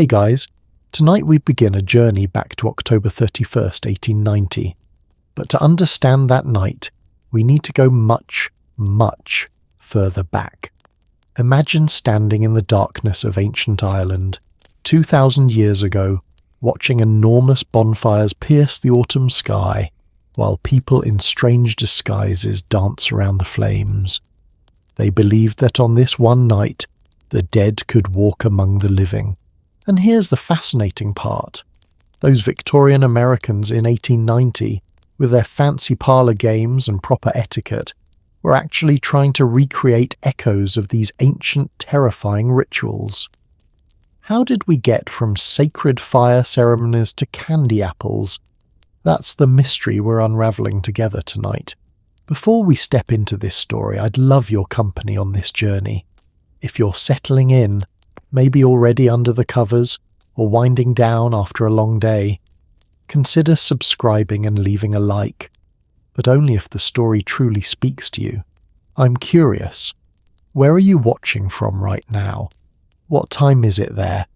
Hey guys, tonight we begin a journey back to October 31st, 1890. But to understand that night, we need to go much, much further back. Imagine standing in the darkness of ancient Ireland, 2,000 years ago, watching enormous bonfires pierce the autumn sky, while people in strange disguises dance around the flames. They believed that on this one night, the dead could walk among the living. And here's the fascinating part. Those Victorian Americans in 1890, with their fancy parlor games and proper etiquette, were actually trying to recreate echoes of these ancient, terrifying rituals. How did we get from sacred fire ceremonies to candy apples? That's the mystery we're unraveling together tonight. Before we step into this story, I'd love your company on this journey. If you're settling in, maybe already under the covers, or winding down after a long day, consider subscribing and leaving a like, but only if the story truly speaks to you. I'm curious, where are you watching from right now? What time is it there?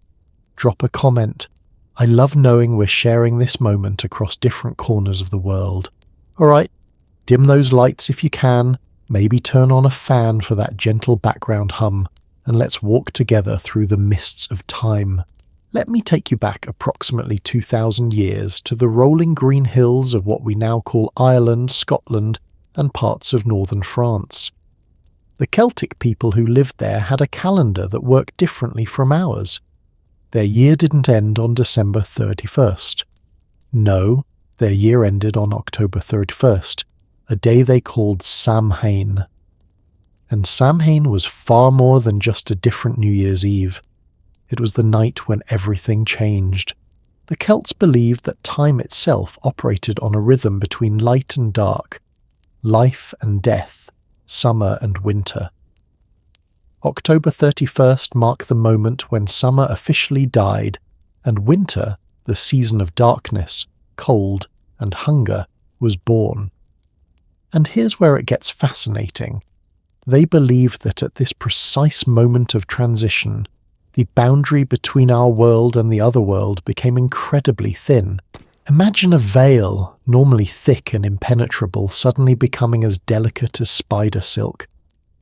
Drop a comment. I love knowing we're sharing this moment across different corners of the world. Alright, dim those lights if you can, maybe turn on a fan for that gentle background hum, and let's walk together through the mists of time. Let me take you back approximately 2,000 years to the rolling green hills of what we now call Ireland, Scotland, and parts of northern France. The Celtic people who lived there had a calendar that worked differently from ours. Their year didn't end on December 31st. No, their year ended on October 31st, a day they called Samhain. And Samhain was far more than just a different New Year's Eve. It was the night when everything changed. The Celts believed that time itself operated on a rhythm between light and dark, life and death, summer and winter. October 31st marked the moment when summer officially died, and winter, the season of darkness, cold, and hunger, was born. And here's where it gets fascinating. They believed that at this precise moment of transition, the boundary between our world and the other world became incredibly thin. Imagine a veil, normally thick and impenetrable, suddenly becoming as delicate as spider silk.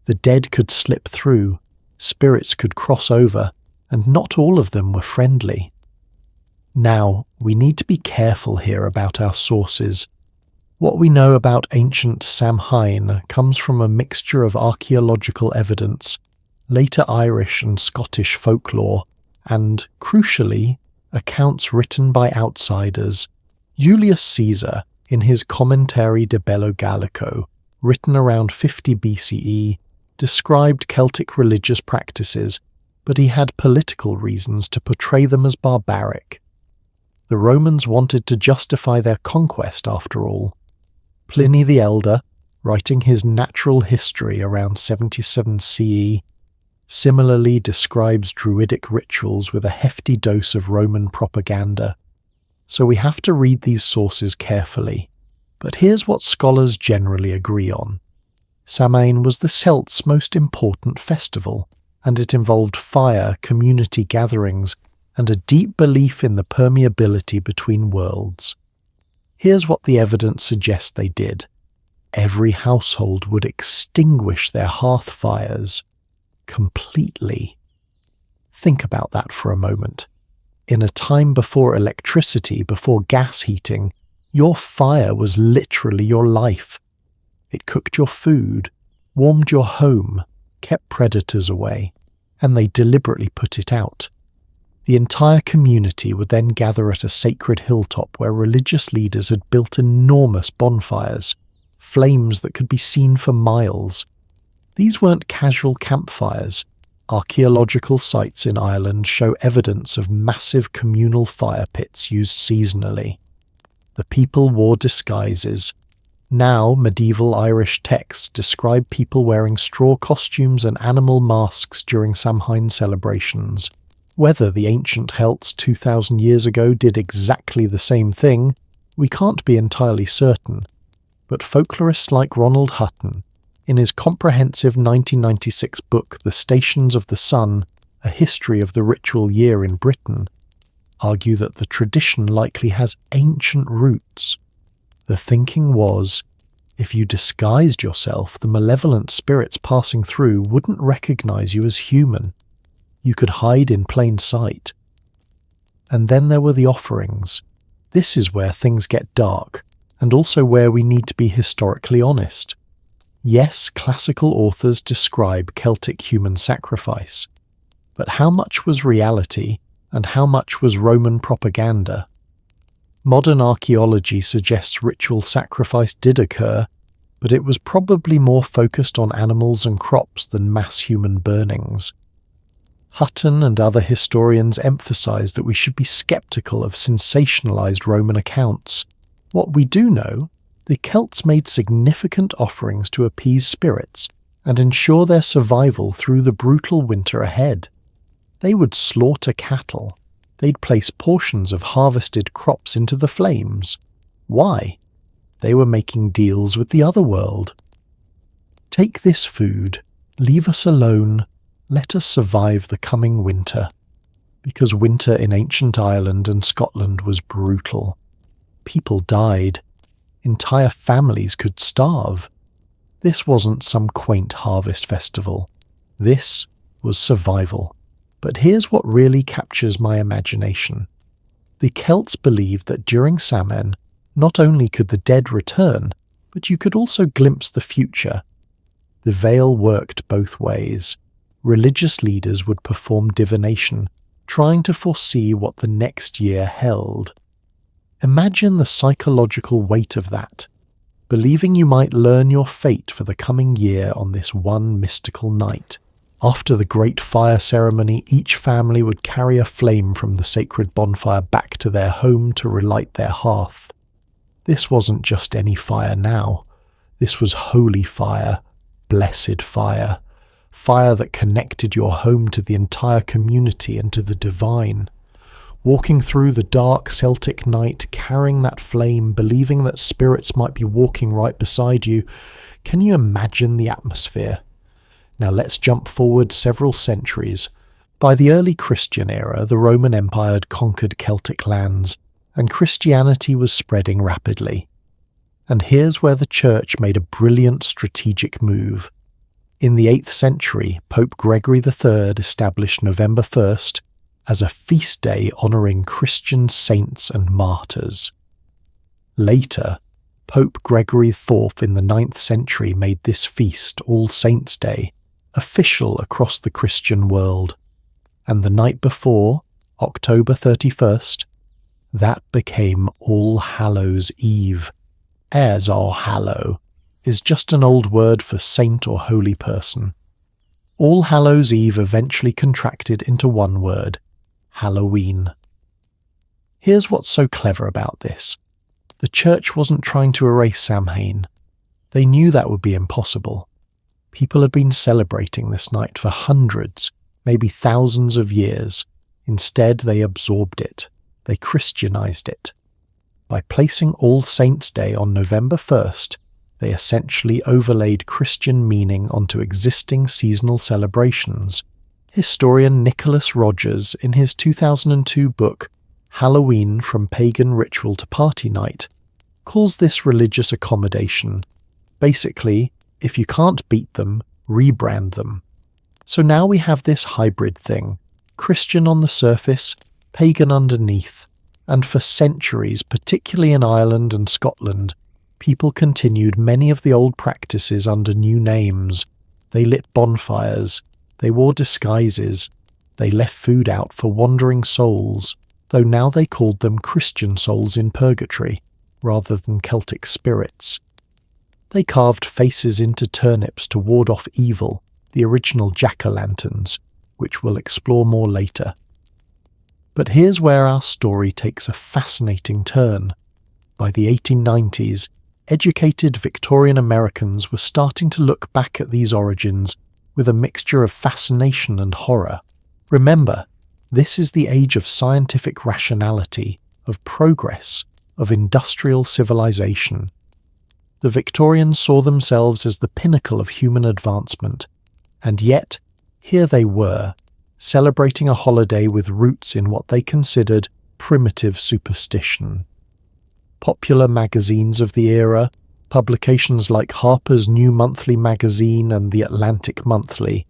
The dead could slip through, spirits could cross over, and not all of them were friendly. Now, we need to be careful here about our sources. What we know about ancient Samhain comes from a mixture of archaeological evidence, later Irish and Scottish folklore, and, crucially, accounts written by outsiders. Julius Caesar, in his Commentary de Bello Gallico, written around 50 BCE, described Celtic religious practices, but he had political reasons to portray them as barbaric. The Romans wanted to justify their conquest, after all. Pliny the Elder, writing his Natural History around 77 CE, similarly describes druidic rituals with a hefty dose of Roman propaganda. So we have to read these sources carefully. But here's what scholars generally agree on. Samhain was the Celts' most important festival, and it involved fire, community gatherings, and a deep belief in the permeability between worlds. Here's what the evidence suggests they did. Every household would extinguish their hearth fires completely. Think about that for a moment. In a time before electricity, before gas heating, your fire was literally your life. It cooked your food, warmed your home, kept predators away, and they deliberately put it out. The entire community would then gather at a sacred hilltop where religious leaders had built enormous bonfires, flames that could be seen for miles. These weren't casual campfires. Archaeological sites in Ireland show evidence of massive communal fire pits used seasonally. The people wore disguises. Now, medieval Irish texts describe people wearing straw costumes and animal masks during Samhain celebrations. Whether the ancient Celts 2,000 years ago did exactly the same thing, we can't be entirely certain. But folklorists like Ronald Hutton, in his comprehensive 1996 book The Stations of the Sun, A History of the Ritual Year in Britain, argue that the tradition likely has ancient roots. The thinking was, if you disguised yourself, the malevolent spirits passing through wouldn't recognize you as human. You could hide in plain sight. And then there were the offerings. This is where things get dark, and also where we need to be historically honest. Yes, classical authors describe Celtic human sacrifice, but how much was reality and how much was Roman propaganda? Modern archaeology suggests ritual sacrifice did occur, but it was probably more focused on animals and crops than mass human burnings. Hutton and other historians emphasize that we should be skeptical of sensationalized Roman accounts. What we do know, the Celts made significant offerings to appease spirits and ensure their survival through the brutal winter ahead. They would slaughter cattle. They'd place portions of harvested crops into the flames. Why? They were making deals with the other world. Take this food, leave us alone, let us survive the coming winter. Because winter in ancient Ireland and Scotland was brutal. People died. Entire families could starve. This wasn't some quaint harvest festival. This was survival. But here's what really captures my imagination. The Celts believed that during Samhain, not only could the dead return, but you could also glimpse the future. The veil worked both ways. Religious leaders would perform divination, trying to foresee what the next year held. Imagine the psychological weight of that, believing you might learn your fate for the coming year on this one mystical night. After the great fire ceremony, each family would carry a flame from the sacred bonfire back to their home to relight their hearth. This wasn't just any fire now. This was holy fire, blessed fire, fire that connected your home to the entire community and to the divine. Walking through the dark Celtic night, carrying that flame, believing that spirits might be walking right beside you. Can you imagine the atmosphere? Now let's jump forward several centuries. By the early Christian era, the Roman Empire had conquered Celtic lands, and Christianity was spreading rapidly. And here's where the Church made a brilliant strategic move. In the 8th century, Pope Gregory III established November 1st as a feast day honouring Christian saints and martyrs. Later, Pope Gregory IV in the 9th century made this feast, All Saints' Day, official across the Christian world. And the night before, October 31st, that became All Hallows Eve, as All Hallow is just an old word for saint or holy person. All Hallows Eve eventually contracted into one word, Halloween. Here's what's so clever about this. The Church wasn't trying to erase Samhain. They knew that would be impossible. People had been celebrating this night for hundreds, maybe thousands of years. Instead, they absorbed it. They Christianized it. By placing All Saints' Day on November 1st, they essentially overlaid Christian meaning onto existing seasonal celebrations. Historian Nicholas Rogers, in his 2002 book, Halloween from Pagan Ritual to Party Night, calls this religious accommodation. Basically, if you can't beat them, rebrand them. So now we have this hybrid thing, Christian on the surface, pagan underneath, and for centuries, particularly in Ireland and Scotland, people continued many of the old practices under new names. They lit bonfires, they wore disguises, they left food out for wandering souls, though now they called them Christian souls in purgatory, rather than Celtic spirits. They carved faces into turnips to ward off evil, the original jack-o'-lanterns, which we'll explore more later. But here's where our story takes a fascinating turn. By the 1890s, educated Victorian Americans were starting to look back at these origins with a mixture of fascination and horror. Remember, this is the age of scientific rationality, of progress, of industrial civilization. The Victorians saw themselves as the pinnacle of human advancement, and yet, here they were, celebrating a holiday with roots in what they considered primitive superstition. Popular magazines of the era, publications like Harper's New Monthly magazine and the Atlantic Monthly,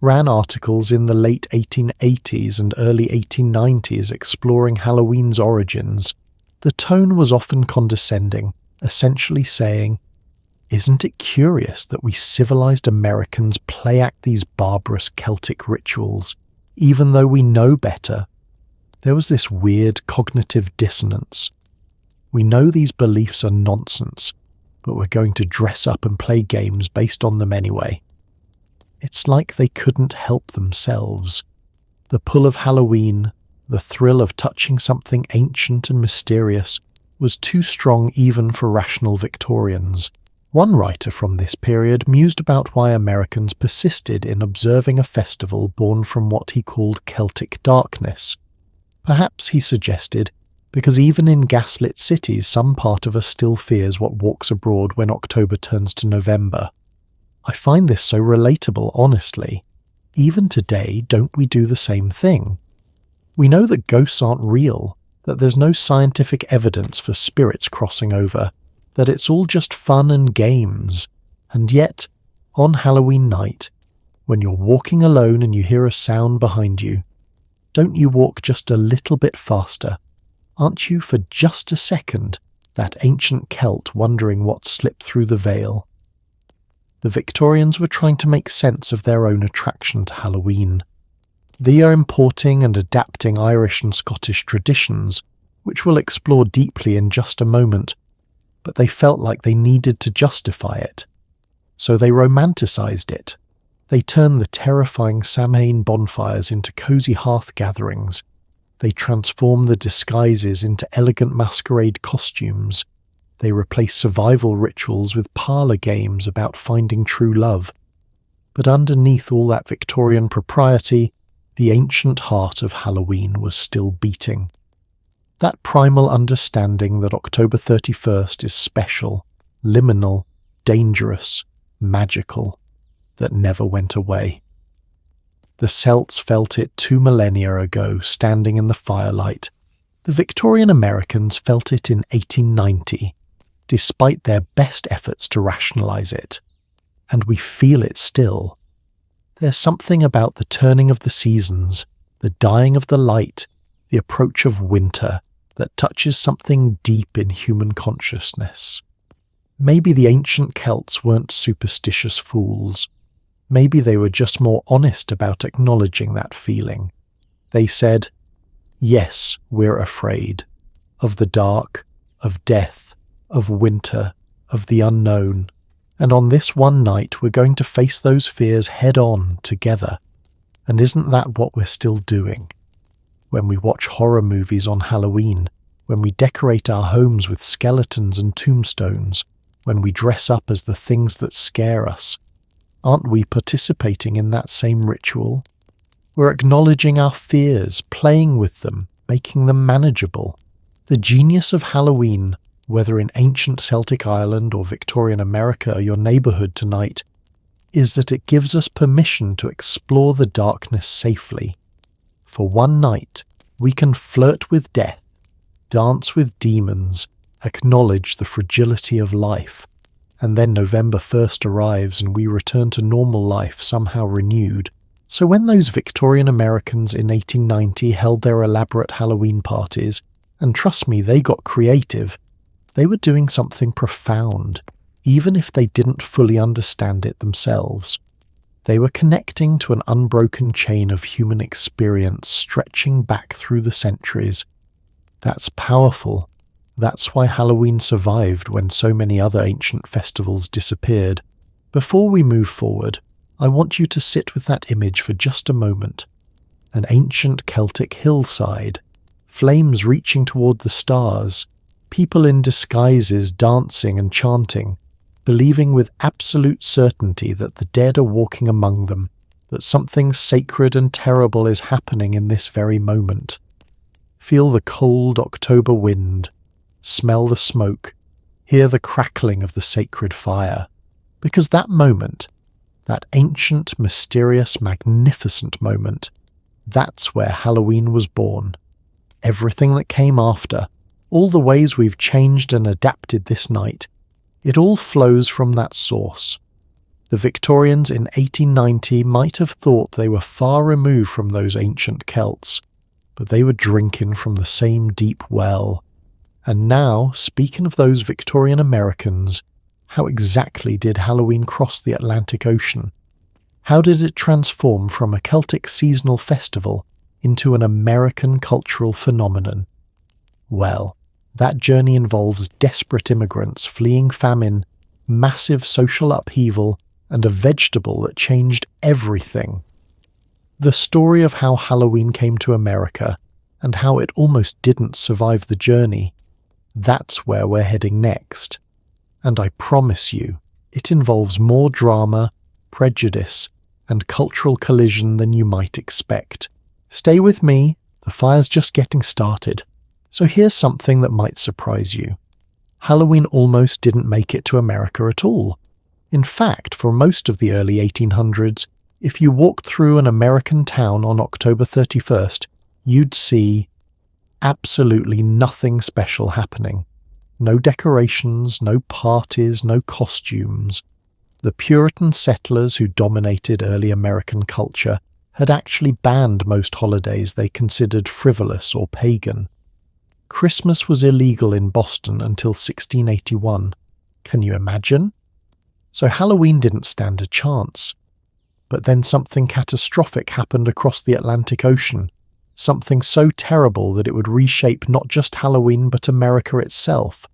ran articles in the late 1880s and early 1890s exploring Halloween's origins. The tone was often condescending, essentially saying, "Isn't it curious that we civilized Americans play act these barbarous Celtic rituals, even though we know better?" There was this weird cognitive dissonance. We know these beliefs are nonsense, but we're going to dress up and play games based on them anyway. It's like they couldn't help themselves. The pull of Halloween, the thrill of touching something ancient and mysterious, was too strong even for rational Victorians. One writer from this period mused about why Americans persisted in observing a festival born from what he called Celtic darkness. Perhaps, he suggested, because even in gaslit cities some part of us still fears what walks abroad when October turns to November. I find this so relatable, honestly. Even today, don't we do the same thing? We know that ghosts aren't real, that there's no scientific evidence for spirits crossing over, that it's all just fun and games. And yet, on Halloween night, when you're walking alone and you hear a sound behind you, don't you walk just a little bit faster? Aren't you, for just a second, that ancient Celt wondering what slipped through the veil? The Victorians were trying to make sense of their own attraction to Halloween. They are importing and adapting Irish and Scottish traditions, which we'll explore deeply in just a moment, but they felt like they needed to justify it. So they romanticised it. They turned the terrifying Samhain bonfires into cosy hearth gatherings. They transformed the disguises into elegant masquerade costumes. They replaced survival rituals with parlor games about finding true love. But underneath all that Victorian propriety, the ancient heart of Halloween was still beating. That primal understanding that October 31st is special, liminal, dangerous, magical, that never went away. The Celts felt it 2 millennia ago, standing in the firelight. The Victorian Americans felt it in 1890, despite their best efforts to rationalise it. And we feel it still. There's something about the turning of the seasons, the dying of the light, the approach of winter, that touches something deep in human consciousness. Maybe the ancient Celts weren't superstitious fools. Maybe they were just more honest about acknowledging that feeling. They said, "Yes, we're afraid. Of the dark, of death, of winter, of the unknown. And on this one night we're going to face those fears head-on together. And isn't that what we're still doing? When we watch horror movies on Halloween, when we decorate our homes with skeletons and tombstones, when we dress up as the things that scare us, aren't we participating in that same ritual? We're acknowledging our fears, playing with them, making them manageable. The genius of Halloween, whether in ancient Celtic Ireland or Victorian America or your neighbourhood tonight, is that it gives us permission to explore the darkness safely. For one night, we can flirt with death, dance with demons, acknowledge the fragility of life, and then November 1st arrives and we return to normal life somehow renewed. So when those Victorian Americans in 1890 held their elaborate Halloween parties, and trust me, they got creative, they were doing something profound, even if they didn't fully understand it themselves. They were connecting to an unbroken chain of human experience stretching back through the centuries. That's powerful. That's why Halloween survived when so many other ancient festivals disappeared. Before we move forward, I want you to sit with that image for just a moment. An ancient Celtic hillside, flames reaching toward the stars, people in disguises dancing and chanting, believing with absolute certainty that the dead are walking among them, that something sacred and terrible is happening in this very moment. Feel the cold October wind, smell the smoke, hear the crackling of the sacred fire, because that moment, that ancient, mysterious, magnificent moment, That's where Halloween was born. Everything that came after, all the ways we've changed and adapted this night, it all flows from that source. The Victorians in 1890 might have thought they were far removed from those ancient Celts, but they were drinking from the same deep well. And now, speaking of those Victorian Americans, how exactly did Halloween cross the Atlantic Ocean? How did it transform from a Celtic seasonal festival into an American cultural phenomenon? Well, that journey involves desperate immigrants fleeing famine, massive social upheaval, and a vegetable that changed everything. The story of how Halloween came to America, and how it almost didn't survive the journey, that's where we're heading next. And I promise you, it involves more drama, prejudice, and cultural collision than you might expect. Stay with me, the fire's just getting started. So here's something that might surprise you. Halloween almost didn't make it to America at all. In fact, for most of the early 1800s, if you walked through an American town on October 31st, you'd see absolutely nothing special happening. No decorations, no parties, no costumes. The Puritan settlers who dominated early American culture had actually banned most holidays they considered frivolous or pagan. Christmas was illegal in Boston until 1681. Can you imagine? So Halloween didn't stand a chance. But then something catastrophic happened across the Atlantic Ocean, something so terrible that it would reshape not just Halloween but America itself.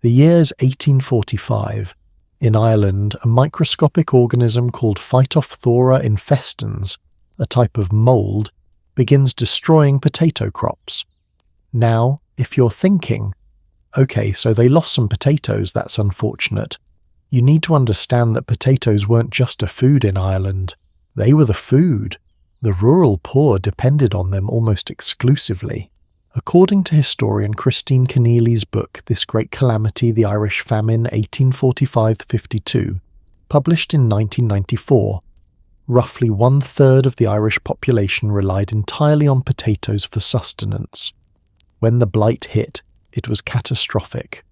The year's 1845. In Ireland, a microscopic organism called Phytophthora infestans, a type of mould, begins destroying potato crops. Now, if you're thinking, okay, so they lost some potatoes, that's unfortunate, you need to understand that potatoes weren't just a food in Ireland. They were the food. The rural poor depended on them almost exclusively. According to historian Christine Keneally's book, This Great Calamity, the Irish Famine 1845-52, published in 1994, roughly 1/3 of the Irish population relied entirely on potatoes for sustenance. When the blight hit, it was catastrophic.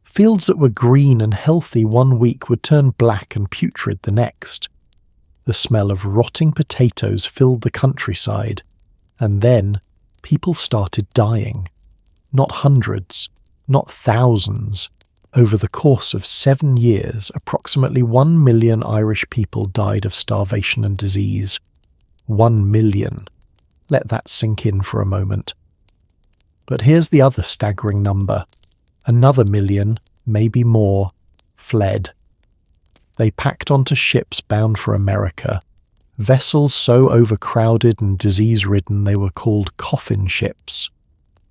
Fields that were green and healthy one week would turn black and putrid the next. The smell of rotting potatoes filled the countryside, and then people started dying. Not hundreds, not thousands. Over the course of 7 years, approximately 1 million Irish people died of starvation and disease. 1 million. Let that sink in for a moment. But here's the other staggering number. Another million, maybe more, fled. They packed onto ships bound for America, vessels so overcrowded and disease-ridden they were called coffin ships.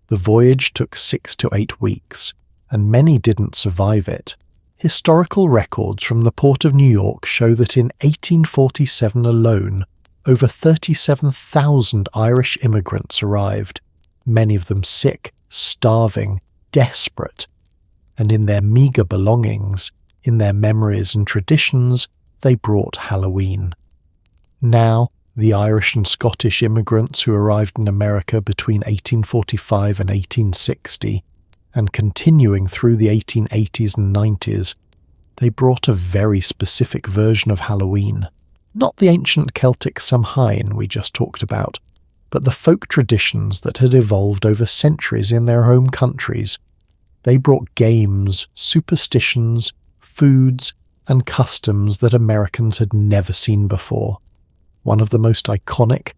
The voyage took 6 to 8 weeks, and many didn't survive it. Historical records from the port of New York show that in 1847 alone, over 37,000 Irish immigrants arrived, many of them sick, starving, desperate, and in their meagre belongings, in their memories and traditions, they brought Halloween. Now, the Irish and Scottish immigrants who arrived in America between 1845 and 1860, and continuing through the 1880s and 90s, they brought a very specific version of Halloween. Not the ancient Celtic Samhain we just talked about, but the folk traditions that had evolved over centuries in their home countries. They brought games, superstitions, foods, and customs that Americans had never seen before. One of the most iconic,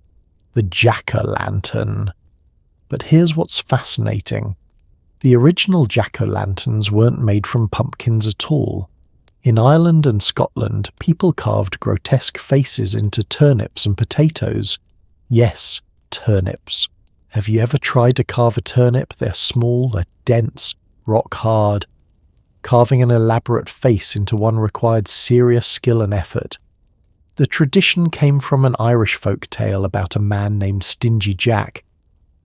the jack-o'-lantern. But here's what's fascinating. The original jack-o'-lanterns weren't made from pumpkins at all. In Ireland and Scotland, people carved grotesque faces into turnips and potatoes. Yes, turnips. Have you ever tried to carve a turnip? They're small, they're dense, rock hard. Carving an elaborate face into one required serious skill and effort. The tradition came from an Irish folk tale about a man named Stingy Jack,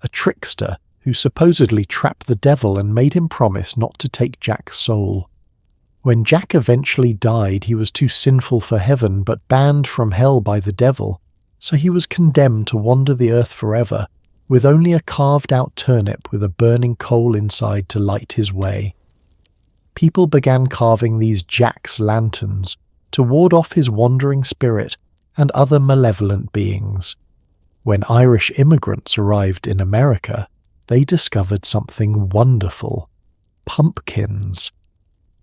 a trickster who supposedly trapped the devil and made him promise not to take Jack's soul. When Jack eventually died, he was too sinful for heaven but banned from hell by the devil. so he was condemned to wander the earth forever, with only a carved-out turnip with a burning coal inside to light his way. People began carving these jack-lanterns to ward off his wandering spirit and other malevolent beings. When Irish immigrants arrived in America, they discovered something wonderful: pumpkins.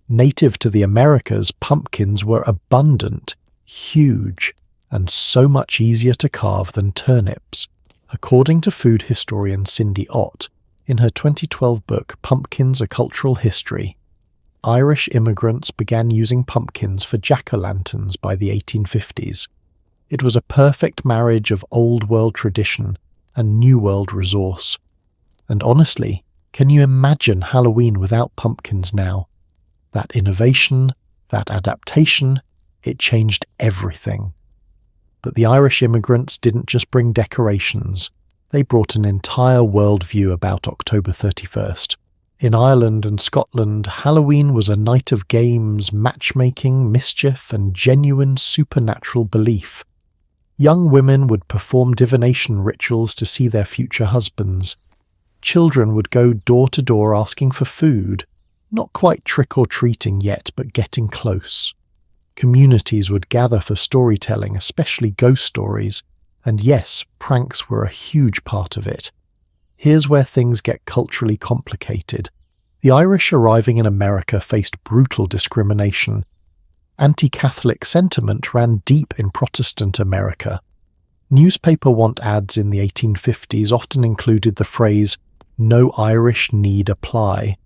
Native to the Americas, pumpkins were abundant, huge, and so much easier to carve than turnips. According to food historian Cindy Ott, in her 2012 book Pumpkins: A Cultural History, Irish immigrants began using pumpkins for jack-o'-lanterns by the 1850s. It was a perfect marriage of Old World tradition and New World resource. And honestly, can you imagine Halloween without pumpkins now? That innovation, that adaptation, it changed everything. But the Irish immigrants didn't just bring decorations, they brought an entire worldview about October 31st. In Ireland and Scotland, Halloween was a night of games, matchmaking, mischief, and genuine supernatural belief. Young women would perform divination rituals to see their future husbands. Children would go door to door asking for food, not quite trick-or-treating yet, but getting close. Communities would gather for storytelling, especially ghost stories, and yes, pranks were a huge part of it. Here's where things get culturally complicated. The Irish arriving in America faced brutal discrimination. Anti-Catholic sentiment ran deep in Protestant America. Newspaper want ads in the 1850s often included the phrase, "No Irish need apply."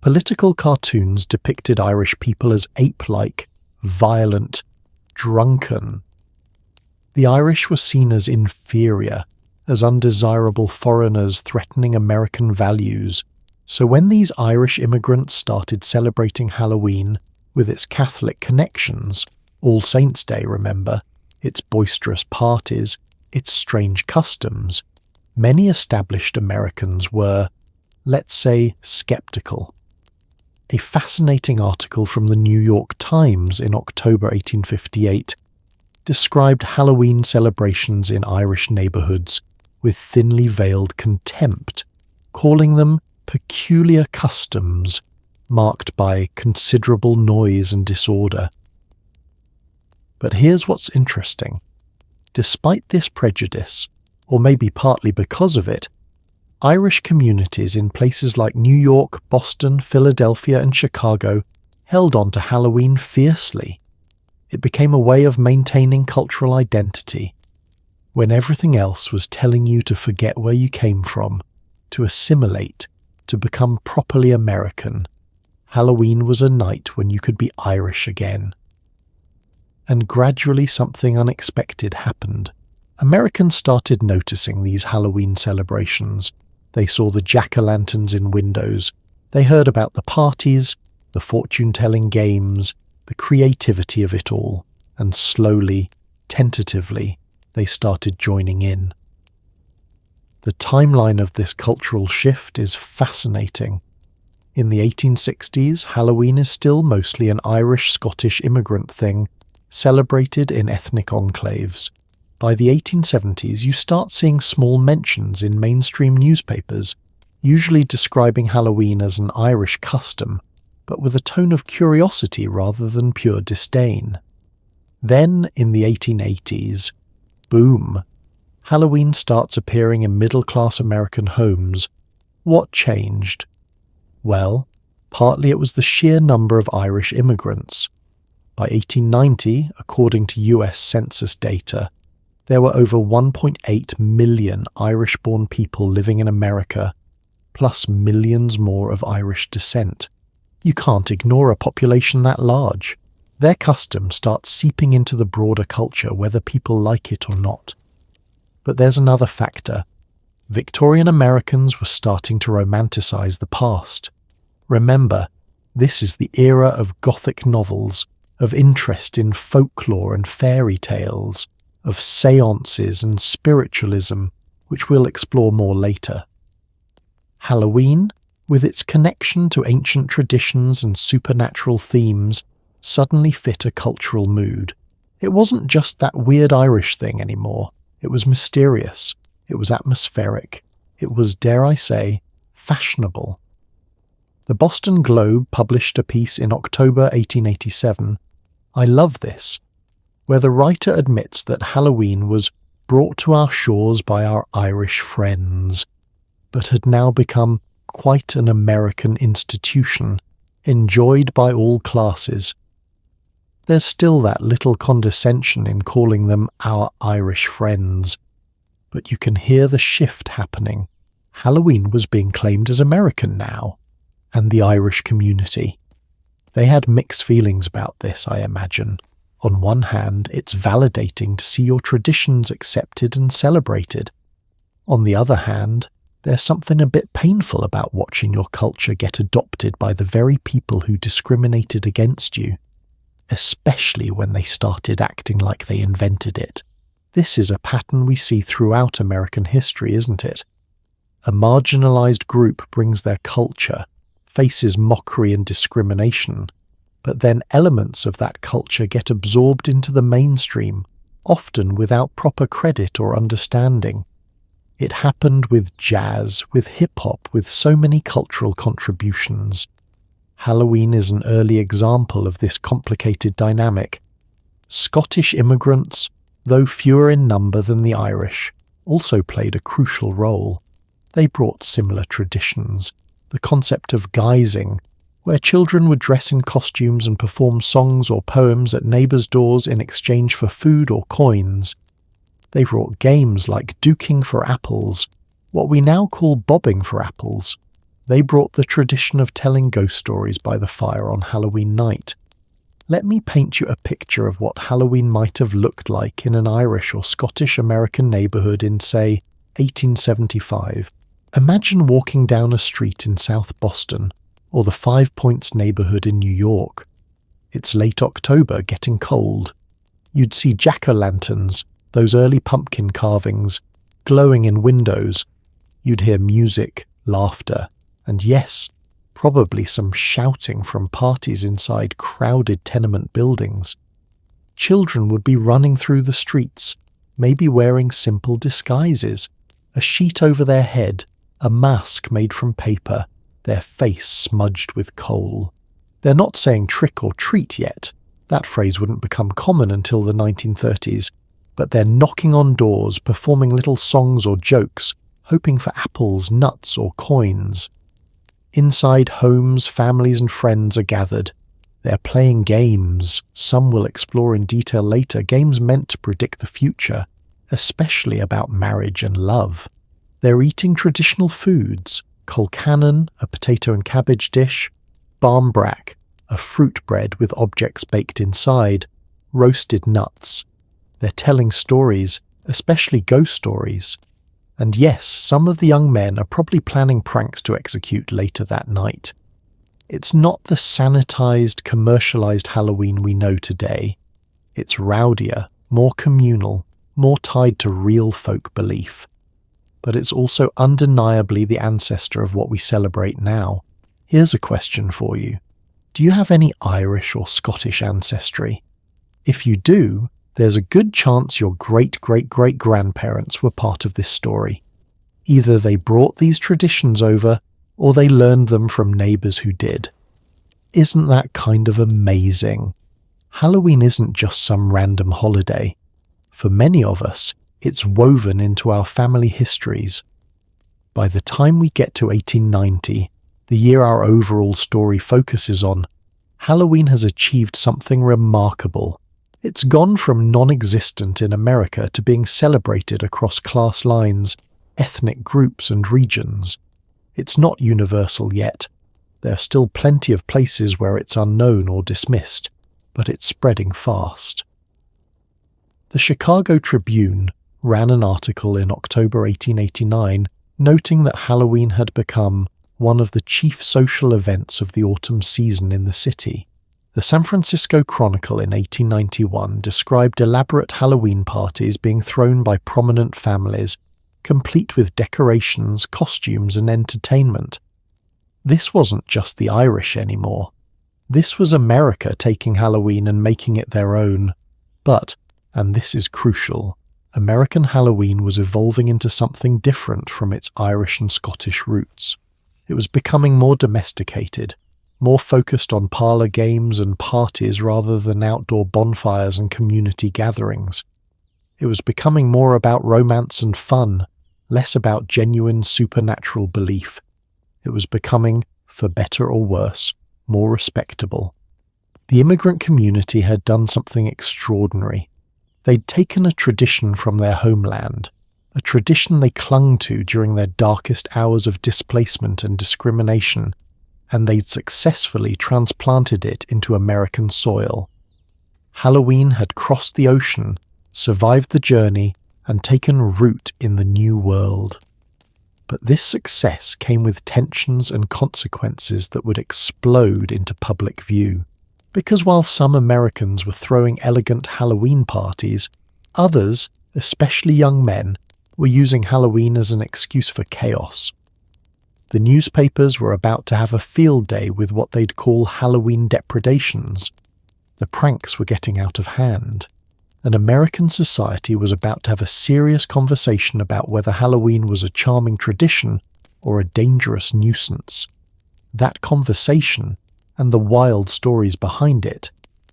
Political cartoons depicted Irish people as ape-like, violent, drunken. The Irish were seen as inferior, as undesirable foreigners threatening American values. So when these Irish immigrants started celebrating Halloween, with its Catholic connections, All Saints' Day, remember, its boisterous parties, its strange customs, many established Americans were, let's say, skeptical. A fascinating article from the New York Times in October 1858 described Halloween celebrations in Irish neighbourhoods with thinly veiled contempt, calling them peculiar customs marked by considerable noise and disorder. But here's what's interesting. Despite this prejudice, or maybe partly because of it, Irish communities in places like New York, Boston, Philadelphia, and Chicago held on to Halloween fiercely. It became a way of maintaining cultural identity. When everything else was telling you to forget where you came from, to assimilate, to become properly American, Halloween was a night when you could be Irish again. And gradually something unexpected happened. Americans started noticing these Halloween celebrations. They saw the jack-o'-lanterns in windows. They heard about the parties, the fortune-telling games, the creativity of it all. And slowly, tentatively, they started joining in. The timeline of this cultural shift is fascinating. In the 1860s, Halloween is still mostly an Irish-Scottish immigrant thing, celebrated in ethnic enclaves. By the 1870s, you start seeing small mentions in mainstream newspapers, usually describing Halloween as an Irish custom, but with a tone of curiosity rather than pure disdain. Then, in the 1880s, boom! Halloween starts appearing in middle-class American homes. What changed? Well, partly it was the sheer number of Irish immigrants. By 1890, according to US Census data, there were over 1.8 million Irish-born people living in America, plus millions more of Irish descent. You can't ignore a population that large. Their customs start seeping into the broader culture whether people like it or not. But there's another factor. Victorian Americans were starting to romanticize the past. Remember, this is the era of Gothic novels, of interest in folklore and fairy tales, of séances and spiritualism, which we'll explore more later. Halloween, with its connection to ancient traditions and supernatural themes, suddenly fit a cultural mood. It wasn't just that weird Irish thing anymore. It was mysterious. It was atmospheric. It was, dare I say, fashionable. The Boston Globe published a piece in October 1887, I love this, where the writer admits that Halloween was brought to our shores by our Irish friends, but had now become quite an American institution, enjoyed by all classes. There's still that little condescension in calling them our Irish friends, but you can hear the shift happening. Halloween was being claimed as American now, and the Irish community. They had mixed feelings about this, I imagine. On one hand, it's validating to see your traditions accepted and celebrated. On the other hand, there's something a bit painful about watching your culture get adopted by the very people who discriminated against you, especially when they started acting like they invented it. This is a pattern we see throughout American history, isn't it? A marginalized group brings their culture, faces mockery and discrimination, but then elements of that culture get absorbed into the mainstream, often without proper credit or understanding. It happened with jazz, with hip-hop, with so many cultural contributions. Halloween is an early example of this complicated dynamic. Scottish immigrants, though fewer in number than the Irish, also played a crucial role. They brought similar traditions. The concept of guising, where children would dress in costumes and perform songs or poems at neighbours' doors in exchange for food or coins. They brought games like duking for apples, what we now call bobbing for apples. They brought the tradition of telling ghost stories by the fire on Halloween night. Let me paint you a picture of what Halloween might have looked like in an Irish or Scottish American neighbourhood in, say, 1875. Imagine walking down a street in South Boston, or the Five Points neighbourhood in New York. It's late October, getting cold. You'd see jack-o'-lanterns, those early pumpkin carvings, glowing in windows. You'd hear music, laughter, and yes, probably some shouting from parties inside crowded tenement buildings. Children would be running through the streets, maybe wearing simple disguises, a sheet over their head, a mask made from paper, their face smudged with coal. They're not saying trick or treat yet. That phrase wouldn't become common until the 1930s, but they're knocking on doors, performing little songs or jokes, hoping for apples, nuts, or coins. Inside homes, families and friends are gathered. They're playing games, some we'll explore in detail later, games meant to predict the future, especially about marriage and love. They're eating traditional foods, colcannon, a potato and cabbage dish, barmbrack, a fruit bread with objects baked inside, roasted nuts. They're telling stories, especially ghost stories. And yes, some of the young men are probably planning pranks to execute later that night. It's not the sanitized, commercialized Halloween we know today. It's rowdier, more communal, more tied to real folk belief. But it's also undeniably the ancestor of what we celebrate now. Here's a question for you. Do you have any Irish or Scottish ancestry? If you do, there's a good chance your great-great-great-grandparents were part of this story. Either they brought these traditions over, or they learned them from neighbours who did. Isn't that kind of amazing? Halloween isn't just some random holiday. For many of us, it's woven into our family histories. By the time we get to 1890, the year our overall story focuses on, Halloween has achieved something remarkable. It's gone from non-existent in America to being celebrated across class lines, ethnic groups and regions. It's not universal yet. There are still plenty of places where it's unknown or dismissed, but it's spreading fast. The Chicago Tribune ran an article in October 1889 noting that Halloween had become one of the chief social events of the autumn season in the city. The San Francisco Chronicle in 1891 described elaborate Halloween parties being thrown by prominent families, complete with decorations, costumes, and entertainment. This wasn't just the Irish anymore. This was America taking Halloween and making it their own. But, and this is crucial, American Halloween was evolving into something different from its Irish and Scottish roots. It was becoming more domesticated, more focused on parlor games and parties rather than outdoor bonfires and community gatherings. It was becoming more about romance and fun, less about genuine supernatural belief. It was becoming, for better or worse, more respectable. The immigrant community had done something extraordinary. They'd taken a tradition from their homeland, a tradition they clung to during their darkest hours of displacement and discrimination, and they'd successfully transplanted it into American soil. Halloween had crossed the ocean, survived the journey, and taken root in the new world. But this success came with tensions and consequences that would explode into public view. Because while some Americans were throwing elegant Halloween parties, others, especially young men, were using Halloween as an excuse for chaos. The newspapers were about to have a field day with what they'd call Halloween depredations. The pranks were getting out of hand. And American society was about to have a serious conversation about whether Halloween was a charming tradition or a dangerous nuisance. That conversation, and the wild stories behind it,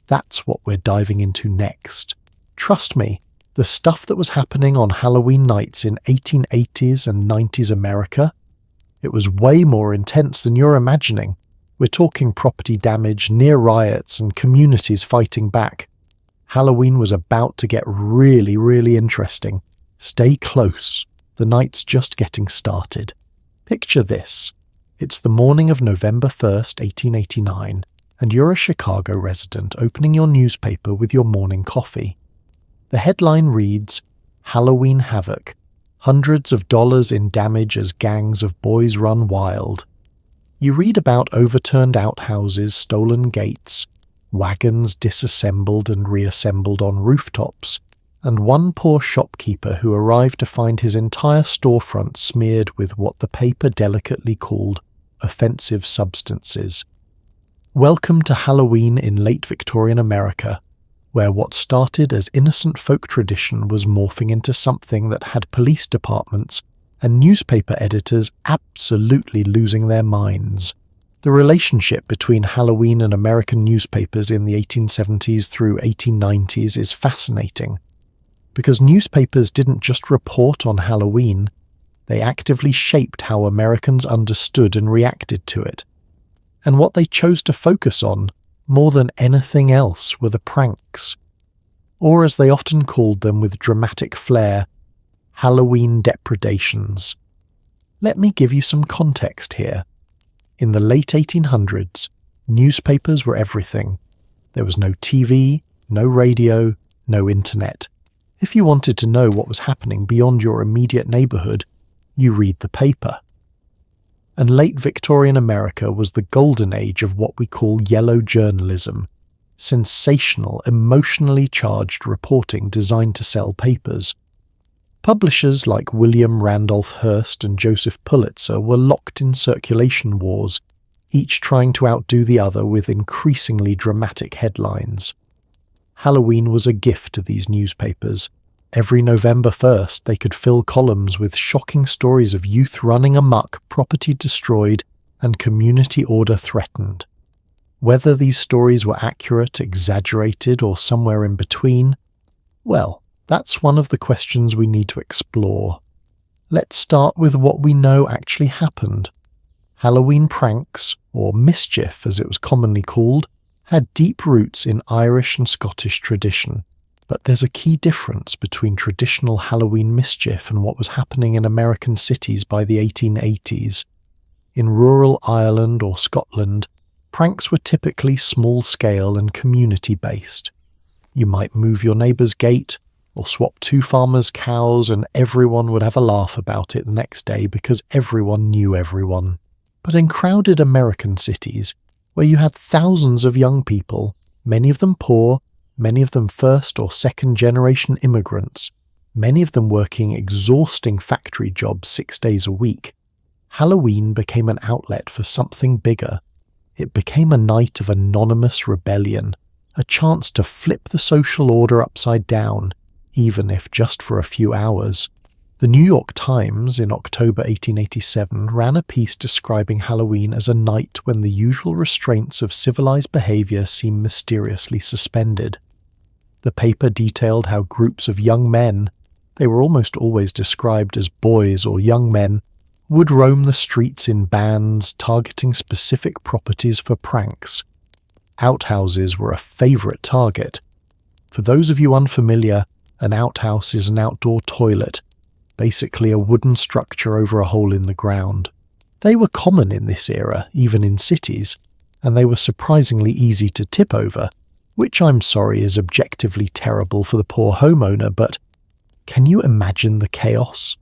that's what we're diving into next. Trust me, the stuff that was happening on Halloween nights in 1880s and 90s America, it was way more intense than you're imagining. We're talking property damage, near riots, and communities fighting back. Halloween was about to get really, really interesting. Stay close. The night's just getting started. Picture this. It's the morning of November 1st, 1889, and you're a Chicago resident opening your newspaper with your morning coffee. The headline reads, Halloween Havoc. Hundreds of dollars in damage as gangs of boys run wild. You read about overturned outhouses, stolen gates, wagons disassembled and reassembled on rooftops, and one poor shopkeeper who arrived to find his entire storefront smeared with what the paper delicately called offensive substances. Welcome to Halloween in late Victorian America, where what started as innocent folk tradition was morphing into something that had police departments and newspaper editors absolutely losing their minds. The relationship between Halloween and American newspapers in the 1870s through 1890s is fascinating, because newspapers didn't just report on Halloween, they actively shaped how Americans understood and reacted to it. And what they chose to focus on, more than anything else, were the pranks, or as they often called them with dramatic flair, Halloween depredations. Let me give you some context here. In the late 1800s, newspapers were everything. There was no TV, no radio, no internet. If you wanted to know what was happening beyond your immediate neighborhood, you read the paper. And late Victorian America was the golden age of what we call yellow journalism, sensational, emotionally charged reporting designed to sell papers. Publishers like William Randolph Hearst and Joseph Pulitzer were locked in circulation wars, each trying to outdo the other with increasingly dramatic headlines. Halloween was a gift to these newspapers. Every November 1st, they could fill columns with shocking stories of youth running amok, property destroyed, and community order threatened. Whether these stories were accurate, exaggerated, or somewhere in between, well, that's one of the questions we need to explore. Let's start with what we know actually happened. Halloween pranks, or mischief as it was commonly called, had deep roots in Irish and Scottish tradition. But there's a key difference between traditional Halloween mischief and what was happening in American cities by the 1880s. In rural Ireland or Scotland, pranks were typically small-scale and community-based. You might move your neighbour's gate, or swap two farmers' cows, and everyone would have a laugh about it the next day because everyone knew everyone. But in crowded American cities, where you had thousands of young people, many of them poor, many of them first or second generation immigrants, many of them working exhausting factory jobs 6 days a week, Halloween became an outlet for something bigger. It became a night of anonymous rebellion, a chance to flip the social order upside down, even if just for a few hours. The New York Times in October 1887 ran a piece describing Halloween as a night when the usual restraints of civilized behavior seem mysteriously suspended. The paper detailed how groups of young men, they were almost always described as boys or young men, would roam the streets in bands targeting specific properties for pranks. Outhouses were a favorite target. For those of you unfamiliar, an outhouse is an outdoor toilet, basically a wooden structure over a hole in the ground. They were common in this era, even in cities, and they were surprisingly easy to tip over, which I'm sorry is objectively terrible for the poor homeowner, but can you imagine the chaos?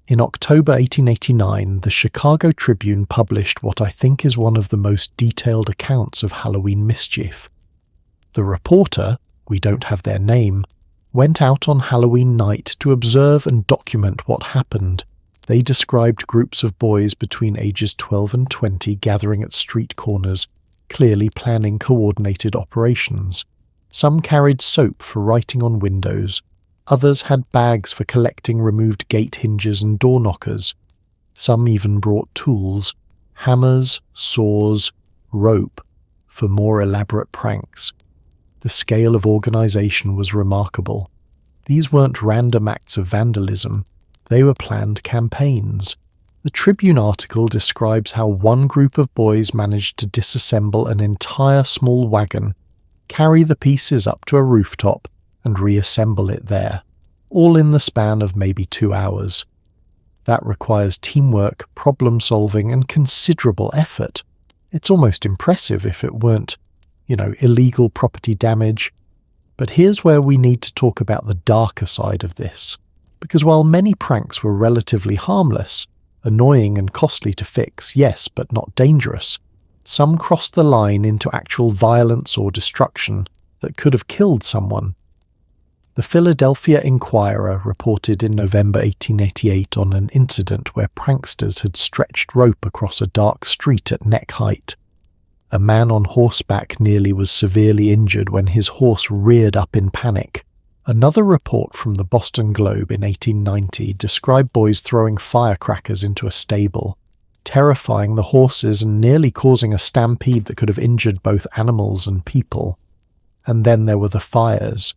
In October 1889, the Chicago Tribune published what I think is one of the most detailed accounts of Halloween mischief. The reporter, we don't have their name, went out on Halloween night to observe and document what happened. They described groups of boys between ages 12 and 20 gathering at street corners, clearly planning coordinated operations. Some carried soap for writing on windows. Others had bags for collecting removed gate hinges and door knockers. Some even brought tools, hammers, saws, rope, for more elaborate pranks. The scale of organization was remarkable. These weren't random acts of vandalism, they were planned campaigns. The Tribune article describes how one group of boys managed to disassemble an entire small wagon, carry the pieces up to a rooftop, and reassemble it there, all in the span of maybe 2 hours. That requires teamwork, problem-solving, and considerable effort. It's almost impressive if it weren't, illegal property damage. But here's where we need to talk about the darker side of this. Because while many pranks were relatively harmless, annoying and costly to fix, yes, but not dangerous, some crossed the line into actual violence or destruction that could have killed someone. The Philadelphia Inquirer reported in November 1888 on an incident where pranksters had stretched rope across a dark street at neck height. A man on horseback nearly was severely injured when his horse reared up in panic. Another report from the Boston Globe in 1890 described boys throwing firecrackers into a stable, terrifying the horses and nearly causing a stampede that could have injured both animals and people. And then there were the fires.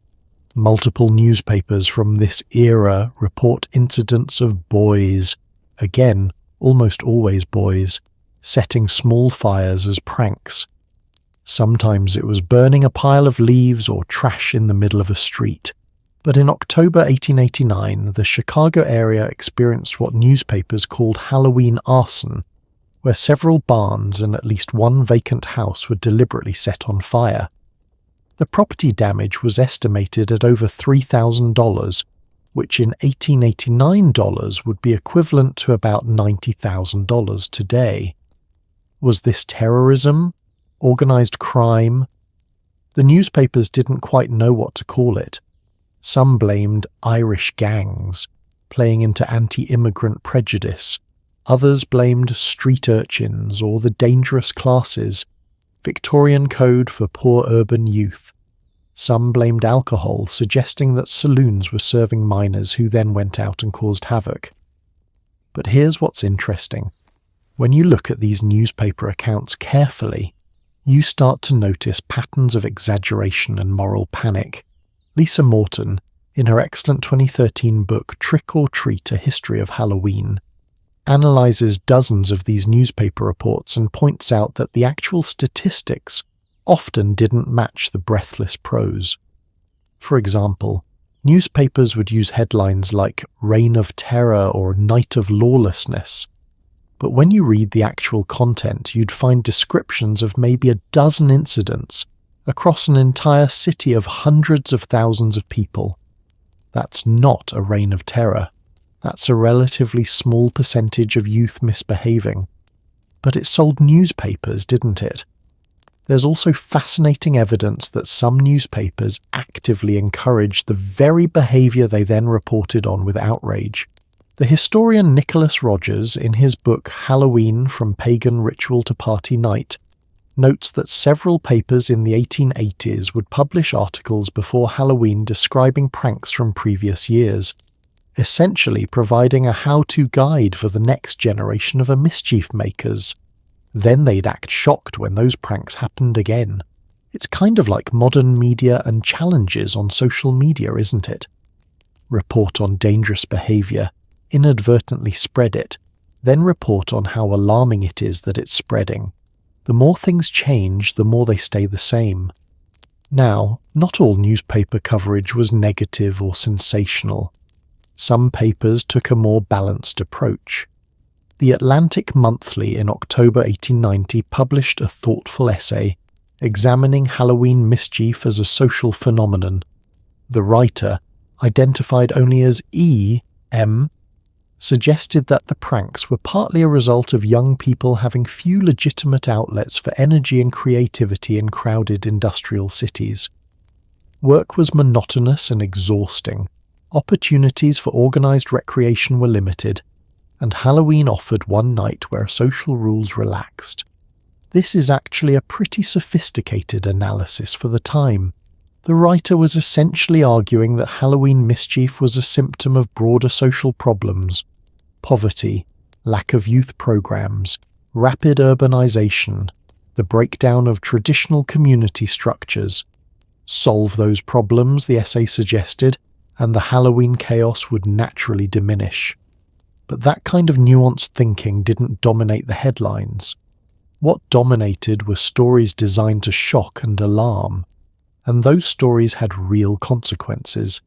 Multiple newspapers from this era report incidents of boys, again, almost always boys, setting small fires as pranks. Sometimes it was burning a pile of leaves or trash in the middle of a street. But in October 1889, the Chicago area experienced what newspapers called Halloween arson, where several barns and at least one vacant house were deliberately set on fire. The property damage was estimated at over $3,000, which in 1889 dollars would be equivalent to about $90,000 today. Was this terrorism? Organized crime? The newspapers didn't quite know what to call it. Some blamed Irish gangs, playing into anti-immigrant prejudice. Others blamed street urchins or the dangerous classes, Victorian code for poor urban youth. Some blamed alcohol, suggesting that saloons were serving minors who then went out and caused havoc. But here's what's interesting. When you look at these newspaper accounts carefully, you start to notice patterns of exaggeration and moral panic. Lisa Morton, in her excellent 2013 book Trick or Treat: A History of Halloween, analyzes dozens of these newspaper reports and points out that the actual statistics often didn't match the breathless prose. For example, newspapers would use headlines like Reign of Terror or Night of Lawlessness. But when you read the actual content, you'd find descriptions of maybe a dozen incidents across an entire city of hundreds of thousands of people. That's not a reign of terror. That's a relatively small percentage of youth misbehaving. But it sold newspapers, didn't it? There's also fascinating evidence that some newspapers actively encouraged the very behavior they then reported on with outrage. The historian Nicholas Rogers, in his book Halloween: From Pagan Ritual to Party Night, notes that several papers in the 1880s would publish articles before Halloween describing pranks from previous years, essentially providing a how-to guide for the next generation of mischief makers. Then they'd act shocked when those pranks happened again. It's kind of like modern media and challenges on social media, isn't it? Report on dangerous behaviour, inadvertently spread it, then report on how alarming it is that it's spreading. The more things change, the more they stay the same. Now, not all newspaper coverage was negative or sensational. Some papers took a more balanced approach. The Atlantic Monthly in October 1890 published a thoughtful essay examining Halloween mischief as a social phenomenon. The writer, identified only as E.M., suggested that the pranks were partly a result of young people having few legitimate outlets for energy and creativity in crowded industrial cities. Work was monotonous and exhausting, opportunities for organised recreation were limited, and Halloween offered one night where social rules relaxed. This is actually a pretty sophisticated analysis for the time. The writer was essentially arguing that Halloween mischief was a symptom of broader social problems: poverty, lack of youth programs, rapid urbanization, the breakdown of traditional community structures. Solve those problems, the essay suggested, and the Halloween chaos would naturally diminish. But that kind of nuanced thinking didn't dominate the headlines. What dominated were stories designed to shock and alarm, and those stories had real consequences.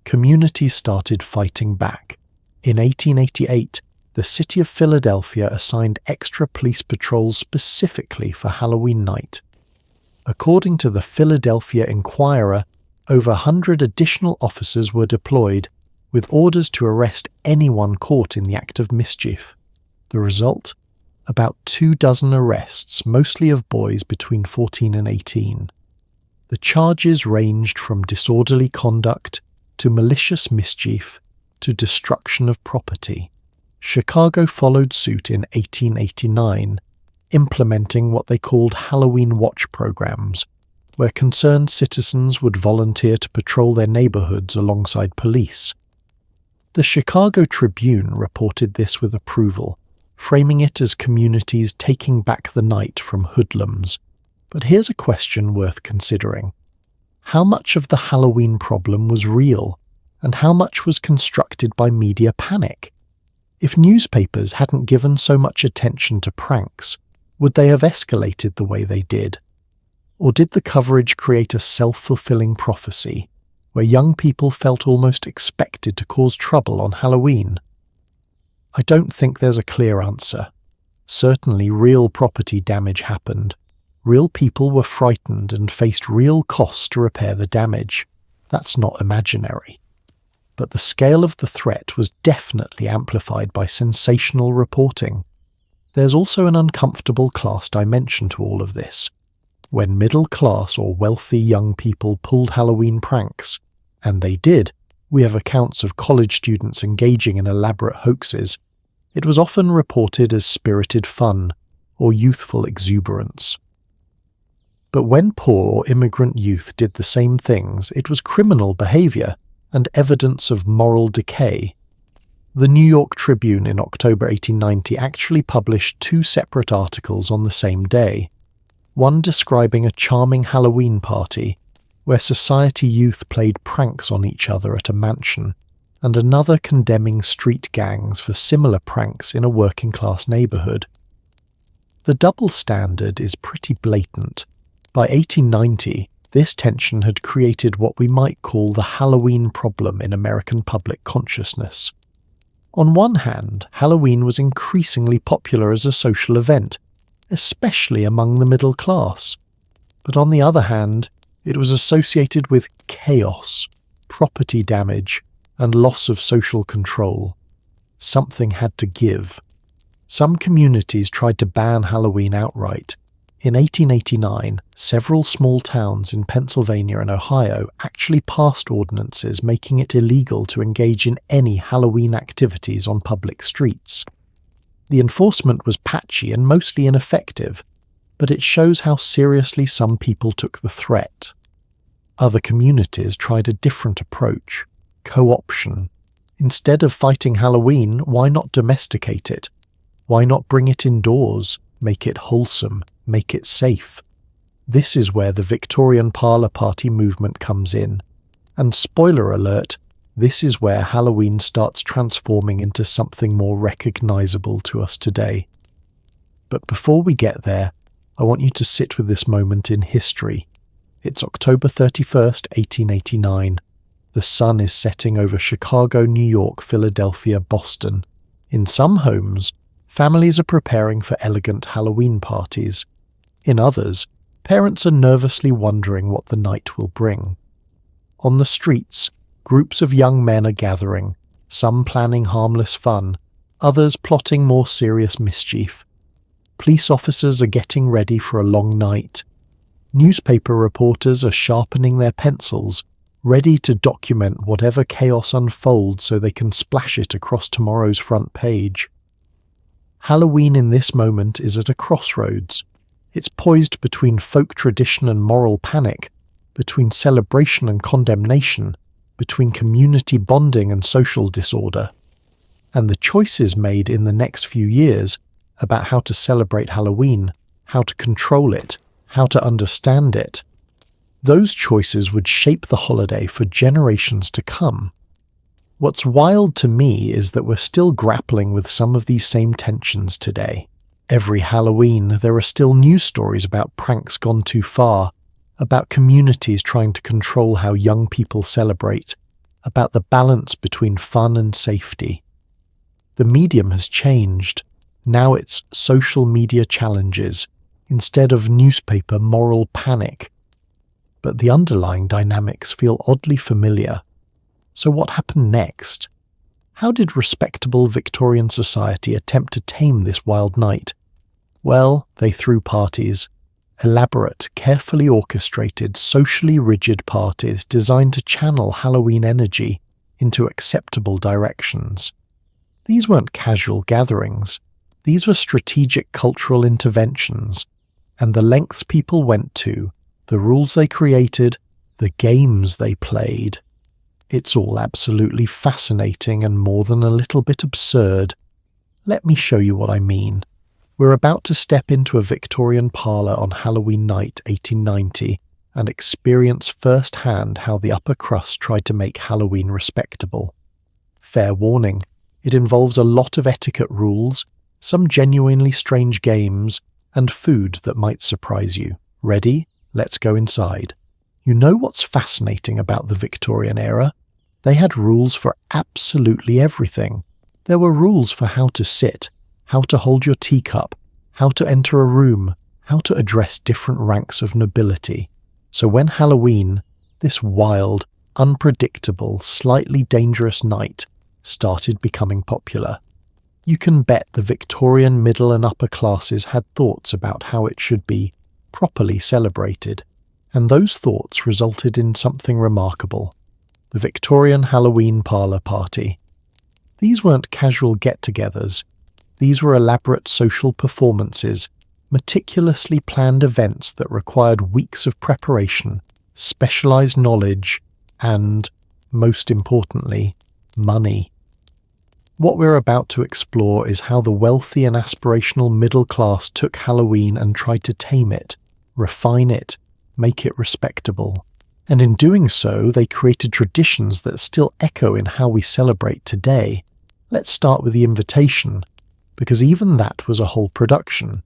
Communities started fighting back. In 1888, the city of Philadelphia assigned extra police patrols specifically for Halloween night. According to the Philadelphia Inquirer, over 100 additional officers were deployed, with orders to arrest anyone caught in the act of mischief. The result? About 24 arrests, mostly of boys between 14 and 18. The charges ranged from disorderly conduct to malicious mischief to destruction of property. Chicago followed suit in 1889, implementing what they called Halloween watch programs, where concerned citizens would volunteer to patrol their neighborhoods alongside police. The Chicago Tribune reported this with approval, framing it as communities taking back the night from hoodlums. But here's a question worth considering. How much of the Halloween problem was real, and how much was constructed by media panic? If newspapers hadn't given so much attention to pranks, would they have escalated the way they did? Or did the coverage create a self-fulfilling prophecy, where young people felt almost expected to cause trouble on Halloween? I don't think there's a clear answer. Certainly real property damage happened. Real people were frightened and faced real costs to repair the damage. That's not imaginary. But the scale of the threat was definitely amplified by sensational reporting. There's also an uncomfortable class dimension to all of this. When middle-class or wealthy young people pulled Halloween pranks, and they did, we have accounts of college students engaging in elaborate hoaxes, it was often reported as spirited fun or youthful exuberance. But when poor or immigrant youth did the same things, it was criminal behavior and evidence of moral decay. The New York Tribune in October 1890 actually published 2 separate articles on the same day, one describing a charming Halloween party where society youth played pranks on each other at a mansion, and another condemning street gangs for similar pranks in a working-class neighborhood. The double standard is pretty blatant. By 1890, this tension had created what we might call the Halloween problem in American public consciousness. On one hand, Halloween was increasingly popular as a social event, especially among the middle class. But on the other hand, it was associated with chaos, property damage, and loss of social control. Something had to give. Some communities tried to ban Halloween outright. In 1889, several small towns in Pennsylvania and Ohio actually passed ordinances making it illegal to engage in any Halloween activities on public streets. The enforcement was patchy and mostly ineffective, but it shows how seriously some people took the threat. Other communities tried a different approach, co-option. Instead of fighting Halloween, why not domesticate it? Why not bring it indoors, make it wholesome, make it safe? This is where the Victorian parlour party movement comes in. And spoiler alert, this is where Halloween starts transforming into something more recognisable to us today. But before we get there, I want you to sit with this moment in history. It's October 31st, 1889. The sun is setting over Chicago, New York, Philadelphia, Boston. In some homes, families are preparing for elegant Halloween parties. In others, parents are nervously wondering what the night will bring. On the streets, groups of young men are gathering, some planning harmless fun, others plotting more serious mischief. Police officers are getting ready for a long night. Newspaper reporters are sharpening their pencils, ready to document whatever chaos unfolds so they can splash it across tomorrow's front page. Halloween in this moment is at a crossroads. It's poised between folk tradition and moral panic, between celebration and condemnation, between community bonding and social disorder. And the choices made in the next few years about how to celebrate Halloween, how to control it, how to understand it, those choices would shape the holiday for generations to come. What's wild to me is that we're still grappling with some of these same tensions today. Every Halloween, there are still news stories about pranks gone too far, about communities trying to control how young people celebrate, about the balance between fun and safety. The medium has changed. Now it's social media challenges instead of newspaper moral panic. But the underlying dynamics feel oddly familiar. So what happened next? How did respectable Victorian society attempt to tame this wild night? Well, they threw parties. Elaborate, carefully orchestrated, socially rigid parties designed to channel Halloween energy into acceptable directions. These weren't casual gatherings. These were strategic cultural interventions, and the lengths people went to, the rules they created, the games they played. It's all absolutely fascinating and more than a little bit absurd. Let me show you what I mean. We're about to step into a Victorian parlour on Halloween night 1890 and experience firsthand how the upper crust tried to make Halloween respectable. Fair warning, it involves a lot of etiquette rules, some genuinely strange games, and food that might surprise you. Ready? Let's go inside. You know what's fascinating about the Victorian era? They had rules for absolutely everything. There were rules for how to sit, how to hold your teacup, how to enter a room, how to address different ranks of nobility. So when Halloween, this wild, unpredictable, slightly dangerous night, started becoming popular, you can bet the Victorian middle and upper classes had thoughts about how it should be properly celebrated, and those thoughts resulted in something remarkable: the Victorian Halloween parlour party. These weren't casual get-togethers. These were elaborate social performances, meticulously planned events that required weeks of preparation, specialised knowledge, and, most importantly, money. What we're about to explore is how the wealthy and aspirational middle class took Halloween and tried to tame it, refine it, make it respectable. And in doing so, they created traditions that still echo in how we celebrate today. Let's start with the invitation, because even that was a whole production.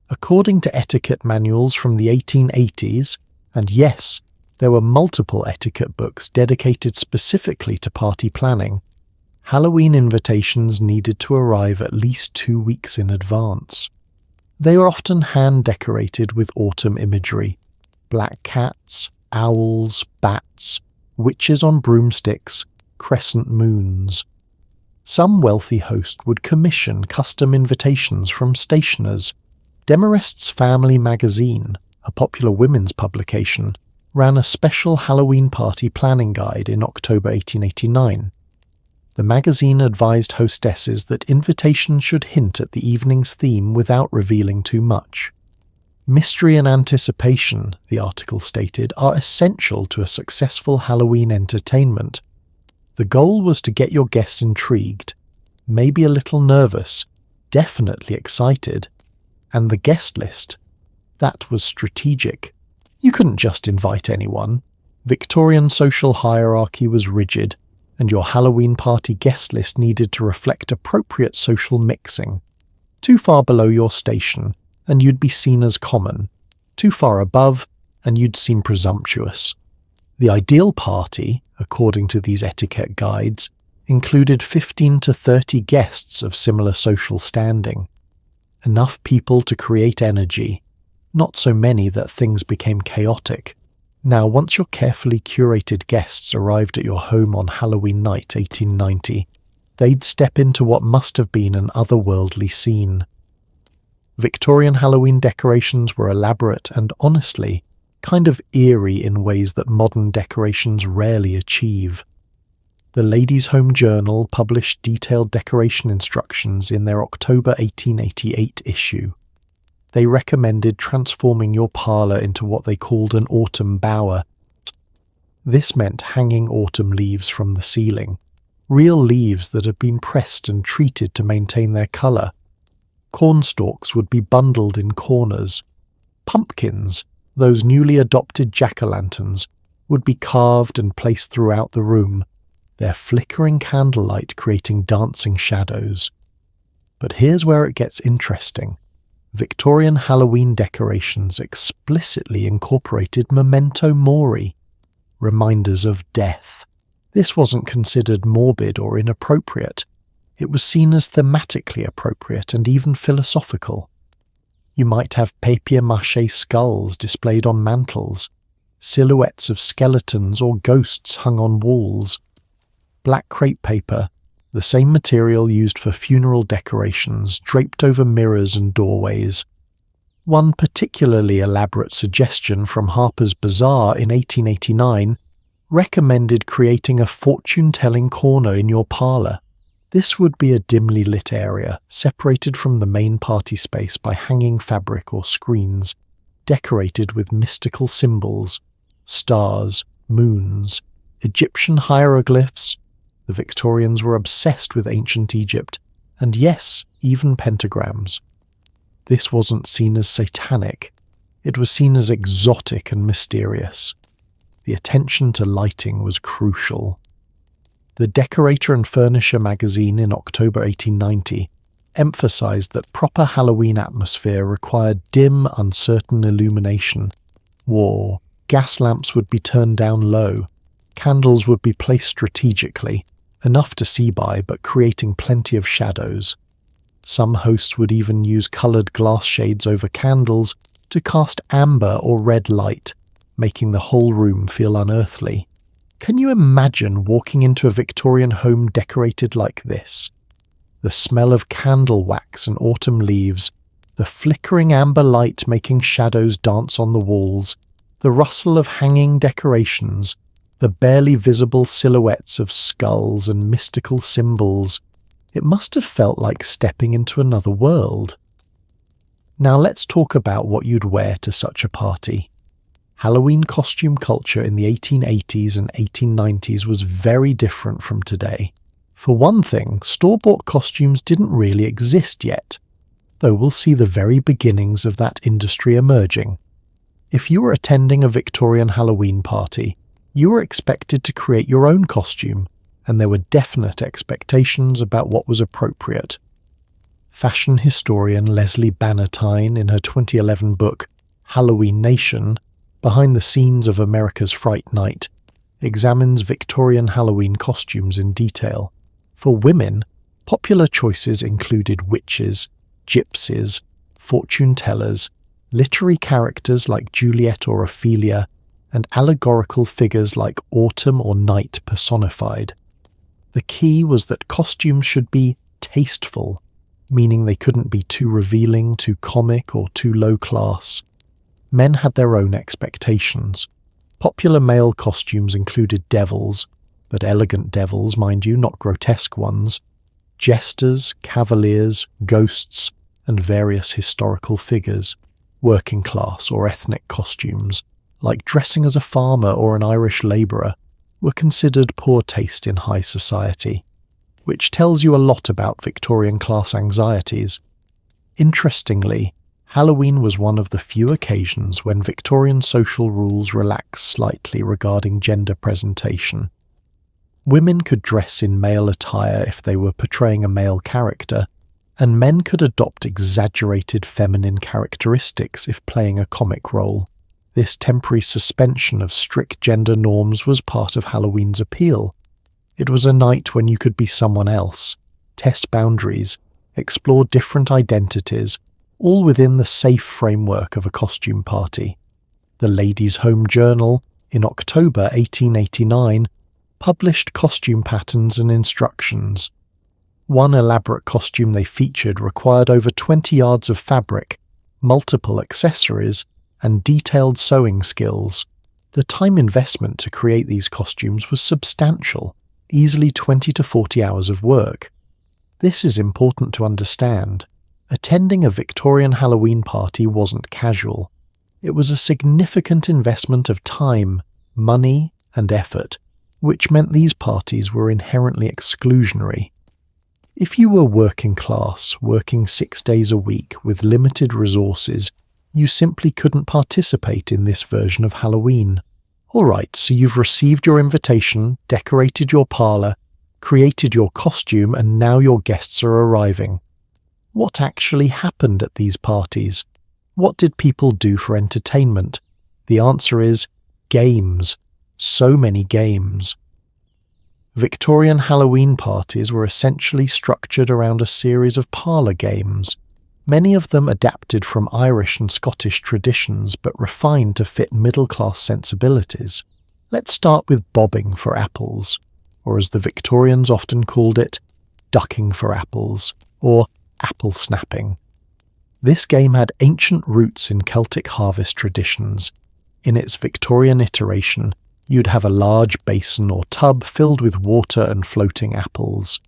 According to etiquette manuals from the 1880s, and yes, there were multiple etiquette books dedicated specifically to party planning, Halloween invitations needed to arrive at least 2 weeks in advance. They were often hand-decorated with autumn imagery: black cats, owls, bats, witches on broomsticks, crescent moons. Some wealthy host would commission custom invitations from stationers. Demarest's Family Magazine, a popular women's publication, ran a special Halloween party planning guide in October 1889. The magazine advised hostesses that invitations should hint at the evening's theme without revealing too much. Mystery and anticipation, the article stated, are essential to a successful Halloween entertainment. The goal was to get your guests intrigued, maybe a little nervous, definitely excited. And the guest list, that was strategic. You couldn't just invite anyone. Victorian social hierarchy was rigid, and your Halloween party guest list needed to reflect appropriate social mixing. Too far below your station, and you'd be seen as common. Too far above, and you'd seem presumptuous. The ideal party, according to these etiquette guides, included 15 to 30 guests of similar social standing. Enough people to create energy, not so many that things became chaotic. Now, once your carefully curated guests arrived at your home on Halloween night 1890, they'd step into what must have been an otherworldly scene. Victorian Halloween decorations were elaborate and, honestly, kind of eerie in ways that modern decorations rarely achieve. The Ladies' Home Journal published detailed decoration instructions in their October 1888 issue. They recommended transforming your parlour into what they called an autumn bower. This meant hanging autumn leaves from the ceiling, real leaves that had been pressed and treated to maintain their colour. Cornstalks would be bundled in corners. Pumpkins, those newly adopted jack-o'-lanterns, would be carved and placed throughout the room, their flickering candlelight creating dancing shadows. But here's where it gets interesting. Victorian Halloween decorations explicitly incorporated memento mori, reminders of death. This wasn't considered morbid or inappropriate. It was seen as thematically appropriate and even philosophical. You might have papier-mâché skulls displayed on mantels, silhouettes of skeletons or ghosts hung on walls. Black crepe paper, the same material used for funeral decorations, draped over mirrors and doorways. One particularly elaborate suggestion from Harper's Bazaar in 1889 recommended creating a fortune-telling corner in your parlour. This would be a dimly lit area, separated from the main party space by hanging fabric or screens, decorated with mystical symbols, stars, moons, Egyptian hieroglyphs. The Victorians were obsessed with ancient Egypt, and yes, even pentagrams. This wasn't seen as satanic. It was seen as exotic and mysterious. The attention to lighting was crucial. The Decorator and Furnisher magazine in October 1890 emphasized that proper Halloween atmosphere required dim, uncertain illumination. Gas lamps would be turned down low. Candles would be placed strategically, enough to see by but creating plenty of shadows. Some hosts would even use coloured glass shades over candles to cast amber or red light, making the whole room feel unearthly. Can you imagine walking into a Victorian home decorated like this? The smell of candle wax and autumn leaves, the flickering amber light making shadows dance on the walls, the rustle of hanging decorations, the barely visible silhouettes of skulls and mystical symbols. It must have felt like stepping into another world. Now let's talk about what you'd wear to such a party. Halloween costume culture in the 1880s and 1890s was very different from today. For one thing, store-bought costumes didn't really exist yet, though we'll see the very beginnings of that industry emerging. If you were attending a Victorian Halloween party, you were expected to create your own costume, and there were definite expectations about what was appropriate. Fashion historian Leslie Bannatyne, in her 2011 book, Halloween Nation, Behind the Scenes of America's Fright Night, examines Victorian Halloween costumes in detail. For women, popular choices included witches, gypsies, fortune-tellers, literary characters like Juliet or Ophelia, and allegorical figures like autumn or night personified. The key was that costumes should be tasteful, meaning they couldn't be too revealing, too comic, or too low class. Men had their own expectations. Popular male costumes included devils, but elegant devils, mind you, not grotesque ones, jesters, cavaliers, ghosts, and various historical figures. working class or ethnic costumes, like dressing as a farmer or an Irish labourer, were considered poor taste in high society, which tells you a lot about Victorian class anxieties. Interestingly, Halloween was one of the few occasions when Victorian social rules relaxed slightly regarding gender presentation. Women could dress in male attire if they were portraying a male character, and men could adopt exaggerated feminine characteristics if playing a comic role. This temporary suspension of strict gender norms was part of Halloween's appeal. It was a night when you could be someone else, test boundaries, explore different identities, all within the safe framework of a costume party. The Ladies' Home Journal, in October 1889, published costume patterns and instructions. One elaborate costume they featured required over 20 yards of fabric, multiple accessories, and detailed sewing skills. The time investment to create these costumes was substantial, easily 20 to 40 hours of work. This is important to understand. Attending a Victorian Halloween party wasn't casual. It was a significant investment of time, money, and effort, which meant these parties were inherently exclusionary. If you were working class, working 6 days a week with limited resources, you simply couldn't participate in this version of Halloween. Alright, so you've received your invitation, decorated your parlour, created your costume, and now your guests are arriving. What actually happened at these parties? What did people do for entertainment? The answer is games. So many games. Victorian Halloween parties were essentially structured around a series of parlour games, many of them adapted from Irish and Scottish traditions but refined to fit middle-class sensibilities. Let's start with bobbing for apples, or as the Victorians often called it, ducking for apples, or apple snapping. This game had ancient roots in Celtic harvest traditions. In its Victorian iteration, you'd have a large basin or tub filled with water and floating apples.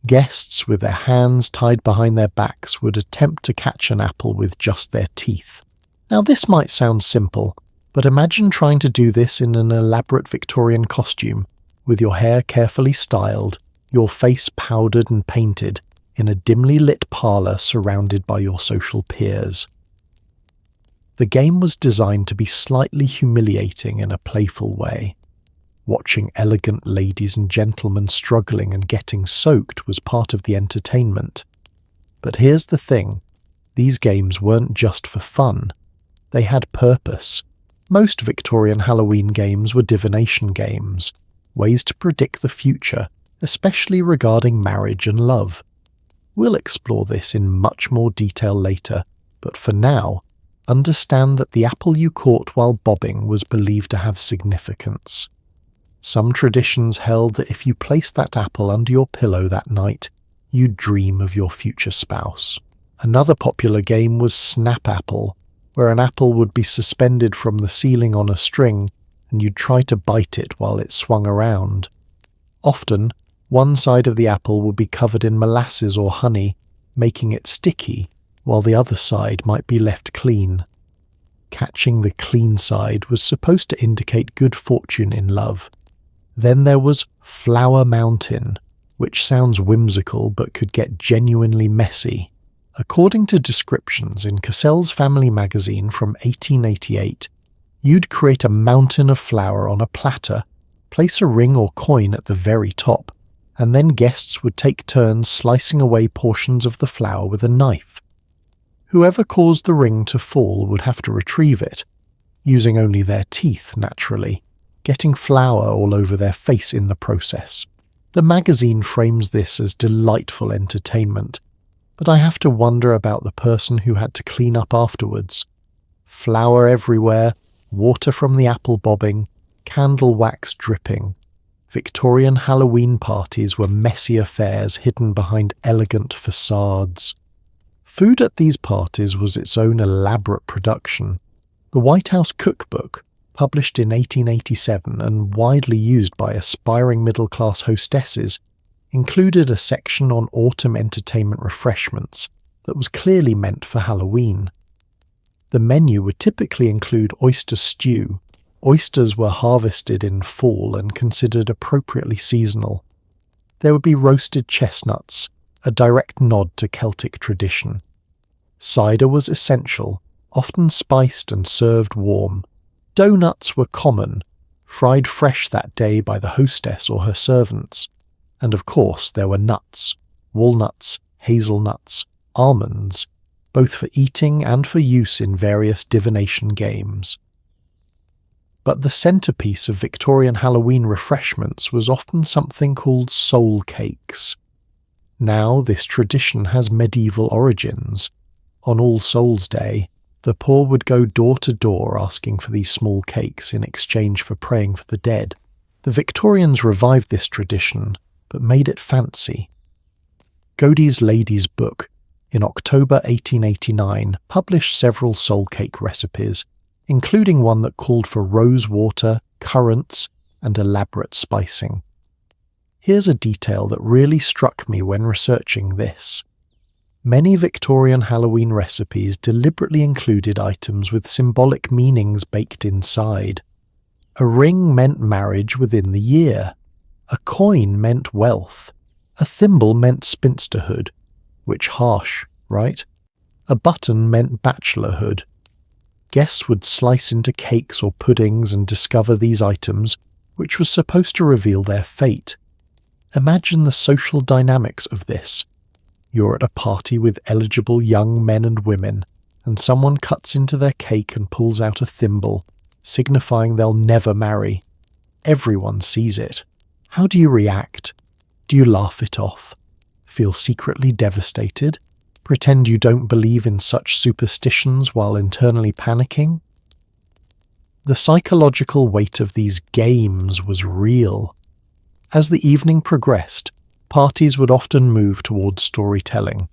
Guests, with their hands tied behind their backs, would attempt to catch an apple with just their teeth. Now this might sound simple, but imagine trying to do this in an elaborate Victorian costume, with your hair carefully styled, your face powdered and painted, in a dimly lit parlour surrounded by your social peers. The game was designed to be slightly humiliating in a playful way. Watching elegant ladies and gentlemen struggling and getting soaked was part of the entertainment. But here's the thing, these games weren't just for fun. They had purpose. Most Victorian Halloween games were divination games, ways to predict the future, especially regarding marriage and love. We'll explore this in much more detail later, but for now, understand that the apple you caught while bobbing was believed to have significance. Some traditions held that if you placed that apple under your pillow that night, you'd dream of your future spouse. Another popular game was Snap Apple, where an apple would be suspended from the ceiling on a string and you'd try to bite it while it swung around. Often, one side of the apple would be covered in molasses or honey, making it sticky, while the other side might be left clean. Catching the clean side was supposed to indicate good fortune in love. Then there was Flower Mountain, which sounds whimsical but could get genuinely messy. According to descriptions in Cassell's Family Magazine from 1888, you'd create a mountain of flour on a platter, place a ring or coin at the very top, and then guests would take turns slicing away portions of the flour with a knife. Whoever caused the ring to fall would have to retrieve it, using only their teeth naturally, getting flour all over their face in the process. The magazine frames this as delightful entertainment, but I have to wonder about the person who had to clean up afterwards. Flour everywhere, water from the apple bobbing, candle wax dripping. Victorian Halloween parties were messy affairs hidden behind elegant facades. Food at these parties was its own elaborate production. The White House Cookbook, published in 1887 and widely used by aspiring middle-class hostesses, included a section on autumn entertainment refreshments that was clearly meant for Halloween. The menu would typically include oyster stew. Oysters were harvested in fall and considered appropriately seasonal. There would be roasted chestnuts, a direct nod to Celtic tradition. Cider was essential, often spiced and served warm. Donuts were common, fried fresh that day by the hostess or her servants. And of course there were nuts, walnuts, hazelnuts, almonds, both for eating and for use in various divination games. But the centerpiece of Victorian Halloween refreshments was often something called soul cakes. Now this tradition has medieval origins. On All Souls' Day, the poor would go door to door asking for these small cakes in exchange for praying for the dead. The Victorians revived this tradition, but made it fancy. Godey's Lady's Book, in October 1889, published several soul cake recipes, including one that called for rose water, currants, and elaborate spicing. Here's a detail that really struck me when researching this. Many Victorian Halloween recipes deliberately included items with symbolic meanings baked inside. A ring meant marriage within the year. A coin meant wealth. A thimble meant spinsterhood. Which harsh, right? A button meant bachelorhood. Guests would slice into cakes or puddings and discover these items, which was supposed to reveal their fate. Imagine the social dynamics of this. You're at a party with eligible young men and women, and someone cuts into their cake and pulls out a thimble, signifying they'll never marry. Everyone sees it. How do you react? Do you laugh it off? Feel secretly devastated? Pretend you don't believe in such superstitions while internally panicking? The psychological weight of these games was real. As the evening progressed, parties would often move towards storytelling.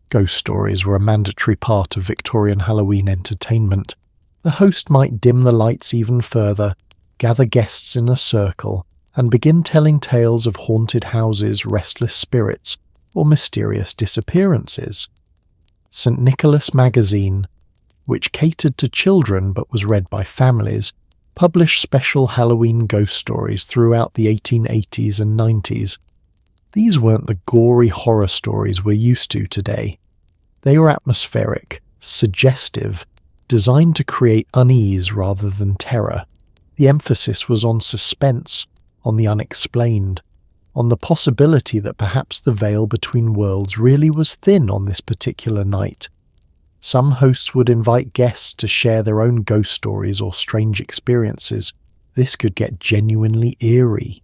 Ghost stories were a mandatory part of Victorian Halloween entertainment. The host might dim the lights even further, gather guests in a circle, and begin telling tales of haunted houses, restless spirits, or mysterious disappearances. St. Nicholas magazine, which catered to children but was read by families, published special Halloween ghost stories throughout the 1880s and 90s. These weren't the gory horror stories we're used to today. They were atmospheric, suggestive, designed to create unease rather than terror. The emphasis was on suspense, on the unexplained, on the possibility that perhaps the veil between worlds really was thin on this particular night. Some hosts would invite guests to share their own ghost stories or strange experiences. This could get genuinely eerie.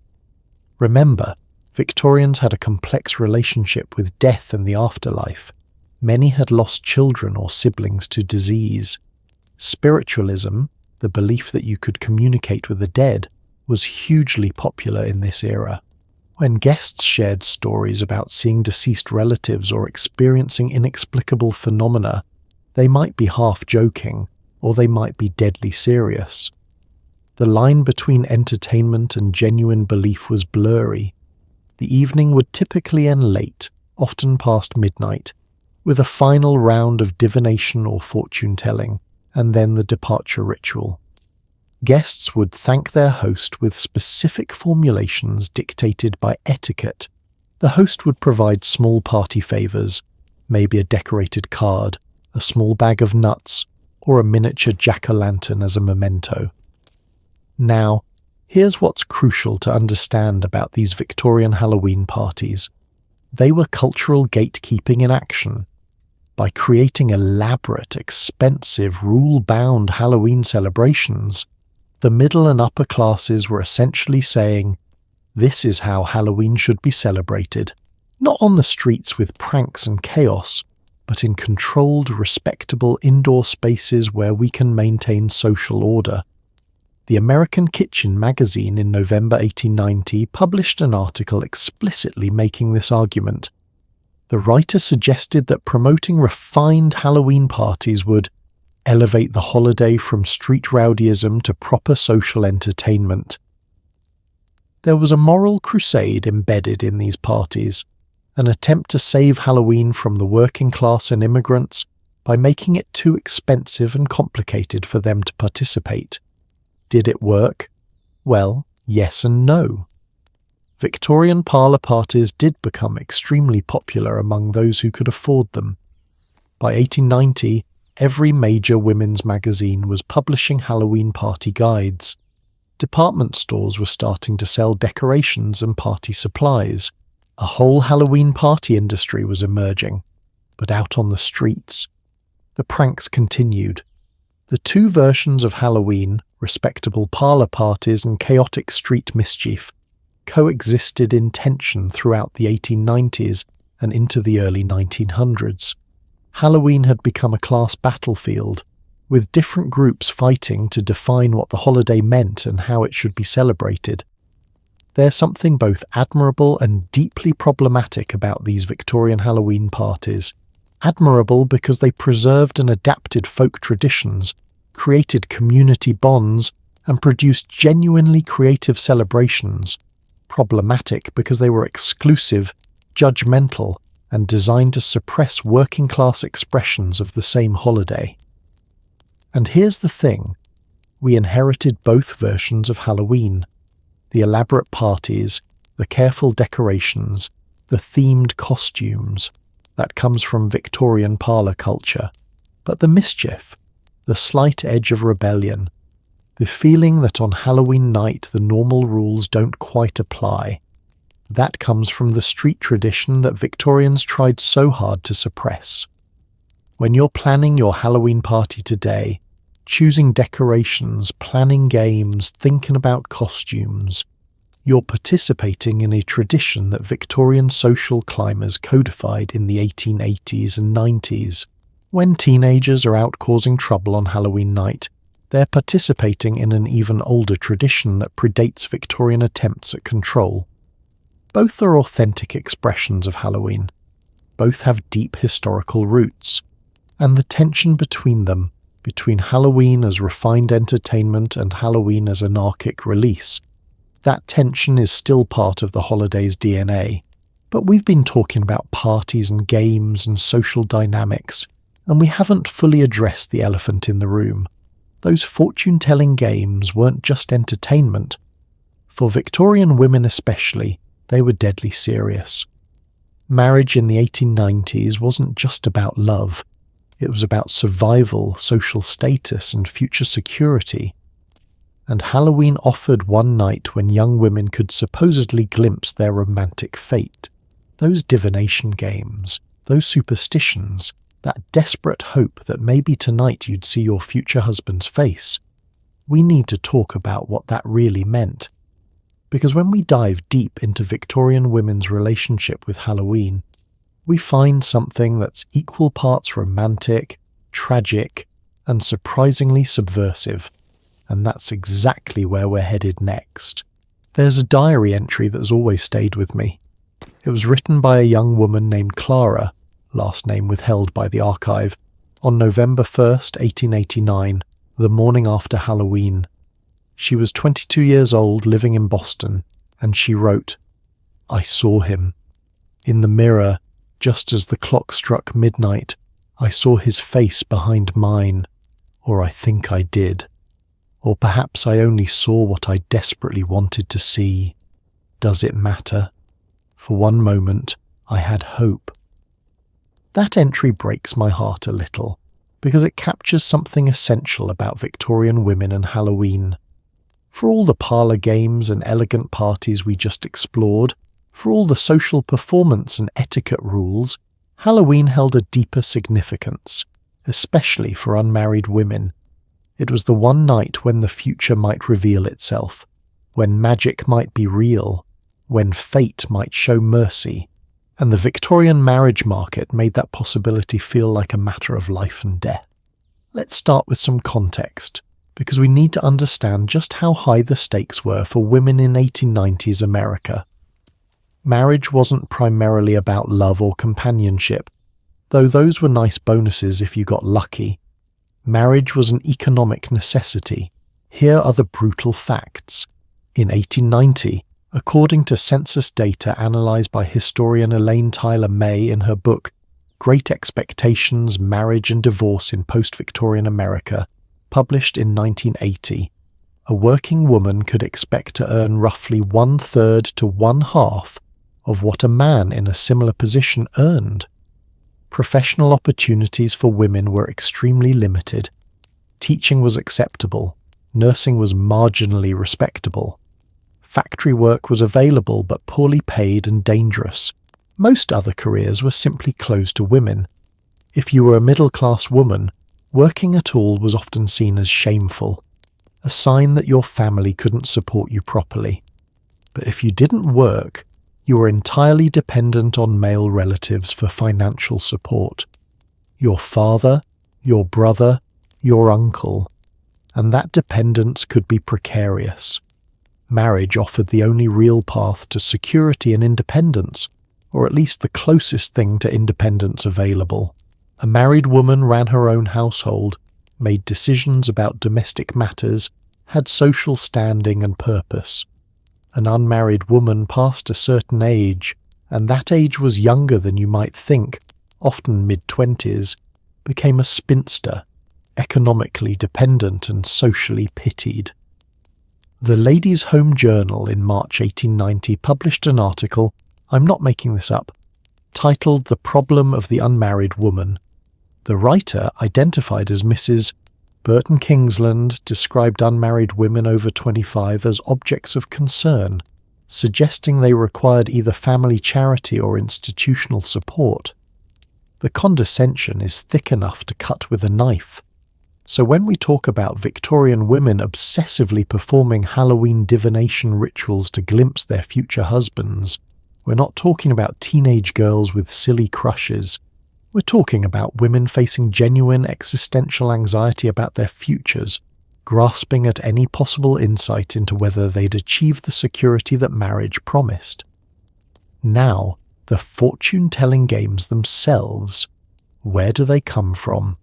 Remember, Victorians had a complex relationship with death and the afterlife. Many had lost children or siblings to disease. Spiritualism, the belief that you could communicate with the dead, was hugely popular in this era. When guests shared stories about seeing deceased relatives or experiencing inexplicable phenomena, they might be half joking, or they might be deadly serious. The line between entertainment and genuine belief was blurry. The evening would typically end late, often past midnight, with a final round of divination or fortune-telling, and then the departure ritual. Guests would thank their host with specific formulations dictated by etiquette. The host would provide small party favors, maybe a decorated card, a small bag of nuts, or a miniature jack-o'-lantern as a memento. Now, here's what's crucial to understand about these Victorian Halloween parties. They were cultural gatekeeping in action. By creating elaborate, expensive, rule-bound Halloween celebrations, the middle and upper classes were essentially saying, this is how Halloween should be celebrated, not on the streets with pranks and chaos, but in controlled, respectable indoor spaces where we can maintain social order. The American Kitchen magazine in November 1890 published an article explicitly making this argument. The writer suggested that promoting refined Halloween parties would elevate the holiday from street rowdyism to proper social entertainment. There was a moral crusade embedded in these parties, an attempt to save Halloween from the working class and immigrants, by making it too expensive and complicated for them to participate. Did it work? Well, yes and no. Victorian parlour parties did become extremely popular among those who could afford them. By 1890, every major women's magazine was publishing Halloween party guides. Department stores were starting to sell decorations and party supplies. A whole Halloween party industry was emerging, but out on the streets, the pranks continued. The two versions of Halloween, respectable parlour parties and chaotic street mischief, coexisted in tension throughout the 1890s and into the early 1900s. Halloween had become a class battlefield, with different groups fighting to define what the holiday meant and how it should be celebrated. There's something both admirable and deeply problematic about these Victorian Halloween parties. Admirable because they preserved and adapted folk traditions, created community bonds, and produced genuinely creative celebrations. Problematic because they were exclusive, judgmental, and designed to suppress working-class expressions of the same holiday. And here's the thing, we inherited both versions of Halloween. The elaborate parties, the careful decorations, the themed costumes, that comes from Victorian parlour culture. But the mischief, the slight edge of rebellion, the feeling that on Halloween night the normal rules don't quite apply, that comes from the street tradition that Victorians tried so hard to suppress. When you're planning your Halloween party today, choosing decorations, planning games, thinking about costumes, you're participating in a tradition that Victorian social climbers codified in the 1880s and 90s. When teenagers are out causing trouble on Halloween night, they're participating in an even older tradition that predates Victorian attempts at control. Both are authentic expressions of Halloween. Both have deep historical roots. And the tension between them, between Halloween as refined entertainment and Halloween as anarchic release, that tension is still part of the holiday's DNA. But we've been talking about parties and games and social dynamics, and we haven't fully addressed the elephant in the room. Those fortune-telling games weren't just entertainment. For Victorian women especially, they were deadly serious. Marriage in the 1890s wasn't just about love. It was about survival, social status, and future security. And Halloween offered one night when young women could supposedly glimpse their romantic fate. Those divination games, those superstitions, that desperate hope that maybe tonight you'd see your future husband's face. We need to talk about what that really meant. Because when we dive deep into Victorian women's relationship with Halloween, we find something that's equal parts romantic, tragic, and surprisingly subversive. And that's exactly where we're headed next. There's a diary entry that's always stayed with me. It was written by a young woman named Clara, last name withheld by the archive, on November 1st, 1889, the morning after Halloween. She was 22 years old, living in Boston, and she wrote, "I saw him. In the mirror, just as the clock struck midnight, I saw his face behind mine, or I think I did. Or perhaps I only saw what I desperately wanted to see. Does it matter? For one moment, I had hope." That entry breaks my heart a little, because it captures something essential about Victorian women and Halloween. For all the parlour games and elegant parties we just explored, for all the social performance and etiquette rules, Halloween held a deeper significance, especially for unmarried women. It was the one night when the future might reveal itself, when magic might be real, when fate might show mercy, and the Victorian marriage market made that possibility feel like a matter of life and death. Let's start with some context, because we need to understand just how high the stakes were for women in 1890s America. Marriage wasn't primarily about love or companionship, though those were nice bonuses if you got lucky. Marriage was an economic necessity. Here are the brutal facts. In 1890, according to census data analysed by historian Elaine Tyler May in her book Great Expectations, Marriage and Divorce in Post-Victorian America, published in 1980, a working woman could expect to earn roughly 1/3 to 1/2 of what a man in a similar position earned. Professional opportunities for women were extremely limited. Teaching was acceptable. Nursing was marginally respectable. Factory work was available but poorly paid and dangerous. Most other careers were simply closed to women. If you were a middle-class woman, working at all was often seen as shameful, a sign that your family couldn't support you properly. But if you didn't work, you were entirely dependent on male relatives for financial support. Your father, your brother, your uncle, and that dependence could be precarious. Marriage offered the only real path to security and independence, or at least the closest thing to independence available. A married woman ran her own household, made decisions about domestic matters, had social standing and purpose. An unmarried woman past a certain age, and that age was younger than you might think, often mid-20s, became a spinster, economically dependent and socially pitied. The Ladies' Home Journal in March 1890 published an article, I'm not making this up, titled The Problem of the Unmarried Woman. The writer, identified as Mrs. Burton Kingsland, described unmarried women over 25 as objects of concern, suggesting they required either family charity or institutional support. The condescension is thick enough to cut with a knife. So when we talk about Victorian women obsessively performing Halloween divination rituals to glimpse their future husbands, we're not talking about teenage girls with silly crushes. We're talking about women facing genuine existential anxiety about their futures, grasping at any possible insight into whether they'd achieve the security that marriage promised. Now, the fortune-telling games themselves, where do they come from?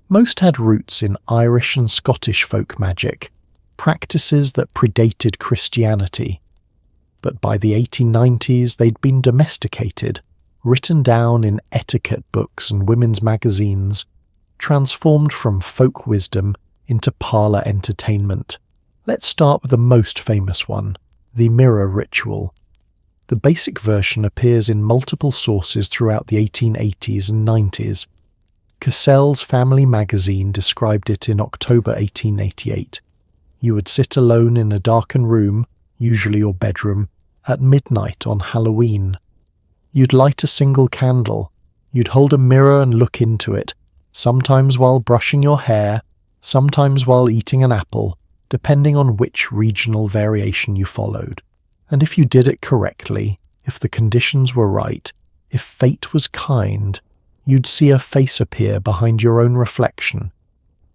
Most had roots in Irish and Scottish folk magic, practices that predated Christianity. But by the 1890s they'd been domesticated, written down in etiquette books and women's magazines, transformed from folk wisdom into parlor entertainment. Let's start with the most famous one, the mirror ritual. The basic version appears in multiple sources throughout the 1880s and 90s. Cassell's Family Magazine described it in October 1888. You would sit alone in a darkened room, usually your bedroom, at midnight on Halloween. You'd light a single candle. You'd hold a mirror and look into it, sometimes while brushing your hair, sometimes while eating an apple, depending on which regional variation you followed. And if you did it correctly, if the conditions were right, if fate was kind, you'd see a face appear behind your own reflection,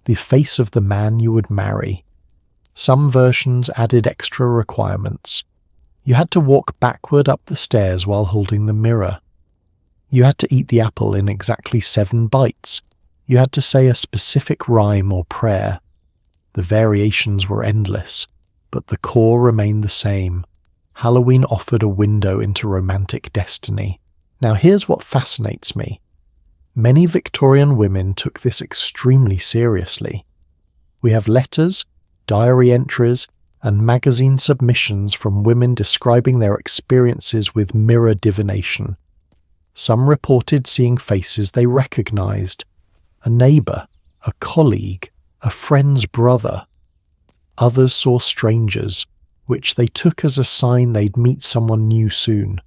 the face of the man you would marry. Some versions added extra requirements. You had to walk backward up the stairs while holding the mirror. You had to eat the apple in exactly 7 bites. You had to say a specific rhyme or prayer. The variations were endless, but the core remained the same. Halloween offered a window into romantic destiny. Now here's what fascinates me. Many Victorian women took this extremely seriously. We have letters, diary entries, and magazine submissions from women describing their experiences with mirror divination. Some reported seeing faces they recognized, a neighbor, a colleague, a friend's brother. Others saw strangers, which they took as a sign they'd meet someone new soon.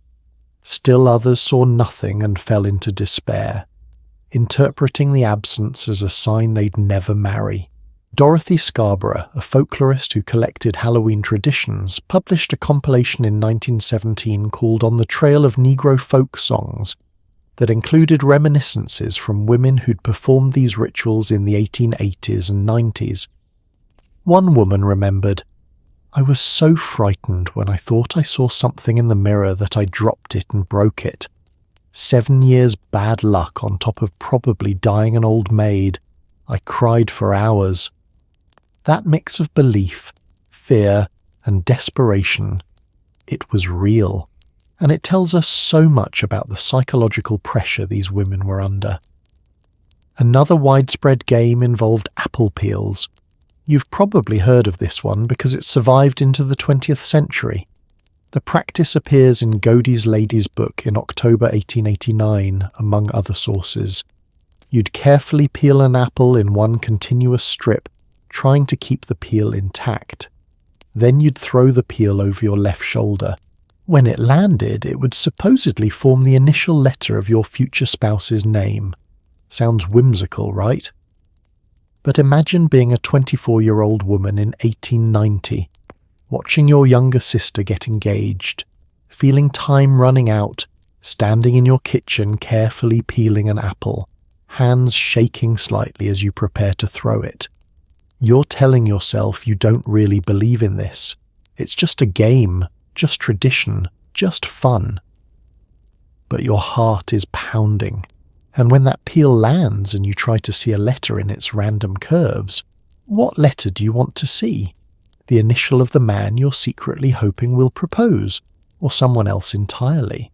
Still others saw nothing and fell into despair, interpreting the absence as a sign they'd never marry. Dorothy Scarborough, a folklorist who collected Halloween traditions, published a compilation in 1917 called On the Trail of Negro Folk Songs that included reminiscences from women who'd performed these rituals in the 1880s and 90s. One woman remembered, "I was so frightened when I thought I saw something in the mirror that I dropped it and broke it. 7 years bad luck on top of probably dying an old maid. I cried for hours." That mix of belief, fear, and desperation, it was real, and it tells us so much about the psychological pressure these women were under. Another widespread game involved apple peels. You've probably heard of this one because it survived into the 20th century. The practice appears in Godey's Lady's Book in October 1889, among other sources. You'd carefully peel an apple in one continuous strip, trying to keep the peel intact. Then you'd throw the peel over your left shoulder. When it landed, it would supposedly form the initial letter of your future spouse's name. Sounds whimsical, right? But imagine being a 24-year-old woman in 1890, watching your younger sister get engaged, feeling time running out, standing in your kitchen carefully peeling an apple, hands shaking slightly as you prepare to throw it. You're telling yourself you don't really believe in this. It's just a game, just tradition, just fun. But your heart is pounding, and when that peel lands and you try to see a letter in its random curves, what letter do you want to see? The initial of the man you're secretly hoping will propose, or someone else entirely?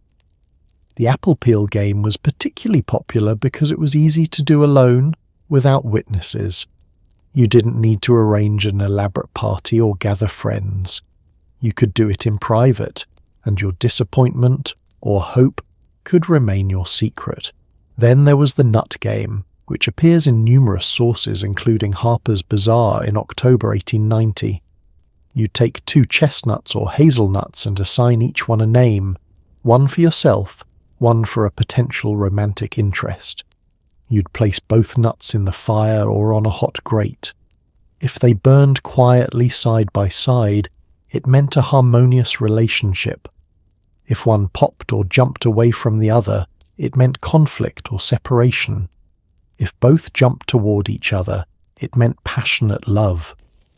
The apple peel game was particularly popular because it was easy to do alone, without witnesses. You didn't need to arrange an elaborate party or gather friends. You could do it in private, and your disappointment or hope could remain your secret. Then there was the nut game, which appears in numerous sources including Harper's Bazaar in October 1890. You'd take 2 chestnuts or hazelnuts and assign each one a name, one for yourself, one for a potential romantic interest. You'd place both nuts in the fire or on a hot grate. If they burned quietly side by side, it meant a harmonious relationship. If one popped or jumped away from the other, it meant conflict or separation. If both jumped toward each other, it meant passionate love.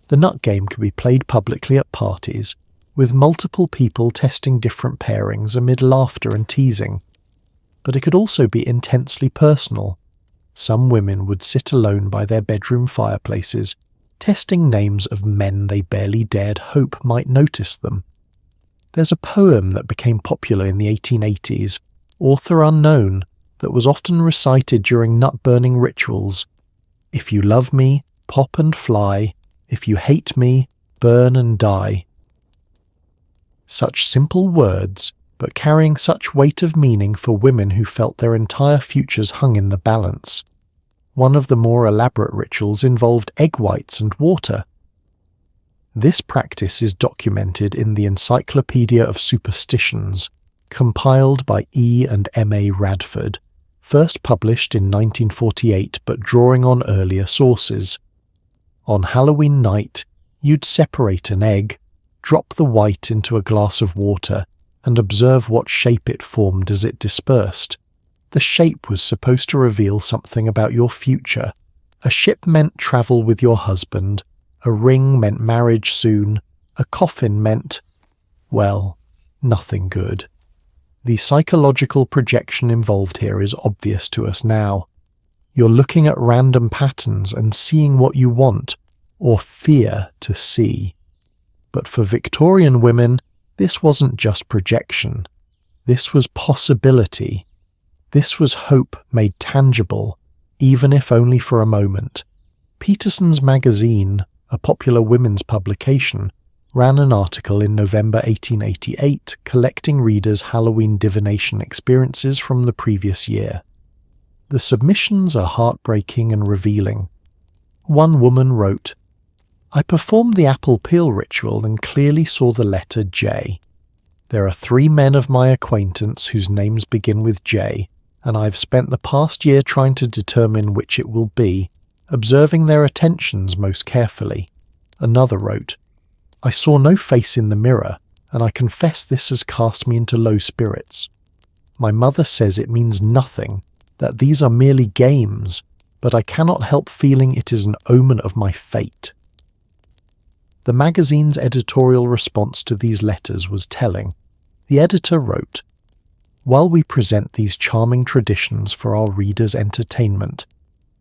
The nut game could be played publicly at parties, with multiple people testing different pairings amid laughter and teasing. But it could also be intensely personal. Some women would sit alone by their bedroom fireplaces, testing names of men they barely dared hope might notice them. There's a poem that became popular in the 1880s, author unknown, that was often recited during nut-burning rituals. If you love me, pop and fly. If you hate me, burn and die. Such simple words, but carrying such weight of meaning for women who felt their entire futures hung in the balance. One of the more elaborate rituals involved egg whites and water. This practice is documented in the Encyclopedia of Superstitions, compiled by E. and M. A. Radford, first published in 1948 but drawing on earlier sources. On Halloween night, you'd separate an egg, drop the white into a glass of water, and observe what shape it formed as it dispersed. The shape was supposed to reveal something about your future. A ship meant travel with your husband, a ring meant marriage soon, a coffin meant, well, nothing good. The psychological projection involved here is obvious to us now. You're looking at random patterns and seeing what you want, or fear to see. But for Victorian women, this wasn't just projection. This was possibility. This was hope made tangible, even if only for a moment. Peterson's magazine, a popular women's publication, ran an article in November 1888 collecting readers' Halloween divination experiences from the previous year. The submissions are heartbreaking and revealing. One woman wrote, "I performed the apple peel ritual and clearly saw the letter J. There are 3 men of my acquaintance whose names begin with J, and I've spent the past year trying to determine which it will be, observing their attentions most carefully." Another wrote, "I saw no face in the mirror, and I confess this has cast me into low spirits. My mother says it means nothing, that these are merely games, but I cannot help feeling it is an omen of my fate." The magazine's editorial response to these letters was telling. The editor wrote, "While we present these charming traditions for our readers' entertainment,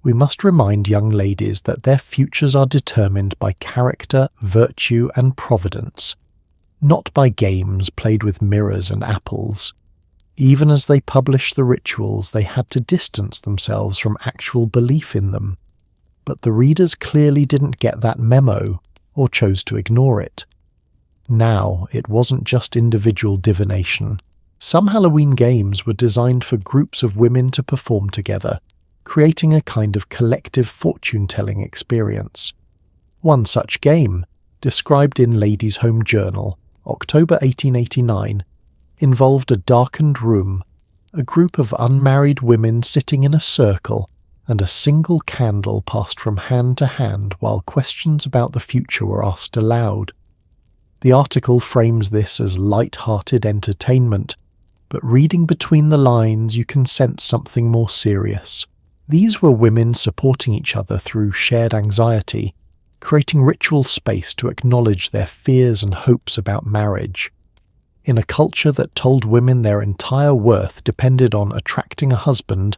we must remind young ladies that their futures are determined by character, virtue, and providence. not by games played with mirrors and apples. Even as they published the rituals, they had to distance themselves from actual belief in them. But the readers clearly didn't get that memo, or chose to ignore it. Now, it wasn't just individual divination. Some Halloween games were designed for groups of women to perform together, creating a kind of collective fortune-telling experience. One such game, described in Ladies' Home Journal, October 1889, involved a darkened room, a group of unmarried women sitting in a circle, and a single candle passed from hand to hand while questions about the future were asked aloud. The article frames this as light-hearted entertainment, but reading between the lines you can sense something more serious. These were women supporting each other through shared anxiety, creating ritual space to acknowledge their fears and hopes about marriage. In a culture that told women their entire worth depended on attracting a husband,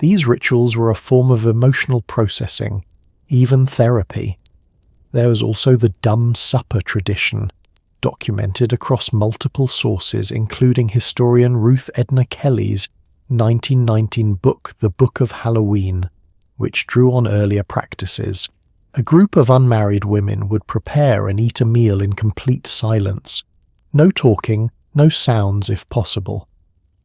these rituals were a form of emotional processing, even therapy. There was also the dumb supper tradition, documented across multiple sources including historian Ruth Edna Kelly's 1919 book The Book of Halloween, which drew on earlier practices. A group of unmarried women would prepare and eat a meal in complete silence. No talking, no sounds if possible.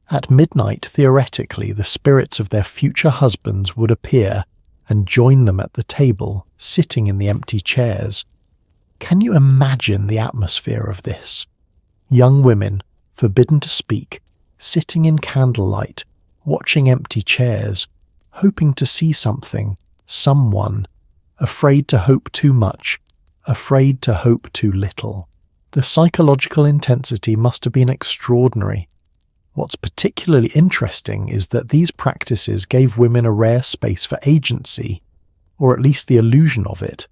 At midnight, theoretically, the spirits of their future husbands would appear and join them at the table, sitting in the empty chairs. Can you imagine the atmosphere of this? Young women, forbidden to speak, sitting in candlelight, watching empty chairs, hoping to see something, someone, afraid to hope too much, afraid to hope too little. The psychological intensity must have been extraordinary. What's particularly interesting is that these practices gave women a rare space for agency, or at least the illusion of it.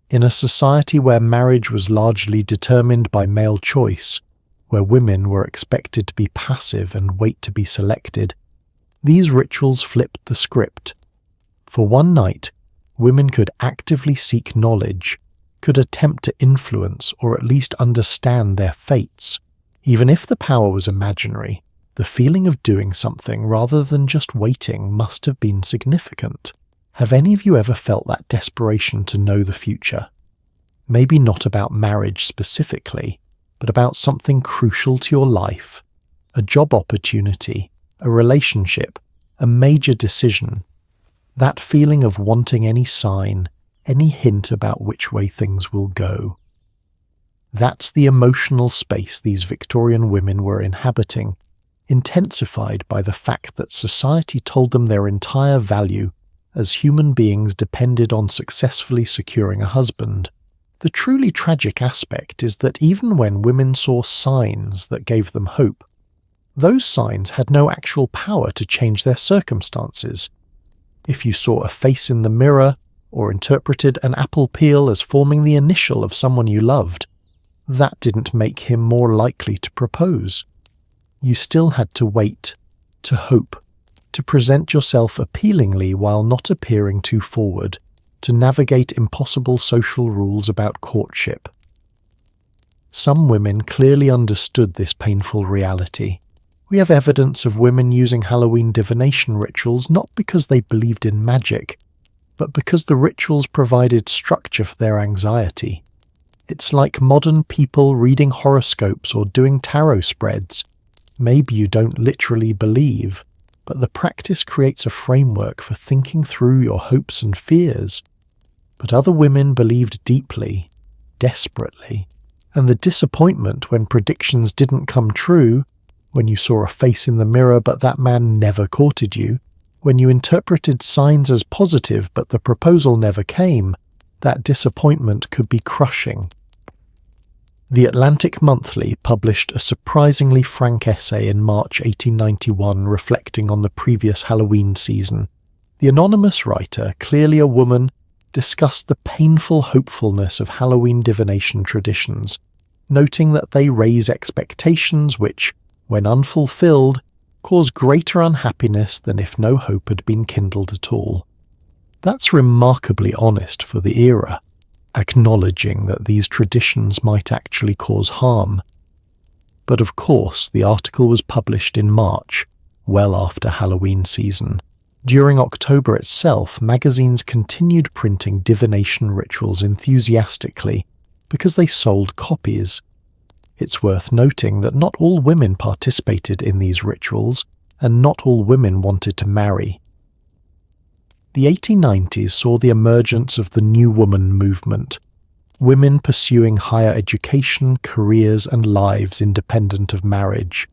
In a society where marriage was largely determined by male choice, where women were expected to be passive and wait to be selected, these rituals flipped the script. For one night, women could actively seek knowledge, could attempt to influence or at least understand their fates. Even if the power was imaginary, the feeling of doing something rather than just waiting must have been significant. Have any of you ever felt that desperation to know the future? Maybe not about marriage specifically, but about something crucial to your life, a job opportunity, a relationship, a major decision. That feeling of wanting any sign, any hint about which way things will go. That's the emotional space these Victorian women were inhabiting, intensified by the fact that society told them their entire value as human beings depended on successfully securing a husband. The truly tragic aspect is that even when women saw signs that gave them hope, those signs had no actual power to change their circumstances. If you saw a face in the mirror, or interpreted an apple peel as forming the initial of someone you loved, that didn't make him more likely to propose. You still had to wait, to hope, to present yourself appealingly while not appearing too forward, to navigate impossible social rules about courtship. Some women clearly understood this painful reality. We have evidence of women using Halloween divination rituals not because they believed in magic, but because the rituals provided structure for their anxiety. It's like modern people reading horoscopes or doing tarot spreads. Maybe you don't literally believe, but the practice creates a framework for thinking through your hopes and fears. But other women believed deeply, desperately, and the disappointment when predictions didn't come true, when you saw a face in the mirror but that man never courted you, when you interpreted signs as positive but the proposal never came, that disappointment could be crushing. The Atlantic Monthly published a surprisingly frank essay in March 1891 reflecting on the previous Halloween season. The anonymous writer, clearly a woman, discussed the painful hopefulness of Halloween divination traditions, noting that they raise expectations which, when unfulfilled, cause greater unhappiness than if no hope had been kindled at all. That's remarkably honest for the era. acknowledging that these traditions might actually cause harm. But of course, the article was published in March, well after Halloween season. During October itself, magazines continued printing divination rituals enthusiastically because they sold copies. It's worth noting that not all women participated in these rituals, and not all women wanted to marry. The 1890s saw the emergence of the New Woman movement, women pursuing higher education, careers, and lives independent of marriage.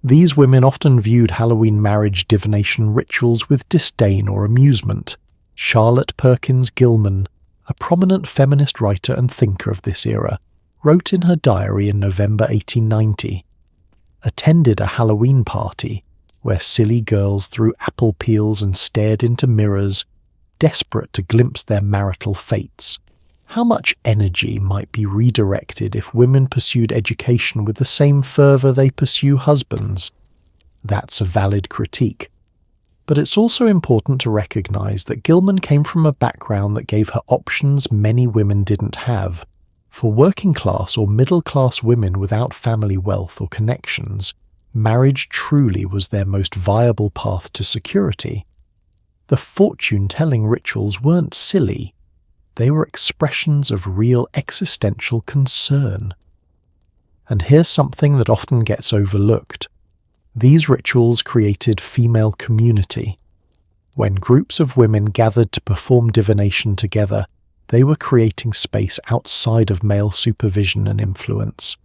These women often viewed Halloween marriage divination rituals with disdain or amusement. Charlotte Perkins Gilman, a prominent feminist writer and thinker of this era, wrote in her diary in November 1890, "Attended a Halloween party where silly girls threw apple peels and stared into mirrors, desperate to glimpse their marital fates. How much energy might be redirected if women pursued education with the same fervour they pursue husbands?" That's a valid critique. But it's also important to recognise that Gilman came from a background that gave her options many women didn't have. For working class or middle class women without family wealth or connections, marriage truly was their most viable path to security. The fortune-telling rituals weren't silly. They were expressions of real existential concern. And here's something that often gets overlooked. These rituals created female community. When groups of women gathered to perform divination together, they were creating space outside of male supervision and influence.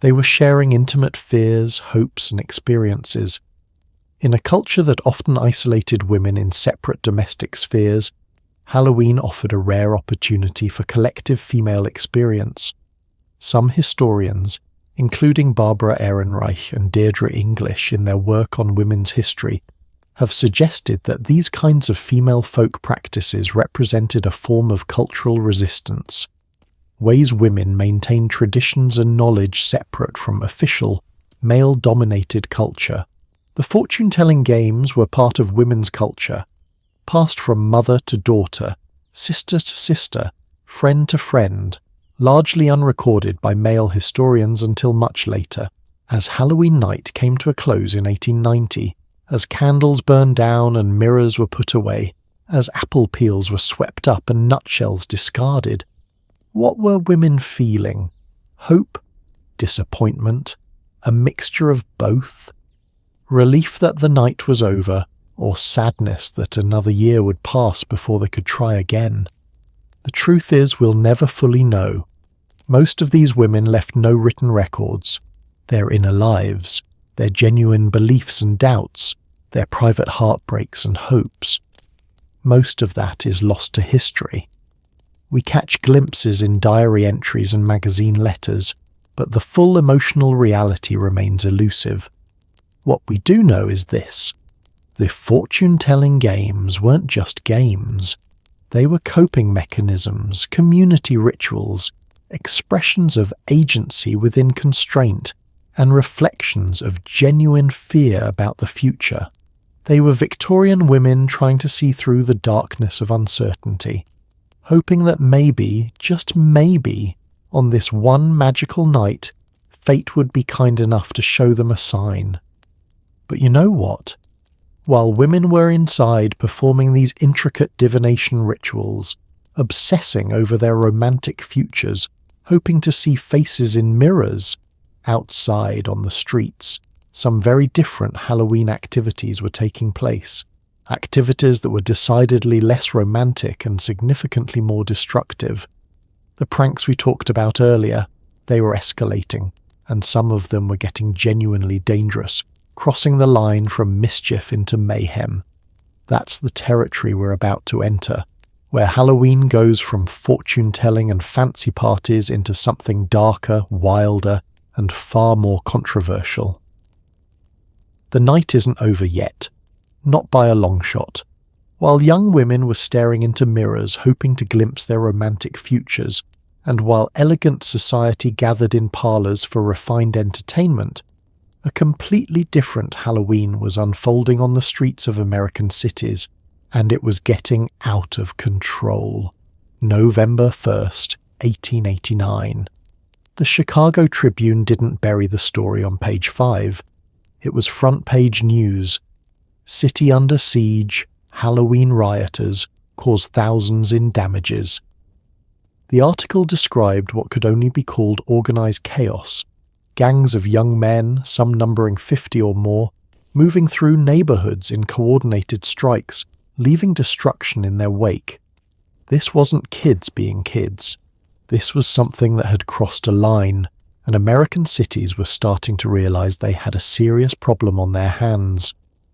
They were sharing intimate fears, hopes, and experiences. In a culture that often isolated women in separate domestic spheres, Halloween offered a rare opportunity for collective female experience. Some historians, including Barbara Ehrenreich and Deirdre English in their work on women's history, have suggested that these kinds of female folk practices represented a form of cultural resistance, ways women maintained traditions and knowledge separate from official, male-dominated culture. The fortune-telling games were part of women's culture, passed from mother to daughter, sister to sister, friend to friend, largely unrecorded by male historians until much later. As Halloween night came to a close in 1890, as candles burned down and mirrors were put away, as apple peels were swept up and nutshells discarded, what were women feeling? Hope? Disappointment? A mixture of both? Relief that the night was over, or sadness that another year would pass before they could try again? The truth is, we'll never fully know. Most of these women left no written records. Their inner lives, their genuine beliefs and doubts, their private heartbreaks and hopes. Most of that is lost to history. We catch glimpses in diary entries and magazine letters, but the full emotional reality remains elusive. What we do know is this: the fortune-telling games weren't just games. They were coping mechanisms, community rituals, expressions of agency within constraint, and reflections of genuine fear about the future. They were Victorian women trying to see through the darkness of uncertainty, hoping that maybe, just maybe, on this one magical night, fate would be kind enough to show them a sign. But you know what? While women were inside performing these intricate divination rituals, obsessing over their romantic futures, hoping to see faces in mirrors, outside on the streets, some very different Halloween activities were taking place. Activities that were decidedly less romantic and significantly more destructive. The pranks we talked about earlier, they were escalating, and some of them were getting genuinely dangerous, crossing the line from mischief into mayhem. That's the territory we're about to enter, where Halloween goes from fortune-telling and fancy parties into something darker, wilder, and far more controversial. The night isn't over yet. Not by a long shot. While young women were staring into mirrors hoping to glimpse their romantic futures, and while elegant society gathered in parlors for refined entertainment, a completely different Halloween was unfolding on the streets of American cities, and it was getting out of control. November 1st, 1889. The Chicago Tribune didn't bury the story on page 5. It was front-page news. City under siege, Halloween rioters cause thousands in damages. The article described what could only be called organized chaos. Gangs of young men, some numbering 50 or more, moving through neighborhoods in coordinated strikes, leaving destruction in their wake. This wasn't kids being kids. This was something that had crossed a line, and American cities were starting to realize they had a serious problem on their hands.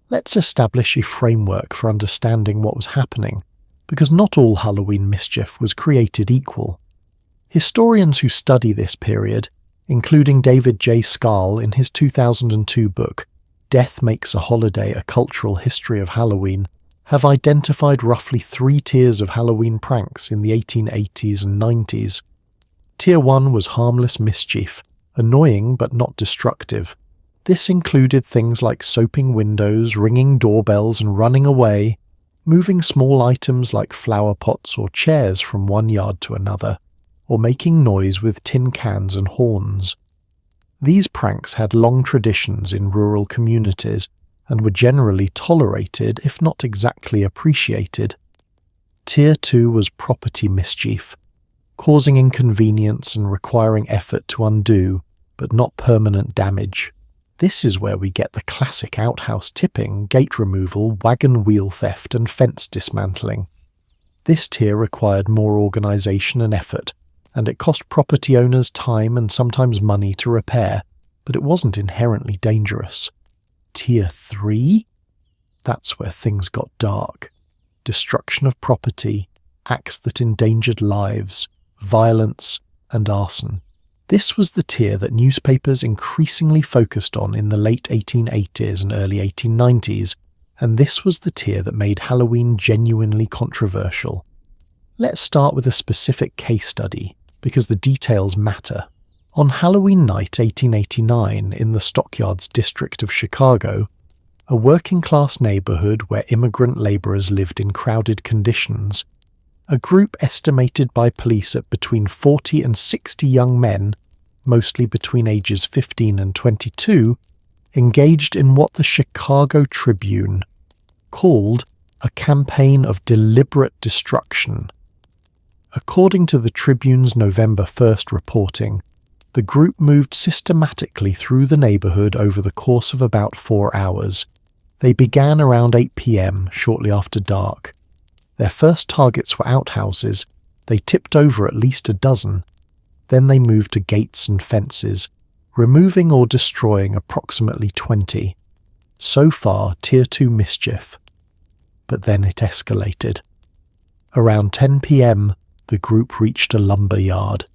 Let's establish a framework for understanding what was happening, because not all Halloween mischief was created equal. Historians who study this period, including David J. Scarl in his 2002 book, Death Makes a Holiday: A Cultural History of Halloween, have identified roughly 3 tiers of Halloween pranks in the 1880s and 90s. Tier 1 was harmless mischief, annoying but not destructive. This included things like soaping windows, ringing doorbells and running away, moving small items like flower pots or chairs from one yard to another, or making noise with tin cans and horns. These pranks had long traditions in rural communities and were generally tolerated, if not exactly appreciated. Tier 2 was property mischief, causing inconvenience and requiring effort to undo, but not permanent damage. This is where we get the classic outhouse tipping, gate removal, wagon wheel theft, and fence dismantling. This tier required more organisation and effort, and it cost property owners time and sometimes money to repair, but it wasn't inherently dangerous. Tier 3? That's where things got dark. Destruction of property, acts that endangered lives, violence, and arson. This was the tier that newspapers increasingly focused on in the late 1880s and early 1890s, and this was the tier that made Halloween genuinely controversial. Let's start with a specific case study, because the details matter. On Halloween night 1889 in the Stockyards district of Chicago, a working-class neighborhood where immigrant laborers lived in crowded conditions, a group estimated by police at between 40 and 60 young men, mostly between ages 15 and 22, engaged in what the Chicago Tribune called a campaign of deliberate destruction. According to the Tribune's November 1st reporting, the group moved systematically through the neighborhood over the course of about 4 hours. They began around 8 p.m., shortly after dark. Their first targets were outhouses. They tipped over at least a dozen. Then they moved to gates and fences, removing or destroying approximately 20. So far, Tier 2 mischief. But then it escalated. Around 10 p.m., the group reached a lumber yard.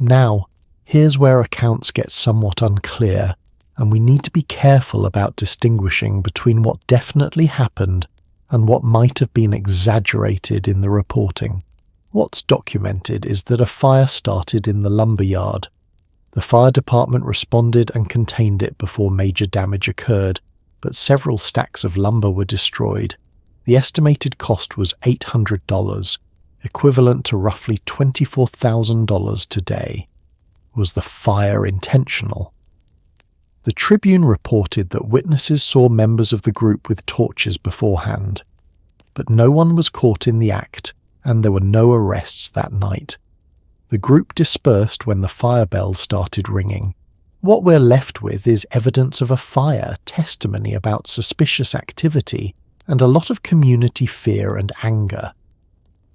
Now, here's where accounts get somewhat unclear, and we need to be careful about distinguishing between what definitely happened and what might have been exaggerated in the reporting. What's documented is that a fire started in the lumber yard. The fire department responded and contained it before major damage occurred, but several stacks of lumber were destroyed. The estimated cost was $800, equivalent to roughly $24,000 today. Was the fire intentional? The Tribune reported that witnesses saw members of the group with torches beforehand, but no one was caught in the act, and there were no arrests that night. The group dispersed when the fire bell started ringing. What we're left with is evidence of a fire, testimony about suspicious activity, and a lot of community fear and anger.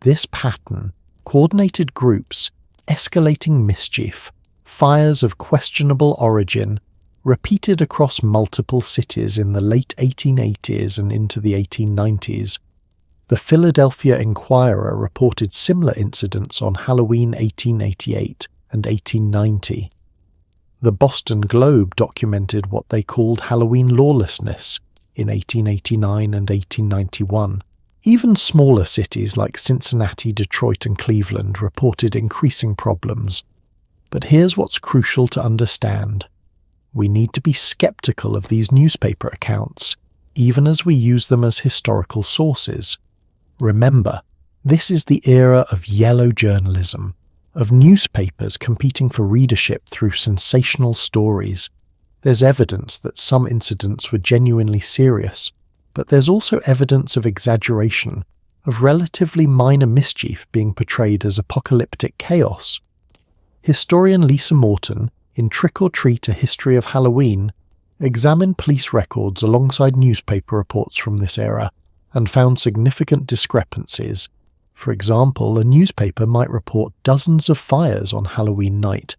This pattern, coordinated groups, escalating mischief, fires of questionable origin, repeated across multiple cities in the late 1880s and into the 1890s. The Philadelphia Inquirer reported similar incidents on Halloween 1888 and 1890. The Boston Globe documented what they called Halloween lawlessness in 1889 and 1891. Even smaller cities like Cincinnati, Detroit, and Cleveland reported increasing problems. But here's what's crucial to understand. We need to be skeptical of these newspaper accounts, even as we use them as historical sources. Remember, This is the era of yellow journalism, of newspapers competing for readership through sensational stories. There's evidence that some incidents were genuinely serious, but there's also evidence of exaggeration, of relatively minor mischief being portrayed as apocalyptic chaos. Historian Lisa Morton, in Trick or Treat: A History of Halloween, examined police records alongside newspaper reports from this era and found significant discrepancies. For example, a newspaper might report dozens of fires on Halloween night,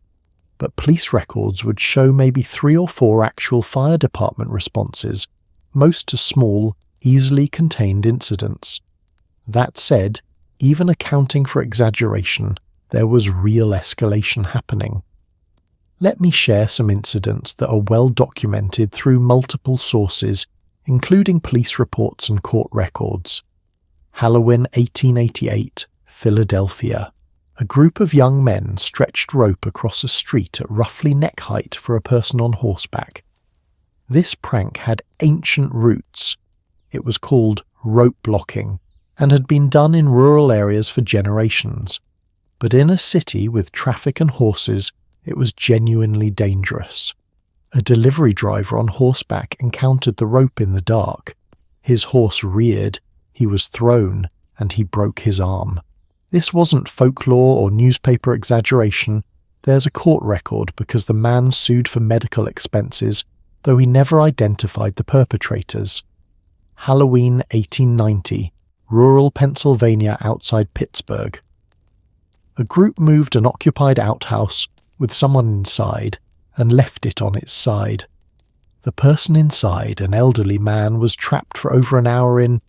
but police records would show maybe 3 or 4 actual fire department responses, most to small, easily contained incidents. That said, even accounting for exaggeration, there was real escalation happening. Let me share some incidents that are well documented through multiple sources, including police reports and court records. Halloween 1888, Philadelphia. A group of young men stretched rope across a street at roughly neck height for a person on horseback. This prank had ancient roots. It was called rope blocking and had been done in rural areas for generations. But in a city with traffic and horses, it was genuinely dangerous. A delivery driver on horseback encountered the rope in the dark. His horse reared, he was thrown, and he broke his arm. This wasn't folklore or newspaper exaggeration. There's a court record because the man sued for medical expenses, though he never identified the perpetrators. Halloween 1890, rural Pennsylvania outside Pittsburgh. A group moved an occupied outhouse with someone inside and left it on its side. The person inside, an elderly man, was trapped for over an hour in,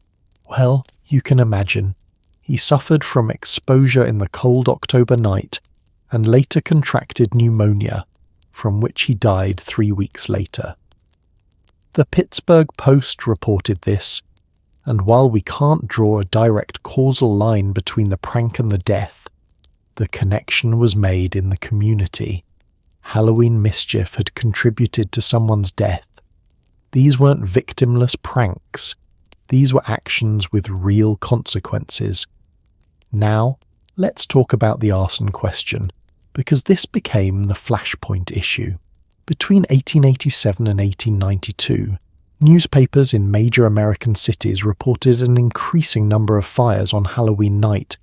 well, you can imagine. He suffered from exposure in the cold October night and later contracted pneumonia, from which he died 3 weeks later. The Pittsburgh Post reported this, and while we can't draw a direct causal line between the prank and the death, the connection was made in the community. Halloween mischief had contributed to someone's death. These weren't victimless pranks. These were actions with real consequences. Now, let's talk about the arson question, because this became the flashpoint issue. Between 1887 and 1892, newspapers in major American cities reported an increasing number of fires on Halloween night.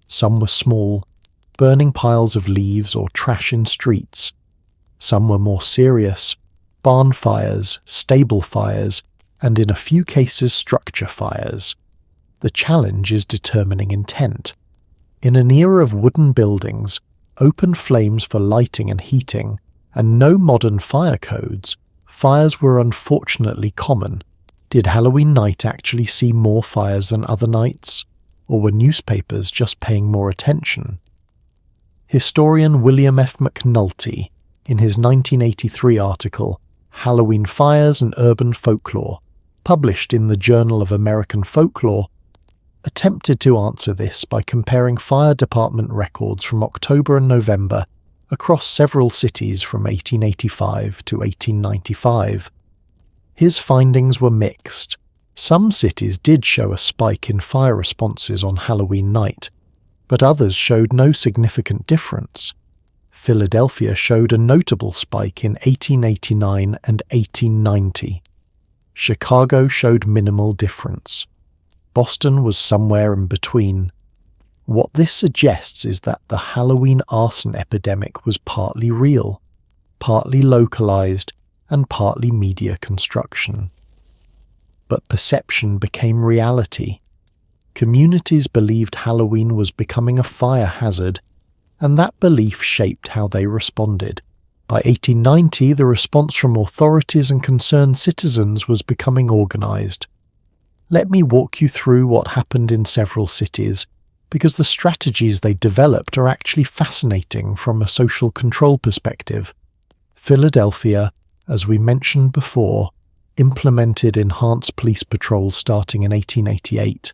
Some were small, burning piles of leaves or trash in streets. Some were more serious, barn fires, stable fires, and in a few cases structure fires. The challenge is determining intent. In an era of wooden buildings, open flames for lighting and heating, and no modern fire codes, fires were unfortunately common. Did Halloween night actually see more fires than other nights? Or were newspapers just paying more attention? Historian William F. McNulty, in his 1983 article, Halloween Fires and Urban Folklore, published in the Journal of American Folklore, attempted to answer this by comparing fire department records from October and November across several cities from 1885 to 1895. His findings were mixed. Some cities did show a spike in fire responses on Halloween night, but others showed no significant difference. Philadelphia showed a notable spike in 1889 and 1890. Chicago showed minimal difference. Boston was somewhere in between. What this suggests is that the Halloween arson epidemic was partly real, partly localized, and partly media construction. But perception became reality. Communities believed Halloween was becoming a fire hazard, and that belief shaped how they responded. By 1890, the response from authorities and concerned citizens was becoming organized. Let me walk you through what happened in several cities, because the strategies they developed are actually fascinating from a social control perspective. Philadelphia, as we mentioned before, implemented enhanced police patrols starting in 1888,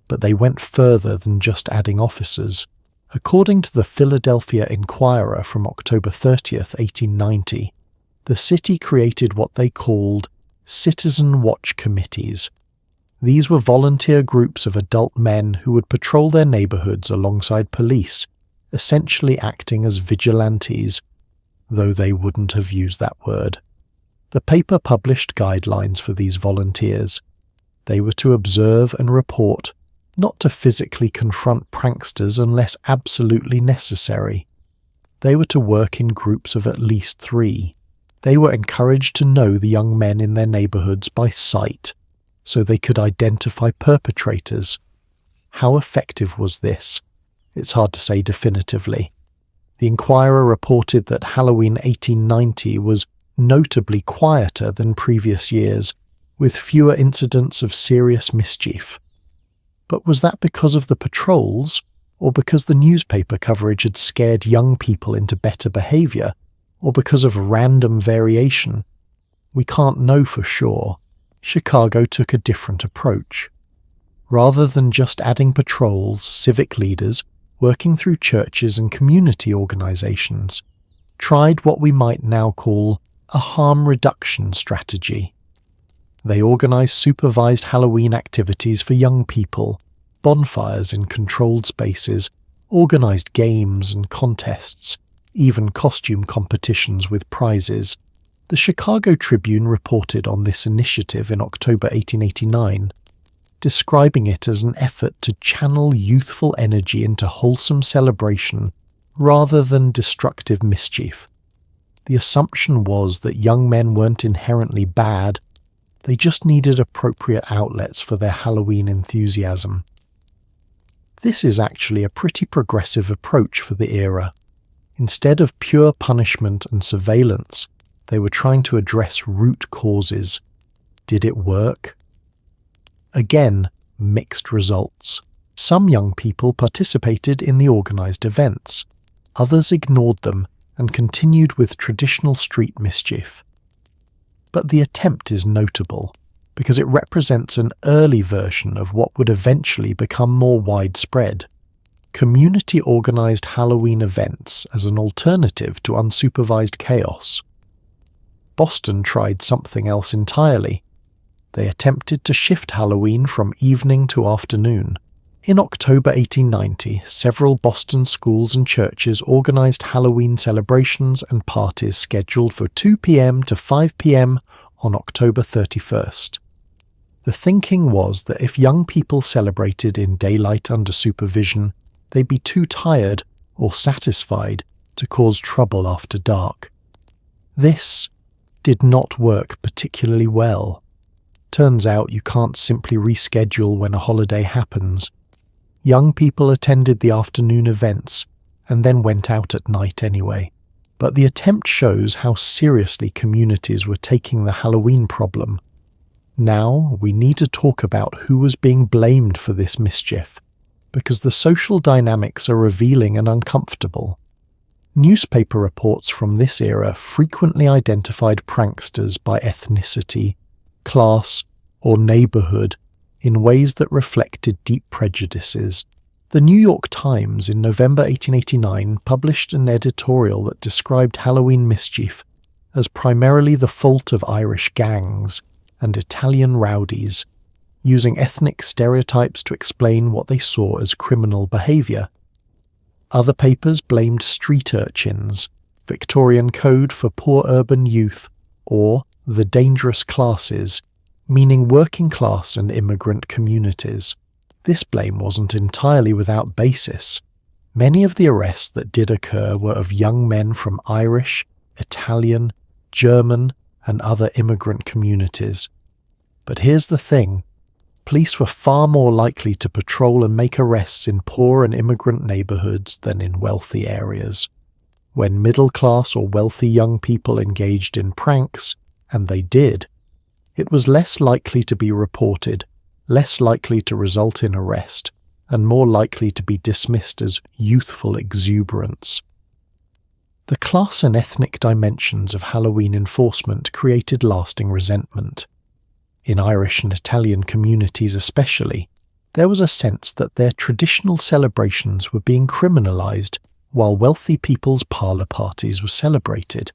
but they went further than just adding officers. According to the Philadelphia Inquirer from October 30th, 1890, the city created what they called citizen watch committees. These were volunteer groups of adult men who would patrol their neighbourhoods alongside police, essentially acting as vigilantes, though they wouldn't have used that word. The paper published guidelines for these volunteers. They were to observe and report, not to physically confront pranksters unless absolutely necessary. They were to work in groups of at least 3. They were encouraged to know the young men in their neighbourhoods by sight, so they could identify perpetrators. How effective was this? It's hard to say definitively. The Inquirer reported that Halloween 1890 was notably quieter than previous years, with fewer incidents of serious mischief. But was that because of the patrols, or because the newspaper coverage had scared young people into better behaviour, or because of random variation? We can't know for sure. Chicago took a different approach. Rather than just adding patrols, civic leaders, working through churches and community organisations, tried what we might now call a harm reduction strategy. They organised supervised Halloween activities for young people, bonfires in controlled spaces, organised games and contests, even costume competitions with prizes. The Chicago Tribune reported on this initiative in October 1889, describing it as an effort to channel youthful energy into wholesome celebration rather than destructive mischief. The assumption was that young men weren't inherently bad, they just needed appropriate outlets for their Halloween enthusiasm. This is actually a pretty progressive approach for the era. Instead of pure punishment and surveillance, they were trying to address root causes. Did it work? Again, mixed results. Some young people participated in the organised events. Others ignored them and continued with traditional street mischief. But the attempt is notable, because it represents an early version of what would eventually become more widespread. Community-organised Halloween events as an alternative to unsupervised chaos. Boston tried something else entirely. They attempted to shift Halloween from evening to afternoon. In October 1890, several Boston schools and churches organised Halloween celebrations and parties scheduled for 2 p.m. to 5 p.m. on October 31st. The thinking was that if young people celebrated in daylight under supervision, they'd be too tired or satisfied to cause trouble after dark. This did not work particularly well. Turns out you can't simply reschedule when a holiday happens. Young people attended the afternoon events and then went out at night anyway. But the attempt shows how seriously communities were taking the Halloween problem. Now we need to talk about who was being blamed for this mischief, because the social dynamics are revealing and uncomfortable. Newspaper reports from this era frequently identified pranksters by ethnicity, class, or neighbourhood in ways that reflected deep prejudices. The New York Times in November 1889 published an editorial that described Halloween mischief as primarily the fault of Irish gangs and Italian rowdies, using ethnic stereotypes to explain what they saw as criminal behaviour. Other papers blamed street urchins, Victorian code for poor urban youth, or the dangerous classes, meaning working class and immigrant communities. This blame wasn't entirely without basis. Many of the arrests that did occur were of young men from Irish, Italian, German, and other immigrant communities. But here's the thing. Police were far more likely to patrol and make arrests in poor and immigrant neighbourhoods than in wealthy areas. When middle-class or wealthy young people engaged in pranks, and they did, it was less likely to be reported, less likely to result in arrest, and more likely to be dismissed as youthful exuberance. The class and ethnic dimensions of Halloween enforcement created lasting resentment. In Irish and Italian communities especially, there was a sense that their traditional celebrations were being criminalised while wealthy people's parlour parties were celebrated.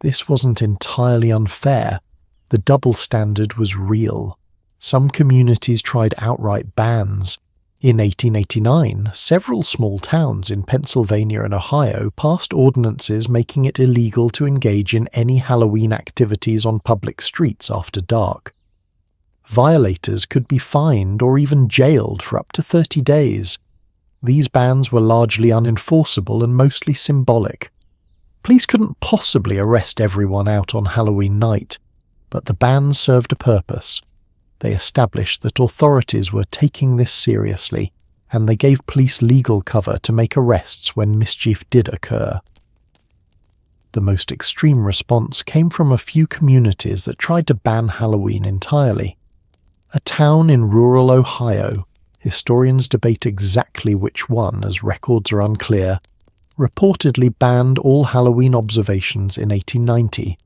This wasn't entirely unfair. The double standard was real. Some communities tried outright bans. In 1889, several small towns in Pennsylvania and Ohio passed ordinances making it illegal to engage in any Halloween activities on public streets after dark. Violators could be fined or even jailed for up to 30 days. These bans were largely unenforceable and mostly symbolic. Police couldn't possibly arrest everyone out on Halloween night, but the bans served a purpose. They established that authorities were taking this seriously, and they gave police legal cover to make arrests when mischief did occur. The most extreme response came from a few communities that tried to ban Halloween entirely. A town in rural Ohio, historians debate exactly which one as records are unclear, reportedly banned all Halloween observations in 1890,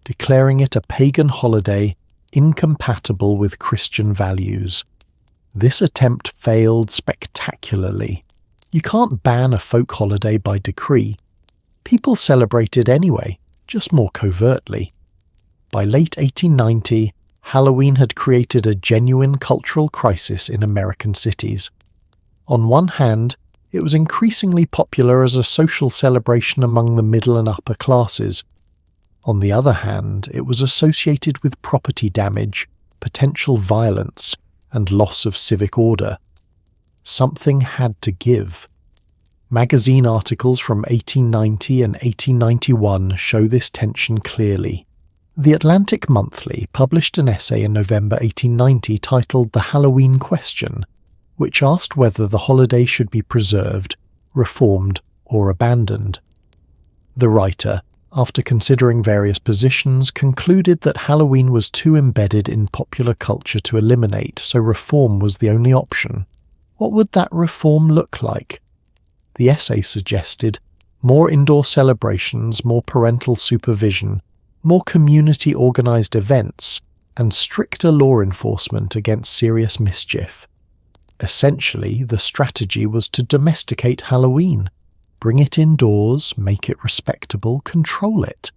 declaring it a pagan holiday incompatible with Christian values. This attempt failed spectacularly. You can't ban a folk holiday by decree. People celebrated anyway, just more covertly. By late 1890, Halloween had created a genuine cultural crisis in American cities. On one hand, it was increasingly popular as a social celebration among the middle and upper classes. On the other hand, it was associated with property damage, potential violence, and loss of civic order. Something had to give. Magazine articles from 1890 and 1891 show this tension clearly. The Atlantic Monthly published an essay in November 1890 titled The Halloween Question, which asked whether the holiday should be preserved, reformed, or abandoned. The writer, after considering various positions, concluded that Halloween was too embedded in popular culture to eliminate, so reform was the only option. What would that reform look like? The essay suggested more indoor celebrations, more parental supervision, more community-organized events, and stricter law enforcement against serious mischief. Essentially, the strategy was to domesticate Halloween. Bring it indoors, make it respectable, control it.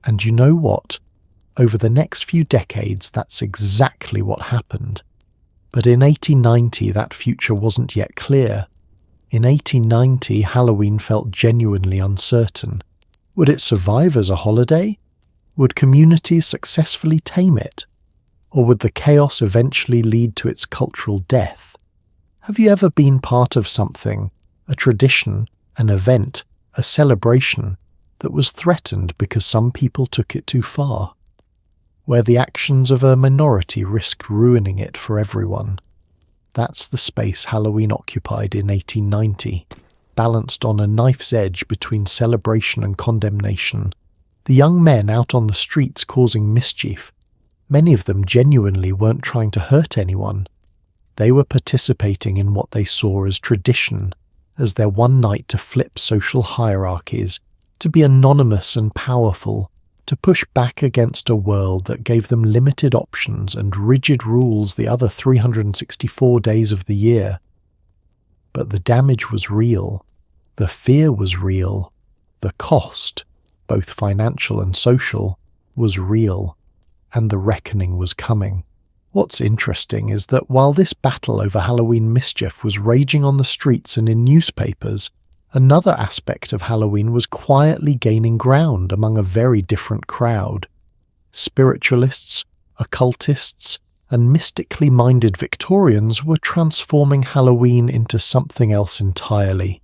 And you know what? Over the next few decades, that's exactly what happened. But in 1890, that future wasn't yet clear. In 1890, Halloween felt genuinely uncertain. Would it survive as a holiday? Would communities successfully tame it? Or would the chaos eventually lead to its cultural death? Have you ever been part of something, a tradition, an event, a celebration, that was threatened because some people took it too far? Where the actions of a minority risked ruining it for everyone? That's the space Halloween occupied in 1890, balanced on a knife's edge between celebration and condemnation. The young men out on the streets causing mischief, many of them genuinely weren't trying to hurt anyone. They were participating in what they saw as tradition, as their one night to flip social hierarchies, to be anonymous and powerful, to push back against a world that gave them limited options and rigid rules the other 364 days of the year. But the damage was real, the fear was real, the cost, both financial and social, was real, and the reckoning was coming. What's interesting is that while this battle over Halloween mischief was raging on the streets and in newspapers, another aspect of Halloween was quietly gaining ground among a very different crowd. Spiritualists, occultists, and mystically minded Victorians were transforming Halloween into something else entirely.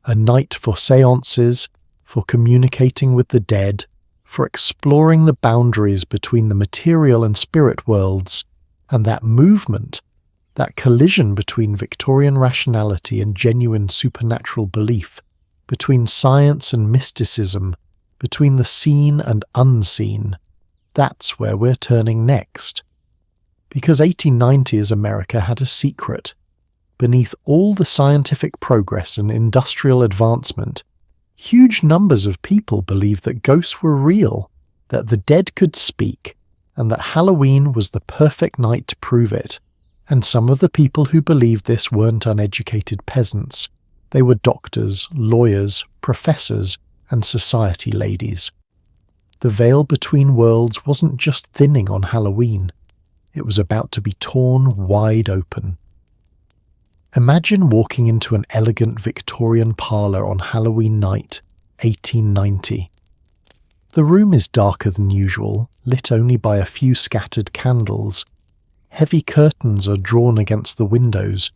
A night for séances, for communicating with the dead, for exploring the boundaries between the material and spirit worlds, and that movement, that collision between Victorian rationality and genuine supernatural belief, between science and mysticism, between the seen and unseen, that's where we're turning next. Because 1890's America had a secret. Beneath all the scientific progress and industrial advancement, huge numbers of people believed that ghosts were real, that the dead could speak, and that Halloween was the perfect night to prove it. And some of the people who believed this weren't uneducated peasants. They were doctors, lawyers, professors, and society ladies. The veil between worlds wasn't just thinning on Halloween. It was about to be torn wide open. Imagine walking into an elegant Victorian parlour on Halloween night, 1890. The room is darker than usual, lit only by a few scattered candles. Heavy curtains are drawn against the windows.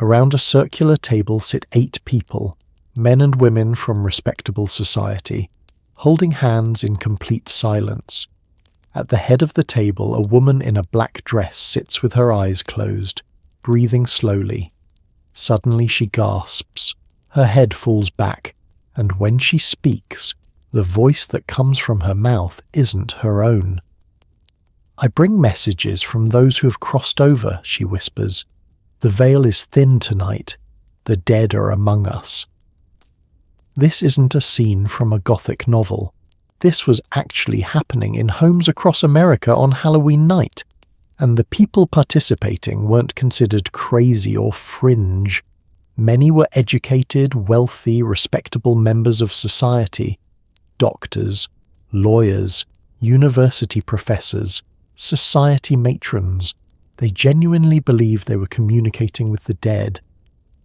Around a circular table sit 8 people, men and women from respectable society, holding hands in complete silence. At the head of the table, a woman in a black dress sits with her eyes closed, breathing slowly. Suddenly she gasps, her head falls back, and when she speaks, the voice that comes from her mouth isn't her own. "I bring messages from those who have crossed over," she whispers. "The veil is thin tonight. The dead are among us." This isn't a scene from a Gothic novel. This was actually happening in homes across America on Halloween night, and the people participating weren't considered crazy or fringe. Many were educated, wealthy, respectable members of society. Doctors, lawyers, university professors, society matrons. They genuinely believed they were communicating with the dead,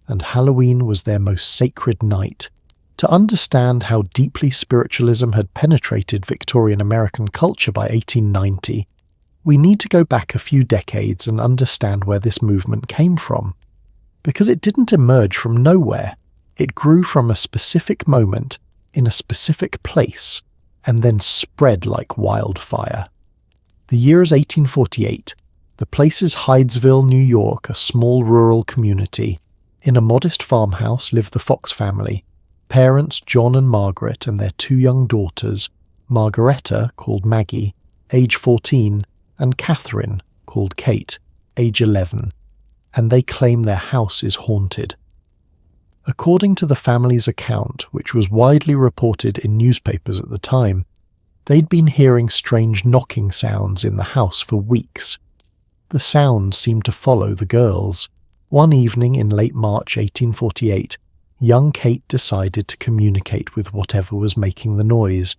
and Halloween was their most sacred night. To understand how deeply spiritualism had penetrated Victorian American culture by 1890, we need to go back a few decades and understand where this movement came from. Because it didn't emerge from nowhere. It grew from a specific moment, in a specific place, and then spread like wildfire. The year is 1848. The place is Hydesville, New York, a small rural community. In a modest farmhouse lived the Fox family. Parents John and Margaret and their 2 young daughters, Margaretta, called Maggie, age 14, and Catherine, called Kate, age 11, and they claim their house is haunted. According to the family's account, which was widely reported in newspapers at the time, they'd been hearing strange knocking sounds in the house for weeks. The sounds seemed to follow the girls. One evening in late March 1848, young Kate decided to communicate with whatever was making the noise.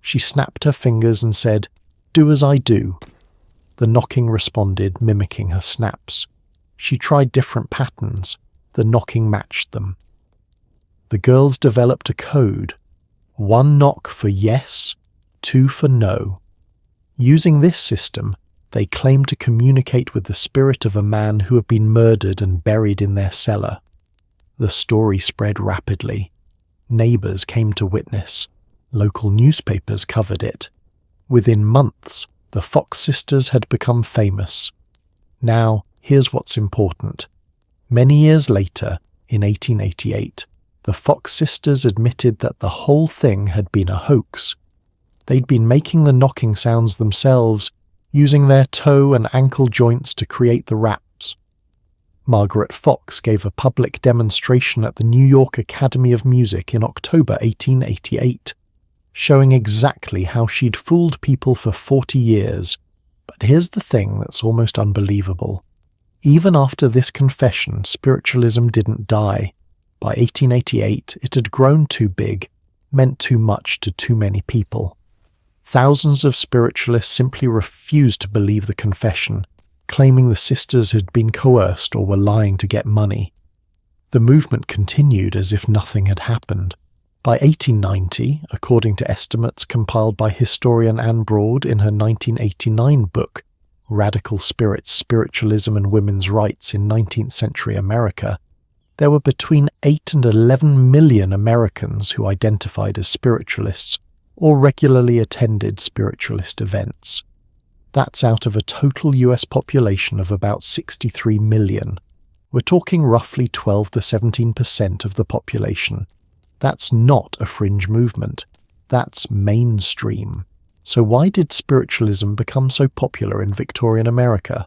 She snapped her fingers and said, "Do as I do." The knocking responded, mimicking her snaps. She tried different patterns. The knocking matched them. The girls developed a code. 1 knock for yes, 2 for no. Using this system, they claimed to communicate with the spirit of a man who had been murdered and buried in their cellar. The story spread rapidly. Neighbours came to witness. Local newspapers covered it. Within months, the Fox sisters had become famous. Now, here's what's important. Many years later, in 1888, the Fox sisters admitted that the whole thing had been a hoax. They'd been making the knocking sounds themselves, using their toe and ankle joints to create the raps. Margaret Fox gave a public demonstration at the New York Academy of Music in October 1888, showing exactly how she'd fooled people for 40 years. But here's the thing that's almost unbelievable. Even after this confession, spiritualism didn't die. By 1888, it had grown too big, meant too much to too many people. Thousands of spiritualists simply refused to believe the confession, claiming the sisters had been coerced or were lying to get money. The movement continued as if nothing had happened. By 1890, according to estimates compiled by historian Anne Broad in her 1989 book, Radical Spirits, Spiritualism and Women's Rights in 19th Century America, there were between 8 and 11 million Americans who identified as spiritualists or regularly attended spiritualist events. That's out of a total US population of about 63 million. We're talking roughly 12 to 17% of the population. That's not a fringe movement. That's mainstream. So why did spiritualism become so popular in Victorian America?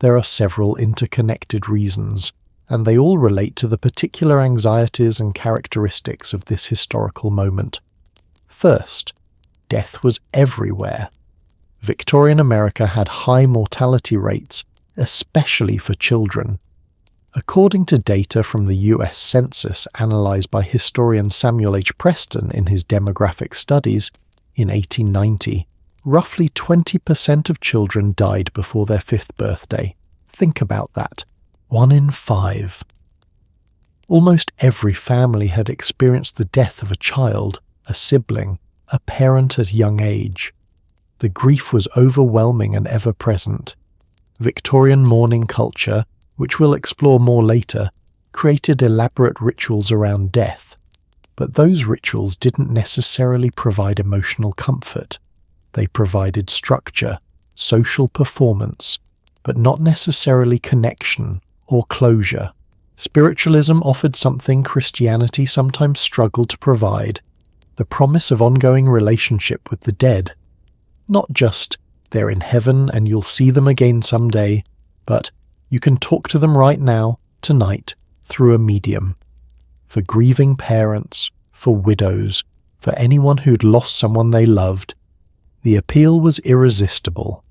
There are several interconnected reasons, and they all relate to the particular anxieties and characteristics of this historical moment. First, death was everywhere. Victorian America had high mortality rates, especially for children. According to data from the US Census analysed by historian Samuel H. Preston in his demographic studies in 1890, Roughly 20% of children died before their 5th birthday. Think about that. 1 in 5. Almost every family had experienced the death of a child, a sibling, a parent at a young age. The grief was overwhelming and ever-present. Victorian mourning culture, which we'll explore more later, created elaborate rituals around death. But those rituals didn't necessarily provide emotional comfort. They provided structure, social performance, but not necessarily connection or closure. Spiritualism offered something Christianity sometimes struggled to provide: the promise of ongoing relationship with the dead. Not just, they're in heaven and you'll see them again someday, but you can talk to them right now, tonight, through a medium. For grieving parents, for widows, for anyone who'd lost someone they loved, the appeal was irresistible.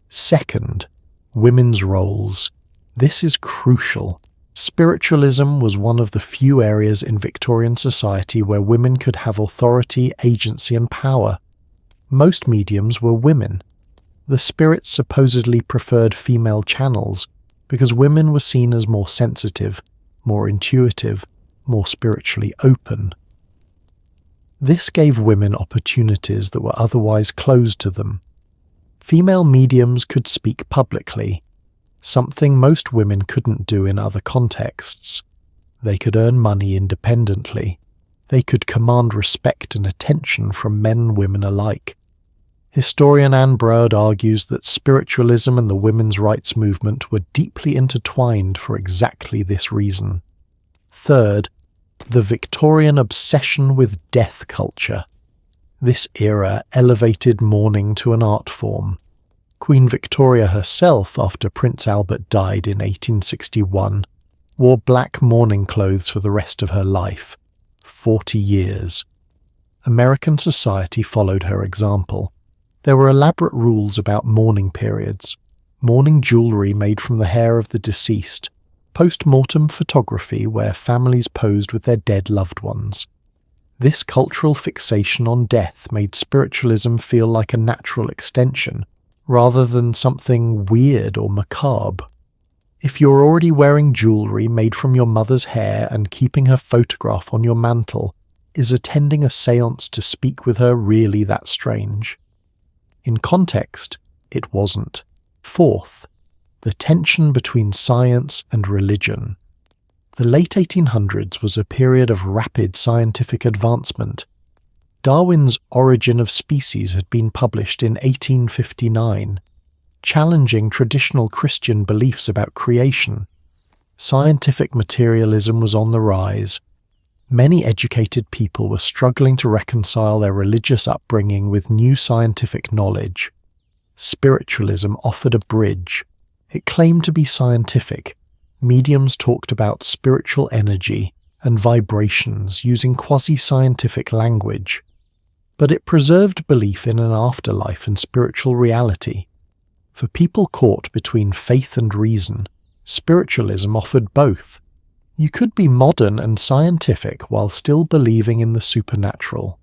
Second, women's roles. This is crucial. Spiritualism was one of the few areas in Victorian society where women could have authority, agency, and power. Most mediums were women. The spirits supposedly preferred female channels because women were seen as more sensitive, more intuitive, more spiritually open. This gave women opportunities that were otherwise closed to them. Female mediums could speak publicly, something most women couldn't do in other contexts. They could earn money independently. They could command respect and attention from men and women alike. Historian Anne Broad argues that spiritualism and the women's rights movement were deeply intertwined for exactly this reason. Third, the Victorian obsession with death culture. This era elevated mourning to an art form. Queen Victoria herself, after Prince Albert died in 1861, wore black mourning clothes for the rest of her life. 40 years. American society followed her example. There were elaborate rules about mourning periods, mourning jewellery made from the hair of the deceased, post-mortem photography where families posed with their dead loved ones. This cultural fixation on death made spiritualism feel like a natural extension, rather than something weird or macabre. If you're already wearing jewellery made from your mother's hair and keeping her photograph on your mantle, is attending a séance to speak with her really that strange? In context, it wasn't. Fourth, the tension between science and religion. The late 1800s was a period of rapid scientific advancement. Darwin's Origin of Species had been published in 1859, challenging traditional Christian beliefs about creation. Scientific materialism was on the rise. Many educated people were struggling to reconcile their religious upbringing with new scientific knowledge. Spiritualism offered a bridge. It claimed to be scientific. Mediums talked about spiritual energy and vibrations using quasi-scientific language. But it preserved belief in an afterlife and spiritual reality. For people caught between faith and reason, spiritualism offered both. You could be modern and scientific while still believing in the supernatural.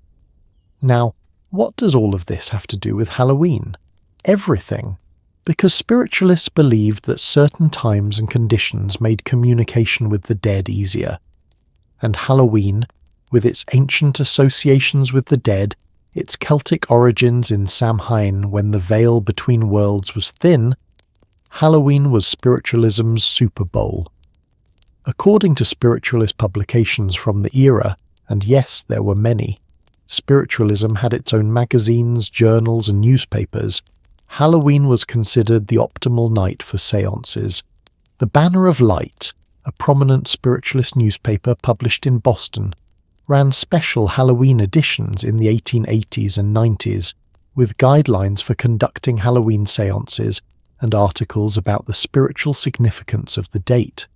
Now, what does all of this have to do with Halloween? Everything. Because spiritualists believed that certain times and conditions made communication with the dead easier. And Halloween, with its ancient associations with the dead, its Celtic origins in Samhain when the veil between worlds was thin, Halloween was spiritualism's Super Bowl. According to spiritualist publications from the era, and yes, there were many, spiritualism had its own magazines, journals, and newspapers. Halloween was considered the optimal night for séances. The Banner of Light, a prominent spiritualist newspaper published in Boston, ran special Halloween editions in the 1880s and 90s, with guidelines for conducting Halloween séances and articles about the spiritual significance of the date.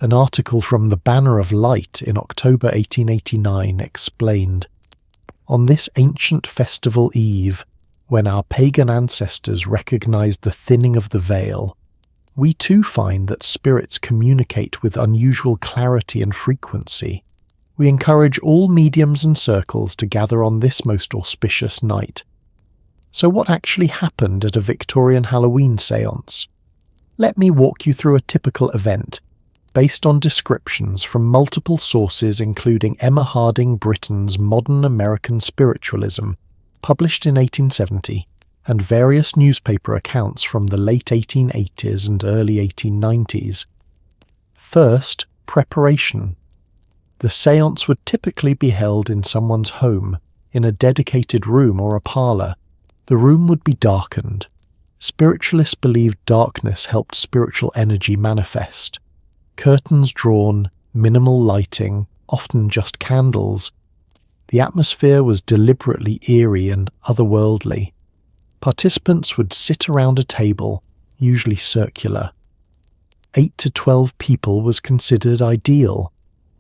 An article from the Banner of Light in October 1889 explained, "On this ancient festival eve, when our pagan ancestors recognized the thinning of the veil, we too find that spirits communicate with unusual clarity and frequency. We encourage all mediums and circles to gather on this most auspicious night." So what actually happened at a Victorian Halloween séance? Let me walk you through a typical event, based on descriptions from multiple sources including Emma Harding Britton's Modern American Spiritualism, published in 1870, and various newspaper accounts from the late 1880s and early 1890s. First, preparation. The séance would typically be held in someone's home, in a dedicated room or a parlor. The room would be darkened. Spiritualists believed darkness helped spiritual energy manifest. Curtains drawn, minimal lighting, often just candles. The atmosphere was deliberately eerie and otherworldly. Participants would sit around a table, usually circular. 8 to 12 people was considered ideal,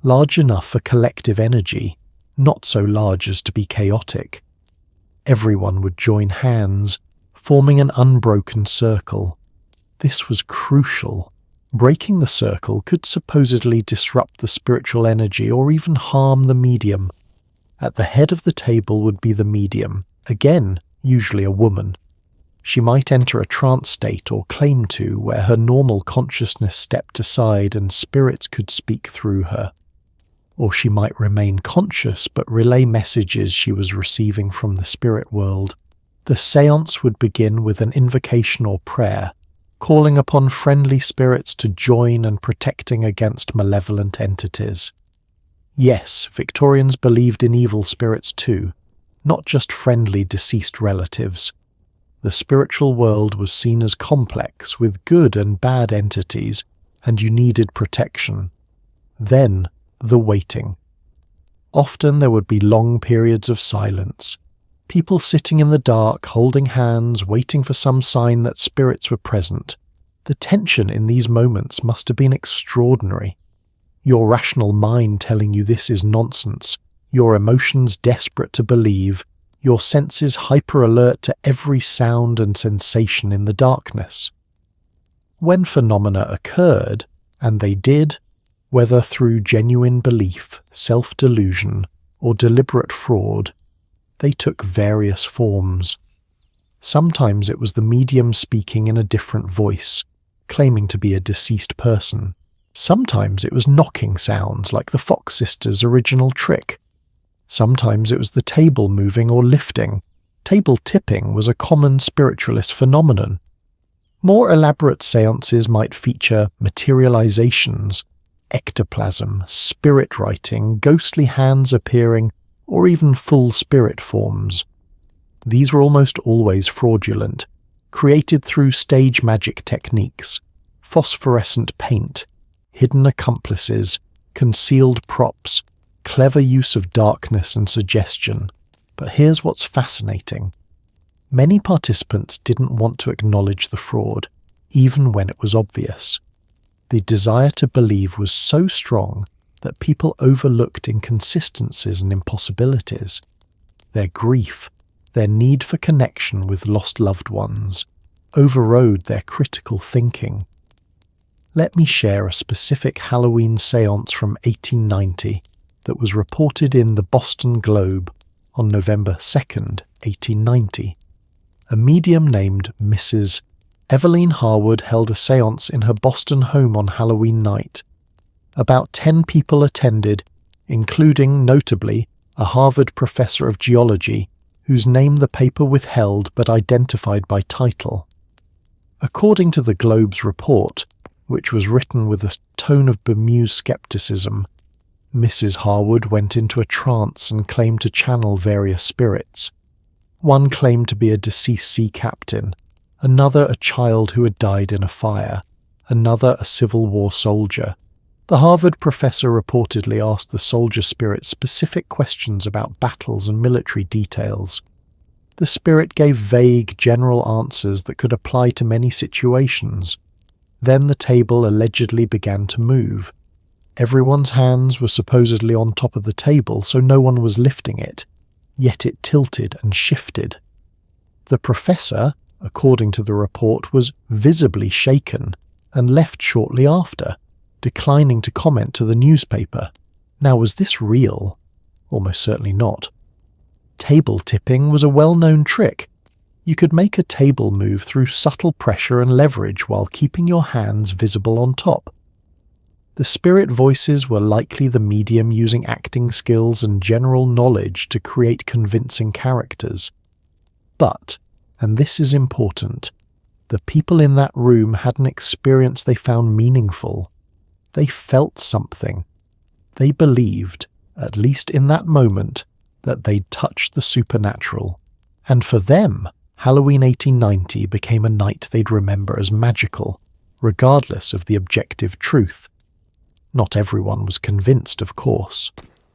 large enough for collective energy, not so large as to be chaotic. Everyone would join hands, forming an unbroken circle. This was crucial. Breaking the circle could supposedly disrupt the spiritual energy or even harm the medium. At the head of the table would be the medium, again, usually a woman. She might enter a trance state or claim to, where her normal consciousness stepped aside and spirits could speak through her. Or she might remain conscious but relay messages she was receiving from the spirit world. The séance would begin with an invocation or prayer, calling upon friendly spirits to join and protecting against malevolent entities. Yes, Victorians believed in evil spirits too, not just friendly deceased relatives. The spiritual world was seen as complex, with good and bad entities, and you needed protection. Then, the waiting. Often there would be long periods of silence. People sitting in the dark, holding hands, waiting for some sign that spirits were present. The tension in these moments must have been extraordinary. Your rational mind telling you this is nonsense, your emotions desperate to believe, your senses hyper-alert to every sound and sensation in the darkness. When phenomena occurred, and they did, whether through genuine belief, self-delusion, or deliberate fraud, they took various forms. Sometimes it was the medium speaking in a different voice, claiming to be a deceased person. Sometimes it was knocking sounds like the Fox sisters' original trick. Sometimes it was the table moving or lifting. Table tipping was a common spiritualist phenomenon. More elaborate séances might feature materializations, ectoplasm, spirit writing, ghostly hands appearing, or even full spirit forms. These were almost always fraudulent, created through stage magic techniques, phosphorescent paint, hidden accomplices, concealed props, clever use of darkness and suggestion. But here's what's fascinating. Many participants didn't want to acknowledge the fraud, even when it was obvious. The desire to believe was so strong that people overlooked inconsistencies and impossibilities. Their grief, their need for connection with lost loved ones, overrode their critical thinking. Let me share a specific Halloween séance from 1890 that was reported in the Boston Globe on November 2nd, 1890. A medium named Mrs. Eveline Harwood held a séance in her Boston home on Halloween night. About 10 people attended, including, notably, a Harvard professor of geology, whose name the paper withheld but identified by title. According to the Globe's report, which was written with a tone of bemused skepticism, Mrs. Harwood went into a trance and claimed to channel various spirits. One claimed to be a deceased sea captain, another a child who had died in a fire, another a Civil War soldier. The Harvard professor reportedly asked the soldier spirit specific questions about battles and military details. The spirit gave vague, general answers that could apply to many situations. Then the table allegedly began to move. Everyone's hands were supposedly on top of the table, so no one was lifting it, yet it tilted and shifted. The professor, according to the report, was visibly shaken and left shortly after, declining to comment to the newspaper. Now, was this real? Almost certainly not. Table tipping was a well-known trick. You could make a table move through subtle pressure and leverage while keeping your hands visible on top. The spirit voices were likely the medium using acting skills and general knowledge to create convincing characters. But, and this is important, the people in that room had an experience they found meaningful. They felt something. They believed, at least in that moment, that they'd touched the supernatural. And for them, Halloween 1890 became a night they'd remember as magical, regardless of the objective truth. Not everyone was convinced, of course.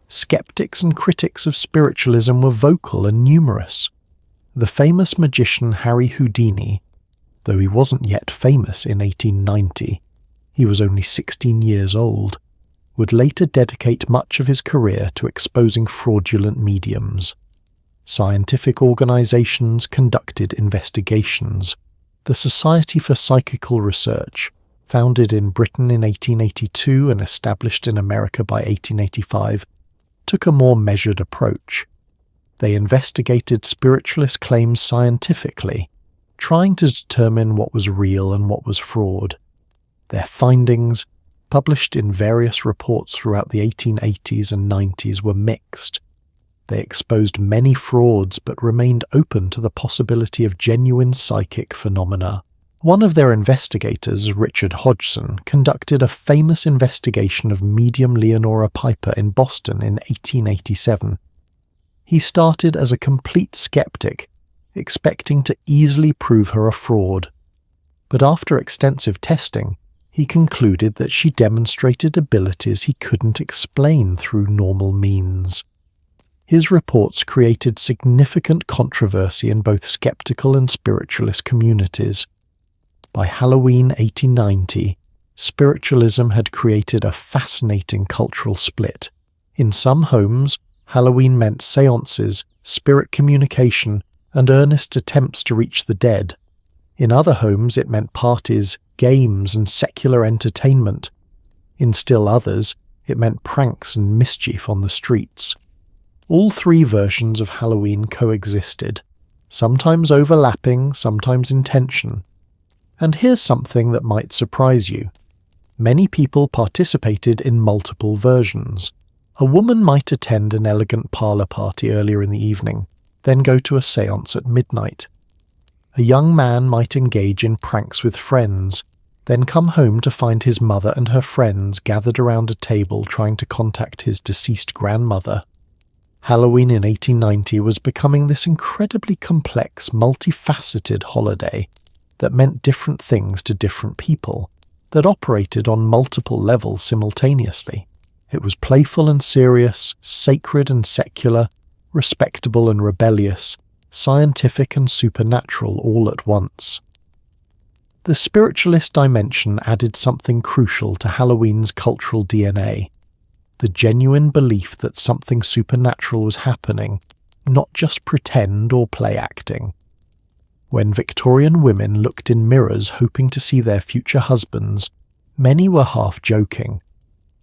Skeptics and critics of spiritualism were vocal and numerous. The famous magician Harry Houdini, though he wasn't yet famous in 1890, he was only 16 years old, would later dedicate much of his career to exposing fraudulent mediums. Scientific organizations conducted investigations. The Society for Psychical Research, founded in Britain in 1882 and established in America by 1885, took a more measured approach. They investigated spiritualist claims scientifically, trying to determine what was real and what was fraud. Their findings, published in various reports throughout the 1880s and 90s, were mixed. They exposed many frauds but remained open to the possibility of genuine psychic phenomena. One of their investigators, Richard Hodgson, conducted a famous investigation of medium Leonora Piper in Boston in 1887. He started as a complete skeptic, expecting to easily prove her a fraud. But after extensive testing, he concluded that she demonstrated abilities he couldn't explain through normal means. His reports created significant controversy in both skeptical and spiritualist communities. By Halloween 1890, spiritualism had created a fascinating cultural split. In some homes, Halloween meant séances, spirit communication, and earnest attempts to reach the dead. In other homes, it meant parties, games, and secular entertainment. In still others, it meant pranks and mischief on the streets. All three versions of Halloween coexisted, sometimes overlapping, sometimes in tension. And here's something that might surprise you. Many people participated in multiple versions. A woman might attend an elegant parlor party earlier in the evening, then go to a séance at midnight. A young man might engage in pranks with friends, then come home to find his mother and her friends gathered around a table trying to contact his deceased grandmother. Halloween in 1890 was becoming this incredibly complex, multifaceted holiday that meant different things to different people, that operated on multiple levels simultaneously. It was playful and serious, sacred and secular, respectable and rebellious, scientific and supernatural all at once. The spiritualist dimension added something crucial to Halloween's cultural DNA, the genuine belief that something supernatural was happening, not just pretend or play acting. When Victorian women looked in mirrors hoping to see their future husbands, many were half joking.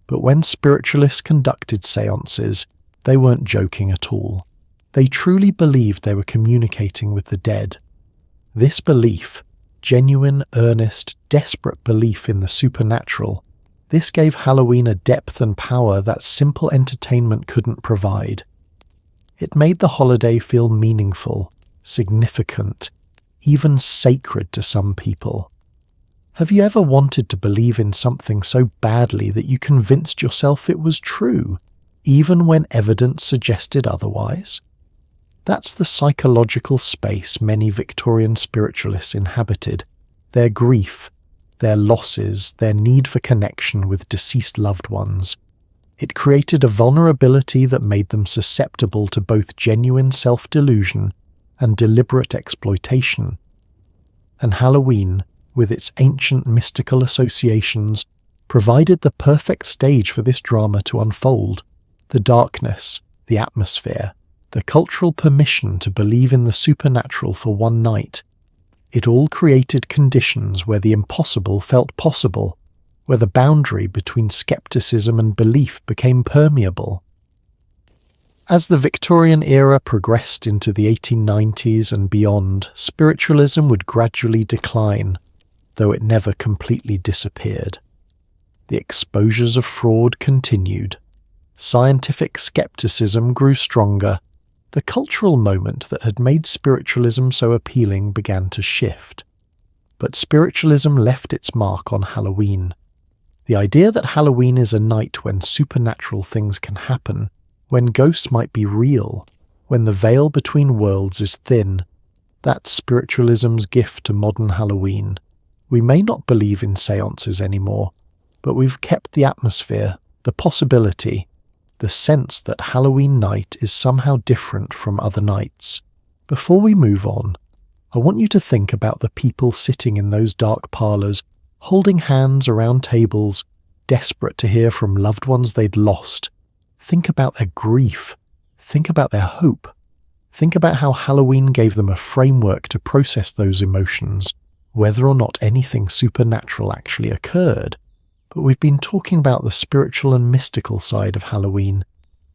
But when spiritualists conducted séances, they weren't joking at all. They truly believed they were communicating with the dead. This belief, genuine, earnest, desperate belief in the supernatural, this gave Halloween a depth and power that simple entertainment couldn't provide. It made the holiday feel meaningful, significant, even sacred to some people. Have you ever wanted to believe in something so badly that you convinced yourself it was true, even when evidence suggested otherwise? That's the psychological space many Victorian spiritualists inhabited. Their grief, their losses, their need for connection with deceased loved ones. It created a vulnerability that made them susceptible to both genuine self-delusion and deliberate exploitation. And Halloween, with its ancient mystical associations, provided the perfect stage for this drama to unfold. The darkness, the atmosphere, the cultural permission to believe in the supernatural for one night. It all created conditions where the impossible felt possible, where the boundary between skepticism and belief became permeable. As the Victorian era progressed into the 1890s and beyond, spiritualism would gradually decline, though it never completely disappeared. The exposures of fraud continued. Scientific skepticism grew stronger. The cultural moment that had made spiritualism so appealing began to shift. But spiritualism left its mark on Halloween. The idea that Halloween is a night when supernatural things can happen, when ghosts might be real, when the veil between worlds is thin, that's spiritualism's gift to modern Halloween. We may not believe in séances anymore, but we've kept the atmosphere, the possibility, the sense that Halloween night is somehow different from other nights. Before we move on, I want you to think about the people sitting in those dark parlors, holding hands around tables, desperate to hear from loved ones they'd lost. Think about their grief. Think about their hope. Think about how Halloween gave them a framework to process those emotions, whether or not anything supernatural actually occurred. But we've been talking about the spiritual and mystical side of Halloween,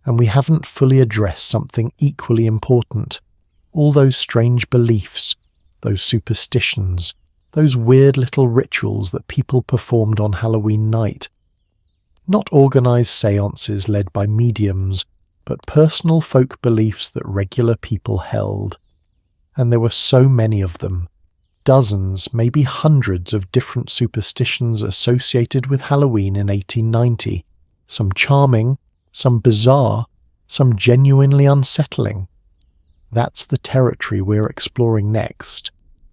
and we haven't fully addressed something equally important. All those strange beliefs, those superstitions, those weird little rituals that people performed on Halloween night. Not organized séances led by mediums, but personal folk beliefs that regular people held. And there were so many of them. Dozens, maybe hundreds of different superstitions associated with Halloween in 1890. Some charming, some bizarre, some genuinely unsettling. That's the territory we're exploring next.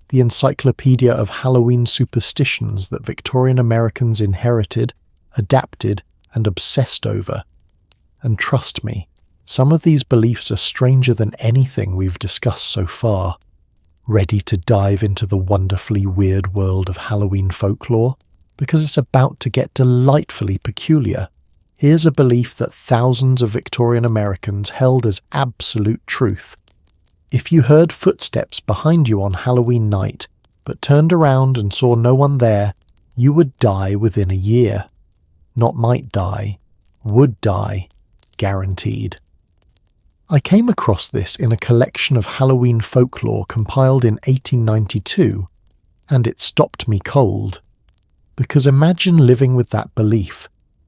The encyclopedia of Halloween superstitions that Victorian Americans inherited, adapted, and obsessed over. And trust me, some of these beliefs are stranger than anything we've discussed so far. Ready to dive into the wonderfully weird world of Halloween folklore? Because it's about to get delightfully peculiar. Here's a belief that thousands of Victorian Americans held as absolute truth. If you heard footsteps behind you on Halloween night, but turned around and saw no one there, you would die within a year. Not might die, would die, guaranteed. I came across this in a collection of Halloween folklore compiled in 1892, and it stopped me cold. Because imagine living with that belief.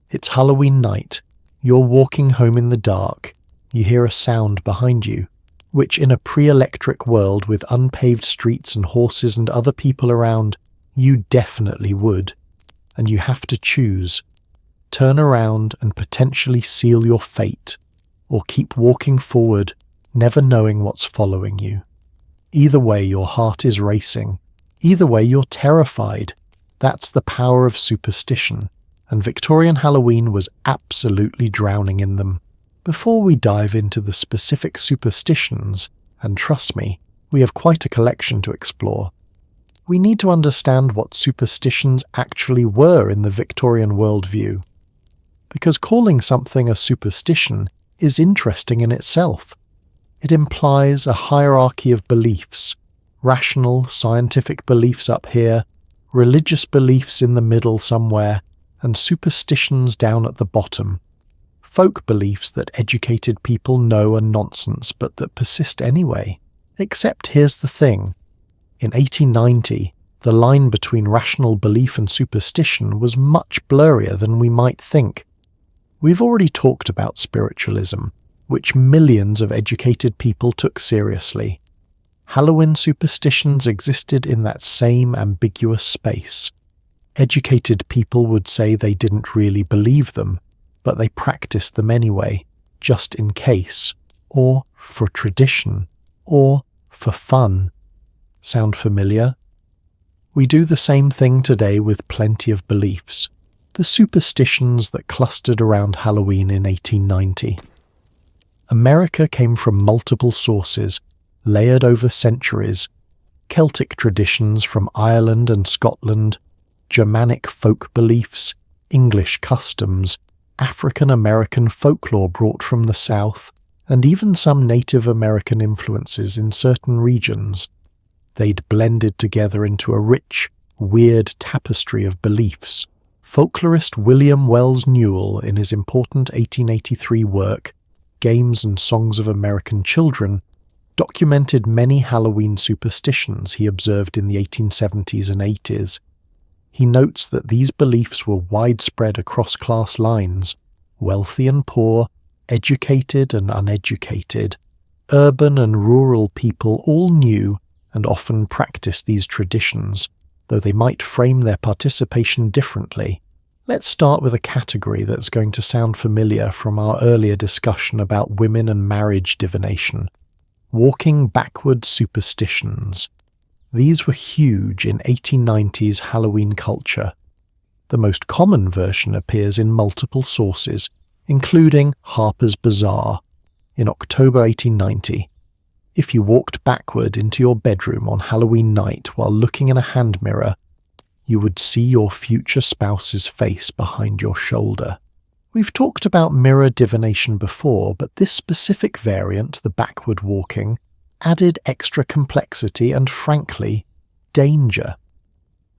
It's Halloween night, you're walking home in the dark, you hear a sound behind you, which in a pre-electric world with unpaved streets and horses and other people around, you definitely would. And you have to choose. Turn around and potentially seal your fate, or keep walking forward, never knowing what's following you. Either way, your heart is racing. Either way, you're terrified. That's the power of superstition, and Victorian Halloween was absolutely drowning in them. Before we dive into the specific superstitions, and trust me, we have quite a collection to explore, we need to understand what superstitions actually were in the Victorian worldview. Because calling something a superstition is interesting in itself. It implies a hierarchy of beliefs, rational, scientific beliefs up here, religious beliefs in the middle somewhere, and superstitions down at the bottom. Folk beliefs that educated people know are nonsense but that persist anyway. Except here's the thing. In 1890, the line between rational belief and superstition was much blurrier than we might think. We've already talked about spiritualism, which millions of educated people took seriously. Halloween superstitions existed in that same ambiguous space. Educated people would say they didn't really believe them, but they practiced them anyway, just in case, or for tradition, or for fun. Sound familiar? We do the same thing today with plenty of beliefs. The superstitions that clustered around Halloween in 1890. America came from multiple sources, layered over centuries. Celtic traditions from Ireland and Scotland, Germanic folk beliefs, English customs, African American folklore brought from the South, and even some Native American influences in certain regions. They'd blended together into a rich, weird tapestry of beliefs. Folklorist William Wells Newell, in his important 1883 work, Games and Songs of American Children, documented many Halloween superstitions he observed in the 1870s and 80s. He notes that these beliefs were widespread across class lines, wealthy and poor, educated and uneducated. Urban and rural people all knew and often practiced these traditions, though they might frame their participation differently. Let's start with a category that's going to sound familiar from our earlier discussion about women and marriage divination: walking backward superstitions. These were huge in 1890s Halloween culture. The most common version appears in multiple sources, including Harper's Bazaar. In October 1890, if you walked backward into your bedroom on Halloween night while looking in a hand mirror, you would see your future spouse's face behind your shoulder. We've talked about mirror divination before, but this specific variant, the backward walking, added extra complexity and, frankly, danger.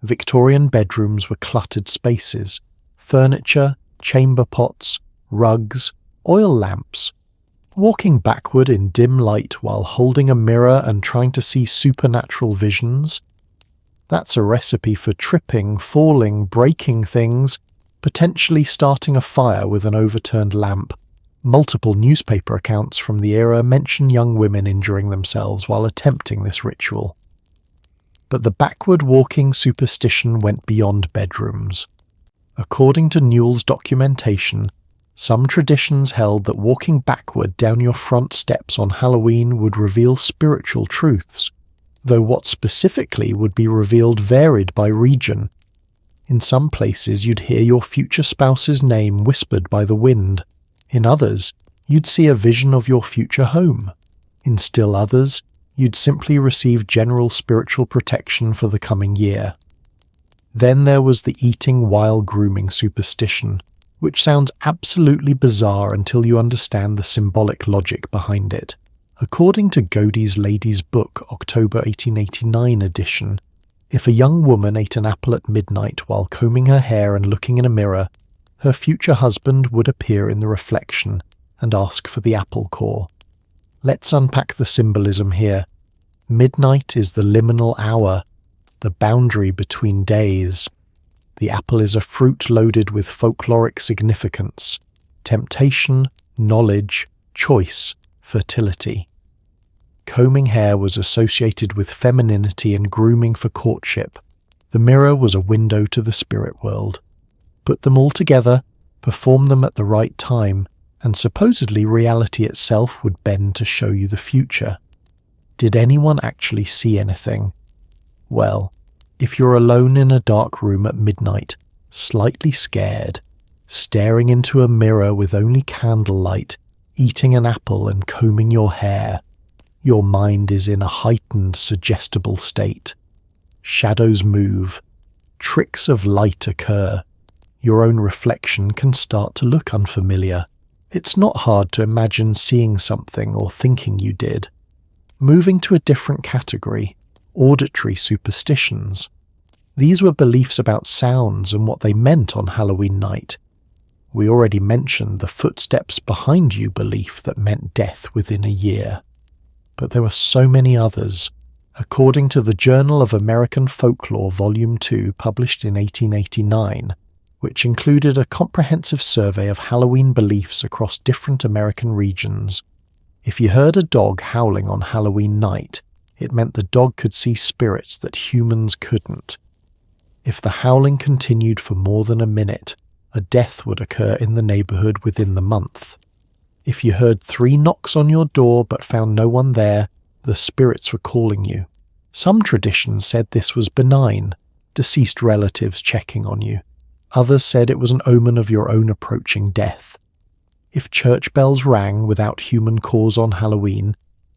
Victorian bedrooms were cluttered spaces. Furniture, chamber pots, rugs, oil lamps. Walking backward in dim light while holding a mirror and trying to see supernatural visions? That's a recipe for tripping, falling, breaking things, potentially starting a fire with an overturned lamp. Multiple newspaper accounts from the era mention young women injuring themselves while attempting this ritual. But the backward walking superstition went beyond bedrooms. According to Newell's documentation, some traditions held that walking backward down your front steps on Halloween would reveal spiritual truths, though what specifically would be revealed varied by region. In some places you'd hear your future spouse's name whispered by the wind. In others, you'd see a vision of your future home. In still others, you'd simply receive general spiritual protection for the coming year. Then there was the eating while grooming superstition, which sounds absolutely bizarre until you understand the symbolic logic behind it. According to Godey's Lady's Book, October 1889 edition, if a young woman ate an apple at midnight while combing her hair and looking in a mirror, her future husband would appear in the reflection and ask for the apple core. Let's unpack the symbolism here. Midnight is the liminal hour, the boundary between days. The apple is a fruit loaded with folkloric significance: temptation, knowledge, choice, fertility. Combing hair was associated with femininity and grooming for courtship. The mirror was a window to the spirit world. Put them all together, perform them at the right time, and supposedly reality itself would bend to show you the future. Did anyone actually see anything? Well, if you're alone in a dark room at midnight, slightly scared, staring into a mirror with only candlelight, eating an apple and combing your hair, your mind is in a heightened, suggestible state. Shadows move, tricks of light occur, your own reflection can start to look unfamiliar. It's not hard to imagine seeing something or thinking you did. Moving to a different category, auditory superstitions. These were beliefs about sounds and what they meant on Halloween night. We already mentioned the footsteps behind you belief that meant death within a year. But there were so many others. According to the Journal of American Folklore Volume 2, published in 1889, which included a comprehensive survey of Halloween beliefs across different American regions, if you heard a dog howling on Halloween night, it meant the dog could see spirits that humans couldn't. If the howling continued for more than a minute, a death would occur in the neighborhood within the month. If you heard 3 knocks on your door but found no one there, the spirits were calling you. Some traditions said this was benign, deceased relatives checking on you. Others said it was an omen of your own approaching death. If church bells rang without human cause on Halloween,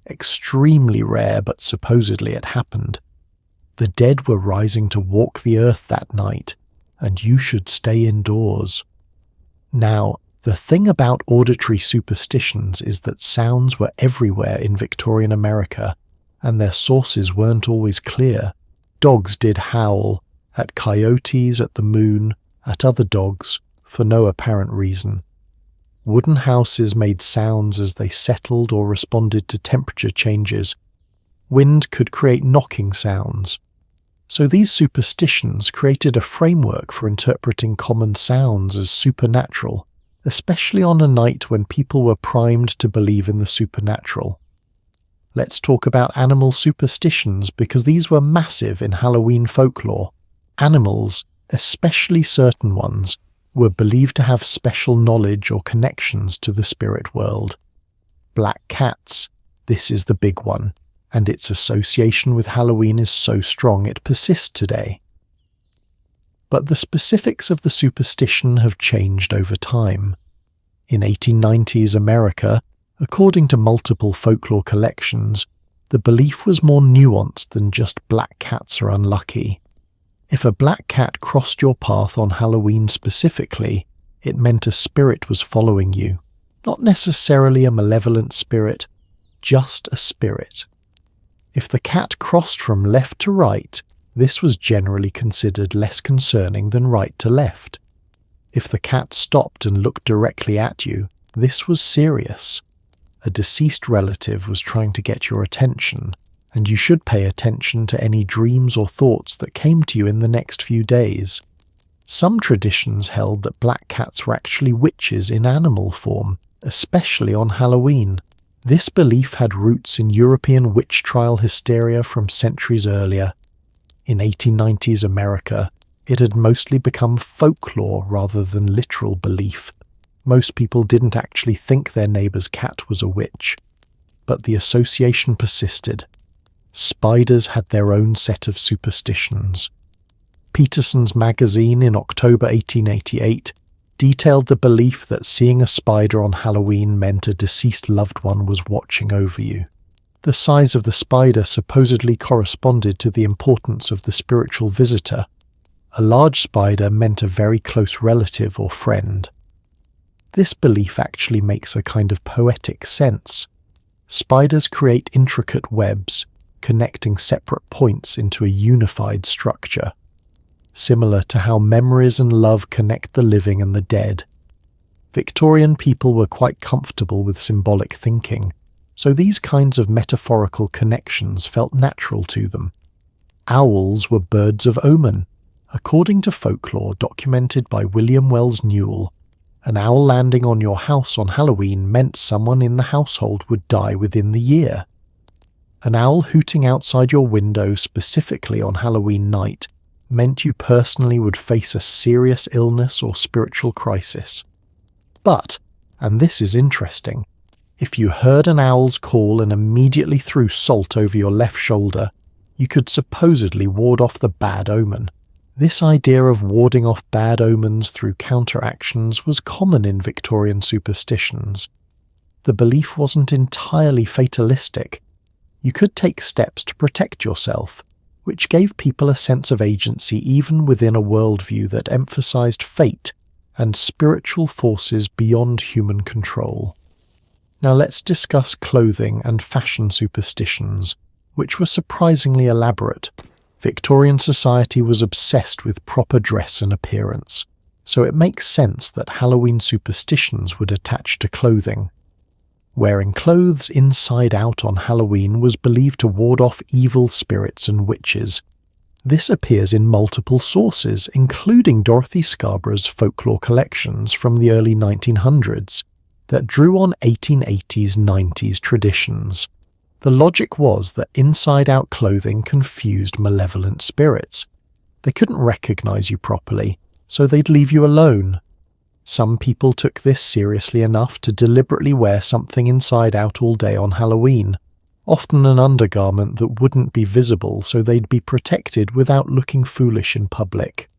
extremely rare but supposedly it happened, the dead were rising to walk the earth that night, and you should stay indoors. Now, the thing about auditory superstitions is that sounds were everywhere in Victorian America, and their sources weren't always clear. Dogs did howl, at coyotes, at the moon, at other dogs, for no apparent reason. Wooden houses made sounds as they settled or responded to temperature changes. Wind could create knocking sounds. So these superstitions created a framework for interpreting common sounds as supernatural, especially on a night when people were primed to believe in the supernatural. Let's talk about animal superstitions, because these were massive in Halloween folklore. Animals, especially certain ones, were believed to have special knowledge or connections to the spirit world. Black cats, this is the big one, and its association with Halloween is so strong it persists today. But the specifics of the superstition have changed over time. In 1890s America, according to multiple folklore collections, the belief was more nuanced than just black cats are unlucky. If a black cat crossed your path on Halloween specifically, it meant a spirit was following you. Not necessarily a malevolent spirit, just a spirit. If the cat crossed from left to right, this was generally considered less concerning than right to left. If the cat stopped and looked directly at you, this was serious. A deceased relative was trying to get your attention, and you should pay attention to any dreams or thoughts that came to you in the next few days. Some traditions held that black cats were actually witches in animal form, especially on Halloween. This belief had roots in European witch trial hysteria from centuries earlier. In 1890s America, it had mostly become folklore rather than literal belief. Most people didn't actually think their neighbour's cat was a witch. But the association persisted. Spiders had their own set of superstitions. Peterson's magazine in October 1888 detailed the belief that seeing a spider on Halloween meant a deceased loved one was watching over you. The size of the spider supposedly corresponded to the importance of the spiritual visitor. A large spider meant a very close relative or friend. This belief actually makes a kind of poetic sense. Spiders create intricate webs, connecting separate points into a unified structure, similar to how memories and love connect the living and the dead. Victorian people were quite comfortable with symbolic thinking, so these kinds of metaphorical connections felt natural to them. Owls were birds of omen. According to folklore documented by William Wells Newell, an owl landing on your house on Halloween meant someone in the household would die within the year. An owl hooting outside your window specifically on Halloween night meant you personally would face a serious illness or spiritual crisis. But, and this is interesting, if you heard an owl's call and immediately threw salt over your left shoulder, you could supposedly ward off the bad omen. This idea of warding off bad omens through counteractions was common in Victorian superstitions. The belief wasn't entirely fatalistic. You could take steps to protect yourself, which gave people a sense of agency even within a worldview that emphasized fate and spiritual forces beyond human control. Now let's discuss clothing and fashion superstitions, which were surprisingly elaborate. Victorian society was obsessed with proper dress and appearance, so it makes sense that Halloween superstitions would attach to clothing. Wearing clothes inside out on Halloween was believed to ward off evil spirits and witches. This appears in multiple sources, including Dorothy Scarborough's folklore collections from the early 1900s, that drew on 1880s-90s traditions. The logic was that inside-out clothing confused malevolent spirits. They couldn't recognize you properly, so they'd leave you alone. Some people took this seriously enough to deliberately wear something inside out all day on Halloween, often an undergarment that wouldn't be visible so they'd be protected without looking foolish in public.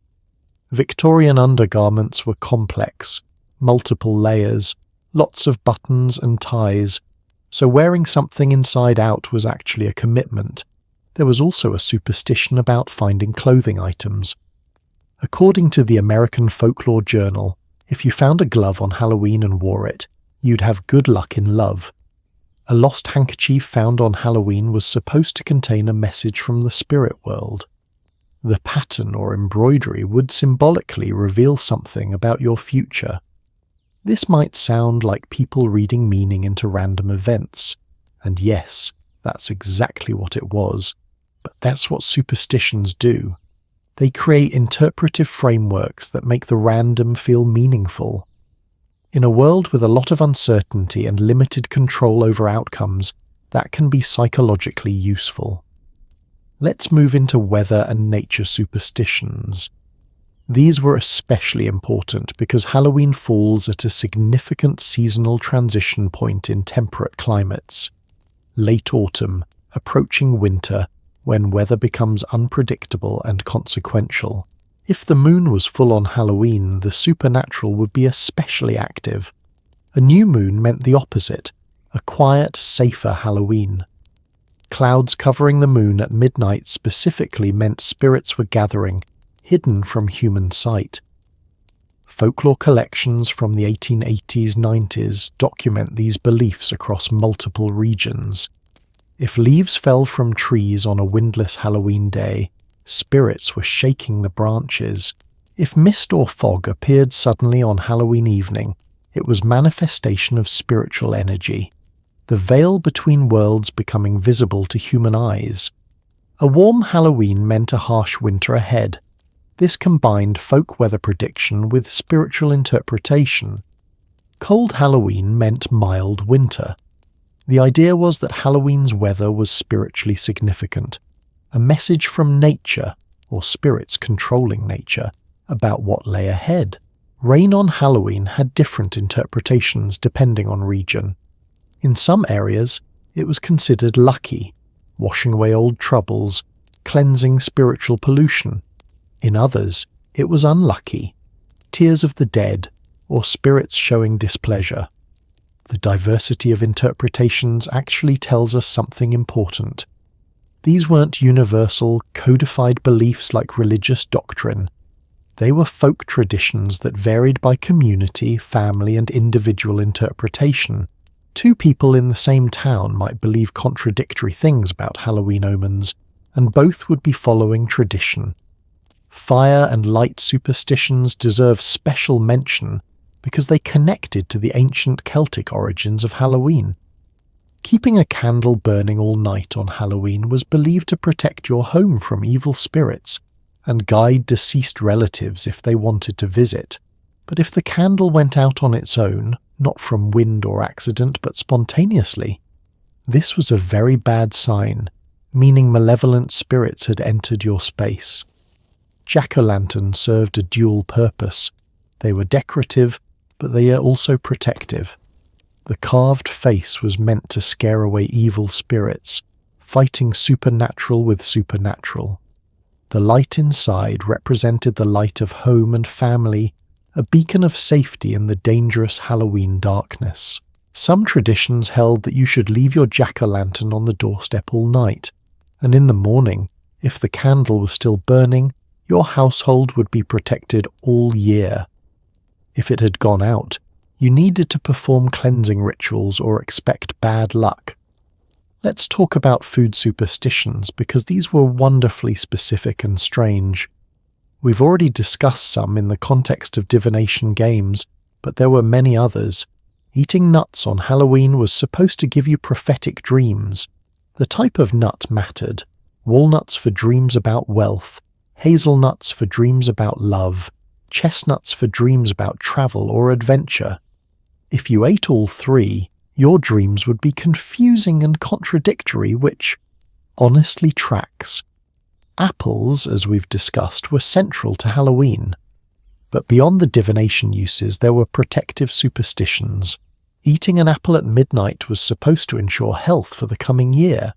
Victorian undergarments were complex, multiple layers, lots of buttons and ties, so wearing something inside out was actually a commitment. There was also a superstition about finding clothing items. According to the American Folklore Journal, if you found a glove on Halloween and wore it, you'd have good luck in love. A lost handkerchief found on Halloween was supposed to contain a message from the spirit world. The pattern or embroidery would symbolically reveal something about your future. This might sound like people reading meaning into random events, and yes, that's exactly what it was, but that's what superstitions do. They create interpretive frameworks that make the random feel meaningful. In a world with a lot of uncertainty and limited control over outcomes, that can be psychologically useful. Let's move into weather and nature superstitions. These were especially important because Halloween falls at a significant seasonal transition point in temperate climates. Late autumn, approaching winter, when weather becomes unpredictable and consequential. If the moon was full on Halloween, the supernatural would be especially active. A new moon meant the opposite, a quiet, safer Halloween. Clouds covering the moon at midnight specifically meant spirits were gathering, hidden from human sight. Folklore collections from the 1880s-90s document these beliefs across multiple regions. If leaves fell from trees on a windless Halloween day, spirits were shaking the branches. If mist or fog appeared suddenly on Halloween evening, it was manifestation of spiritual energy, the veil between worlds becoming visible to human eyes. A warm Halloween meant a harsh winter ahead. This combined folk weather prediction with spiritual interpretation. Cold Halloween meant mild winter. The idea was that Halloween's weather was spiritually significant, a message from nature, or spirits controlling nature, about what lay ahead. Rain on Halloween had different interpretations depending on region. In some areas, it was considered lucky, washing away old troubles, cleansing spiritual pollution. In others, it was unlucky, tears of the dead, or spirits showing displeasure. The diversity of interpretations actually tells us something important. These weren't universal, codified beliefs like religious doctrine. They were folk traditions that varied by community, family, and individual interpretation. Two people in the same town might believe contradictory things about Halloween omens, and both would be following tradition. Fire and light superstitions deserve special mention because they connected to the ancient Celtic origins of Halloween. Keeping a candle burning all night on Halloween was believed to protect your home from evil spirits and guide deceased relatives if they wanted to visit. But if the candle went out on its own, not from wind or accident but spontaneously, this was a very bad sign, meaning malevolent spirits had entered your space. Jack-o'-lanterns served a dual purpose. They were decorative, but they are also protective. The carved face was meant to scare away evil spirits, fighting supernatural with supernatural. The light inside represented the light of home and family, a beacon of safety in the dangerous Halloween darkness. Some traditions held that you should leave your jack-o'-lantern on the doorstep all night, and in the morning, if the candle was still burning, your household would be protected all year. If it had gone out, you needed to perform cleansing rituals or expect bad luck. Let's talk about food superstitions because these were wonderfully specific and strange. We've already discussed some in the context of divination games, but there were many others. Eating nuts on Halloween was supposed to give you prophetic dreams. The type of nut mattered. Walnuts for dreams about wealth, hazelnuts for dreams about love, chestnuts for dreams about travel or adventure. If you ate all three, your dreams would be confusing and contradictory, which honestly tracks. Apples, as we've discussed, were central to Halloween. But beyond the divination uses, there were protective superstitions. Eating an apple at midnight was supposed to ensure health for the coming year.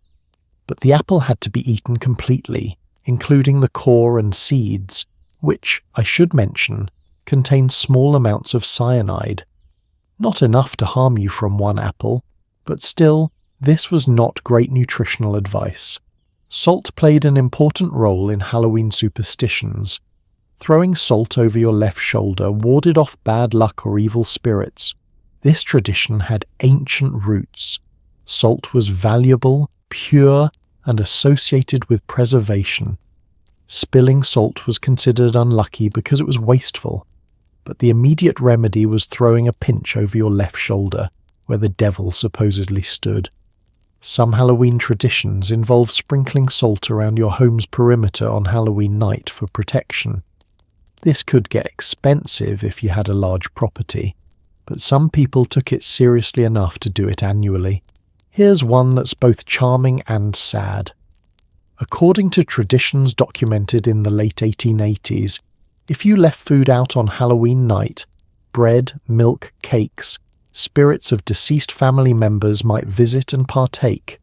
But the apple had to be eaten completely, including the core and seeds, which, I should mention, contain small amounts of cyanide. Not enough to harm you from one apple, but still, this was not great nutritional advice. Salt played an important role in Halloween superstitions. Throwing salt over your left shoulder warded off bad luck or evil spirits. This tradition had ancient roots. Salt was valuable, pure, and associated with preservation. Spilling salt was considered unlucky because it was wasteful. but the immediate remedy was throwing a pinch over your left shoulder, where the devil supposedly stood. Some Halloween traditions involve sprinkling salt around your home's perimeter on Halloween night for protection. This could get expensive if you had a large property, but some people took it seriously enough to do it annually. Here's one that's both charming and sad. According to traditions documented in the late 1880s, if you left food out on Halloween night, bread, milk, cakes, spirits of deceased family members might visit and partake.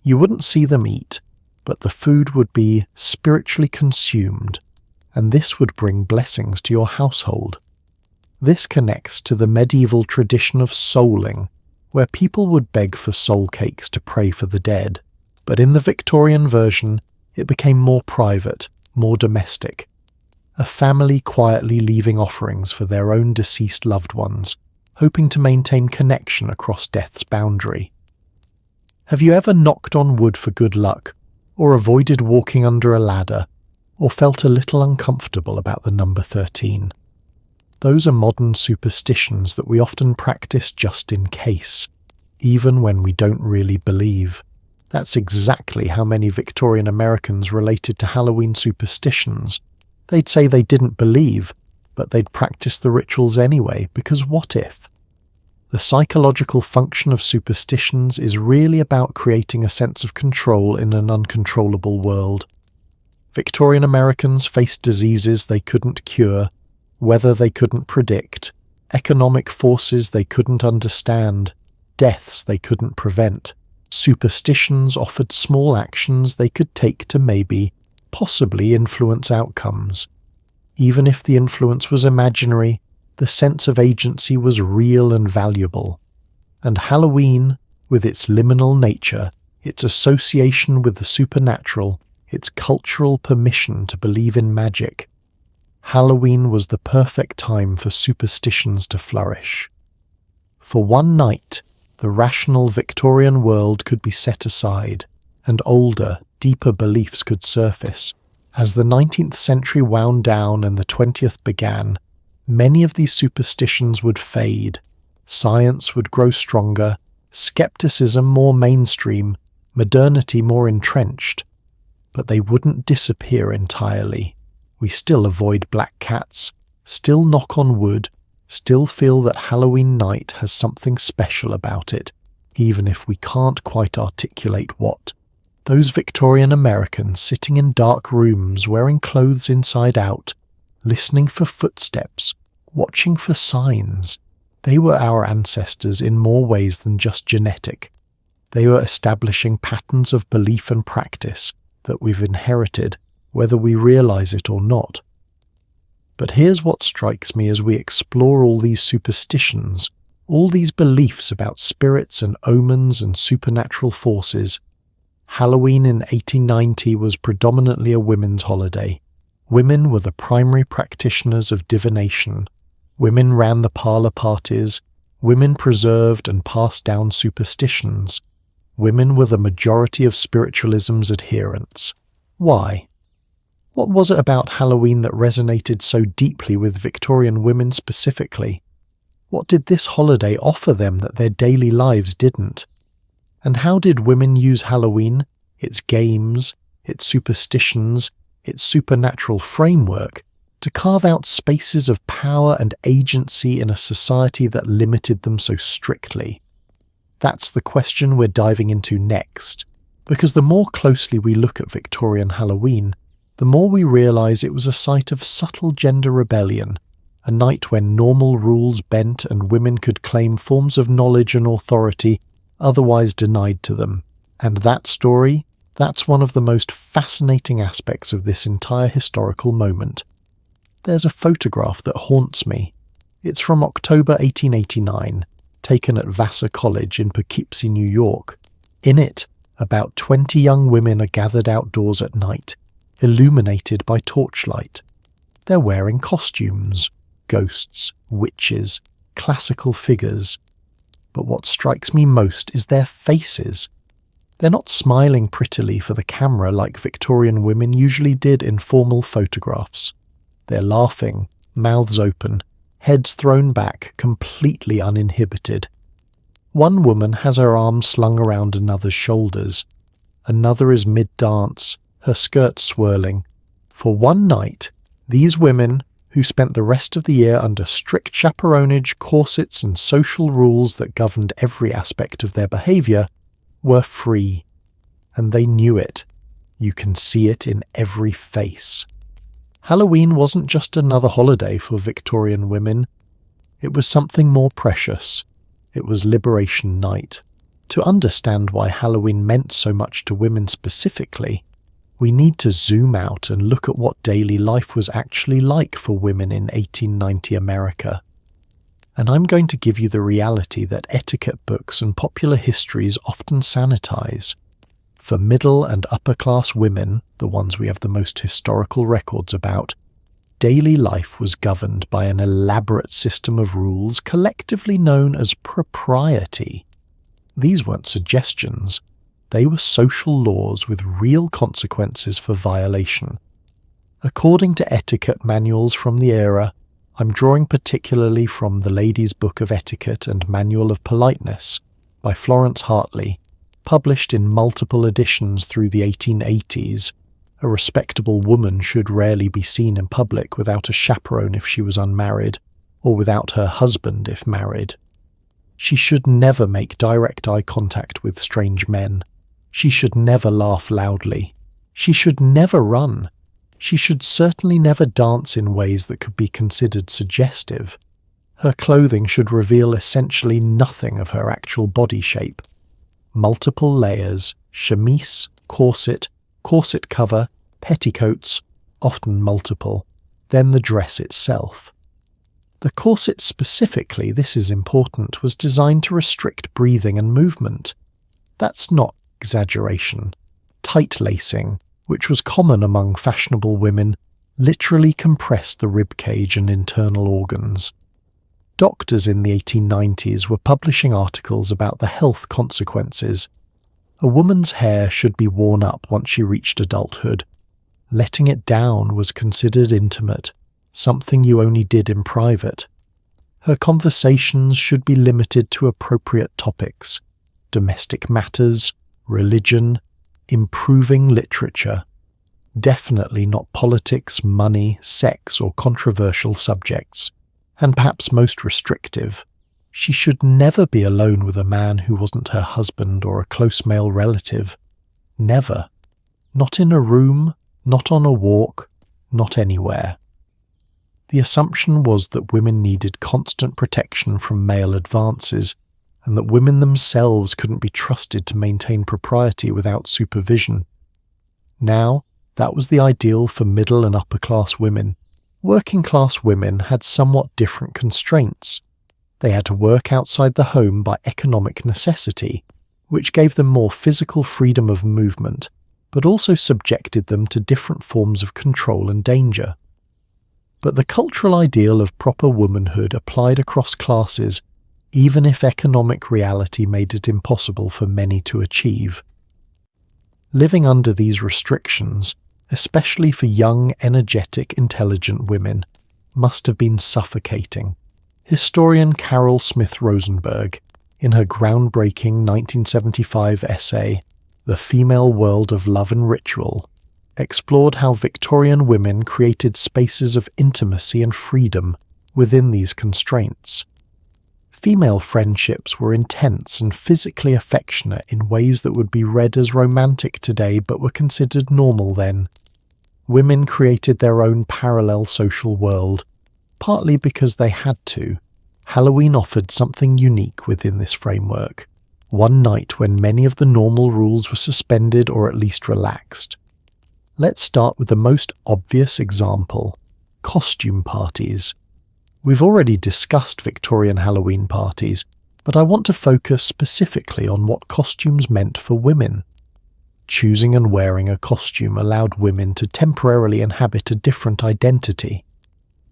You wouldn't see them eat, but the food would be spiritually consumed, and this would bring blessings to your household. This connects to the medieval tradition of souling, where people would beg for soul cakes to pray for the dead. But in the Victorian version, it became more private, more domestic. A family quietly leaving offerings for their own deceased loved ones, hoping to maintain connection across death's boundary. Have you ever knocked on wood for good luck, or avoided walking under a ladder, or felt a little uncomfortable about the number 13? Those are modern superstitions that we often practice just in case, even when we don't really believe. That's exactly how many Victorian Americans related to Halloween superstitions. They'd say they didn't believe, but they'd practice the rituals anyway, because what if? The psychological function of superstitions is really about creating a sense of control in an uncontrollable world. Victorian Americans faced diseases they couldn't cure, weather they couldn't predict, economic forces they couldn't understand, deaths they couldn't prevent. Superstitions offered small actions they could take to maybe, possibly influence outcomes. Even if the influence was imaginary, the sense of agency was real and valuable. And Halloween, with its liminal nature, its association with the supernatural, its cultural permission to believe in magic, Halloween was the perfect time for superstitions to flourish. For one night, the rational Victorian world could be set aside, and older, deeper beliefs could surface. As the 19th century wound down and the 20th began, many of these superstitions would fade, science would grow stronger, skepticism more mainstream, modernity more entrenched. But they wouldn't disappear entirely. We still avoid black cats, still knock on wood, still feel that Halloween night has something special about it, even if we can't quite articulate what. Those Victorian Americans sitting in dark rooms wearing clothes inside out, listening for footsteps, watching for signs. They were our ancestors in more ways than just genetic. They were establishing patterns of belief and practice that we've inherited, whether we realize it or not. But here's what strikes me as we explore all these superstitions, all these beliefs about spirits and omens and supernatural forces. Halloween in 1890 was predominantly a women's holiday. Women were the primary practitioners of divination. Women ran the parlor parties. Women preserved and passed down superstitions. Women were the majority of spiritualism's adherents. Why? What was it about Halloween that resonated so deeply with Victorian women specifically? What did this holiday offer them that their daily lives didn't? And how did women use Halloween, its games, its superstitions, its supernatural framework, to carve out spaces of power and agency in a society that limited them so strictly? That's the question we're diving into next, because the more closely we look at Victorian Halloween, the more we realise it was a site of subtle gender rebellion, a night when normal rules bent and women could claim forms of knowledge and authority otherwise denied to them. And that story, that's one of the most fascinating aspects of this entire historical moment. There's a photograph that haunts me. It's from October 1889, taken at Vassar College in Poughkeepsie, New York. In it, about 20 young women are gathered outdoors at night, illuminated by torchlight. They're wearing costumes, ghosts, witches, classical figures. But what strikes me most is their faces. They're not smiling prettily for the camera like Victorian women usually did in formal photographs. They're laughing, mouths open, heads thrown back, completely uninhibited. One woman has her arms slung around another's shoulders. Another is mid-dance, her skirt swirling. For one night, these women, who spent the rest of the year under strict chaperonage, corsets and social rules that governed every aspect of their behaviour, were free. And they knew it. You can see it in every face. Halloween wasn't just another holiday for Victorian women. It was something more precious. It was Liberation Night. To understand why Halloween meant so much to women specifically, we need to zoom out and look at what daily life was actually like for women in 1890 America. And I'm going to give you the reality that etiquette books and popular histories often sanitize. For middle and upper class women, the ones we have the most historical records about, daily life was governed by an elaborate system of rules collectively known as propriety. These weren't suggestions. They were social laws with real consequences for violation. According to etiquette manuals from the era, I'm drawing particularly from The Lady's Book of Etiquette and Manual of Politeness by Florence Hartley, published in multiple editions through the 1880s. A respectable woman should rarely be seen in public without a chaperone if she was unmarried, or without her husband if married. She should never make direct eye contact with strange men. She should never laugh loudly. She should never run. She should certainly never dance in ways that could be considered suggestive. Her clothing should reveal essentially nothing of her actual body shape. Multiple layers, chemise, corset cover, petticoats, often multiple, then the dress itself. The corset specifically, this is important, was designed to restrict breathing and movement. That's not exaggeration. Tight lacing, which was common among fashionable women, literally compressed the rib cage and internal organs. Doctors in the 1890s were publishing articles about the health consequences. A woman's hair should be worn up once she reached adulthood. Letting it down was considered intimate, something you only did in private. Her conversations should be limited to appropriate topics: domestic matters, religion, improving literature. Definitely not politics, money, sex, or controversial subjects. And perhaps most restrictive, she should never be alone with a man who wasn't her husband or a close male relative. Never. Not in a room, not on a walk, not anywhere. The assumption was that women needed constant protection from male advances, and that women themselves couldn't be trusted to maintain propriety without supervision. Now, that was the ideal for middle and upper class women. Working class women had somewhat different constraints. They had to work outside the home by economic necessity, which gave them more physical freedom of movement, but also subjected them to different forms of control and danger. But the cultural ideal of proper womanhood applied across classes, even if economic reality made it impossible for many to achieve. Living under these restrictions, especially for young, energetic, intelligent women, must have been suffocating. Historian Carol Smith Rosenberg, in her groundbreaking 1975 essay, The Female World of Love and Ritual, explored how Victorian women created spaces of intimacy and freedom within these constraints. Female friendships were intense and physically affectionate in ways that would be read as romantic today but were considered normal then. Women created their own parallel social world, partly because they had to. Halloween offered something unique within this framework, one night when many of the normal rules were suspended or at least relaxed. Let's start with the most obvious example: costume parties. We've already discussed Victorian Halloween parties, but I want to focus specifically on what costumes meant for women. Choosing and wearing a costume allowed women to temporarily inhabit a different identity.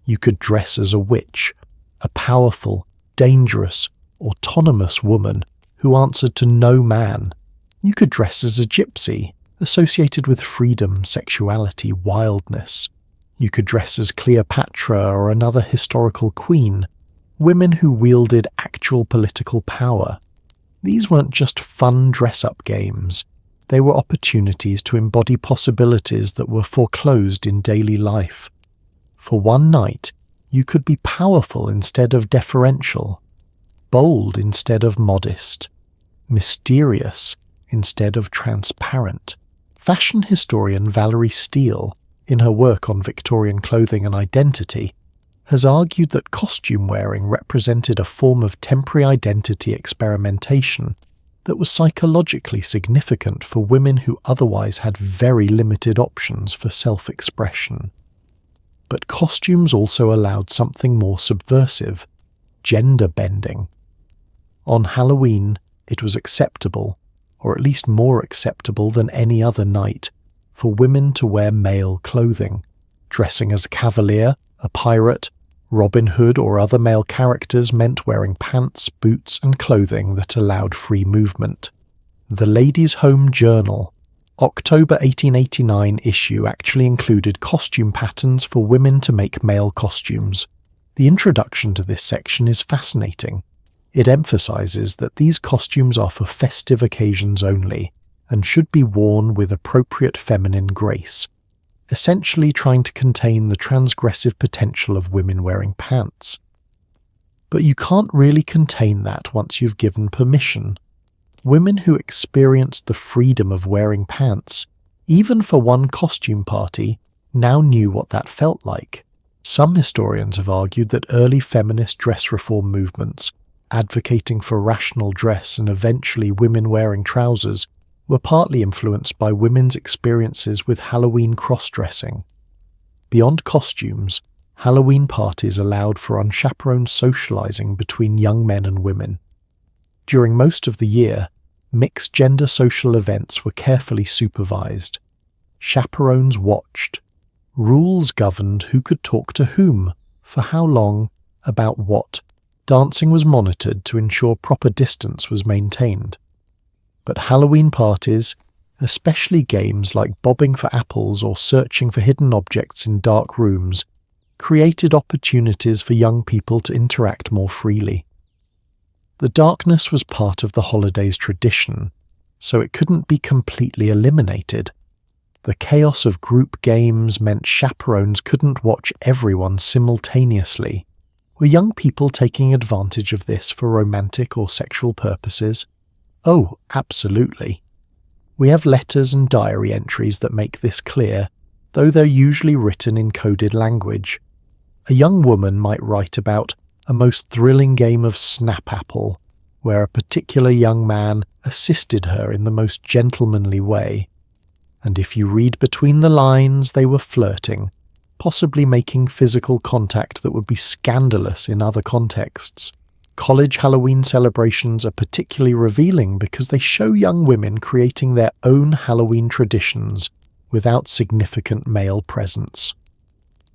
You could dress as a witch, a powerful, dangerous, autonomous woman who answered to no man. You could dress as a gypsy, associated with freedom, sexuality, wildness. You could dress as Cleopatra or another historical queen, women who wielded actual political power. These weren't just fun dress-up games. They were opportunities to embody possibilities that were foreclosed in daily life. For one night, you could be powerful instead of deferential, bold instead of modest, mysterious instead of transparent. Fashion historian Valerie Steele, in her work on Victorian clothing and identity, has argued that costume wearing represented a form of temporary identity experimentation that was psychologically significant for women who otherwise had very limited options for self-expression. But costumes also allowed something more subversive, gender bending. On Halloween, it was acceptable, or at least more acceptable than any other night, for women to wear male clothing, dressing as a cavalier, a pirate, Robin Hood or other male characters meant wearing pants, boots and clothing that allowed free movement. The Ladies' Home Journal, October 1889 issue actually included costume patterns for women to make male costumes. The introduction to this section is fascinating. It emphasizes that these costumes are for festive occasions only and should be worn with appropriate feminine grace, essentially trying to contain the transgressive potential of women wearing pants. But you can't really contain that once you've given permission. Women who experienced the freedom of wearing pants, even for one costume party, now knew what that felt like. Some historians have argued that early feminist dress reform movements, advocating for rational dress and eventually women wearing trousers, were partly influenced by women's experiences with Halloween cross-dressing. Beyond costumes, Halloween parties allowed for unchaperoned socializing between young men and women. During most of the year, mixed-gender social events were carefully supervised. Chaperones watched. Rules governed who could talk to whom, for how long, about what. Dancing was monitored to ensure proper distance was maintained. But Halloween parties, especially games like bobbing for apples or searching for hidden objects in dark rooms, created opportunities for young people to interact more freely. The darkness was part of the holiday's tradition, so it couldn't be completely eliminated. The chaos of group games meant chaperones couldn't watch everyone simultaneously. Were young people taking advantage of this for romantic or sexual purposes? Oh, absolutely. We have letters and diary entries that make this clear, though they're usually written in coded language. A young woman might write about a most thrilling game of Snap-Apple, where a particular young man assisted her in the most gentlemanly way. And if you read between the lines, they were flirting, possibly making physical contact that would be scandalous in other contexts. College Halloween celebrations are particularly revealing because they show young women creating their own Halloween traditions without significant male presence.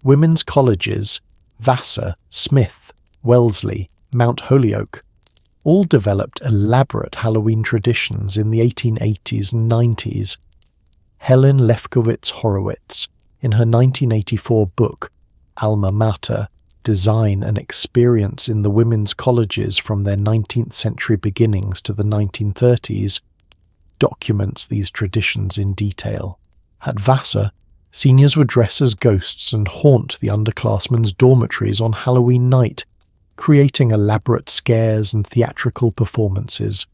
Women's colleges, Vassar, Smith, Wellesley, Mount Holyoke, all developed elaborate Halloween traditions in the 1880s and 90s. Helen Lefkowitz Horowitz, in her 1984 book, Alma Mater, Design and Experience in the Women's Colleges from their 19th century beginnings to the 1930s, documents these traditions in detail. At Vassar, seniors would dress as ghosts and haunt the underclassmen's dormitories on Halloween night, creating elaborate scares and theatrical performances.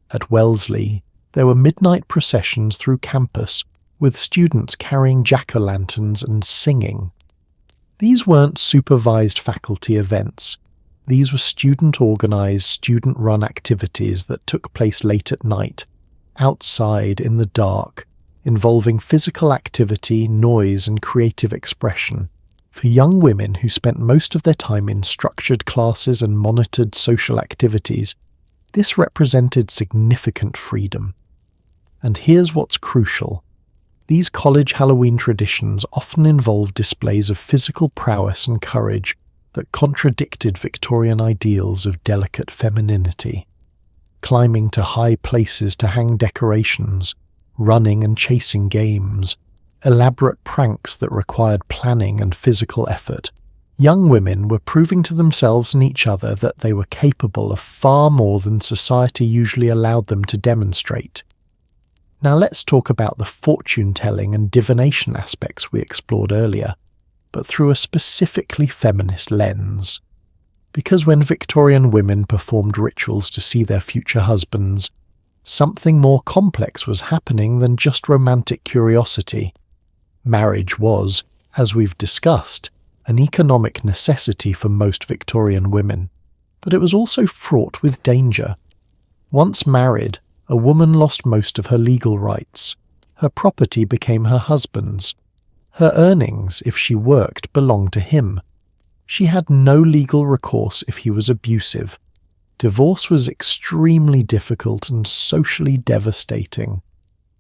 At Wellesley, there were midnight processions through campus, with students carrying jack-o'-lanterns and singing. These weren't supervised faculty events. These were student-organized, student-run activities that took place late at night, outside in the dark, involving physical activity, noise, and creative expression. For young women who spent most of their time in structured classes and monitored social activities, this represented significant freedom. And here's what's crucial. These college Halloween traditions often involved displays of physical prowess and courage that contradicted Victorian ideals of delicate femininity. Climbing to high places to hang decorations, running and chasing games, elaborate pranks that required planning and physical effort, young women were proving to themselves and each other that they were capable of far more than society usually allowed them to demonstrate. Now let's talk about the fortune-telling and divination aspects we explored earlier, but through a specifically feminist lens. Because when Victorian women performed rituals to see their future husbands, something more complex was happening than just romantic curiosity. Marriage was, as we've discussed, an economic necessity for most Victorian women, but it was also fraught with danger. Once married, a woman lost most of her legal rights. Her property became her husband's. Her earnings, if she worked, belonged to him. She had no legal recourse if he was abusive. Divorce was extremely difficult and socially devastating.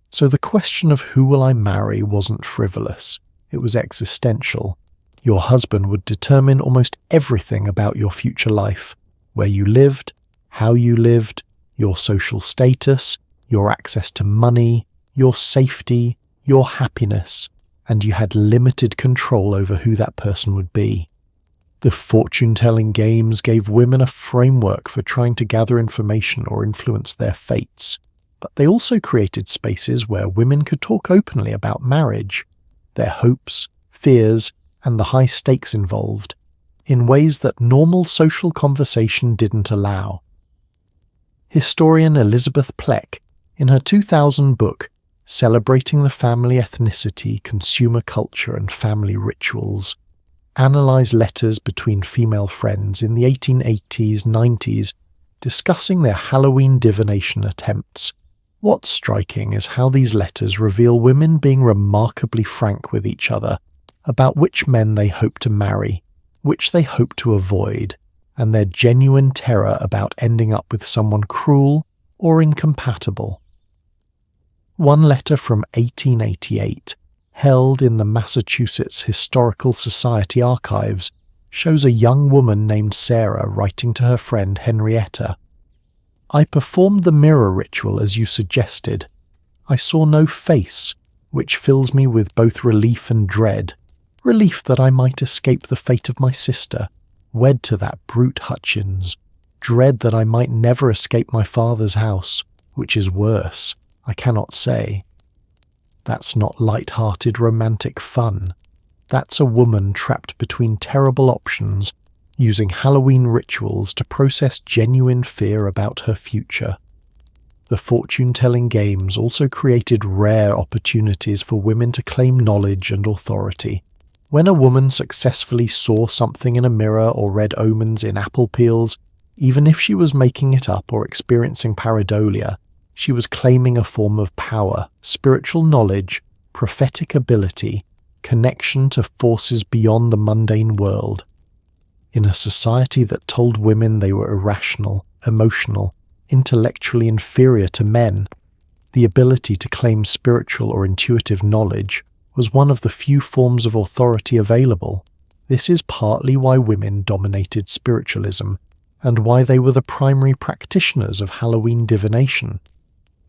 So the question of who will I marry wasn't frivolous. It was existential. Your husband would determine almost everything about your future life: where you lived, how you lived, your social status, your access to money, your safety, your happiness, and you had limited control over who that person would be. The fortune-telling games gave women a framework for trying to gather information or influence their fates, but they also created spaces where women could talk openly about marriage, their hopes, fears, and the high stakes involved, in ways that normal social conversation didn't allow. Historian Elizabeth Pleck, in her 2000 book, Celebrating the Family Ethnicity, Consumer Culture and Family Rituals, analysed letters between female friends in the 1880s-90s discussing their Halloween divination attempts. What's striking is how these letters reveal women being remarkably frank with each other about which men they hope to marry, which they hope to avoid, and their genuine terror about ending up with someone cruel or incompatible. One letter from 1888, held in the Massachusetts Historical Society archives, shows a young woman named Sarah writing to her friend Henrietta. "I performed the mirror ritual as you suggested. I saw no face, which fills me with both relief and dread. Relief that I might escape the fate of my sister, wed to that brute Hutchins. Dread that I might never escape my father's house, which is worse, I cannot say. That's not light-hearted romantic fun. That's a woman trapped between terrible options, using Halloween rituals to process genuine fear about her future." The fortune-telling games also created rare opportunities for women to claim knowledge and authority. When a woman successfully saw something in a mirror or read omens in apple peels, even if she was making it up or experiencing pareidolia, she was claiming a form of power, spiritual knowledge, prophetic ability, connection to forces beyond the mundane world. In a society that told women they were irrational, emotional, intellectually inferior to men, the ability to claim spiritual or intuitive knowledge was one of the few forms of authority available. This is partly why women dominated spiritualism, and why they were the primary practitioners of Halloween divination.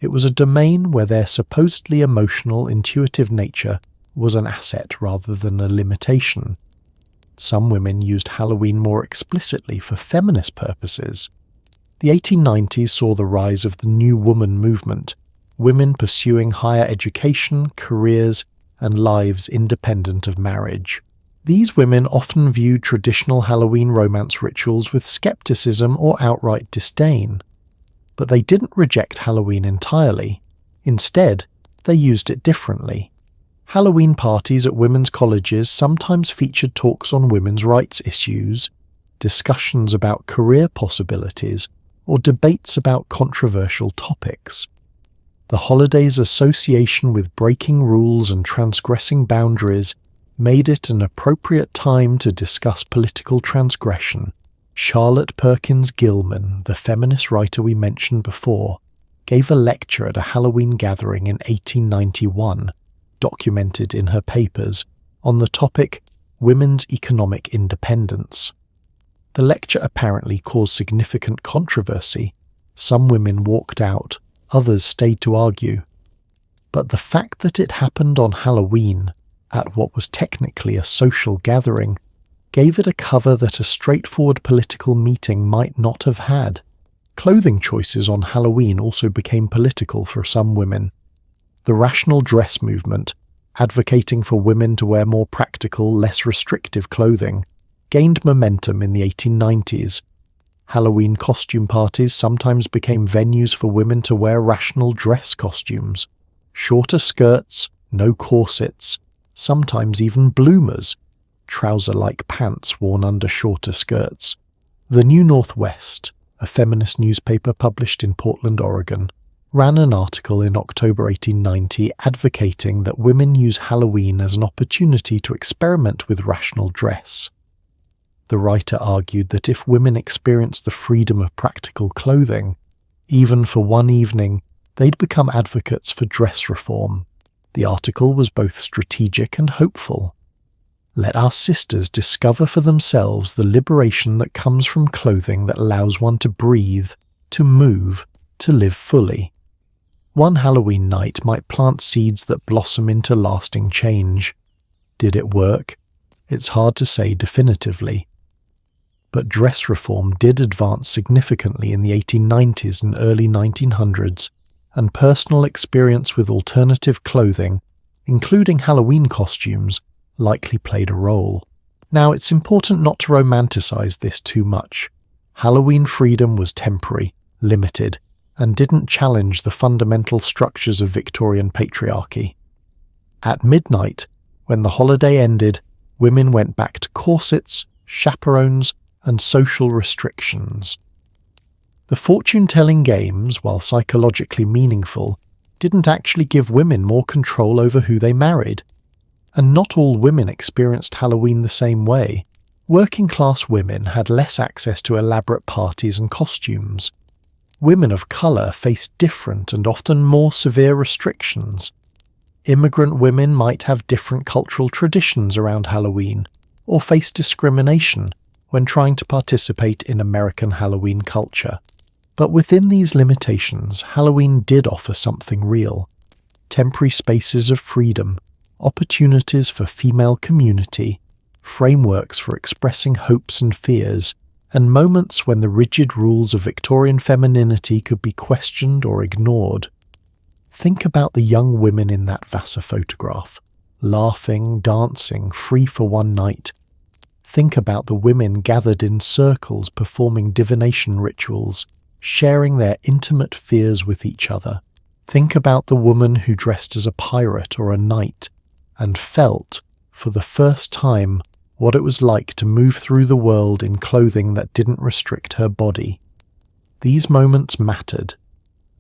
It was a domain where their supposedly emotional, intuitive nature was an asset rather than a limitation. Some women used Halloween more explicitly for feminist purposes. The 1890s saw the rise of the New Woman movement, women pursuing higher education, careers, and lives independent of marriage. These women often viewed traditional Halloween romance rituals with skepticism or outright disdain. But they didn't reject Halloween entirely. Instead, they used it differently. Halloween parties at women's colleges sometimes featured talks on women's rights issues, discussions about career possibilities, or debates about controversial topics. The holiday's association with breaking rules and transgressing boundaries made it an appropriate time to discuss political transgression. Charlotte Perkins Gilman, the feminist writer we mentioned before, gave a lecture at a Halloween gathering in 1891, documented in her papers, on the topic Women's Economic Independence. The lecture apparently caused significant controversy. Some women walked out, others stayed to argue. But the fact that it happened on Halloween, at what was technically a social gathering, gave it a cover that a straightforward political meeting might not have had. Clothing choices on Halloween also became political for some women. The rational dress movement, advocating for women to wear more practical, less restrictive clothing, gained momentum in the 1890s. Halloween costume parties sometimes became venues for women to wear rational dress costumes. Shorter skirts, no corsets, sometimes even bloomers, trouser-like pants worn under shorter skirts. The New Northwest, a feminist newspaper published in Portland, Oregon, ran an article in October 1890 advocating that women use Halloween as an opportunity to experiment with rational dress. The writer argued that if women experienced the freedom of practical clothing, even for one evening, they'd become advocates for dress reform. The article was both strategic and hopeful. Let our sisters discover for themselves the liberation that comes from clothing that allows one to breathe, to move, to live fully. One Halloween night might plant seeds that blossom into lasting change. Did it work? It's hard to say definitively. But dress reform did advance significantly in the 1890s and early 1900s, and personal experience with alternative clothing, including Halloween costumes, likely played a role. Now, it's important not to romanticize this too much. Halloween freedom was temporary, limited, and didn't challenge the fundamental structures of Victorian patriarchy. At midnight, when the holiday ended, women went back to corsets, chaperones, and social restrictions. The fortune-telling games, while psychologically meaningful, didn't actually give women more control over who they married. And not all women experienced Halloween the same way. Working-class women had less access to elaborate parties and costumes. Women of colour faced different and often more severe restrictions. Immigrant women might have different cultural traditions around Halloween, or face discrimination when trying to participate in American Halloween culture. But within these limitations, Halloween did offer something real. Temporary spaces of freedom, opportunities for female community, frameworks for expressing hopes and fears, and moments when the rigid rules of Victorian femininity could be questioned or ignored. Think about the young women in that Vassar photograph, laughing, dancing, free for one night. Think about the women gathered in circles performing divination rituals, sharing their intimate fears with each other. Think about the woman who dressed as a pirate or a knight, and felt, for the first time, what it was like to move through the world in clothing that didn't restrict her body. These moments mattered.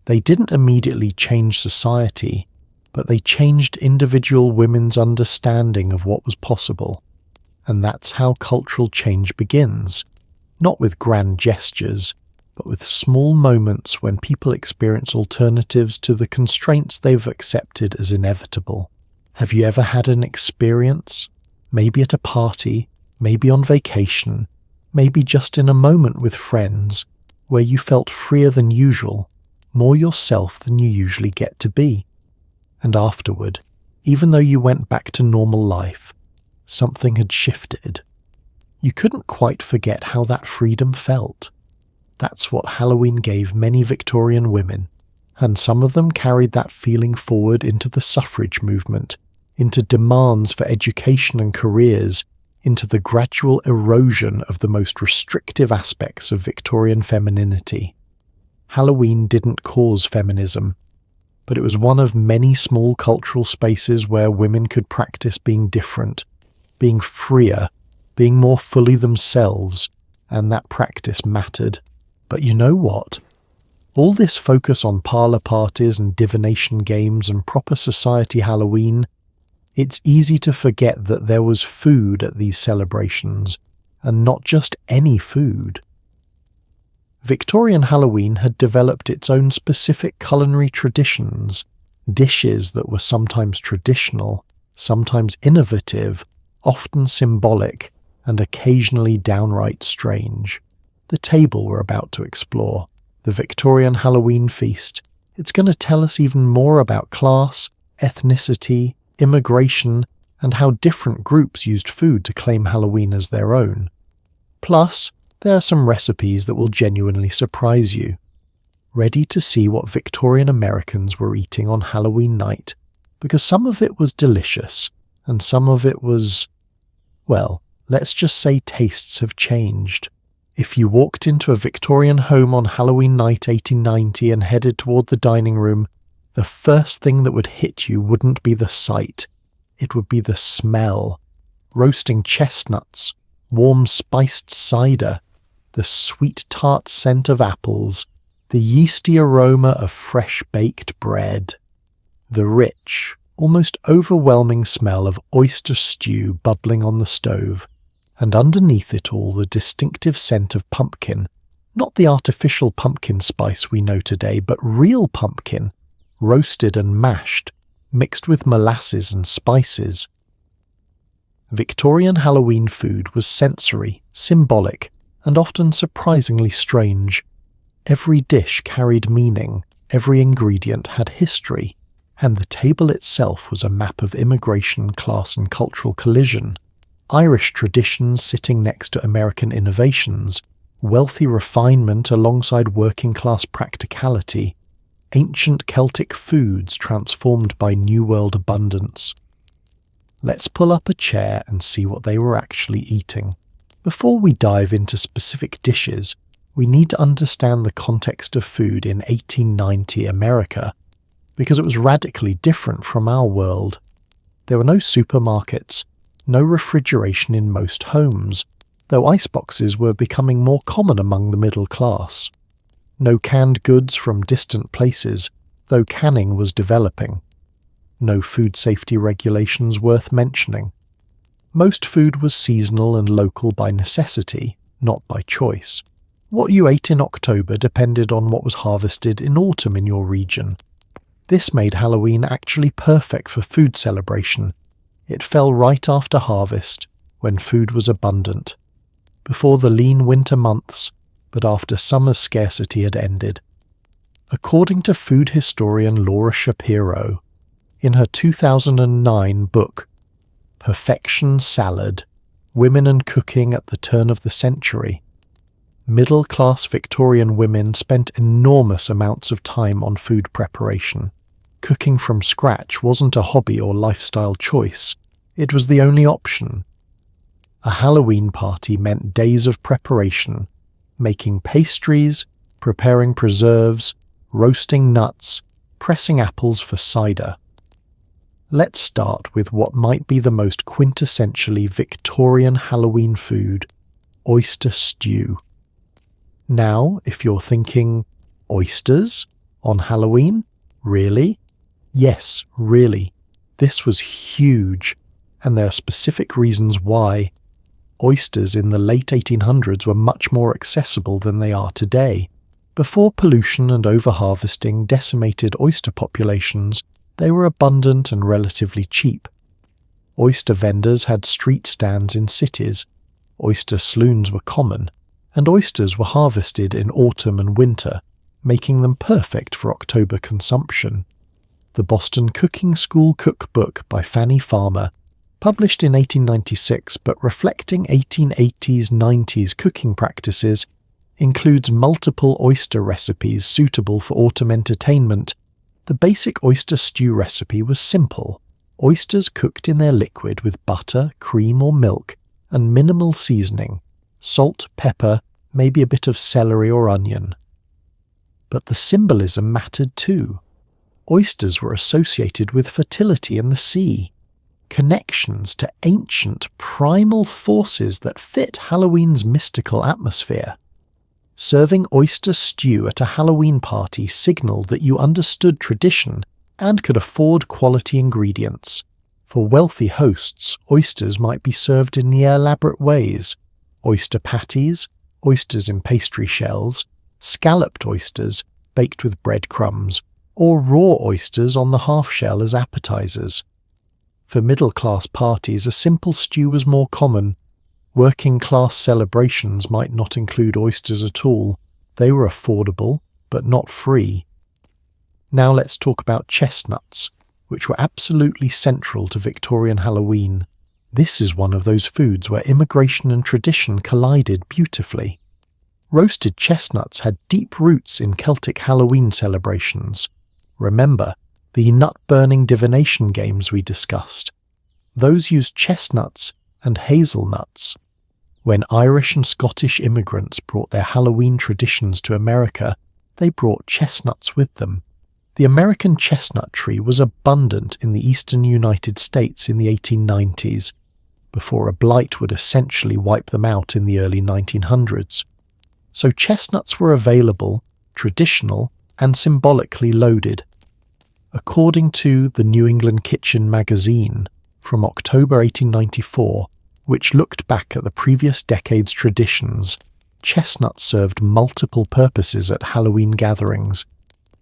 They didn't immediately change society, but they changed individual women's understanding of what was possible. And that's how cultural change begins, not with grand gestures, but with small moments when people experience alternatives to the constraints they've accepted as inevitable. Have you ever had an experience, maybe at a party, maybe on vacation, maybe just in a moment with friends, where you felt freer than usual, more yourself than you usually get to be? And afterward, even though you went back to normal life, something had shifted. You couldn't quite forget how that freedom felt. That's what Halloween gave many Victorian women, and some of them carried that feeling forward into the suffrage movement, into demands for education and careers, into the gradual erosion of the most restrictive aspects of Victorian femininity. Halloween didn't cause feminism, but it was one of many small cultural spaces where women could practice being different, being freer, being more fully themselves, and that practice mattered. But you know what? All this focus on parlour parties and divination games and proper society Halloween, it's easy to forget that there was food at these celebrations, and not just any food. Victorian Halloween had developed its own specific culinary traditions, dishes that were sometimes traditional, sometimes innovative, often symbolic, and occasionally downright strange. The table we're about to explore, the Victorian Halloween feast, it's going to tell us even more about class, ethnicity, immigration, and how different groups used food to claim Halloween as their own. Plus, there are some recipes that will genuinely surprise you. Ready to see what Victorian Americans were eating on Halloween night, because some of it was delicious, and some of it was, well, let's just say tastes have changed. If you walked into a Victorian home on Halloween night 1890 and headed toward the dining room, the first thing that would hit you wouldn't be the sight. It would be the smell. Roasting chestnuts, warm spiced cider, the sweet tart scent of apples, the yeasty aroma of fresh baked bread, the rich, almost overwhelming smell of oyster stew bubbling on the stove, and underneath it all the distinctive scent of pumpkin, not the artificial pumpkin spice we know today, but real pumpkin, roasted and mashed, mixed with molasses and spices. Victorian Halloween food was sensory, symbolic, and often surprisingly strange. Every dish carried meaning, every ingredient had history, and the table itself was a map of immigration, class and cultural collision. Irish traditions sitting next to American innovations, wealthy refinement alongside working-class practicality, ancient Celtic foods transformed by New World abundance. Let's pull up a chair and see what they were actually eating. Before we dive into specific dishes, we need to understand the context of food in 1890 America, because it was radically different from our world. There were no supermarkets, no refrigeration in most homes, though iceboxes were becoming more common among the middle class. No canned goods from distant places, though canning was developing. No food safety regulations worth mentioning. Most food was seasonal and local by necessity, not by choice. What you ate in October depended on what was harvested in autumn in your region. This made Halloween actually perfect for food celebration. It fell right after harvest, when food was abundant. Before the lean winter months, but after summer's scarcity had ended. According to food historian Laura Shapiro, in her 2009 book, Perfection Salad, Women and Cooking at the Turn of the Century, middle-class Victorian women spent enormous amounts of time on food preparation. Cooking from scratch wasn't a hobby or lifestyle choice, it was the only option. A Halloween party meant days of preparation, making pastries, preparing preserves, roasting nuts, pressing apples for cider. Let's start with what might be the most quintessentially Victorian Halloween food, oyster stew. Now, if you're thinking, oysters on Halloween? Really? Yes, really. This was huge, and there are specific reasons why. Oysters in the late 1800s were much more accessible than they are today. Before pollution and overharvesting decimated oyster populations, they were abundant and relatively cheap. Oyster vendors had street stands in cities, oyster saloons were common, and oysters were harvested in autumn and winter, making them perfect for October consumption. The Boston Cooking School Cookbook by Fanny Farmer, published in 1896 but reflecting 1880s-90s cooking practices, includes multiple oyster recipes suitable for autumn entertainment. The basic oyster stew recipe was simple. Oysters cooked in their liquid with butter, cream or milk, and minimal seasoning, salt, pepper, maybe a bit of celery or onion. But the symbolism mattered too. Oysters were associated with fertility in the sea, connections to ancient, primal forces that fit Halloween's mystical atmosphere. Serving oyster stew at a Halloween party signaled that you understood tradition and could afford quality ingredients. For wealthy hosts, oysters might be served in near elaborate ways: oyster patties, oysters in pastry shells, scalloped oysters baked with breadcrumbs, or raw oysters on the half-shell as appetizers. For middle-class parties, a simple stew was more common. Working-class celebrations might not include oysters at all. They were affordable, but not free. Now let's talk about chestnuts, which were absolutely central to Victorian Halloween. This is one of those foods where immigration and tradition collided beautifully. Roasted chestnuts had deep roots in Celtic Halloween celebrations. Remember the nut-burning divination games we discussed? Those used chestnuts and hazelnuts. When Irish and Scottish immigrants brought their Halloween traditions to America, they brought chestnuts with them. The American chestnut tree was abundant in the eastern United States in the 1890s, before a blight would essentially wipe them out in the early 1900s. So chestnuts were available, traditional, and symbolically loaded. According to the New England Kitchen magazine from October 1894, which looked back at the previous decade's traditions, chestnuts served multiple purposes at Halloween gatherings.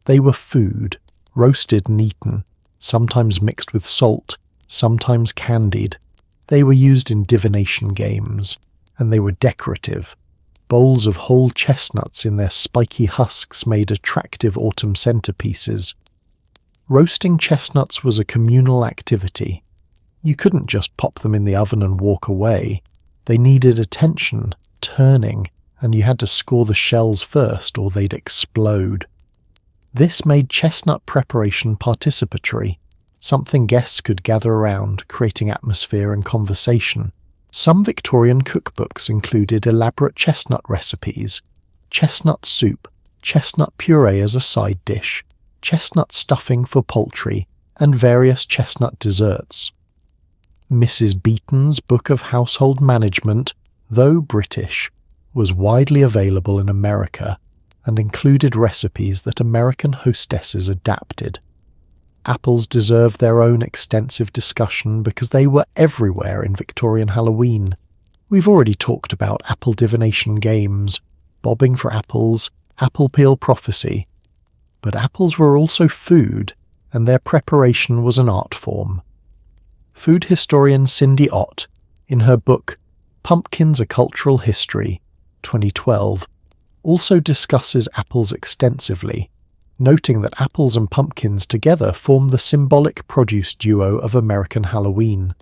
They were food, roasted and eaten, sometimes mixed with salt, sometimes candied. They were used in divination games, and they were decorative. Bowls of whole chestnuts in their spiky husks made attractive autumn centerpieces. Roasting chestnuts was a communal activity. You couldn't just pop them in the oven and walk away. They needed attention, turning, and you had to score the shells first or they'd explode. This made chestnut preparation participatory, something guests could gather around, creating atmosphere and conversation. Some Victorian cookbooks included elaborate chestnut recipes, chestnut soup, chestnut puree as a side dish, chestnut stuffing for poultry, and various chestnut desserts. Mrs. Beeton's Book of Household Management, though British, was widely available in America and included recipes that American hostesses adapted. Apples deserve their own extensive discussion because they were everywhere in Victorian Halloween. We've already talked about apple divination games, bobbing for apples, apple peel prophecy. But apples were also food, and their preparation was an art form. Food historian Cindy Ott, in her book Pumpkins: A Cultural History, 2012, also discusses apples extensively, noting that apples and pumpkins together form the symbolic produce duo of American Halloween.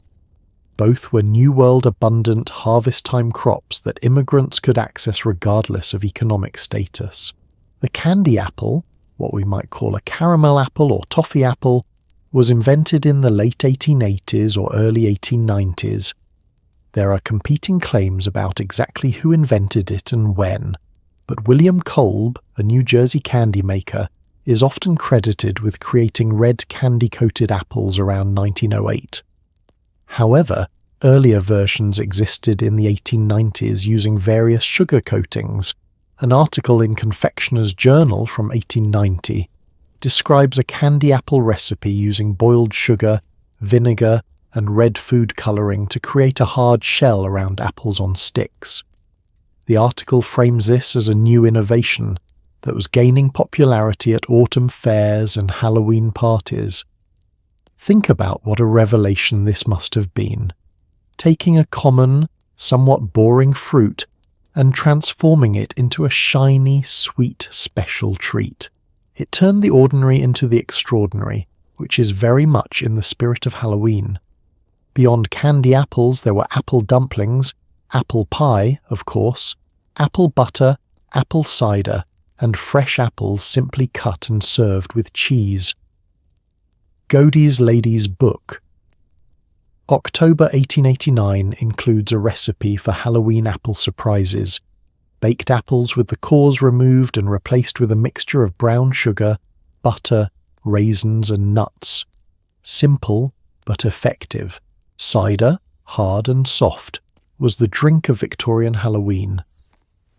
Both were New World abundant harvest-time crops that immigrants could access regardless of economic status. The candy apple, what we might call a caramel apple or toffee apple, was invented in the late 1880s or early 1890s. There are competing claims about exactly who invented it and when, but William Kolb, a New Jersey candy maker, is often credited with creating red candy-coated apples around 1908. However, earlier versions existed in the 1890s using various sugar coatings. An article in Confectioner's Journal from 1890 describes a candy apple recipe using boiled sugar, vinegar, and red food colouring to create a hard shell around apples on sticks. The article frames this as a new innovation that was gaining popularity at autumn fairs and Halloween parties. Think about what a revelation this must have been. Taking a common, somewhat boring fruit and transforming it into a shiny, sweet, special treat. It turned the ordinary into the extraordinary, which is very much in the spirit of Halloween. Beyond candy apples, there were apple dumplings, apple pie, of course, apple butter, apple cider, and fresh apples simply cut and served with cheese. Godey's Lady's Book. October 1889 includes a recipe for Halloween apple surprises. Baked apples with the cores removed and replaced with a mixture of brown sugar, butter, raisins and nuts. Simple, but effective. Cider, hard and soft, was the drink of Victorian Halloween.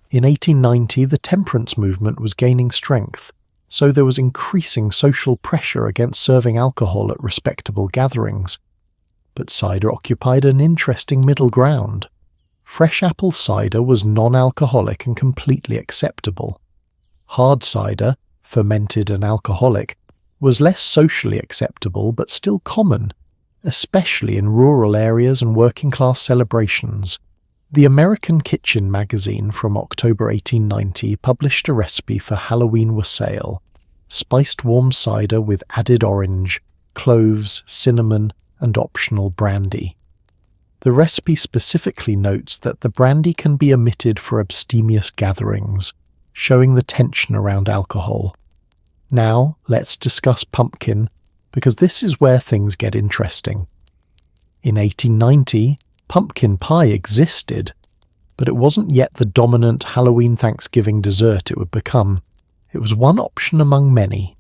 In 1890, the temperance movement was gaining strength, so there was increasing social pressure against serving alcohol at respectable gatherings. But cider occupied an interesting middle ground. Fresh apple cider was non-alcoholic and completely acceptable. Hard cider, fermented and alcoholic, was less socially acceptable but still common, especially in rural areas and working-class celebrations. The American Kitchen magazine from October 1890 published a recipe for Halloween wassail, spiced warm cider with added orange, cloves, cinnamon, and optional brandy. The recipe specifically notes that the brandy can be omitted for abstemious gatherings, showing the tension around alcohol. Now, let's discuss pumpkin, because this is where things get interesting. In 1890, pumpkin pie existed, but it wasn't yet the dominant Halloween Thanksgiving dessert it would become. It was one option among many.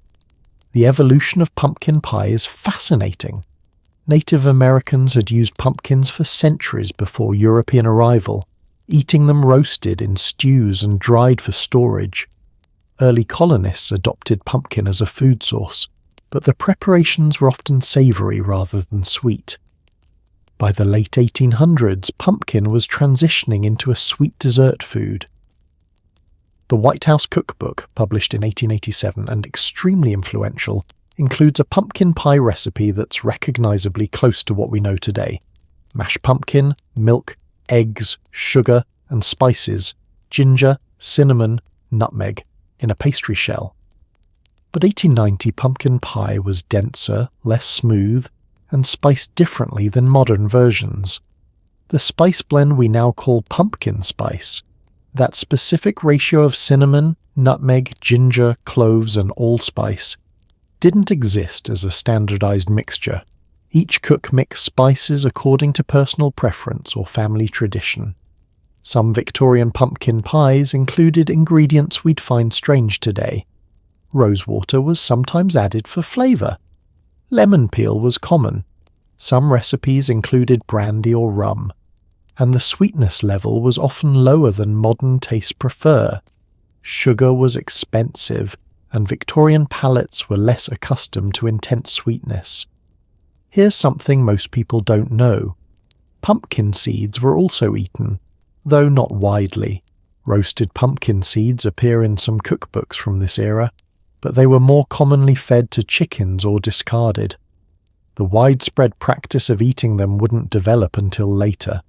The evolution of pumpkin pie is fascinating. Native Americans had used pumpkins for centuries before European arrival, eating them roasted in stews and dried for storage. Early colonists adopted pumpkin as a food source, but the preparations were often savoury rather than sweet. By the late 1800s, pumpkin was transitioning into a sweet dessert food. The White House Cookbook, published in 1887 and extremely influential, includes a pumpkin pie recipe that's recognisably close to what we know today. Mashed pumpkin, milk, eggs, sugar, and spices, ginger, cinnamon, nutmeg, in a pastry shell. But 1890 pumpkin pie was denser, less smooth, and spiced differently than modern versions. The spice blend we now call pumpkin spice, that specific ratio of cinnamon, nutmeg, ginger, cloves, and allspice, didn't exist as a standardized mixture. Each cook mixed spices according to personal preference or family tradition. Some Victorian pumpkin pies included ingredients we'd find strange today. Rosewater was sometimes added for flavour. Lemon peel was common. Some recipes included brandy or rum. And the sweetness level was often lower than modern tastes prefer. Sugar was expensive, and Victorian palates were less accustomed to intense sweetness. Here's something most people don't know. Pumpkin seeds were also eaten, though not widely. Roasted pumpkin seeds appear in some cookbooks from this era, but they were more commonly fed to chickens or discarded. The widespread practice of eating them wouldn't develop until later.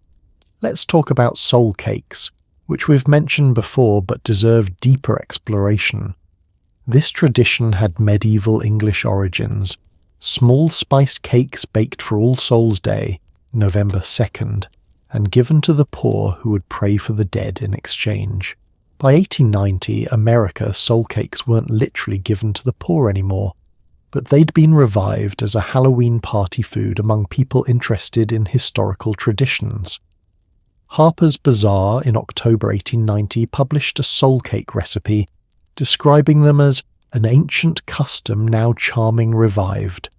Let's talk about soul cakes, which we've mentioned before but deserve deeper exploration. This tradition had medieval English origins. Small spiced cakes baked for All Souls' Day, November 2nd, and given to the poor who would pray for the dead in exchange. By 1890, America, soul cakes weren't literally given to the poor anymore, but they'd been revived as a Halloween party food among people interested in historical traditions. Harper's Bazaar in October 1890 published a soul cake recipe, describing them as an ancient custom now charming revived.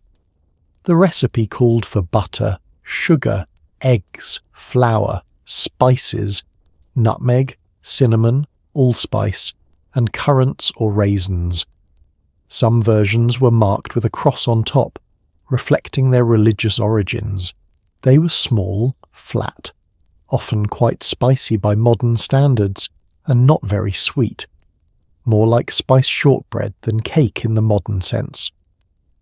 The recipe called for butter, sugar, eggs, flour, spices, nutmeg, cinnamon, allspice, and currants or raisins. Some versions were marked with a cross on top, reflecting their religious origins. They were small, flat, often quite spicy by modern standards, and not very sweet. More like spiced shortbread than cake in the modern sense.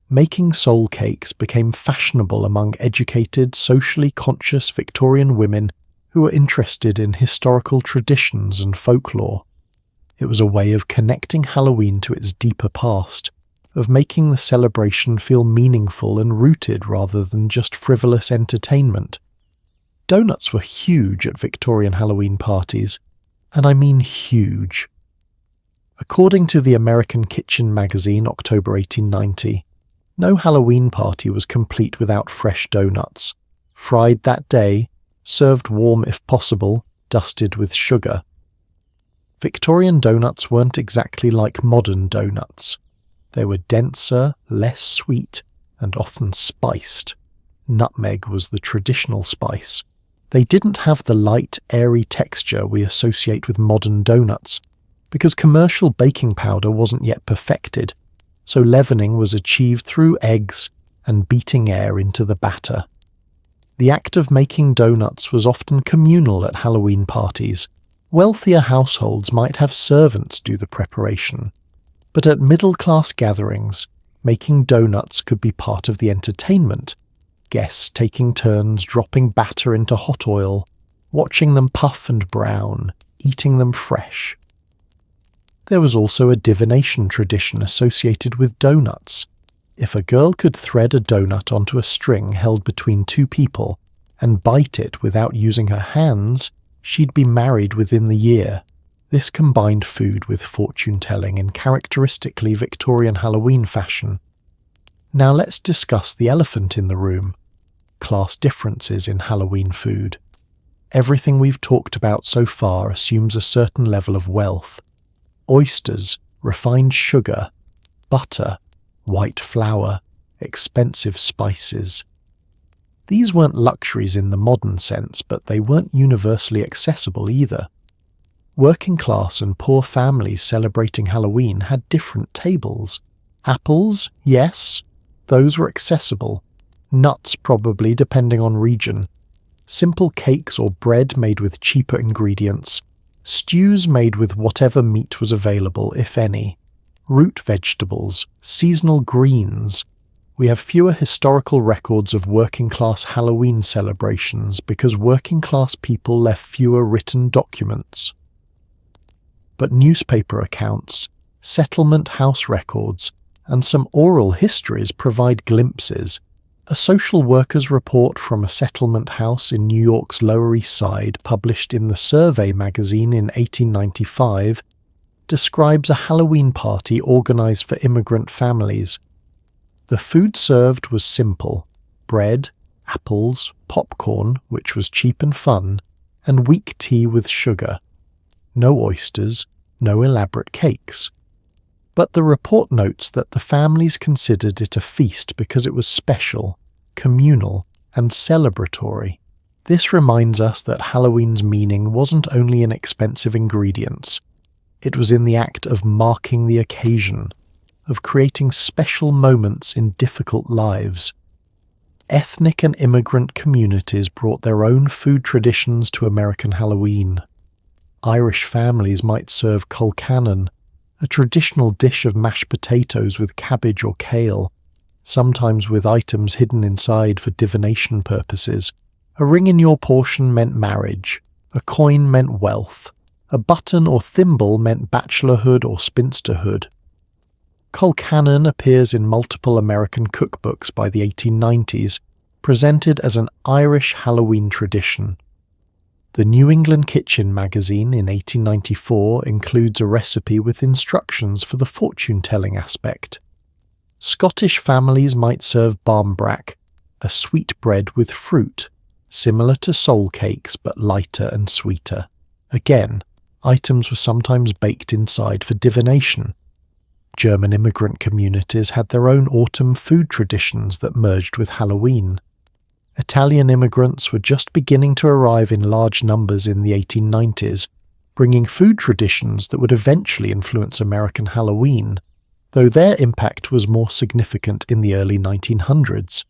Making soul cakes became fashionable among educated, socially conscious Victorian women who were interested in historical traditions and folklore. It was a way of connecting Halloween to its deeper past, of making the celebration feel meaningful and rooted rather than just frivolous entertainment. Donuts were huge at Victorian Halloween parties, and I mean huge. According to the American Kitchen magazine, October 1890, no Halloween party was complete without fresh donuts, fried that day, served warm if possible, dusted with sugar. Victorian donuts weren't exactly like modern donuts. They were denser, less sweet, and often spiced. Nutmeg was the traditional spice. They didn't have the light, airy texture we associate with modern donuts, because commercial baking powder wasn't yet perfected, so leavening was achieved through eggs and beating air into the batter. The act of making donuts was often communal at Halloween parties. Wealthier households might have servants do the preparation, but at middle-class gatherings, making donuts could be part of the entertainment, guests taking turns dropping batter into hot oil, watching them puff and brown, eating them fresh. There was also a divination tradition associated with donuts. If a girl could thread a donut onto a string held between two people and bite it without using her hands, she'd be married within the year. This combined food with fortune-telling in characteristically Victorian Halloween fashion. Now let's discuss the elephant in the room: class differences in Halloween food. Everything we've talked about so far assumes a certain level of wealth. Oysters, refined sugar, butter, white flour, expensive spices. These weren't luxuries in the modern sense, but they weren't universally accessible either. Working class and poor families celebrating Halloween had different tables. Apples, yes, those were accessible. Nuts, probably, depending on region. Simple cakes or bread made with cheaper ingredients. Stews made with whatever meat was available, if any. Root vegetables, seasonal greens. We have fewer historical records of working-class Halloween celebrations because working-class people left fewer written documents. But newspaper accounts, settlement house records, and some oral histories provide glimpses. A social worker's report from a settlement house in New York's Lower East Side, published in the Survey magazine in 1895, describes a Halloween party organized for immigrant families. The food served was simple: bread, apples, popcorn, which was cheap and fun, and weak tea with sugar. No oysters, no elaborate cakes. But the report notes that the families considered it a feast because it was special, communal, and celebratory. This reminds us that Halloween's meaning wasn't only in expensive ingredients. It was in the act of marking the occasion, of creating special moments in difficult lives. Ethnic and immigrant communities brought their own food traditions to American Halloween. Irish families might serve colcannon, a traditional dish of mashed potatoes with cabbage or kale, sometimes with items hidden inside for divination purposes. A ring in your portion meant marriage, a coin meant wealth, a button or thimble meant bachelorhood or spinsterhood. Colcannon appears in multiple American cookbooks by the 1890s, presented as an Irish Halloween tradition. The New England Kitchen magazine in 1894 includes a recipe with instructions for the fortune-telling aspect. Scottish families might serve barmbrack, a sweet bread with fruit, similar to soul cakes but lighter and sweeter. Again, items were sometimes baked inside for divination. German immigrant communities had their own autumn food traditions that merged with Halloween. Italian immigrants were just beginning to arrive in large numbers in the 1890s, bringing food traditions that would eventually influence American Halloween, though their impact was more significant in the early 1900s.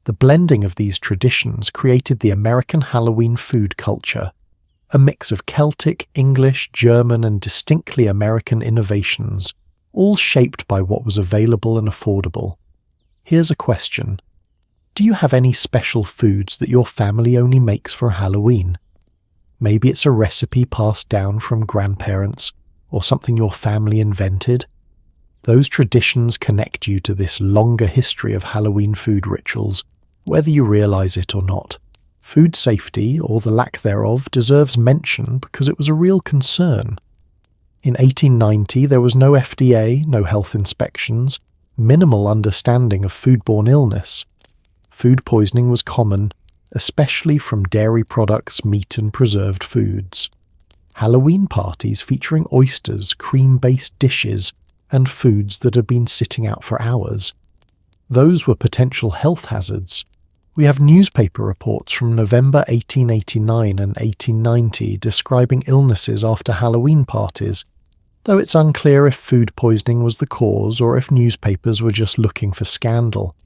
The blending of these traditions created the American Halloween food culture, a mix of Celtic, English, German, and distinctly American innovations, all shaped by what was available and affordable. Here's a question. Do you have any special foods that your family only makes for Halloween? Maybe it's a recipe passed down from grandparents, or something your family invented. Those traditions connect you to this longer history of Halloween food rituals, whether you realize it or not. Food safety, or the lack thereof, deserves mention because it was a real concern. In 1890, there was no FDA, no health inspections, minimal understanding of foodborne illness. Food poisoning was common, especially from dairy products, meat, and preserved foods. Halloween parties featuring oysters, cream-based dishes, and foods that had been sitting out for hours. Those were potential health hazards. We have newspaper reports from November 1889 and 1890 describing illnesses after Halloween parties, though it's unclear if food poisoning was the cause or if newspapers were just looking for scandal.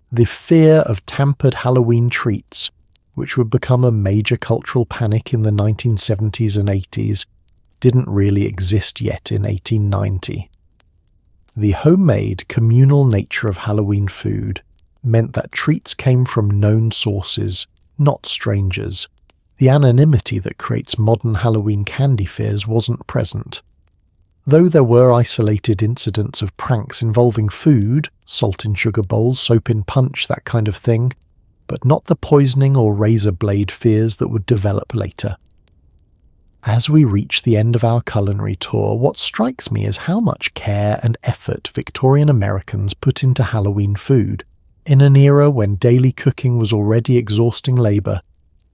The fear of tampered Halloween treats, which would become a major cultural panic in the 1970s and 80s, didn't really exist yet in 1890. The homemade, communal nature of Halloween food meant that treats came from known sources, not strangers. The anonymity that creates modern Halloween candy fears wasn't present. Though there were isolated incidents of pranks involving food, salt in sugar bowls, soap in punch, that kind of thing, but not the poisoning or razor blade fears that would develop later. As we reach the end of our culinary tour, what strikes me is how much care and effort Victorian Americans put into Halloween food. In an era when daily cooking was already exhausting labour,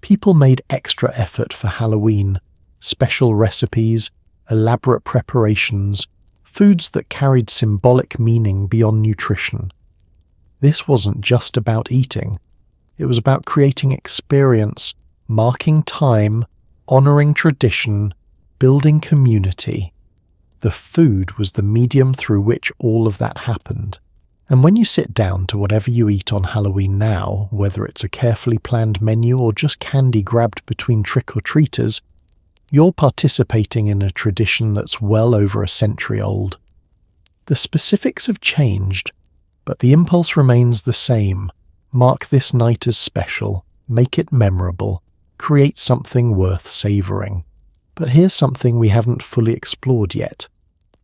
people made extra effort for Halloween, special recipes, elaborate preparations, foods that carried symbolic meaning beyond nutrition. This wasn't just about eating. It was about creating experience, marking time, honouring tradition, building community. The food was the medium through which all of that happened. And when you sit down to whatever you eat on Halloween now, whether it's a carefully planned menu or just candy grabbed between trick-or-treaters, you're participating in a tradition that's well over a century old. The specifics have changed, but the impulse remains the same. Mark this night as special, make it memorable, create something worth savouring. But here's something we haven't fully explored yet.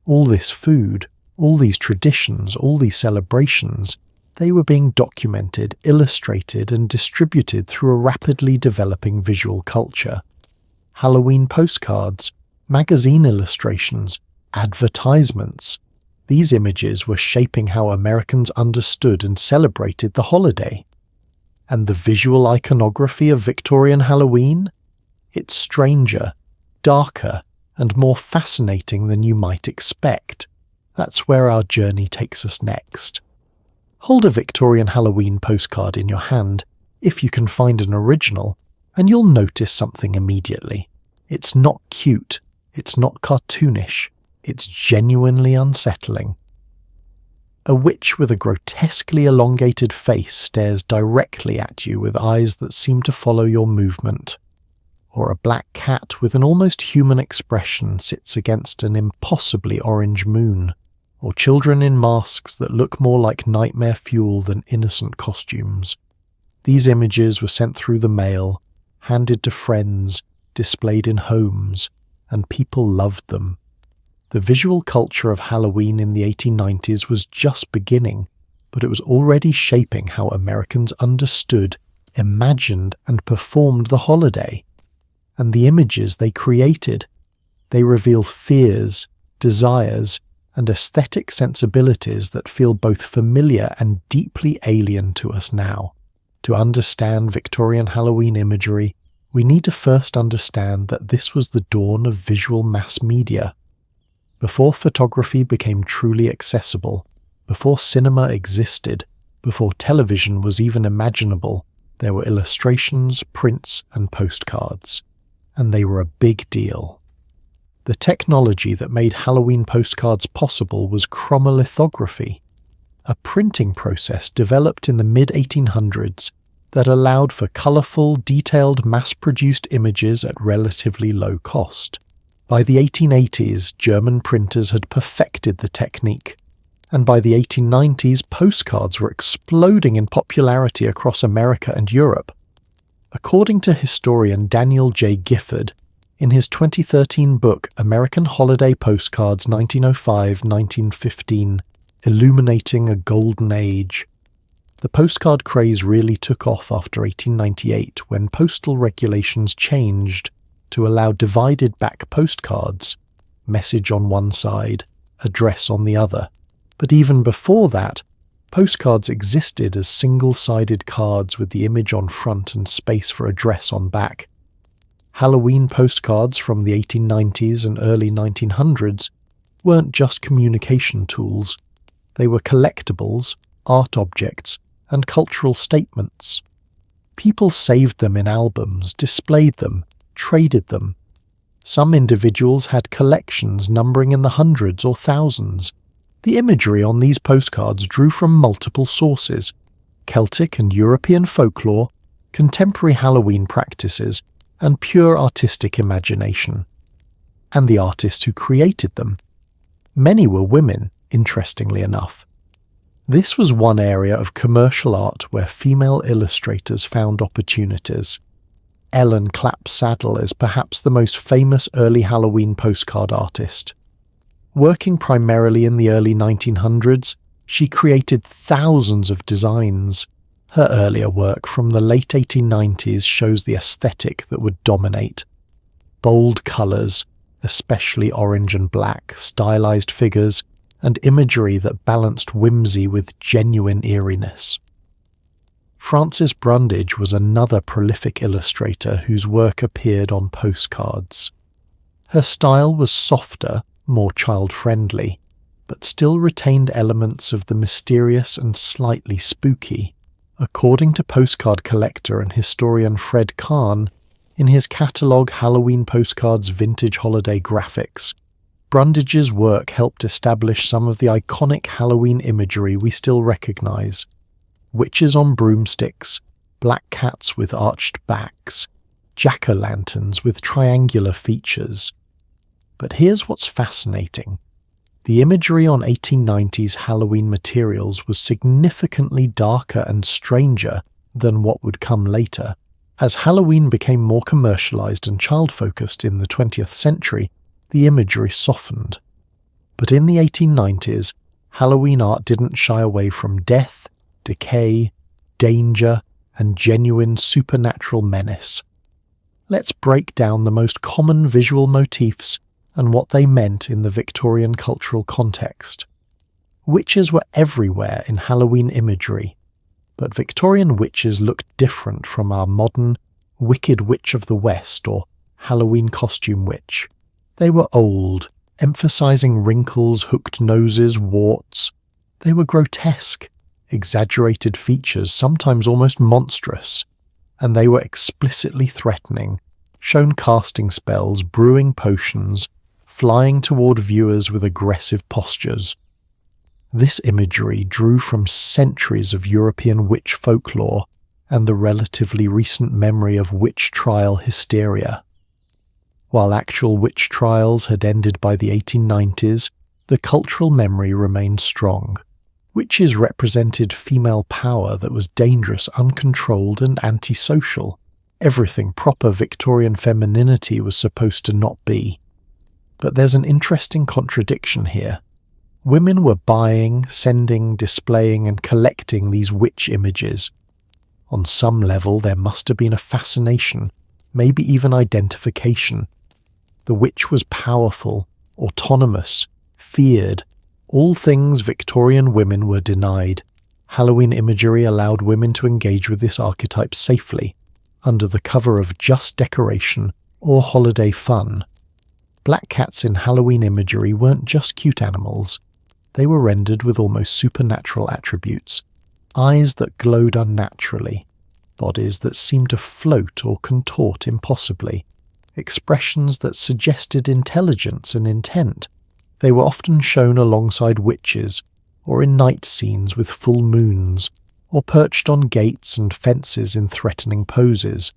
All this food, all these traditions, all these celebrations, they were being documented, illustrated, and distributed through a rapidly developing visual culture. Halloween postcards, magazine illustrations, advertisements. These images were shaping how Americans understood and celebrated the holiday. And the visual iconography of Victorian Halloween? It's stranger, darker, and more fascinating than you might expect. That's where our journey takes us next. Hold a Victorian Halloween postcard in your hand, if you can find an original, and you'll notice something immediately. It's not cute, it's not cartoonish, it's genuinely unsettling. A witch with a grotesquely elongated face stares directly at you with eyes that seem to follow your movement. Or a black cat with an almost human expression sits against an impossibly orange moon. Or children in masks that look more like nightmare fuel than innocent costumes. These images were sent through the mail, handed to friends, displayed in homes, and people loved them. The visual culture of Halloween in the 1890s was just beginning, but it was already shaping how Americans understood, imagined, and performed the holiday. And the images they created, they reveal fears, desires, and aesthetic sensibilities that feel both familiar and deeply alien to us now. To understand Victorian Halloween imagery, we need to first understand that this was the dawn of visual mass media. Before photography became truly accessible, before cinema existed, before television was even imaginable, there were illustrations, prints, and postcards. And they were a big deal. The technology that made Halloween postcards possible was chromolithography, a printing process developed in the mid-1800s that allowed for colourful, detailed, mass-produced images at relatively low cost. By the 1880s, German printers had perfected the technique, and by the 1890s, postcards were exploding in popularity across America and Europe. According to historian Daniel J. Gifford, in his 2013 book American Holiday Postcards 1905-1915, Illuminating a Golden Age, the postcard craze really took off after 1898 when postal regulations changed to allow divided back postcards, message on one side, address on the other. But even before that, postcards existed as single-sided cards with the image on front and space for address on back. Halloween postcards from the 1890s and early 1900s weren't just communication tools. They were collectibles, art objects, and cultural statements. People saved them in albums, displayed them, traded them. Some individuals had collections numbering in the hundreds or thousands. The imagery on these postcards drew from multiple sources: Celtic and European folklore, contemporary Halloween practices, and pure artistic imagination. And the artists who created them. Many were women, interestingly enough. This was one area of commercial art where female illustrators found opportunities. Ellen Clapp Saddle is perhaps the most famous early Halloween postcard artist. Working primarily in the early 1900s, she created thousands of designs. Her earlier work from the late 1890s shows the aesthetic that would dominate. Bold colours, especially orange and black, stylized figures, and imagery that balanced whimsy with genuine eeriness. Frances Brundage was another prolific illustrator whose work appeared on postcards. Her style was softer, more child-friendly, but still retained elements of the mysterious and slightly spooky. According to postcard collector and historian Fred Kahn, in his catalogue Halloween Postcards Vintage Holiday Graphics, Brundage's work helped establish some of the iconic Halloween imagery we still recognise. Witches on broomsticks, black cats with arched backs, jack-o'-lanterns with triangular features. But here's what's fascinating. The imagery on 1890s Halloween materials was significantly darker and stranger than what would come later. As Halloween became more commercialised and child-focused in the 20th century, the imagery softened. But in the 1890s, Halloween art didn't shy away from death, decay, danger, and genuine supernatural menace. Let's break down the most common visual motifs and what they meant in the Victorian cultural context. Witches were everywhere in Halloween imagery, but Victorian witches looked different from our modern Wicked Witch of the West or Halloween costume witch. They were old, emphasizing wrinkles, hooked noses, warts. They were grotesque, exaggerated features, sometimes almost monstrous, and they were explicitly threatening, shown casting spells, brewing potions, flying toward viewers with aggressive postures. This imagery drew from centuries of European witch folklore and the relatively recent memory of witch trial hysteria. While actual witch trials had ended by the 1890s, the cultural memory remained strong. Witches represented female power that was dangerous, uncontrolled, and antisocial. Everything proper Victorian femininity was supposed to not be. But there's an interesting contradiction here. Women were buying, sending, displaying, and collecting these witch images. On some level, there must have been a fascination, maybe even identification. The witch was powerful, autonomous, feared, all things Victorian women were denied. Halloween imagery allowed women to engage with this archetype safely, under the cover of just decoration or holiday fun. Black cats in Halloween imagery weren't just cute animals. They were rendered with almost supernatural attributes. Eyes that glowed unnaturally, bodies that seemed to float or contort impossibly, expressions that suggested intelligence and intent. They were often shown alongside witches, or in night scenes with full moons, or perched on gates and fences in threatening poses.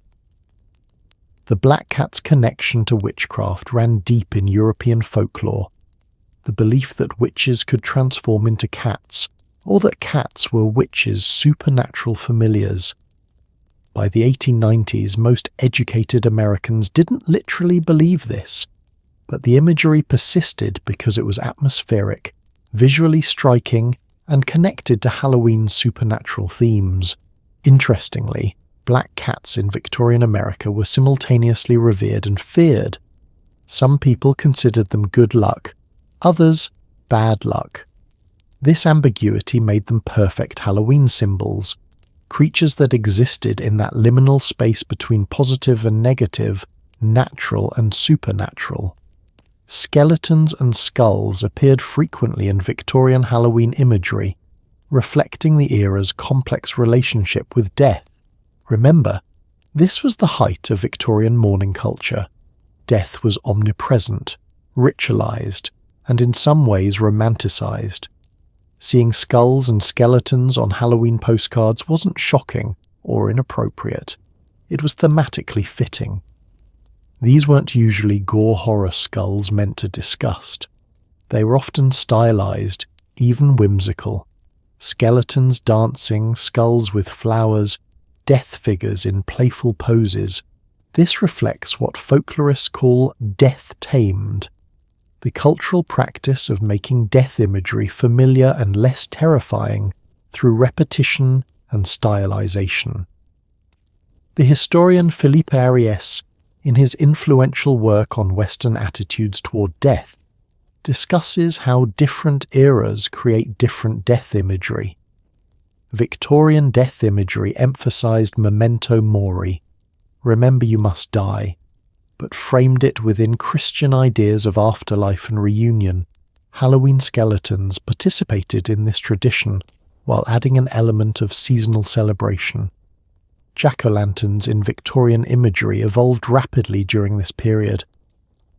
The black cat's connection to witchcraft ran deep in European folklore. The belief that witches could transform into cats, or that cats were witches' supernatural familiars. By the 1890s, most educated Americans didn't literally believe this, but the imagery persisted because it was atmospheric, visually striking, and connected to Halloween's supernatural themes. Interestingly, black cats in Victorian America were simultaneously revered and feared. Some people considered them good luck, others bad luck. This ambiguity made them perfect Halloween symbols, creatures that existed in that liminal space between positive and negative, natural and supernatural. Skeletons and skulls appeared frequently in Victorian Halloween imagery, reflecting the era's complex relationship with death. Remember, this was the height of Victorian mourning culture. Death was omnipresent, ritualized, and in some ways romanticized. Seeing skulls and skeletons on Halloween postcards wasn't shocking or inappropriate. It was thematically fitting. These weren't usually gore horror skulls meant to disgust. They were often stylized, even whimsical. Skeletons dancing, skulls with flowers, death figures in playful poses. This reflects what folklorists call death tamed. the cultural practice of making death imagery familiar and less terrifying through repetition and stylization. The historian Philippe Ariès, in his influential work on Western attitudes toward death, discusses how different eras create different death imagery. Victorian death imagery emphasized memento mori, remember you must die, but framed it within Christian ideas of afterlife and reunion. Halloween skeletons participated in this tradition while adding an element of seasonal celebration. Jack-o'-lanterns in Victorian imagery evolved rapidly during this period.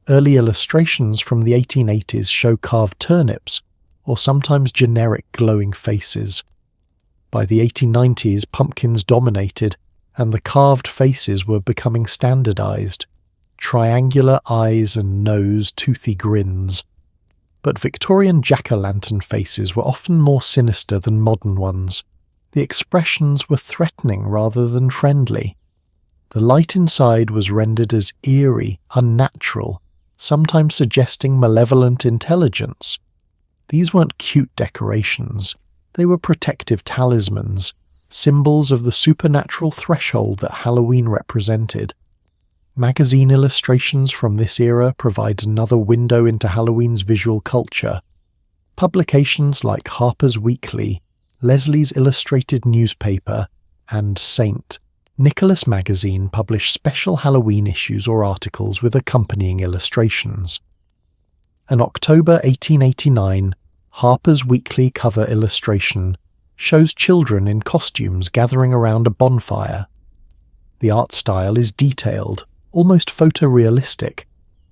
Early illustrations from the 1880s show carved turnips, or sometimes generic glowing faces. By the 1890s, pumpkins dominated, and the carved faces were becoming standardized. Triangular eyes and nose, toothy grins. But Victorian jack-o'-lantern faces were often more sinister than modern ones. The expressions were threatening rather than friendly. The light inside was rendered as eerie, unnatural, sometimes suggesting malevolent intelligence. These weren't cute decorations. They were protective talismans, symbols of the supernatural threshold that Halloween represented. Magazine illustrations from this era provide another window into Halloween's visual culture. Publications like Harper's Weekly, Leslie's Illustrated Newspaper, and Saint, Nicholas Magazine publish special Halloween issues or articles with accompanying illustrations. An October 1889 Harper's Weekly cover illustration shows children in costumes gathering around a bonfire. The art style is detailed, almost photorealistic,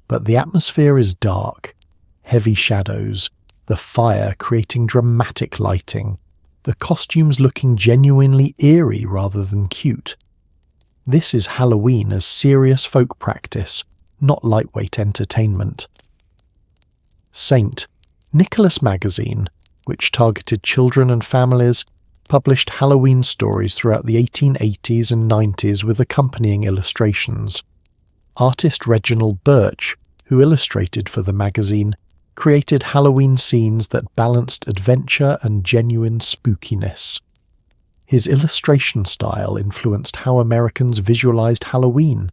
but the atmosphere is dark, heavy shadows, the fire creating dramatic lighting, the costumes looking genuinely eerie rather than cute. This is Halloween as serious folk practice, not lightweight entertainment. Saint, Nicholas Magazine, which targeted children and families, published Halloween stories throughout the 1880s and 90s with accompanying illustrations. Artist Reginald Birch, who illustrated for the magazine, created Halloween scenes that balanced adventure and genuine spookiness. His illustration style influenced how Americans visualized Halloween,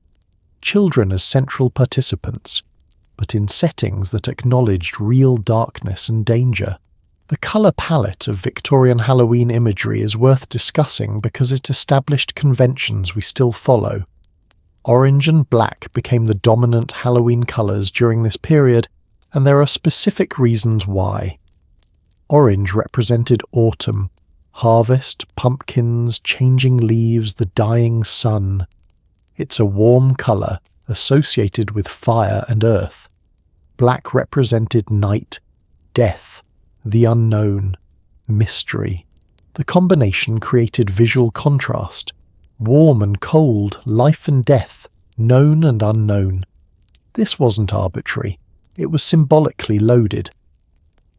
children as central participants, but in settings that acknowledged real darkness and danger. The color palette of Victorian Halloween imagery is worth discussing because it established conventions we still follow. Orange and black became the dominant Halloween colors during this period, and there are specific reasons why. Orange represented autumn, harvest, pumpkins, changing leaves, the dying sun. It's a warm color associated with fire and earth. Black represented night, death, the unknown, mystery. The combination created visual contrast. Warm and cold, life and death, known and unknown. This wasn't arbitrary. It was symbolically loaded.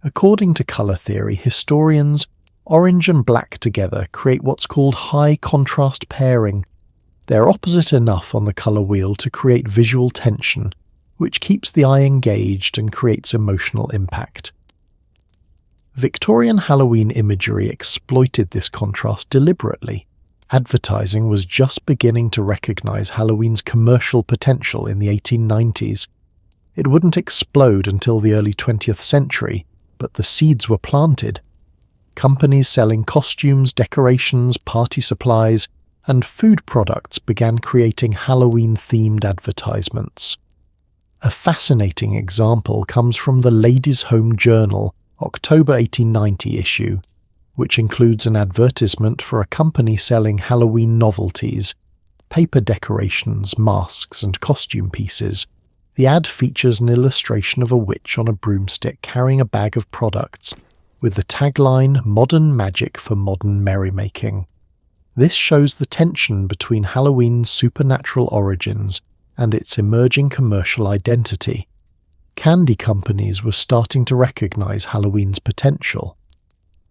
According to colour theory historians, orange and black together create what's called high contrast pairing. They're opposite enough on the colour wheel to create visual tension, which keeps the eye engaged and creates emotional impact. Victorian Halloween imagery exploited this contrast deliberately. Advertising was just beginning to recognise Halloween's commercial potential in the 1890s. It wouldn't explode until the early 20th century, but the seeds were planted. Companies selling costumes, decorations, party supplies, and food products began creating Halloween-themed advertisements. A fascinating example comes from the Ladies' Home Journal, October 1890 issue, which includes an advertisement for a company selling Halloween novelties, paper decorations, masks, and costume pieces. The ad features an illustration of a witch on a broomstick carrying a bag of products, with the tagline, "Modern Magic for Modern Merrymaking." This shows the tension between Halloween's supernatural origins and its emerging commercial identity. Candy companies were starting to recognize Halloween's potential.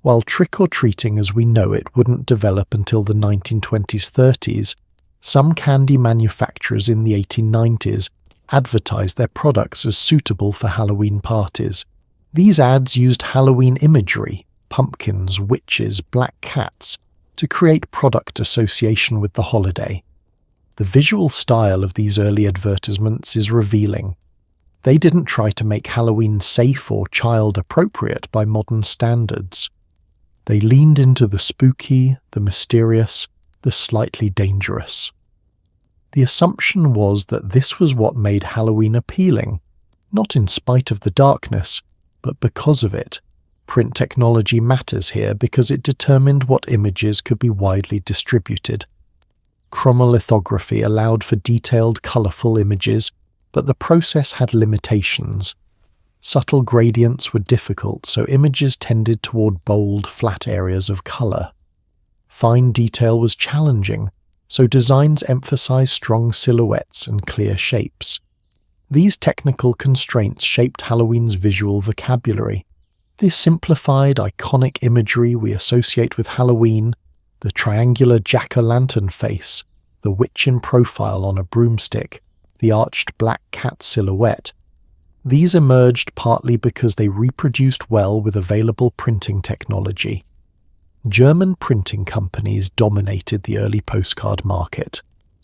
While trick-or-treating as we know it wouldn't develop until the 1920s-30s, some candy manufacturers in the 1890s advertised their products as suitable for Halloween parties. These ads used Halloween imagery, pumpkins, witches, black cats, to create product association with the holiday. The visual style of these early advertisements is revealing. They didn't try to make Halloween safe or child-appropriate by modern standards. They leaned into the spooky, the mysterious, the slightly dangerous. The assumption was that this was what made Halloween appealing, not in spite of the darkness, but because of it. Print technology matters here because it determined what images could be widely distributed. Chromolithography allowed for detailed, colourful images, but the process had limitations. Subtle gradients were difficult, so images tended toward bold, flat areas of colour. Fine detail was challenging, so designs emphasized strong silhouettes and clear shapes. These technical constraints shaped Halloween's visual vocabulary. This simplified, iconic imagery we associate with Halloween, the triangular jack-o'-lantern face, the witch in profile on a broomstick, the arched black cat silhouette. These emerged partly because they reproduced well with available printing technology. German printing companies dominated the early postcard market,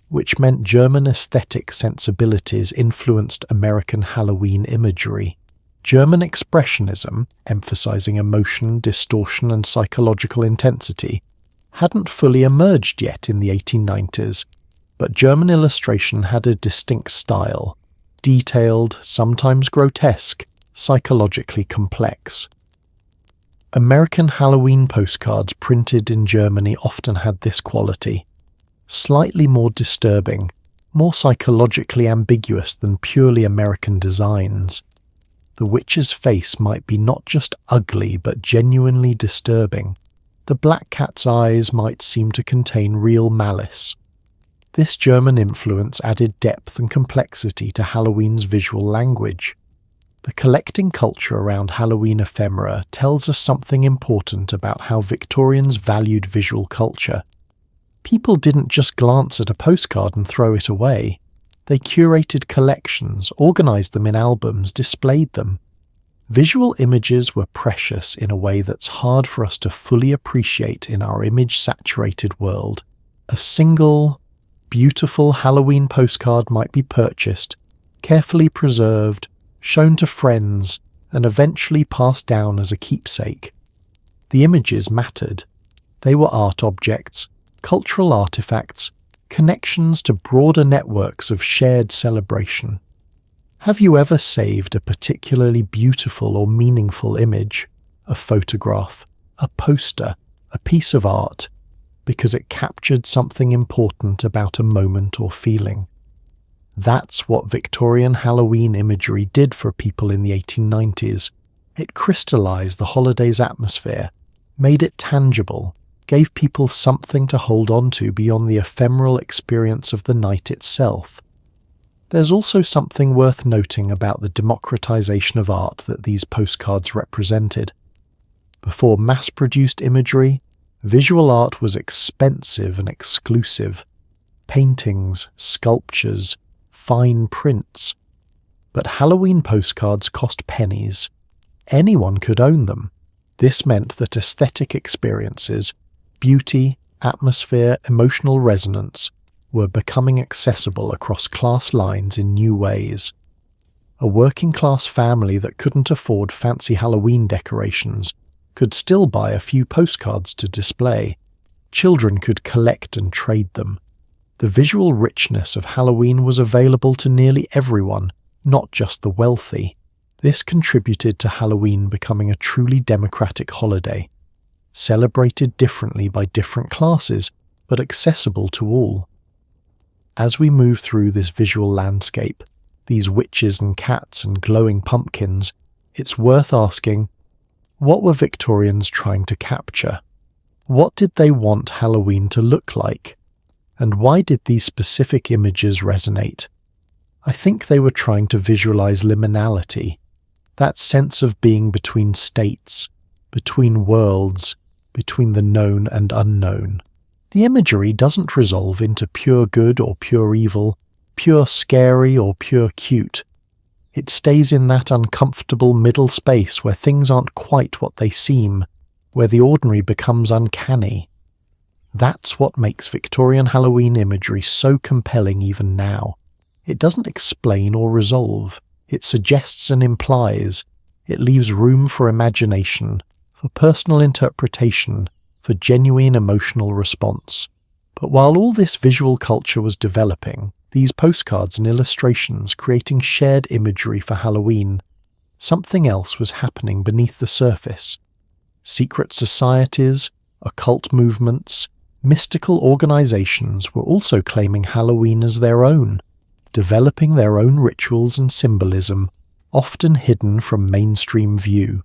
which meant German aesthetic sensibilities influenced American Halloween imagery. German Expressionism, emphasizing emotion, distortion, and psychological intensity, hadn't fully emerged yet in the 1890s, but German illustration had a distinct style, detailed, sometimes grotesque, psychologically complex. American Halloween postcards printed in Germany often had this quality, slightly more disturbing, more psychologically ambiguous than purely American designs. The witch's face might be not just ugly but genuinely disturbing. The black cat's eyes might seem to contain real malice. This German influence added depth and complexity to Halloween's visual language. The collecting culture around Halloween ephemera tells us something important about how Victorians valued visual culture. People didn't just glance at a postcard and throw it away. They curated collections, organized them in albums, displayed them. Visual images were precious in a way that's hard for us to fully appreciate in our image-saturated world. A single, beautiful Halloween postcard might be purchased, carefully preserved, shown to friends, and eventually passed down as a keepsake. The images mattered. They were art objects, cultural artifacts, connections to broader networks of shared celebration. Have you ever saved a particularly beautiful or meaningful image, a photograph, a poster, a piece of art, because it captured something important about a moment or feeling? That's what Victorian Halloween imagery did for people in the 1890s. It crystallized the holiday's atmosphere, made it tangible, gave people something to hold on to beyond the ephemeral experience of the night itself. There's also something worth noting about the democratization of art that these postcards represented. Before mass-produced imagery, visual art was expensive and exclusive. Paintings, sculptures, fine prints. But Halloween postcards cost pennies. Anyone could own them. This meant that aesthetic experiences, beauty, atmosphere, emotional resonance, were becoming accessible across class lines in new ways. A working-class family that couldn't afford fancy Halloween decorations could still buy a few postcards to display. Children could collect and trade them. The visual richness of Halloween was available to nearly everyone, not just the wealthy. This contributed to Halloween becoming a truly democratic holiday, celebrated differently by different classes, but accessible to all. As we move through this visual landscape, these witches and cats and glowing pumpkins, it's worth asking, what were Victorians trying to capture? What did they want Halloween to look like? And why did these specific images resonate? I think they were trying to visualize liminality, that sense of being between states, between worlds, between the known and unknown. The imagery doesn't resolve into pure good or pure evil, pure scary or pure cute. It stays in that uncomfortable middle space where things aren't quite what they seem, where the ordinary becomes uncanny. That's what makes Victorian Halloween imagery so compelling even now. It doesn't explain or resolve. It suggests and implies. It leaves room for imagination, for personal interpretation, for genuine emotional response. But while all this visual culture was developing, these postcards and illustrations creating shared imagery for Halloween, something else was happening beneath the surface. Secret societies, occult movements, mystical organizations were also claiming Halloween as their own, developing their own rituals and symbolism, often hidden from mainstream view.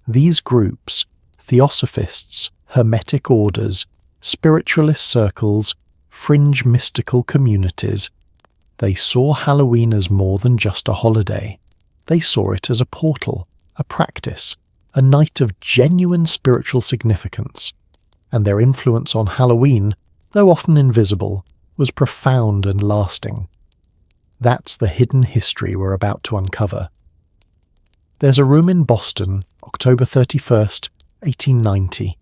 These groups, theosophists, hermetic orders, spiritualist circles, fringe mystical communities, they saw Halloween as more than just a holiday. They saw it as a portal, a practice, a night of genuine spiritual significance. And their influence on Halloween, though often invisible, was profound and lasting. That's the hidden history we're about to uncover. There's a room in Boston, October 31st, 1890.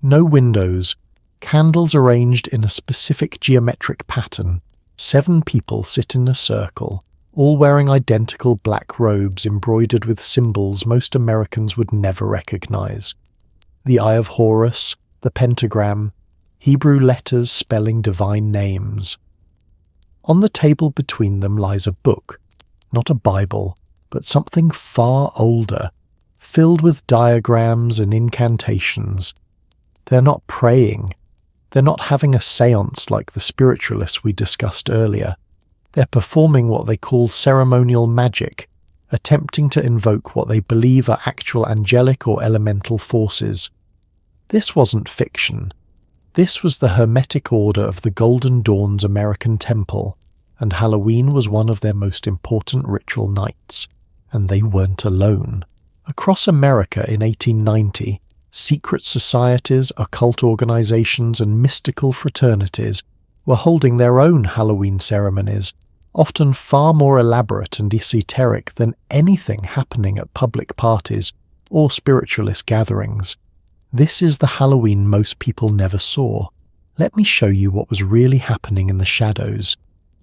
No windows, candles arranged in a specific geometric pattern. 7 people sit in a circle, all wearing identical black robes embroidered with symbols most Americans would never recognize. The Eye of Horus, the pentagram, Hebrew letters spelling divine names. On the table between them lies a book, not a Bible, but something far older, filled with diagrams and incantations. They're not praying. They're not having a séance like the spiritualists we discussed earlier. They're performing what they call ceremonial magic, attempting to invoke what they believe are actual angelic or elemental forces. This wasn't fiction. This was the Hermetic Order of the Golden Dawn's American Temple, and Halloween was one of their most important ritual nights. And they weren't alone. Across America in 1890, secret societies, occult organizations, and mystical fraternities were holding their own Halloween ceremonies, often far more elaborate and esoteric than anything happening at public parties or spiritualist gatherings. This is the Halloween most people never saw. Let me show you what was really happening in the shadows.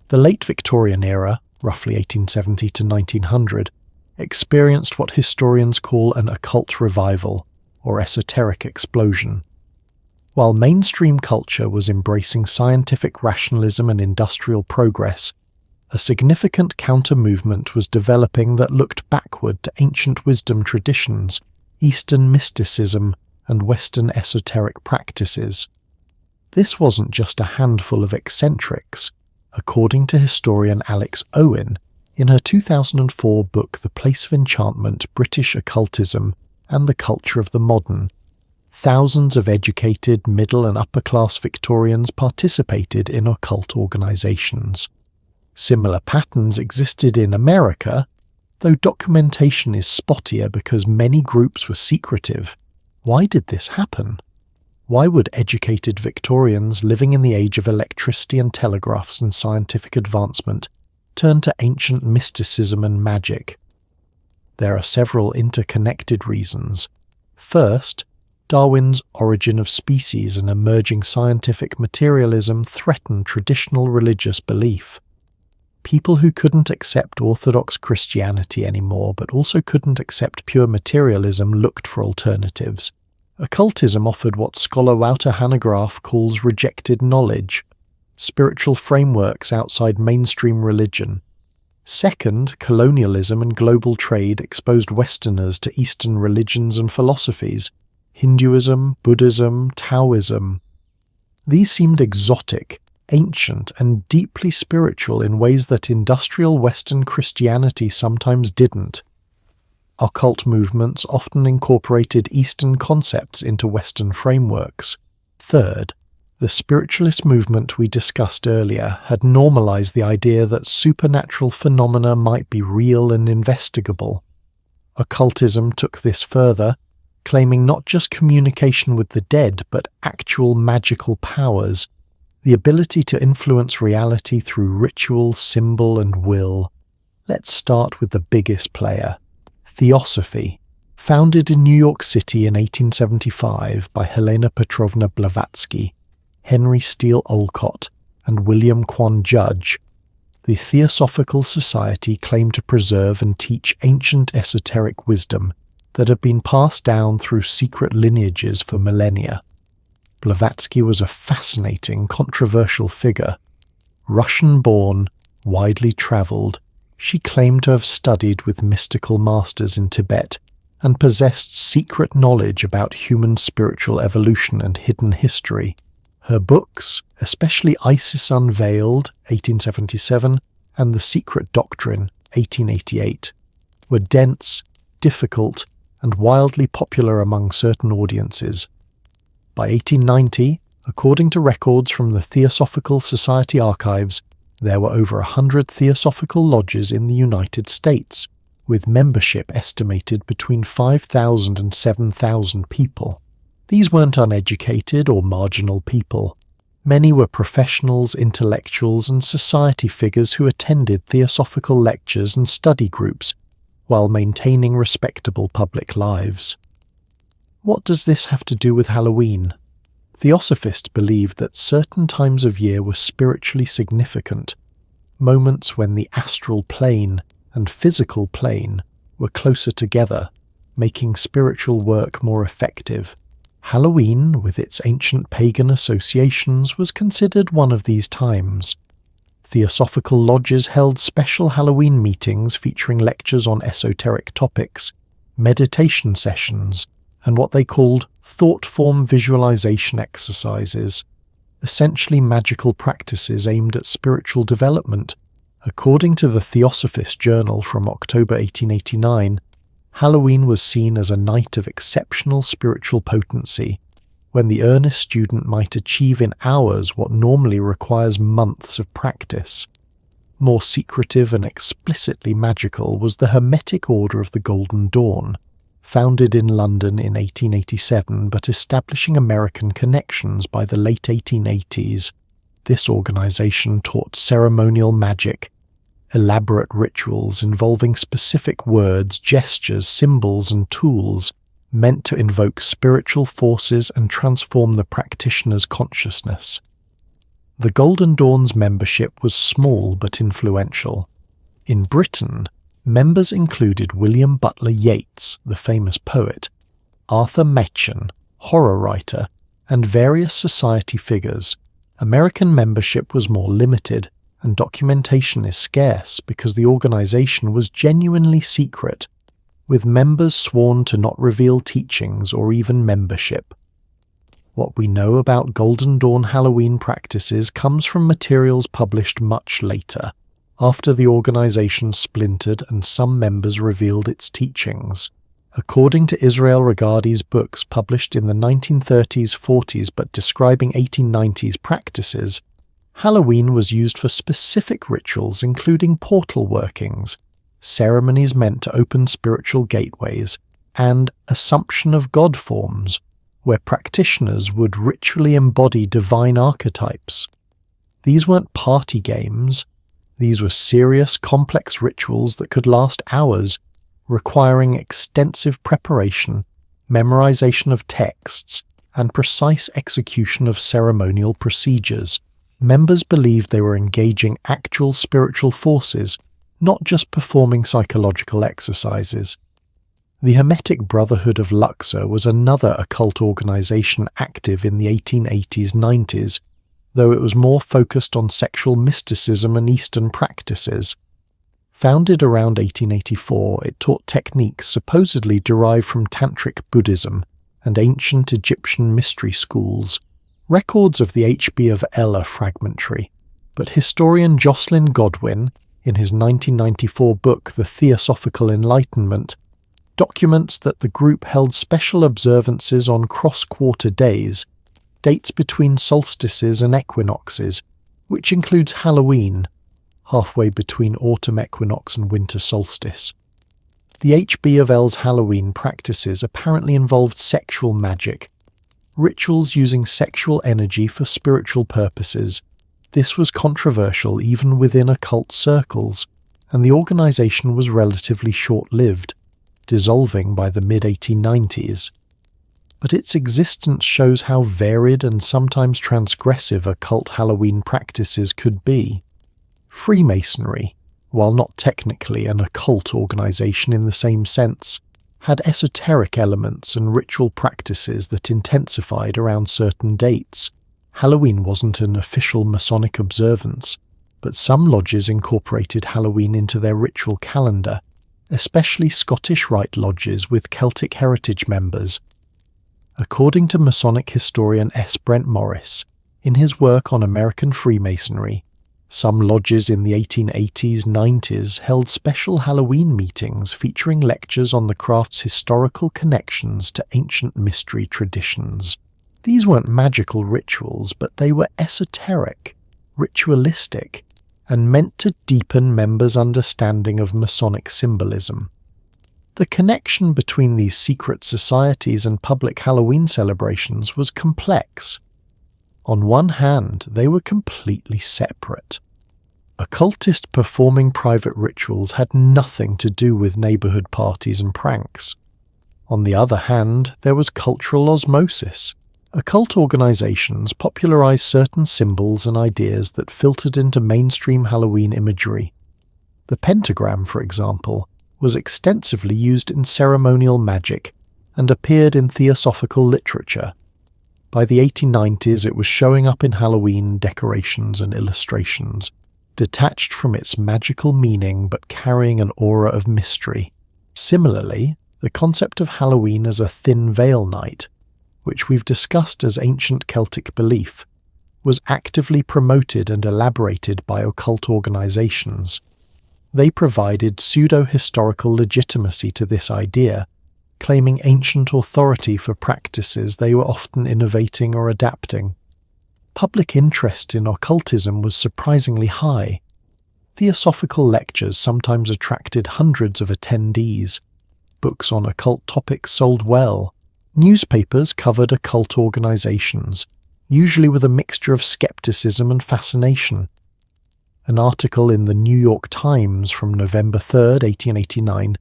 The late Victorian era, roughly 1870 to 1900, experienced what historians call an occult revival, or esoteric explosion. While mainstream culture was embracing scientific rationalism and industrial progress, a significant counter-movement was developing that looked backward to ancient wisdom traditions, Eastern mysticism, and Western esoteric practices. This wasn't just a handful of eccentrics. According to historian Alex Owen, in her 2004 book The Place of Enchantment, British Occultism and the Culture of the Modern, thousands of educated middle and upper-class Victorians participated in occult organizations. Similar patterns existed in America, though documentation is spottier because many groups were secretive. Why did this happen? Why would educated Victorians living in the age of electricity and telegraphs and scientific advancement turn to ancient mysticism and magic? There are several interconnected reasons. First, Darwin's Origin of Species and emerging scientific materialism threatened traditional religious belief. People who couldn't accept Orthodox Christianity anymore but also couldn't accept pure materialism looked for alternatives. Occultism offered what scholar Wouter Hanegraaff calls rejected knowledge, spiritual frameworks outside mainstream religion. Second, colonialism and global trade exposed Westerners to Eastern religions and philosophies, Hinduism, Buddhism, Taoism. These seemed exotic, ancient, and deeply spiritual in ways that industrial Western Christianity sometimes didn't. Occult movements often incorporated Eastern concepts into Western frameworks. Third, the spiritualist movement we discussed earlier had normalized the idea that supernatural phenomena might be real and investigable. Occultism took this further, claiming not just communication with the dead but actual magical powers, the ability to influence reality through ritual, symbol, and will. Let's start with the biggest player, Theosophy. Founded in New York City in 1875 by Helena Petrovna Blavatsky, Henry Steele Olcott, and William Quan Judge, the Theosophical Society claimed to preserve and teach ancient esoteric wisdom that had been passed down through secret lineages for millennia. Blavatsky was a fascinating, controversial figure. Russian-born, widely travelled, she claimed to have studied with mystical masters in Tibet and possessed secret knowledge about human spiritual evolution and hidden history. Her books, especially Isis Unveiled, 1877, and The Secret Doctrine, 1888, were dense, difficult, and wildly popular among certain audiences. By 1890, according to records from the Theosophical Society archives, there were over 100 Theosophical lodges in the United States, with membership estimated between 5,000 and 7,000 people. These weren't uneducated or marginal people. Many were professionals, intellectuals, and society figures who attended Theosophical lectures and study groups while maintaining respectable public lives. What does this have to do with Halloween? Theosophists believed that certain times of year were spiritually significant, moments when the astral plane and physical plane were closer together, making spiritual work more effective. Halloween, with its ancient pagan associations, was considered one of these times. Theosophical lodges held special Halloween meetings featuring lectures on esoteric topics, meditation sessions, and what they called thought-form visualization exercises, essentially magical practices aimed at spiritual development. According to the Theosophist Journal from October 1889, Halloween was seen as a night of exceptional spiritual potency, when the earnest student might achieve in hours what normally requires months of practice. More secretive and explicitly magical was the Hermetic Order of the Golden Dawn, founded in London in 1887 but establishing American connections by the late 1880s. This organization taught ceremonial magic, elaborate rituals involving specific words, gestures, symbols, and tools meant to invoke spiritual forces and transform the practitioner's consciousness. The Golden Dawn's membership was small but influential. In Britain, members included William Butler Yeats, the famous poet, Arthur Machen, horror writer, and various society figures. American membership was more limited, and documentation is scarce because the organization was genuinely secret, with members sworn to not reveal teachings or even membership. What we know about Golden Dawn Halloween practices comes from materials published much later, after the organization splintered and some members revealed its teachings. According to Israel Regardie's books published in the 1930s-40s but describing 1890s practices, Halloween was used for specific rituals including portal workings, ceremonies meant to open spiritual gateways, and Assumption of God forms, where practitioners would ritually embody divine archetypes. These weren't party games. These were serious, complex rituals that could last hours, requiring extensive preparation, memorization of texts, and precise execution of ceremonial procedures. Members believed they were engaging actual spiritual forces, not just performing psychological exercises. The Hermetic Brotherhood of Luxor was another occult organization active in the 1880s-90s, though it was more focused on sexual mysticism and Eastern practices. Founded around 1884, it taught techniques supposedly derived from Tantric Buddhism and ancient Egyptian mystery schools. Records of the H.B. of L are fragmentary, but historian Jocelyn Godwin, in his 1994 book The Theosophical Enlightenment, documents that the group held special observances on cross-quarter days, dates between solstices and equinoxes, which includes Halloween, halfway between autumn equinox and winter solstice. The H.B. of L's Halloween practices apparently involved sexual magic. rituals using sexual energy for spiritual purposes. This was controversial even within occult circles, and the organization was relatively short-lived, dissolving by the mid-1890s. But its existence shows how varied and sometimes transgressive occult Halloween practices could be. Freemasonry, while not technically an occult organization in the same sense, had esoteric elements and ritual practices that intensified around certain dates. Halloween wasn't an official Masonic observance, but some lodges incorporated Halloween into their ritual calendar, especially Scottish Rite lodges with Celtic heritage members. According to Masonic historian S. Brent Morris, in his work on American Freemasonry, some lodges in the 1880s-90s held special Halloween meetings featuring lectures on the craft's historical connections to ancient mystery traditions. These weren't magical rituals, but they were esoteric, ritualistic, and meant to deepen members' understanding of Masonic symbolism. The connection between these secret societies and public Halloween celebrations was complex. On one hand, they were completely separate. Occultist performing private rituals had nothing to do with neighborhood parties and pranks. On the other hand, there was cultural osmosis. Occult organizations popularized certain symbols and ideas that filtered into mainstream Halloween imagery. The pentagram, for example, was extensively used in ceremonial magic and appeared in theosophical literature. By the 1890s, it was showing up in Halloween decorations and illustrations, detached from its magical meaning but carrying an aura of mystery. Similarly, the concept of Halloween as a thin veil night, which we've discussed as ancient Celtic belief, was actively promoted and elaborated by occult organizations. They provided pseudo-historical legitimacy to this idea, claiming ancient authority for practices they were often innovating or adapting. Public interest in occultism was surprisingly high. Theosophical lectures sometimes attracted hundreds of attendees. Books on occult topics sold well. Newspapers covered occult organizations, usually with a mixture of skepticism and fascination. An article in the New York Times from November 3, 1889,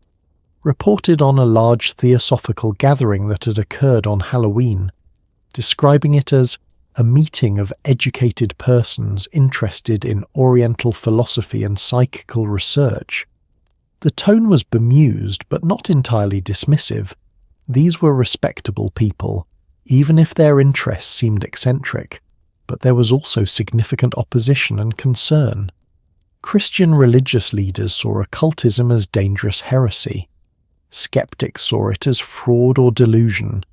reported on a large theosophical gathering that had occurred on Halloween, describing it as a meeting of educated persons interested in Oriental philosophy and psychical research. The tone was bemused but not entirely dismissive. These were respectable people, even if their interests seemed eccentric, but there was also significant opposition and concern. Christian religious leaders saw occultism as dangerous heresy. Skeptics saw it as fraud or delusion.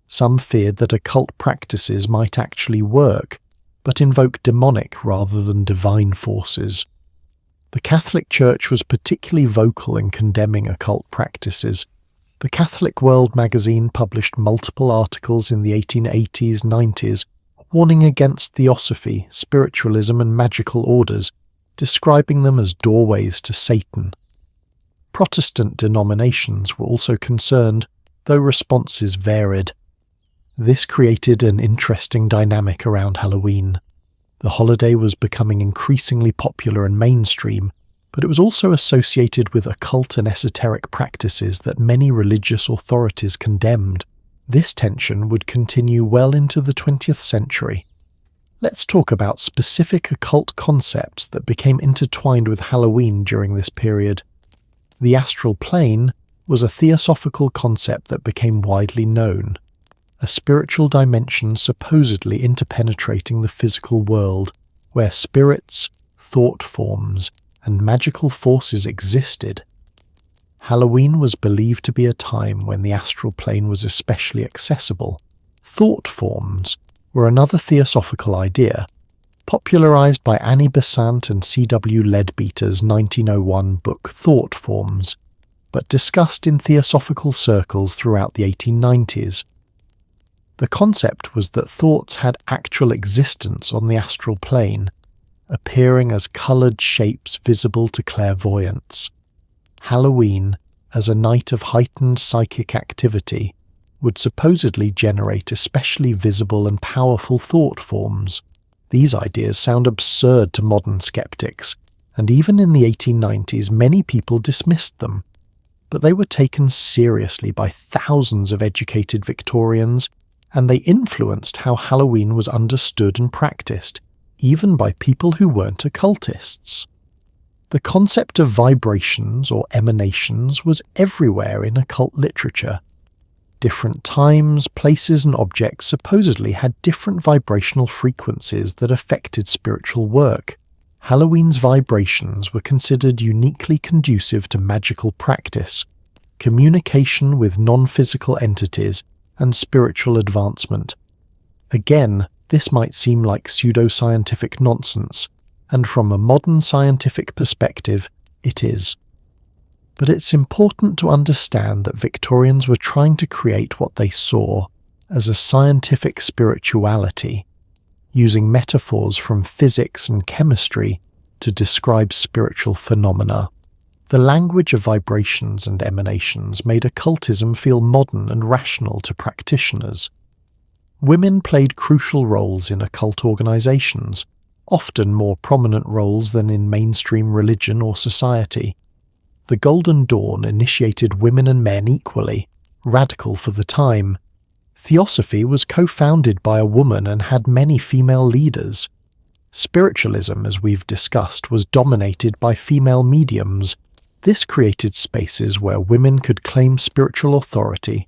Some feared that occult practices might actually work, but invoke demonic rather than divine forces. The Catholic Church was particularly vocal in condemning occult practices. The Catholic World magazine published multiple articles in the 1880s-90s warning against theosophy, spiritualism and magical orders, describing them as doorways to Satan. Protestant denominations were also concerned, though responses varied. This created an interesting dynamic around Halloween. The holiday was becoming increasingly popular and mainstream, but it was also associated with occult and esoteric practices that many religious authorities condemned. This tension would continue well into the 20th century. Let's talk about specific occult concepts that became intertwined with Halloween during this period. The astral plane was a theosophical concept that became widely known, a spiritual dimension supposedly interpenetrating the physical world, where spirits, thought forms, and magical forces existed. Halloween was believed to be a time when the astral plane was especially accessible. Thought forms were another theosophical idea, popularized by Annie Besant and C.W. Leadbeater's 1901 book Thought Forms, but discussed in theosophical circles throughout the 1890s. The concept was that thoughts had actual existence on the astral plane, appearing as coloured shapes visible to clairvoyants. Halloween, as a night of heightened psychic activity, would supposedly generate especially visible and powerful thought forms. These ideas sound absurd to modern skeptics, and even in the 1890s many people dismissed them. But they were taken seriously by thousands of educated Victorians, and they influenced how Halloween was understood and practiced, even by people who weren't occultists. The concept of vibrations or emanations was everywhere in occult literature. Different times, places and objects supposedly had different vibrational frequencies that affected spiritual work. Halloween's vibrations were considered uniquely conducive to magical practice, communication with non-physical entities, and spiritual advancement. Again, this might seem like pseudoscientific nonsense, and from a modern scientific perspective, it is. But it's important to understand that Victorians were trying to create what they saw as a scientific spirituality, using metaphors from physics and chemistry to describe spiritual phenomena. The language of vibrations and emanations made occultism feel modern and rational to practitioners. Women played crucial roles in occult organizations, often more prominent roles than in mainstream religion or society. The Golden Dawn initiated women and men equally, radical for the time. Theosophy was co-founded by a woman and had many female leaders. Spiritualism, as we've discussed, was dominated by female mediums. This created spaces where women could claim spiritual authority,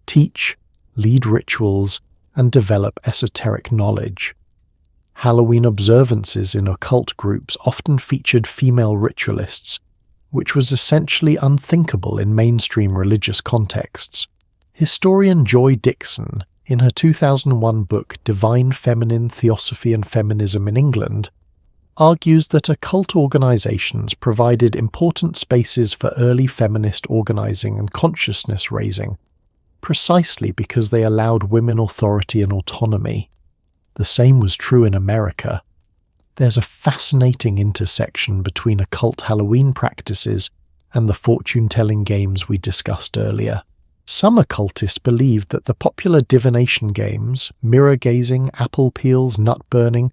teach, lead rituals, and develop esoteric knowledge. Halloween observances in occult groups often featured female ritualists, which was essentially unthinkable in mainstream religious contexts. Historian Joy Dickson, in her 2001 book Divine Feminine Theosophy and Feminism in England, argues that occult organizations provided important spaces for early feminist organizing and consciousness raising, precisely because they allowed women authority and autonomy. The same was true in America. There's a fascinating intersection between occult Halloween practices and the fortune-telling games we discussed earlier. Some occultists believed that the popular divination games, mirror-gazing, apple peels, nut-burning,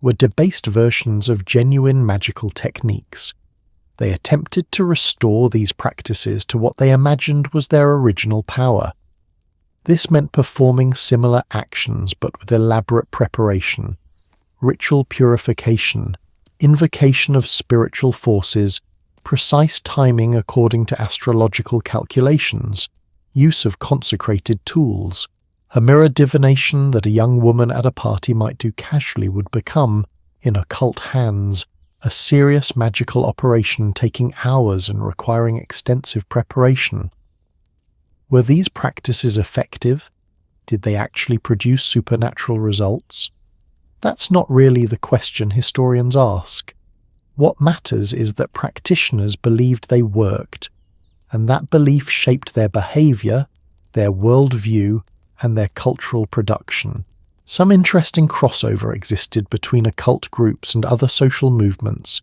were debased versions of genuine magical techniques. They attempted to restore these practices to what they imagined was their original power. This meant performing similar actions but with elaborate preparation, ritual purification, invocation of spiritual forces, precise timing according to astrological calculations, use of consecrated tools. A mirror divination that a young woman at a party might do casually would become, in occult hands, a serious magical operation taking hours and requiring extensive preparation. Were these practices effective? Did they actually produce supernatural results? That's not really the question historians ask. What matters is that practitioners believed they worked, and that belief shaped their behavior, their worldview, and their cultural production. Some interesting crossover existed between occult groups and other social movements.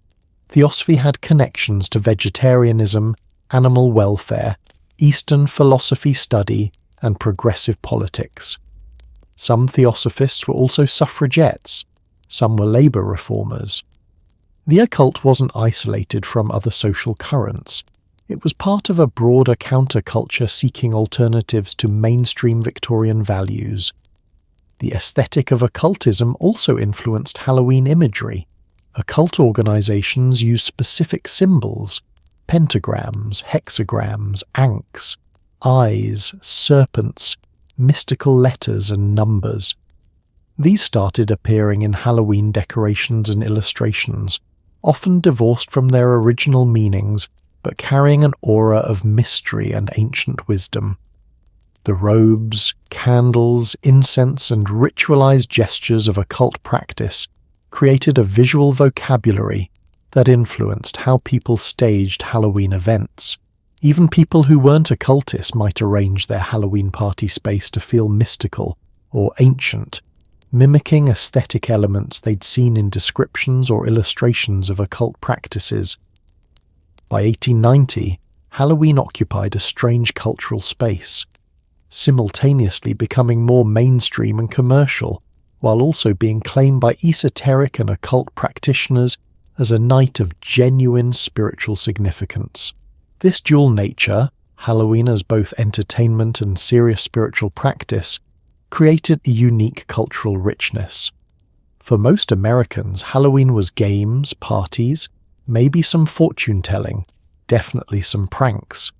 Theosophy had connections to vegetarianism, animal welfare, Eastern philosophy study, and progressive politics. Some theosophists were also suffragettes. Some were labour reformers. The occult wasn't isolated from other social currents. It was part of a broader counterculture seeking alternatives to mainstream Victorian values. The aesthetic of occultism also influenced Halloween imagery. Occult organizations used specific symbols, pentagrams, hexagrams, ankhs, eyes, serpents, mystical letters and numbers. These started appearing in Halloween decorations and illustrations, often divorced from their original meanings, but carrying an aura of mystery and ancient wisdom. The robes, candles, incense, and ritualized gestures of occult practice created a visual vocabulary that influenced how people staged Halloween events. Even people who weren't occultists might arrange their Halloween party space to feel mystical or ancient, mimicking aesthetic elements they'd seen in descriptions or illustrations of occult practices. By 1890, Halloween occupied a strange cultural space. simultaneously becoming more mainstream and commercial, while also being claimed by esoteric and occult practitioners as a night of genuine spiritual significance. This dual nature, Halloween as both entertainment and serious spiritual practice, created a unique cultural richness. For most Americans, Halloween was games, parties, maybe some fortune-telling, definitely some pranks.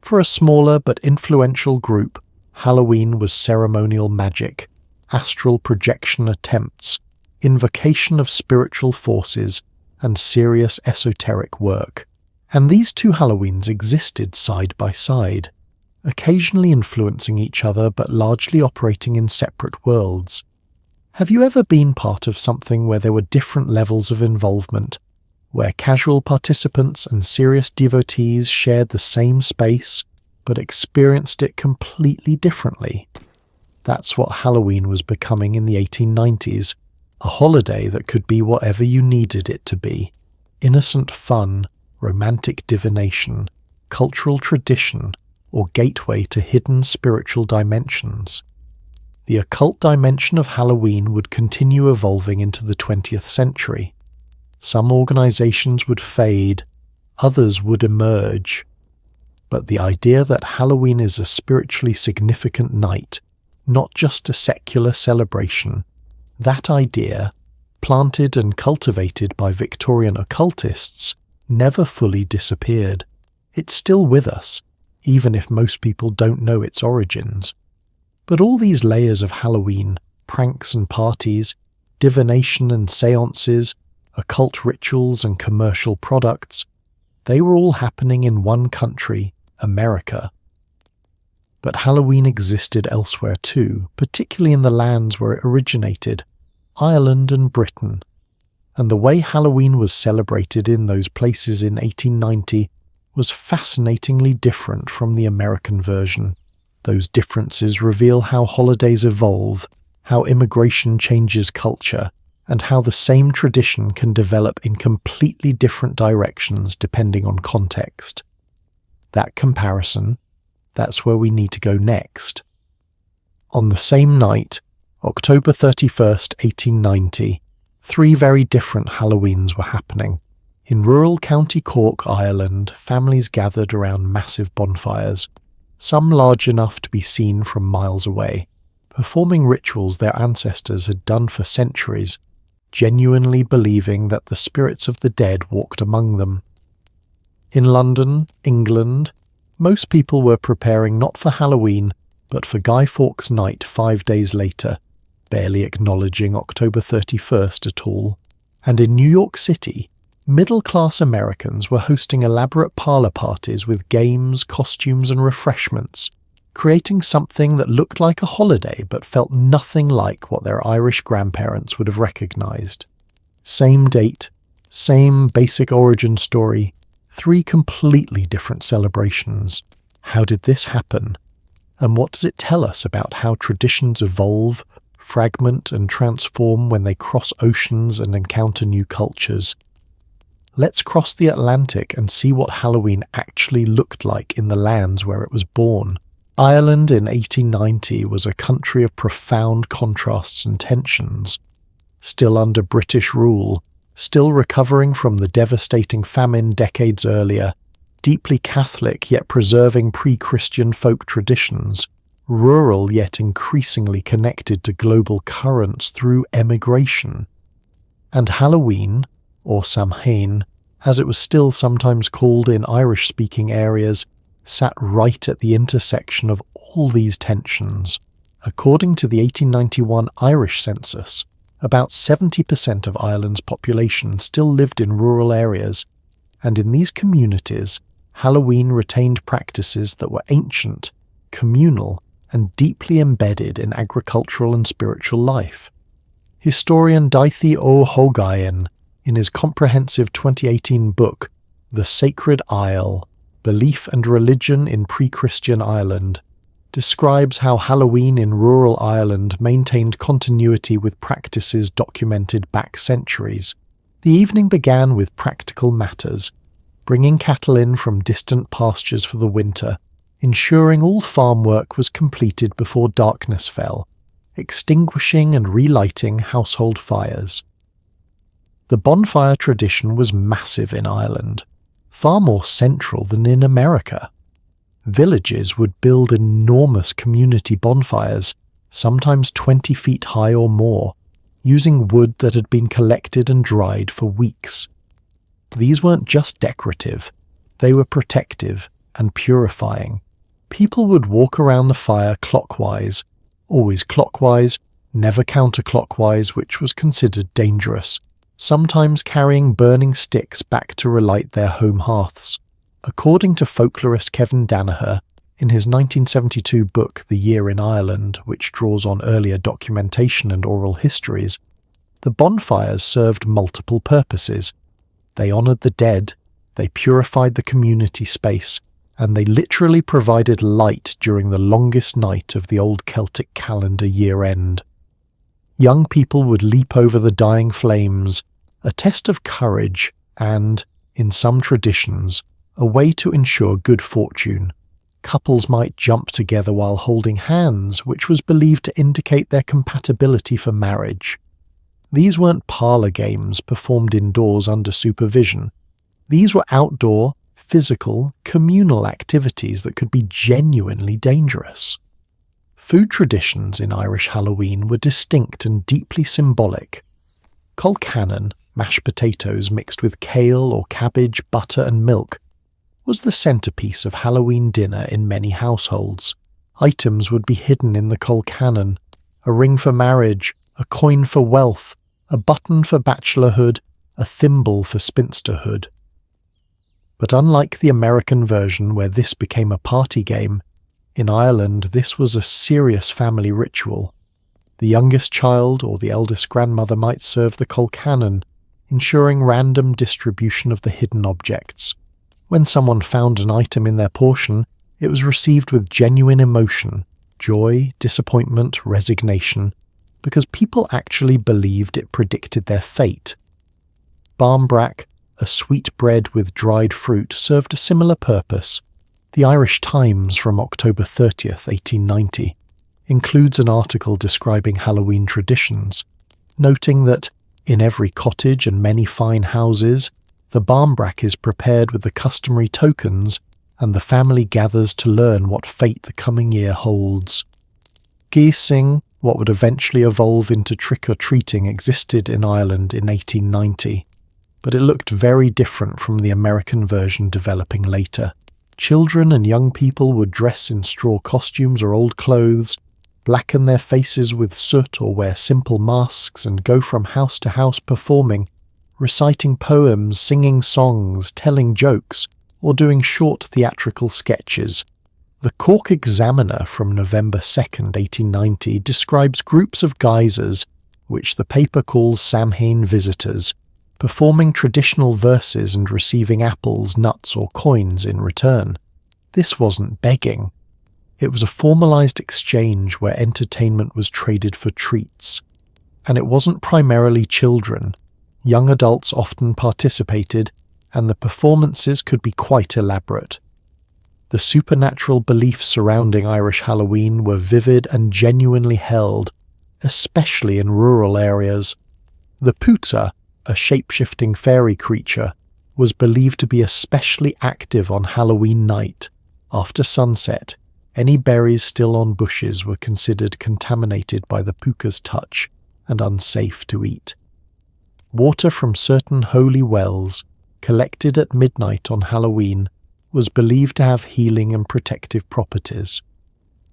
For a smaller but influential group, Halloween was ceremonial magic, astral projection attempts, invocation of spiritual forces, and serious esoteric work. And these two Halloweens existed side by side, occasionally influencing each other but largely operating in separate worlds. Have you ever been part of something where there were different levels of involvement, where casual participants and serious devotees shared the same space but experienced it completely differently? That's what Halloween was becoming in the 1890s, a holiday that could be whatever you needed it to be: innocent fun, romantic divination, cultural tradition, or gateway to hidden spiritual dimensions. The occult dimension of Halloween would continue evolving into the 20th century. Some organizations would fade, others would emerge. But the idea that Halloween is a spiritually significant night, not just a secular celebration, that idea, planted and cultivated by Victorian occultists, never fully disappeared. It's still with us, even if most people don't know its origins. But all these layers of Halloween, pranks and parties, divination and séances, occult rituals and commercial products, they were all happening in one country, America. But Halloween existed elsewhere too, particularly in the lands where it originated, Ireland and Britain. And the way Halloween was celebrated in those places in 1890 was fascinatingly different from the American version. Those differences reveal how holidays evolve, how immigration changes culture, and how the same tradition can develop in completely different directions depending on context. That comparison, that's where we need to go next. On the same night, October 31st, 1890, three very different Halloweens were happening. In rural County Cork, Ireland, families gathered around massive bonfires, some large enough to be seen from miles away, performing rituals their ancestors had done for centuries, genuinely believing that the spirits of the dead walked among them. In London, England, most people were preparing not for Halloween, but for Guy Fawkes Night 5 days later, barely acknowledging October 31st at all. And in New York City, middle-class Americans were hosting elaborate parlor parties with games, costumes and refreshments, creating something that looked like a holiday but felt nothing like what their Irish grandparents would have recognized. Same date, same basic origin story, three completely different celebrations. How did this happen? And what does it tell us about how traditions evolve, fragment and transform when they cross oceans and encounter new cultures? Let's cross the Atlantic and see what Halloween actually looked like in the lands where it was born. Ireland in 1890 was a country of profound contrasts and tensions. Still under British rule, still recovering from the devastating famine decades earlier, deeply Catholic yet preserving pre-Christian folk traditions, rural yet increasingly connected to global currents through emigration. And Halloween, or Samhain, as it was still sometimes called in Irish-speaking areas, sat right at the intersection of all these tensions. According to the 1891 Irish census, about 70% of Ireland's population still lived in rural areas, and in these communities, Halloween retained practices that were ancient, communal, and deeply embedded in agricultural and spiritual life. Historian Daithi O'Hogayan, in his comprehensive 2018 book, The Sacred Isle, Belief and Religion in Pre-Christian Ireland, describes how Halloween in rural Ireland maintained continuity with practices documented back centuries. The evening began with practical matters, bringing cattle in from distant pastures for the winter, ensuring all farm work was completed before darkness fell, extinguishing and relighting household fires. The bonfire tradition was massive in Ireland, far more central than in America. Villages would build enormous community bonfires, sometimes 20 feet high or more, using wood that had been collected and dried for weeks. These weren't just decorative, they were protective and purifying. People would walk around the fire clockwise, always clockwise, never counterclockwise, which was considered dangerous, sometimes carrying burning sticks back to relight their home hearths. According to folklorist Kevin Danaher, in his 1972 book The Year in Ireland, which draws on earlier documentation and oral histories, the bonfires served multiple purposes. They honoured the dead, they purified the community space, and they literally provided light during the longest night of the old Celtic calendar year-end. Young people would leap over the dying flames, a test of courage and, in some traditions, a way to ensure good fortune. Couples might jump together while holding hands, which was believed to indicate their compatibility for marriage. These weren't parlor games performed indoors under supervision. These were outdoor, physical, communal activities that could be genuinely dangerous. Food traditions in Irish Halloween were distinct and deeply symbolic. Colcannon, mashed potatoes mixed with kale or cabbage, butter and milk, was the centerpiece of Halloween dinner in many households. Items would be hidden in the colcannon: a ring for marriage, a coin for wealth, a button for bachelorhood, a thimble for spinsterhood. But unlike the American version where this became a party game, in Ireland this was a serious family ritual. The youngest child or the eldest grandmother might serve the colcannon, ensuring random distribution of the hidden objects. When someone found an item in their portion, it was received with genuine emotion, joy, disappointment, resignation, because people actually believed it predicted their fate. Barmbrack, a sweet bread with dried fruit, served a similar purpose. The Irish Times from October 30th, 1890, includes an article describing Halloween traditions, noting that, in every cottage and many fine houses, the barmbrack is prepared with the customary tokens, and the family gathers to learn what fate the coming year holds. Geesing, what would eventually evolve into trick-or-treating, existed in Ireland in 1890, but it looked very different from the American version developing later. Children and young people would dress in straw costumes or old clothes, blacken their faces with soot or wear simple masks, and go from house to house performing, reciting poems, singing songs, telling jokes, or doing short theatrical sketches. The Cork Examiner from November 2nd, 1890 describes groups of geysers, which the paper calls Samhain visitors, performing traditional verses and receiving apples, nuts or coins in return. This wasn't begging. It was a formalized exchange where entertainment was traded for treats. And it wasn't primarily children. Young adults often participated, and the performances could be quite elaborate. The supernatural beliefs surrounding Irish Halloween were vivid and genuinely held, especially in rural areas. The Púta, a shape-shifting fairy creature, was believed to be especially active on Halloween night. After sunset, any berries still on bushes were considered contaminated by the Púca's touch and unsafe to eat. Water from certain holy wells, collected at midnight on Halloween, was believed to have healing and protective properties.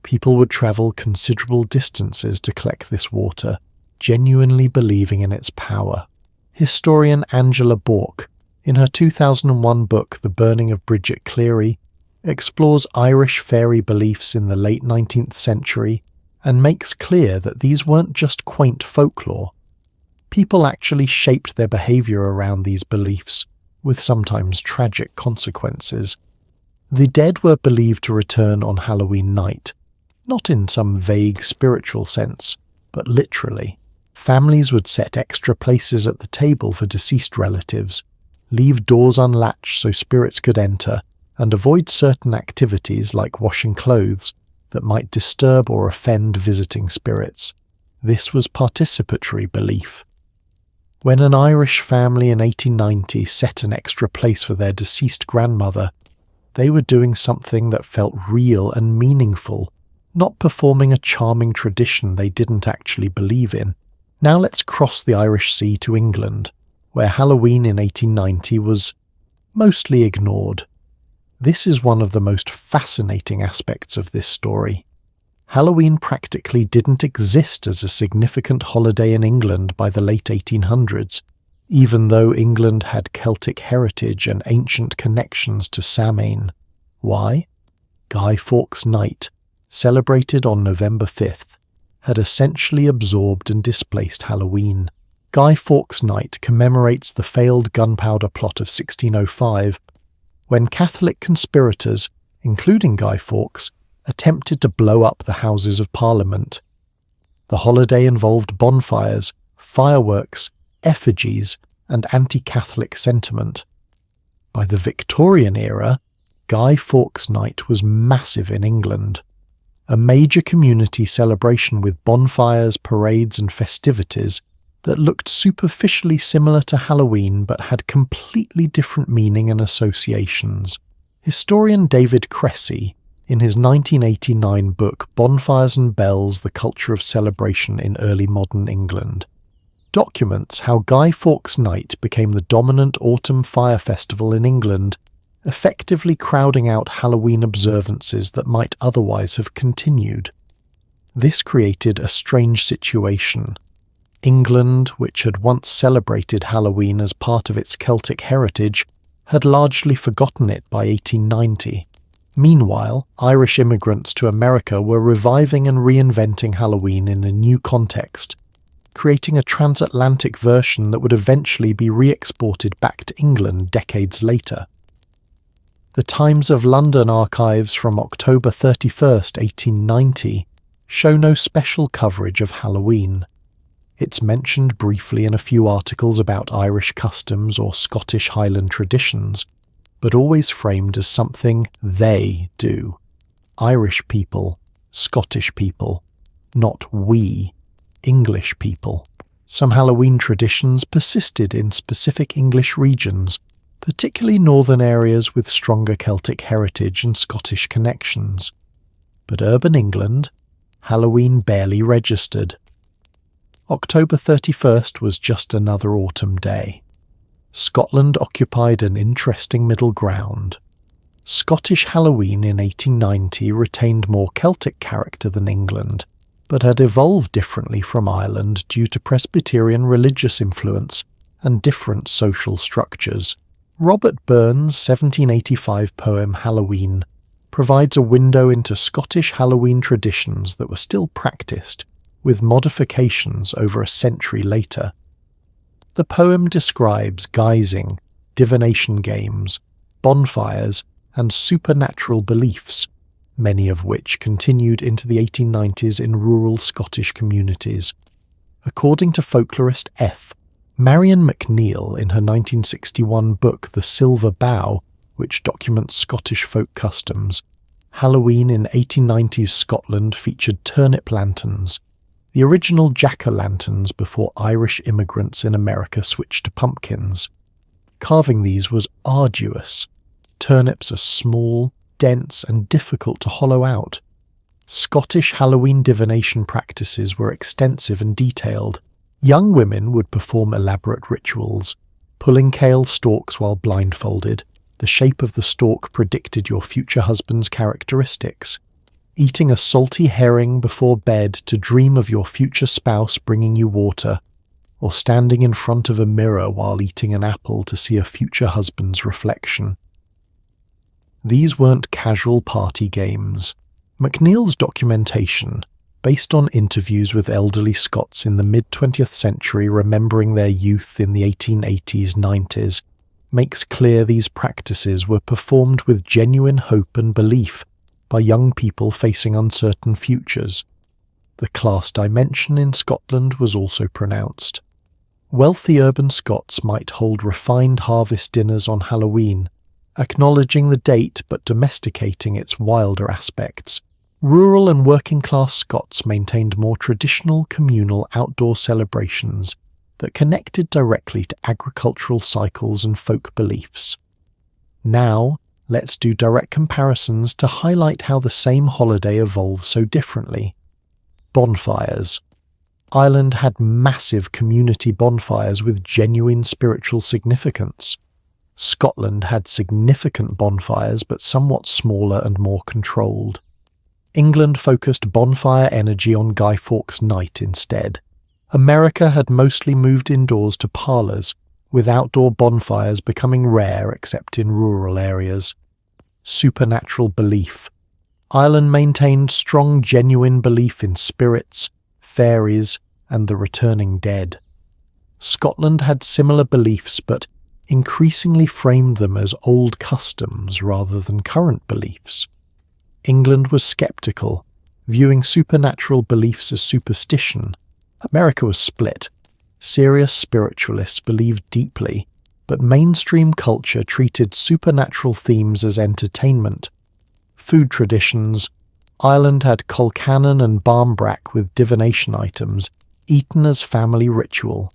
People would travel considerable distances to collect this water, genuinely believing in its power. Historian Angela Bourke, in her 2001 book The Burning of Bridget Cleary, explores Irish fairy beliefs in the late 19th century and makes clear that these weren't just quaint folklore. People actually shaped their behaviour around these beliefs, with sometimes tragic consequences. The dead were believed to return on Halloween night, not in some vague spiritual sense, but literally. Families would set extra places at the table for deceased relatives, leave doors unlatched so spirits could enter, and avoid certain activities like washing clothes that might disturb or offend visiting spirits. This was participatory belief. When an Irish family in 1890 set an extra place for their deceased grandmother, they were doing something that felt real and meaningful, not performing a charming tradition they didn't actually believe in. Now let's cross the Irish Sea to England, where Halloween in 1890 was mostly ignored. This is one of the most fascinating aspects of this story. Halloween practically didn't exist as a significant holiday in England by the late 1800s, even though England had Celtic heritage and ancient connections to Samhain. Why? Guy Fawkes' Night, celebrated on November 5th, had essentially absorbed and displaced Halloween. Guy Fawkes' Night commemorates the failed gunpowder plot of 1605, when Catholic conspirators, including Guy Fawkes, attempted to blow up the Houses of Parliament. The holiday involved bonfires, fireworks, effigies, and anti-Catholic sentiment. By the Victorian era, Guy Fawkes' Night was massive in England, a major community celebration with bonfires, parades, and festivities that looked superficially similar to Halloween but had completely different meaning and associations. Historian David Cressy, in his 1989 book Bonfires and Bells: The Culture of Celebration in Early Modern England, documents how Guy Fawkes' Night became the dominant autumn fire festival in England, effectively crowding out Halloween observances that might otherwise have continued. This created a strange situation. England, which had once celebrated Halloween as part of its Celtic heritage, had largely forgotten it by 1890. Meanwhile, Irish immigrants to America were reviving and reinventing Halloween in a new context, creating a transatlantic version that would eventually be re-exported back to England decades later. The Times of London archives from October 31st, 1890, show no special coverage of Halloween. It's mentioned briefly in a few articles about Irish customs or Scottish Highland traditions, but always framed as something they do. Irish people, Scottish people, not we, English people. Some Halloween traditions persisted in specific English regions, particularly northern areas with stronger Celtic heritage and Scottish connections. But urban England, Halloween barely registered. October 31st was just another autumn day. Scotland occupied an interesting middle ground. Scottish Halloween in 1890 retained more Celtic character than England, but had evolved differently from Ireland due to Presbyterian religious influence and different social structures. Robert Burns' 1785 poem Halloween provides a window into Scottish Halloween traditions that were still practiced, with modifications over a century later. The poem describes guising, divination games, bonfires, and supernatural beliefs, many of which continued into the 1890s in rural Scottish communities. According to folklorist F. Marian McNeill in her 1961 book The Silver Bough, which documents Scottish folk customs, Halloween in 1890s Scotland featured turnip lanterns, the original jack-o'-lanterns before Irish immigrants in America switched to pumpkins. Carving these was arduous. Turnips are small, dense, and difficult to hollow out. Scottish Halloween divination practices were extensive and detailed. Young women would perform elaborate rituals, pulling kale stalks while blindfolded. The shape of the stalk predicted your future husband's characteristics. Eating a salty herring before bed to dream of your future spouse bringing you water, or standing in front of a mirror while eating an apple to see a future husband's reflection. These weren't casual party games. McNeill's documentation, based on interviews with elderly Scots in the mid-20th century remembering their youth in the 1880s-90s, makes clear these practices were performed with genuine hope and belief by young people facing uncertain futures. The class dimension in Scotland was also pronounced. Wealthy urban Scots might hold refined harvest dinners on Halloween, Acknowledging the date but domesticating its wilder aspects, rural and working-class Scots maintained more traditional communal outdoor celebrations that connected directly to agricultural cycles and folk beliefs. Now, let's do direct comparisons to highlight how the same holiday evolved so differently. Bonfires. Ireland had massive community bonfires with genuine spiritual significance. Scotland had significant bonfires but somewhat smaller and more controlled. England focused bonfire energy on Guy Fawkes Night instead. America had mostly moved indoors to parlors, with outdoor bonfires becoming rare except in rural areas. Supernatural belief. Ireland maintained strong genuine belief in spirits, fairies, and the returning dead. Scotland had similar beliefs but increasingly framed them as old customs rather than current beliefs. England was sceptical, viewing supernatural beliefs as superstition. America was split. Serious spiritualists believed deeply, but mainstream culture treated supernatural themes as entertainment. Food traditions. Ireland had colcannon and barmbrack with divination items, eaten as family ritual.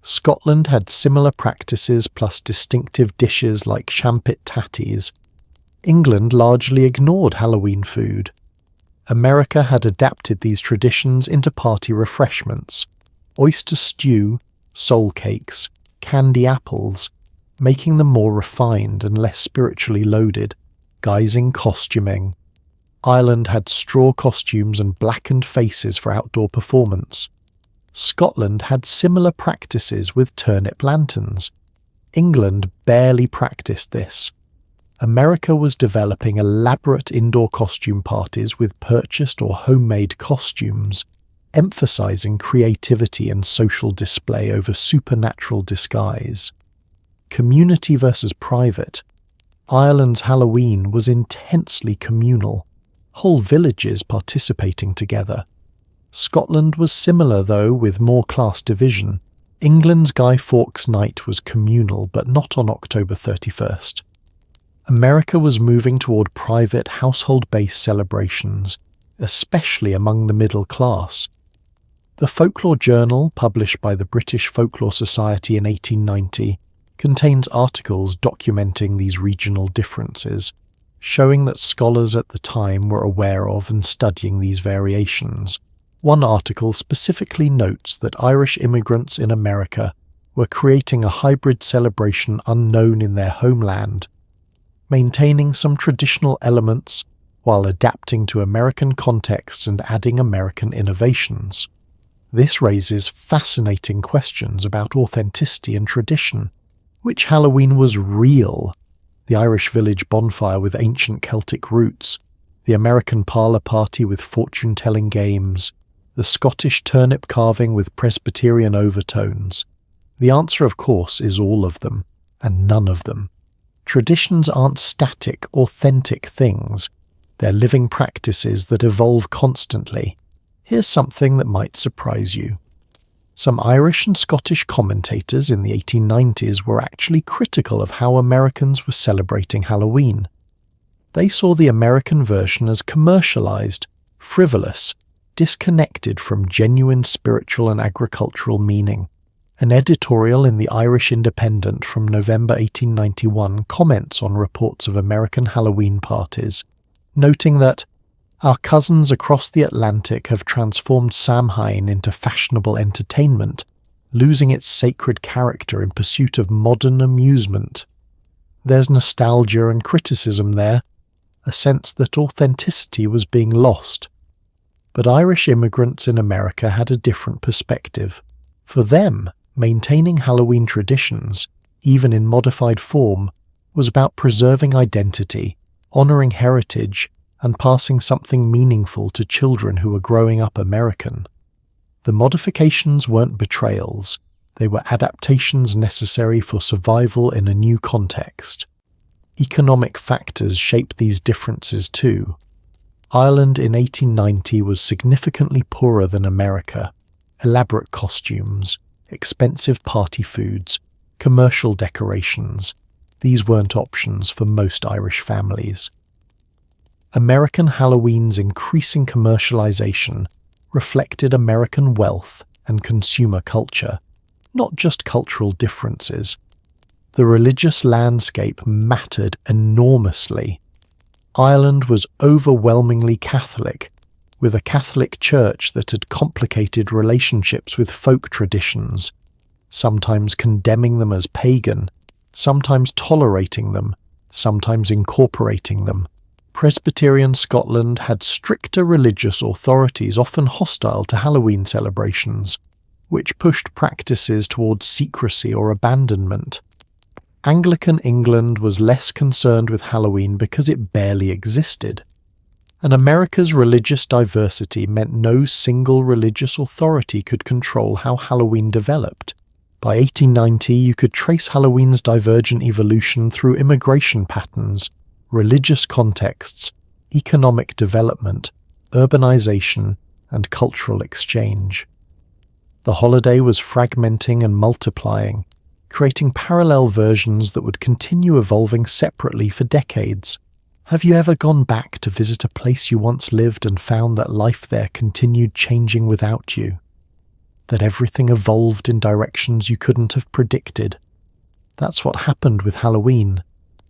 Scotland had similar practices plus distinctive dishes like champit tatties. England largely ignored Halloween food. America had adapted these traditions into party refreshments, oyster stew, soul cakes, candy apples, making them more refined and less spiritually loaded, guising costuming. Ireland had straw costumes and blackened faces for outdoor performance. Scotland had similar practices with turnip lanterns. England barely practiced this. America was developing elaborate indoor costume parties with purchased or homemade costumes, emphasizing creativity and social display over supernatural disguise. Community versus private. Ireland's Halloween was intensely communal, whole villages participating together. Scotland was similar though, with more class division. England's Guy Fawkes Night was communal but not on October 31st. America was moving toward private household-based celebrations, especially among the middle class. The Folklore Journal, published by the British Folklore Society in 1890, contains articles documenting these regional differences, showing that scholars at the time were aware of and studying these variations. One article specifically notes that Irish immigrants in America were creating a hybrid celebration unknown in their homeland, maintaining some traditional elements while adapting to American contexts and adding American innovations. This raises fascinating questions about authenticity and tradition. Which Halloween was real? The Irish village bonfire with ancient Celtic roots, the American parlor party with fortune-telling games, the Scottish turnip carving with Presbyterian overtones. The answer, of course, is all of them, and none of them. Traditions aren't static, authentic things. They're living practices that evolve constantly. Here's something that might surprise you. Some Irish and Scottish commentators in the 1890s were actually critical of how Americans were celebrating Halloween. They saw the American version as commercialized, frivolous, disconnected from genuine spiritual and agricultural meaning. An editorial in the Irish Independent from November 1891 comments on reports of American Halloween parties, noting that our cousins across the Atlantic have transformed Samhain into fashionable entertainment, losing its sacred character in pursuit of modern amusement. There's nostalgia and criticism there, a sense that authenticity was being lost. But Irish immigrants in America had a different perspective. For them, maintaining Halloween traditions, even in modified form, was about preserving identity, honoring heritage, and passing something meaningful to children who were growing up American. The modifications weren't betrayals, they were adaptations necessary for survival in a new context. Economic factors shaped these differences too. Ireland in 1890 was significantly poorer than America. Elaborate costumes, expensive party foods, commercial decorations. these weren't options for most Irish families. American Halloween's increasing commercialization reflected American wealth and consumer culture, not just cultural differences. The religious landscape mattered enormously. Ireland was overwhelmingly Catholic, with a Catholic church that had complicated relationships with folk traditions, sometimes condemning them as pagan, sometimes tolerating them, sometimes incorporating them. Presbyterian Scotland had stricter religious authorities often hostile to Halloween celebrations, which pushed practices towards secrecy or abandonment. Anglican England was less concerned with Halloween because it barely existed. And America's religious diversity meant no single religious authority could control how Halloween developed. By 1890, you could trace Halloween's divergent evolution through immigration patterns, religious contexts, economic development, urbanization, and cultural exchange. The holiday was fragmenting and multiplying, creating parallel versions that would continue evolving separately for decades. Have you ever gone back to visit a place you once lived and found that life there continued changing without you? That everything evolved in directions you couldn't have predicted? That's what happened with Halloween.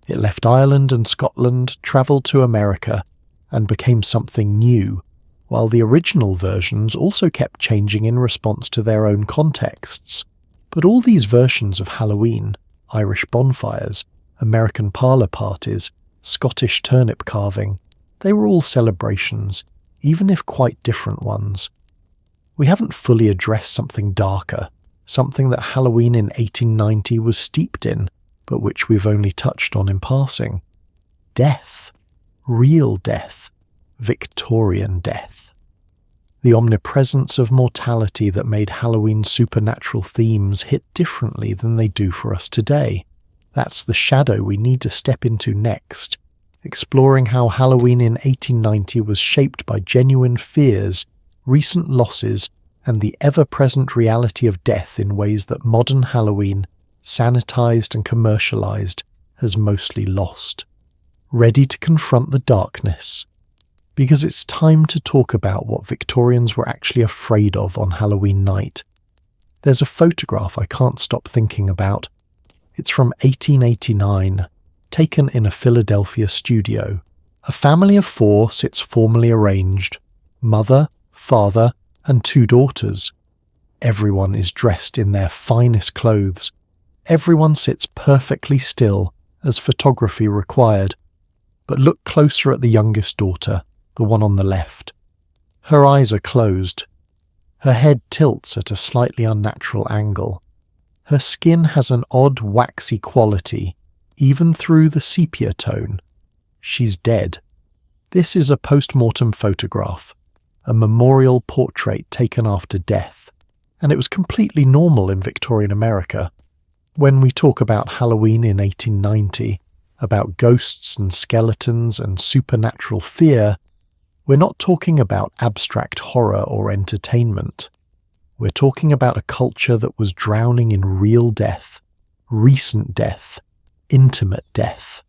It left Ireland and Scotland, travelled to America, and became something new, while the original versions also kept changing in response to their own contexts. But all these versions of Halloween, Irish bonfires, American parlor parties, Scottish turnip carving, they were all celebrations, even if quite different ones. We haven't fully addressed something darker, something that Halloween in 1890 was steeped in, but which we've only touched on in passing. Death. Real death. Victorian death. The omnipresence of mortality that made Halloween's supernatural themes hit differently than they do for us today. That's the shadow we need to step into next, exploring how Halloween in 1890 was shaped by genuine fears, recent losses, and the ever-present reality of death in ways that modern Halloween, sanitized and commercialized, has mostly lost. Ready to confront the darkness? Because it's time to talk about what Victorians were actually afraid of on Halloween night. There's a photograph I can't stop thinking about. It's from 1889, taken in a Philadelphia studio. A family of 4 sits formally arranged: mother, father, and 2 daughters. Everyone is dressed in their finest clothes. Everyone sits perfectly still, as photography required. But look closer at the youngest daughter, the one on the left. Her eyes are closed. Her head tilts at a slightly unnatural angle. Her skin has an odd waxy quality, even through the sepia tone. She's dead. This is a post-mortem photograph, a memorial portrait taken after death, and it was completely normal in Victorian America. When we talk about Halloween in 1890, about ghosts and skeletons and supernatural fear, we're not talking about abstract horror or entertainment. We're talking about a culture that was drowning in real death, recent death, intimate death.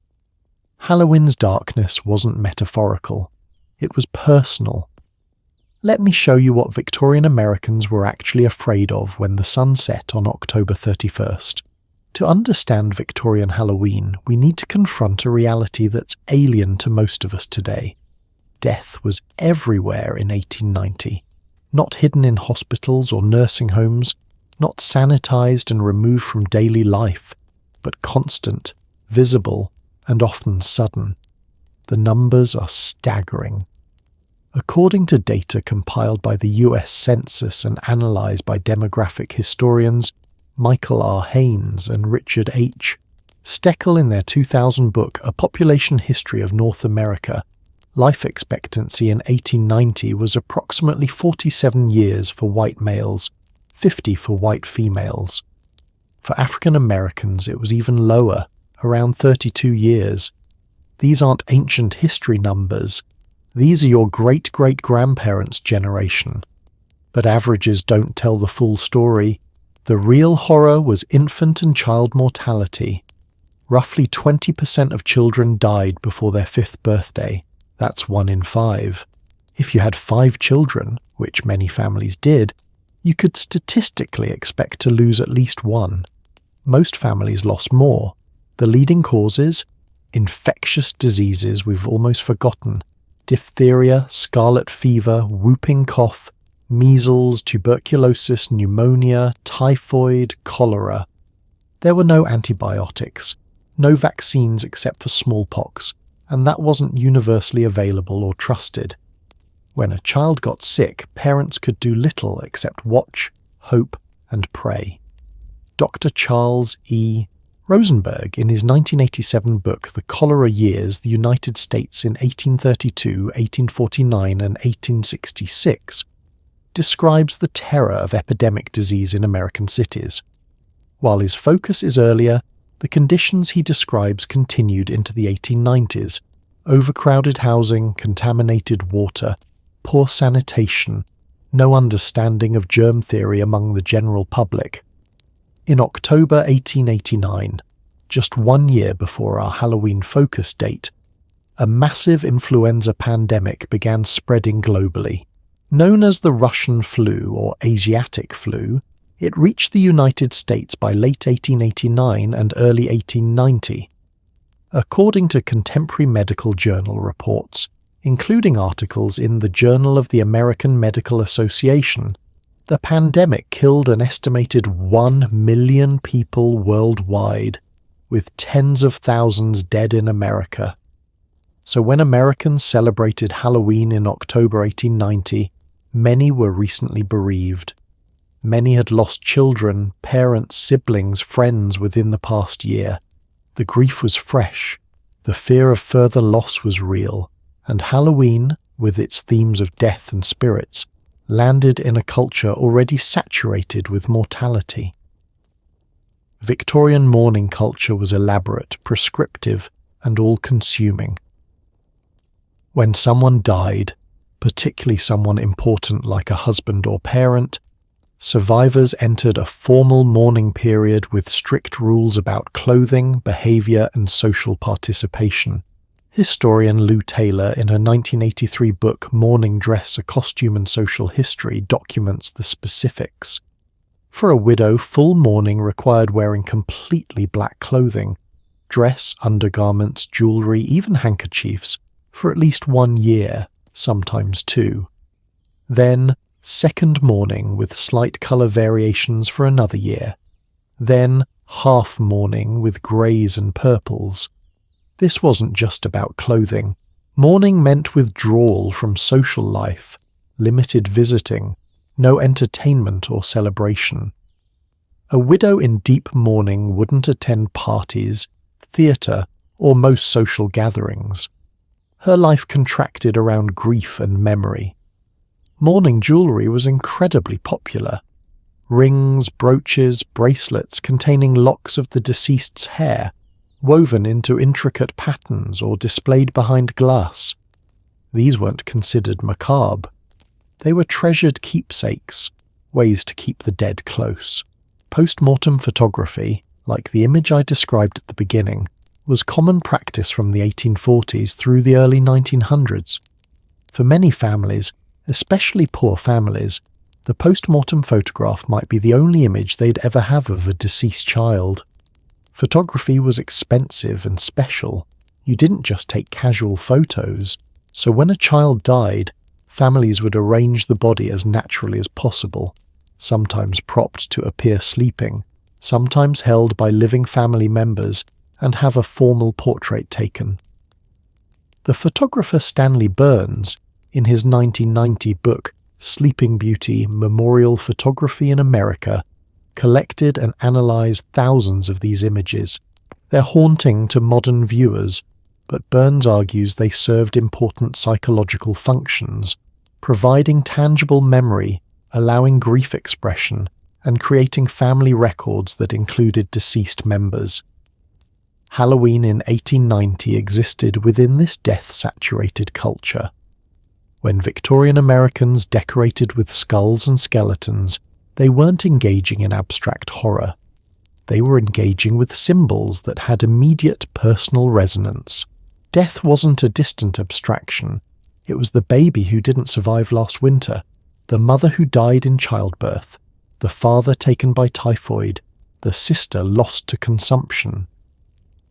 Halloween's darkness wasn't metaphorical. It was personal. Let me show you what Victorian Americans were actually afraid of when the sun set on October 31st. To understand Victorian Halloween, we need to confront a reality that's alien to most of us today. Death was everywhere in 1890. Not hidden in hospitals or nursing homes, not sanitized and removed from daily life, but constant, visible, and often sudden. The numbers are staggering. According to data compiled by the US Census and analyzed by demographic historians Michael R. Haynes and Richard H. Steckel in their 2000 book A Population History of North America, life expectancy in 1890 was approximately 47 years for white males, 50 for white females. For African Americans it was even lower, around 32 years. These aren't ancient history numbers. These are your great-great-grandparents' generation. But averages don't tell the full story. The real horror was infant and child mortality. Roughly 20% of children died before their 5th birthday. That's 1 in 5. If you had 5 children, which many families did, you could statistically expect to lose at least 1. Most families lost more. The leading causes? Infectious diseases we've almost forgotten. Diphtheria, scarlet fever, whooping cough, measles, tuberculosis, pneumonia, typhoid, cholera. There were no antibiotics, no vaccines except for smallpox, and that wasn't universally available or trusted. When a child got sick, parents could do little except watch, hope, and pray. Dr. Charles E. Rosenberg, in his 1987 book The Cholera Years, the United States in 1832, 1849, and 1866, describes the terror of epidemic disease in American cities. While his focus is earlier, the conditions he describes continued into the 1890s: overcrowded housing, contaminated water, poor sanitation, no understanding of germ theory among the general public. In October 1889, just 1 year before our Halloween focus date, a massive influenza pandemic began spreading globally. Known as the Russian flu or Asiatic flu, it reached the United States by late 1889 and early 1890. According to contemporary medical journal reports, including articles in the Journal of the American Medical Association, the pandemic killed an estimated 1 million people worldwide, with tens of thousands dead in America. So when Americans celebrated Halloween in October 1890, many were recently bereaved. Many had lost children, parents, siblings, friends within the past year. The grief was fresh, the fear of further loss was real, and Halloween, with its themes of death and spirits, landed in a culture already saturated with mortality. Victorian mourning culture was elaborate, prescriptive, and all-consuming. When someone died, particularly someone important like a husband or parent, survivors entered a formal mourning period with strict rules about clothing, behavior, and social participation. Historian Lou Taylor, in her 1983 book Mourning Dress: A Costume and Social History, documents the specifics. For a widow, full mourning required wearing completely black clothing, dress, undergarments, jewellery, even handkerchiefs, for at least 1 year, sometimes 2. Then, second mourning with slight colour variations for another year. Then, half mourning with greys and purples. This wasn't just about clothing. Mourning meant withdrawal from social life, limited visiting, no entertainment or celebration. A widow in deep mourning wouldn't attend parties, theatre, or most social gatherings. Her life contracted around grief and memory. Mourning jewellery was incredibly popular. Rings, brooches, bracelets containing locks of the deceased's hair, woven into intricate patterns or displayed behind glass. These weren't considered macabre. They were treasured keepsakes, ways to keep the dead close. Post-mortem photography, like the image I described at the beginning, was common practice from the 1840s through the early 1900s. For many families, especially poor families, the post-mortem photograph might be the only image they'd ever have of a deceased child. Photography was expensive and special. You didn't just take casual photos, so when a child died, families would arrange the body as naturally as possible, sometimes propped to appear sleeping, sometimes held by living family members, and have a formal portrait taken. The photographer Stanley Burns, in his 1990 book Sleeping Beauty: Memorial Photography in America, collected and analysed thousands of these images. They're haunting to modern viewers, but Burns argues they served important psychological functions, providing tangible memory, allowing grief expression, and creating family records that included deceased members. Halloween in 1890 existed within this death-saturated culture. When Victorian Americans decorated with skulls and skeletons, they weren't engaging in abstract horror. They were engaging with symbols that had immediate personal resonance. Death wasn't a distant abstraction. It was the baby who didn't survive last winter, the mother who died in childbirth, the father taken by typhoid, the sister lost to consumption.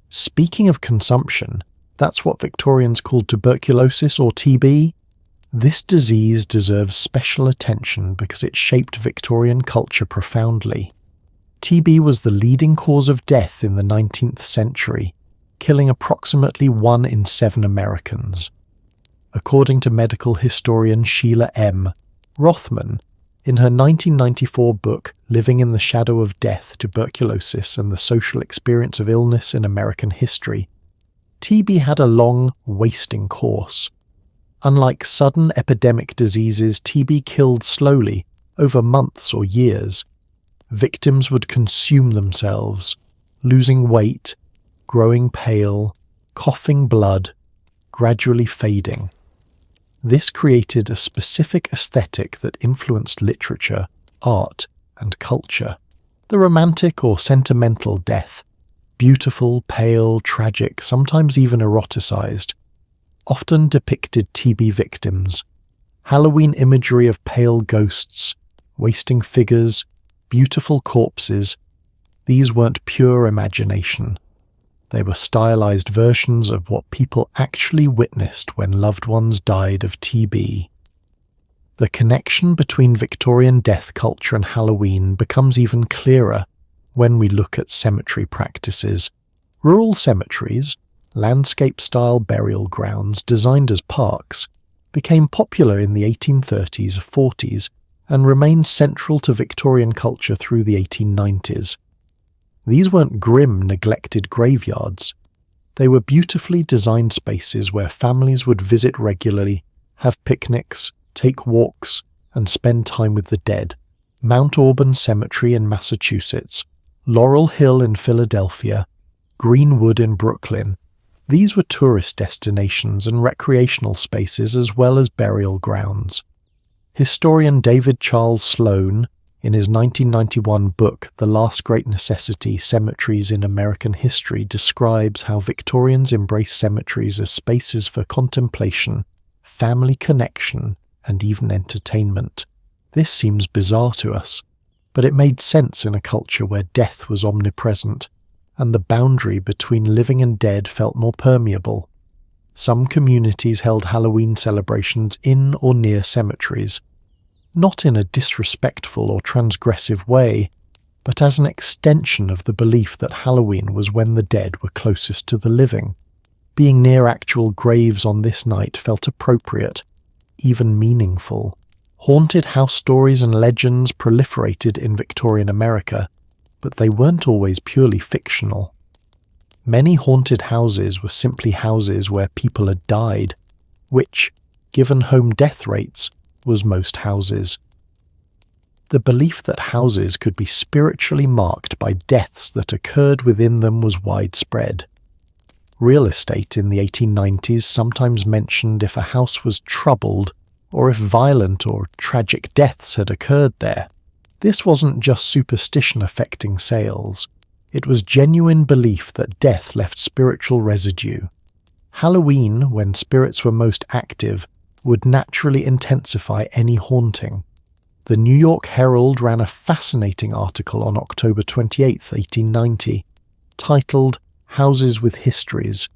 Speaking of consumption, that's what Victorians called tuberculosis or TB. This disease deserves special attention because it shaped Victorian culture profoundly. TB was the leading cause of death in the 19th century, killing approximately 1 in 7 Americans. According to medical historian Sheila M. Rothman, in her 1994 book Living in the Shadow of Death, Tuberculosis and the Social Experience of Illness in American History, TB had a long, wasting course. Unlike sudden epidemic diseases, TB killed slowly, over months or years. Victims would consume themselves, losing weight, growing pale, coughing blood, gradually fading. This created a specific aesthetic that influenced literature, art, and culture. The romantic or sentimental death, beautiful, pale, tragic, sometimes even eroticized, often depicted TB victims. Halloween imagery of pale ghosts, wasting figures, beautiful corpses, these weren't pure imagination. They were stylized versions of what people actually witnessed when loved ones died of TB. The connection between Victorian death culture and Halloween becomes even clearer when we look at cemetery practices. Rural cemeteries, landscape-style burial grounds designed as parks, became popular in the 1830s, 40s, and remained central to Victorian culture through the 1890s. These weren't grim, neglected graveyards. They were beautifully designed spaces where families would visit regularly, have picnics, take walks, and spend time with the dead. Mount Auburn Cemetery in Massachusetts, Laurel Hill in Philadelphia, Greenwood in Brooklyn. These were tourist destinations and recreational spaces as well as burial grounds. Historian David Charles Sloan, in his 1991 book, The Last Great Necessity: Cemeteries in American History, describes how Victorians embraced cemeteries as spaces for contemplation, family connection, and even entertainment. This seems bizarre to us, but it made sense in a culture where death was omnipresent, and the boundary between living and dead felt more permeable. Some communities held Halloween celebrations in or near cemeteries, not in a disrespectful or transgressive way, but as an extension of the belief that Halloween was when the dead were closest to the living. Being near actual graves on this night felt appropriate, even meaningful. Haunted house stories and legends proliferated in Victorian America, but they weren't always purely fictional. Many haunted houses were simply houses where people had died, which, given home death rates, was most houses. The belief that houses could be spiritually marked by deaths that occurred within them was widespread. Real estate in the 1890s sometimes mentioned if a house was troubled or if violent or tragic deaths had occurred there. This wasn't just superstition affecting sales. It was genuine belief that death left spiritual residue. Halloween, when spirits were most active, would naturally intensify any haunting. The New York Herald ran a fascinating article on October 28, 1890, titled Houses with Histories,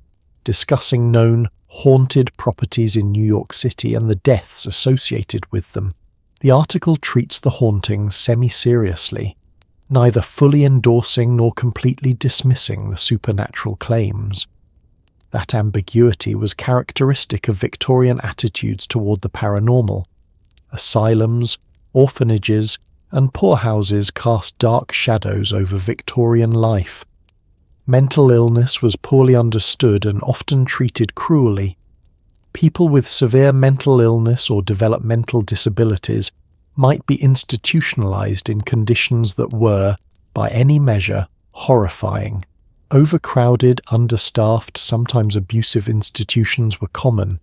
discussing known haunted properties in New York City and the deaths associated with them. The article treats the hauntings semi-seriously, neither fully endorsing nor completely dismissing the supernatural claims. That ambiguity was characteristic of Victorian attitudes toward the paranormal. Asylums, orphanages, and poorhouses cast dark shadows over Victorian life. Mental illness was poorly understood and often treated cruelly. People with severe mental illness or developmental disabilities might be institutionalized in conditions that were, by any measure, horrifying. Overcrowded, understaffed, sometimes abusive institutions were common.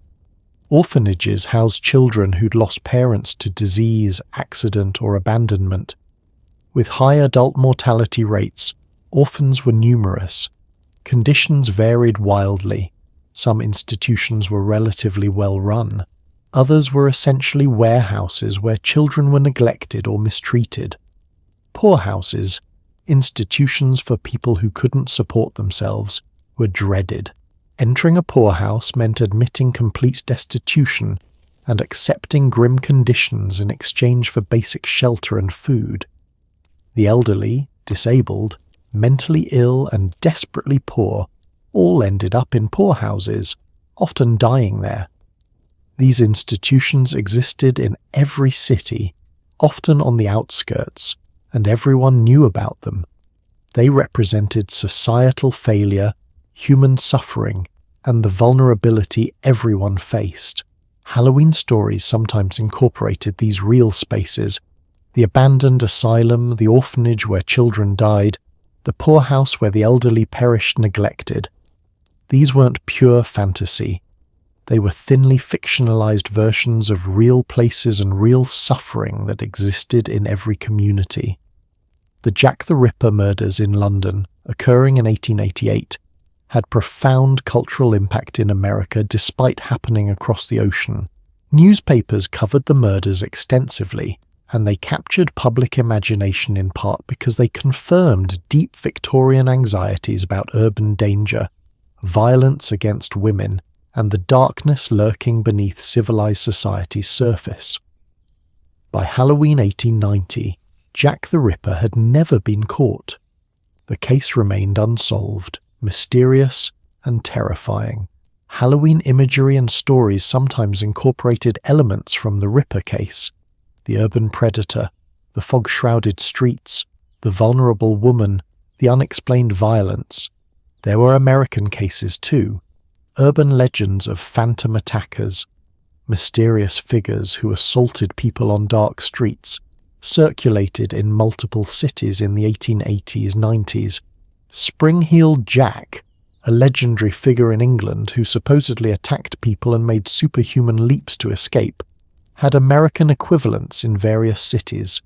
Orphanages housed children who'd lost parents to disease, accident, or abandonment. With high adult mortality rates, Orphans were numerous. Conditions varied wildly. Some institutions were relatively well run. Others were essentially warehouses where children were neglected or mistreated. Poorhouses, institutions for people who couldn't support themselves, were dreaded. Entering a poorhouse meant admitting complete destitution and accepting grim conditions in exchange for basic shelter and food. The elderly, disabled, mentally ill and desperately poor all ended up in poorhouses, often dying there. These institutions existed in every city, often on the outskirts, and everyone knew about them. They represented societal failure, human suffering, and the vulnerability everyone faced. Halloween stories sometimes incorporated these real spaces: the abandoned asylum, the orphanage where children died, the poorhouse where the elderly perished neglected. These weren't pure fantasy. They were thinly fictionalized versions of real places and real suffering that existed in every community. The Jack the Ripper murders in London, occurring in 1888, had profound cultural impact in America despite happening across the ocean. Newspapers covered the murders extensively, and they captured public imagination in part because they confirmed deep Victorian anxieties about urban danger, violence against women, and the darkness lurking beneath civilized society's surface. By Halloween 1890, Jack the Ripper had never been caught. The case remained unsolved, mysterious and terrifying. Halloween imagery and stories sometimes incorporated elements from the Ripper case: the urban predator, the fog-shrouded streets, the vulnerable woman, the unexplained violence. There were American cases too, urban legends of phantom attackers, mysterious figures who assaulted people on dark streets, circulated in multiple cities in the 1880s-90s. Spring-heeled Jack, a legendary figure in England who supposedly attacked people and made superhuman leaps to escape, had American equivalents in various cities.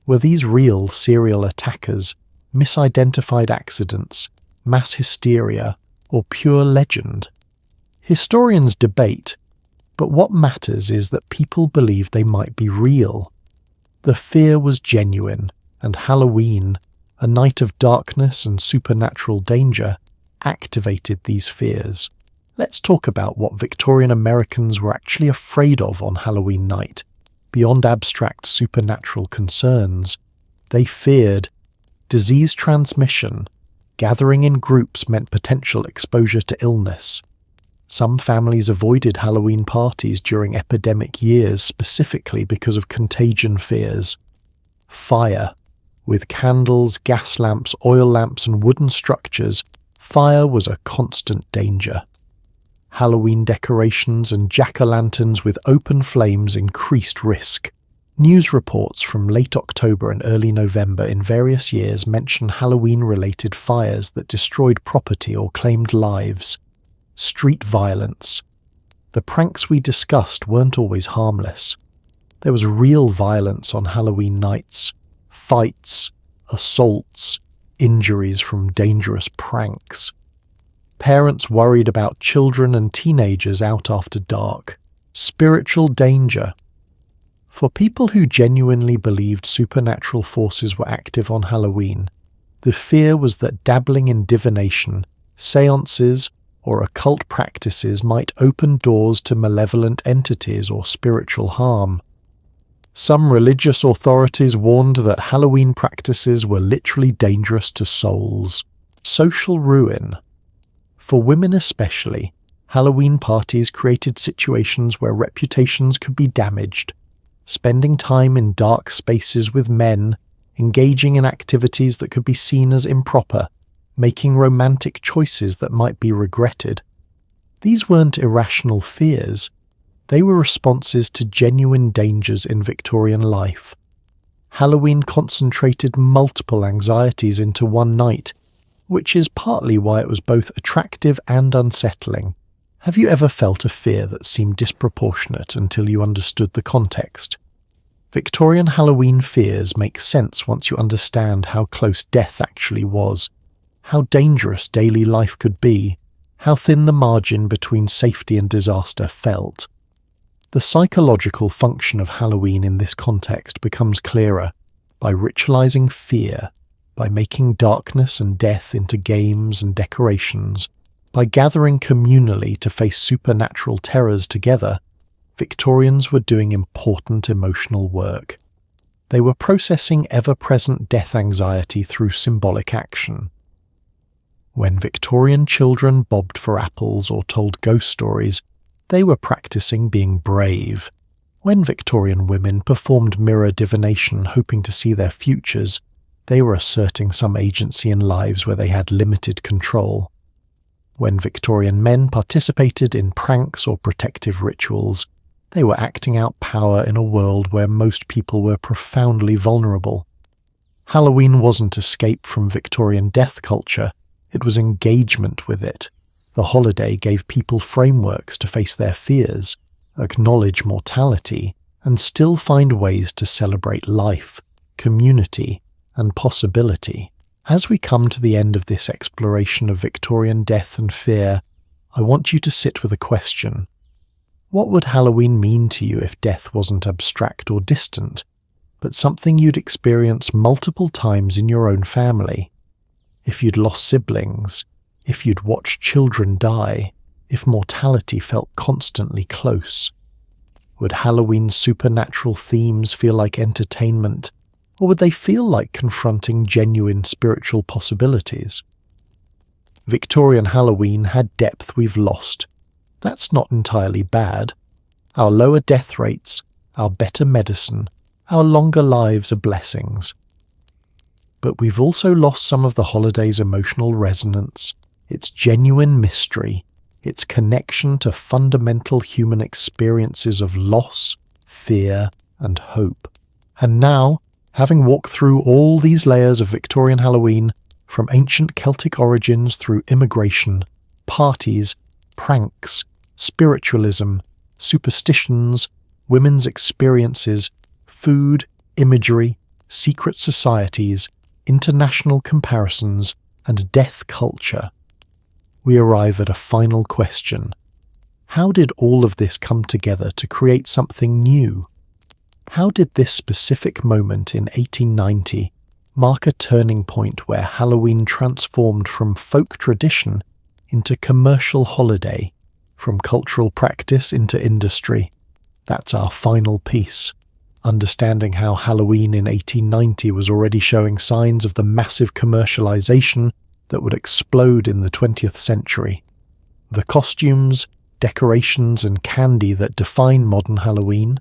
Were these real serial attackers, misidentified accidents, mass hysteria, or pure legend? Historians debate, but what matters is that people believed they might be real. The fear was genuine, and Halloween, a night of darkness and supernatural danger, activated these fears. Let's talk about what Victorian Americans were actually afraid of on Halloween night. Beyond abstract supernatural concerns, they feared disease transmission. Gathering in groups meant potential exposure to illness. Some families avoided Halloween parties during epidemic years specifically because of contagion fears. Fire. With candles, gas lamps, oil lamps, and wooden structures, fire was a constant danger. Halloween decorations and jack-o'-lanterns with open flames increased risk. News reports from late October and early November in various years mention Halloween-related fires that destroyed property or claimed lives. Street violence. The pranks we discussed weren't always harmless. There was real violence on Halloween nights. Fights, assaults, injuries from dangerous pranks. Parents worried about children and teenagers out after dark. Spiritual danger. For people who genuinely believed supernatural forces were active on Halloween, the fear was that dabbling in divination, séances, or occult practices might open doors to malevolent entities or spiritual harm. Some religious authorities warned that Halloween practices were literally dangerous to souls. Social ruin. For women especially, Halloween parties created situations where reputations could be damaged. Spending time in dark spaces with men, engaging in activities that could be seen as improper, making romantic choices that might be regretted. These weren't irrational fears. They were responses to genuine dangers in Victorian life. Halloween concentrated multiple anxieties into one night, which is partly why it was both attractive and unsettling. Have you ever felt a fear that seemed disproportionate until you understood the context? Victorian Halloween fears make sense once you understand how close death actually was. how dangerous daily life could be, how thin the margin between safety and disaster felt. The psychological function of Halloween in this context becomes clearer by ritualizing fear, by making darkness and death into games and decorations, by gathering communally to face supernatural terrors together. Victorians were doing important emotional work. They were processing ever-present death anxiety through symbolic action. When Victorian children bobbed for apples or told ghost stories, they were practicing being brave. When Victorian women performed mirror divination hoping to see their futures, they were asserting some agency in lives where they had limited control. When Victorian men participated in pranks or protective rituals, they were acting out power in a world where most people were profoundly vulnerable. Halloween wasn't escape from Victorian death culture, it was engagement with it. The holiday gave people frameworks to face their fears, acknowledge mortality, and still find ways to celebrate life, community, and possibility. As we come to the end of this exploration of Victorian death and fear, I want you to sit with a question. What would Halloween mean to you if death wasn't abstract or distant, but something you'd experience multiple times in your own family? If you'd lost siblings, if you'd watched children die, if mortality felt constantly close? Would Halloween's supernatural themes feel like entertainment, or would they feel like confronting genuine spiritual possibilities? Victorian Halloween had depth we've lost. That's not entirely bad. Our lower death rates, our better medicine, our longer lives are blessings. But we've also lost some of the holiday's emotional resonance, its genuine mystery, its connection to fundamental human experiences of loss, fear, and hope. And now, having walked through all these layers of Victorian Halloween, from ancient Celtic origins through immigration, parties, pranks, spiritualism, superstitions, women's experiences, food, imagery, secret societies, international comparisons, and death culture, we arrive at a final question. How did all of this come together to create something new? How did this specific moment in 1890 mark a turning point where Halloween transformed from folk tradition into commercial holiday, from cultural practice into industry? That's our final piece. Understanding how Halloween in 1890 was already showing signs of the massive commercialization that would explode in the 20th century. The costumes, decorations, and candy that define modern Halloween,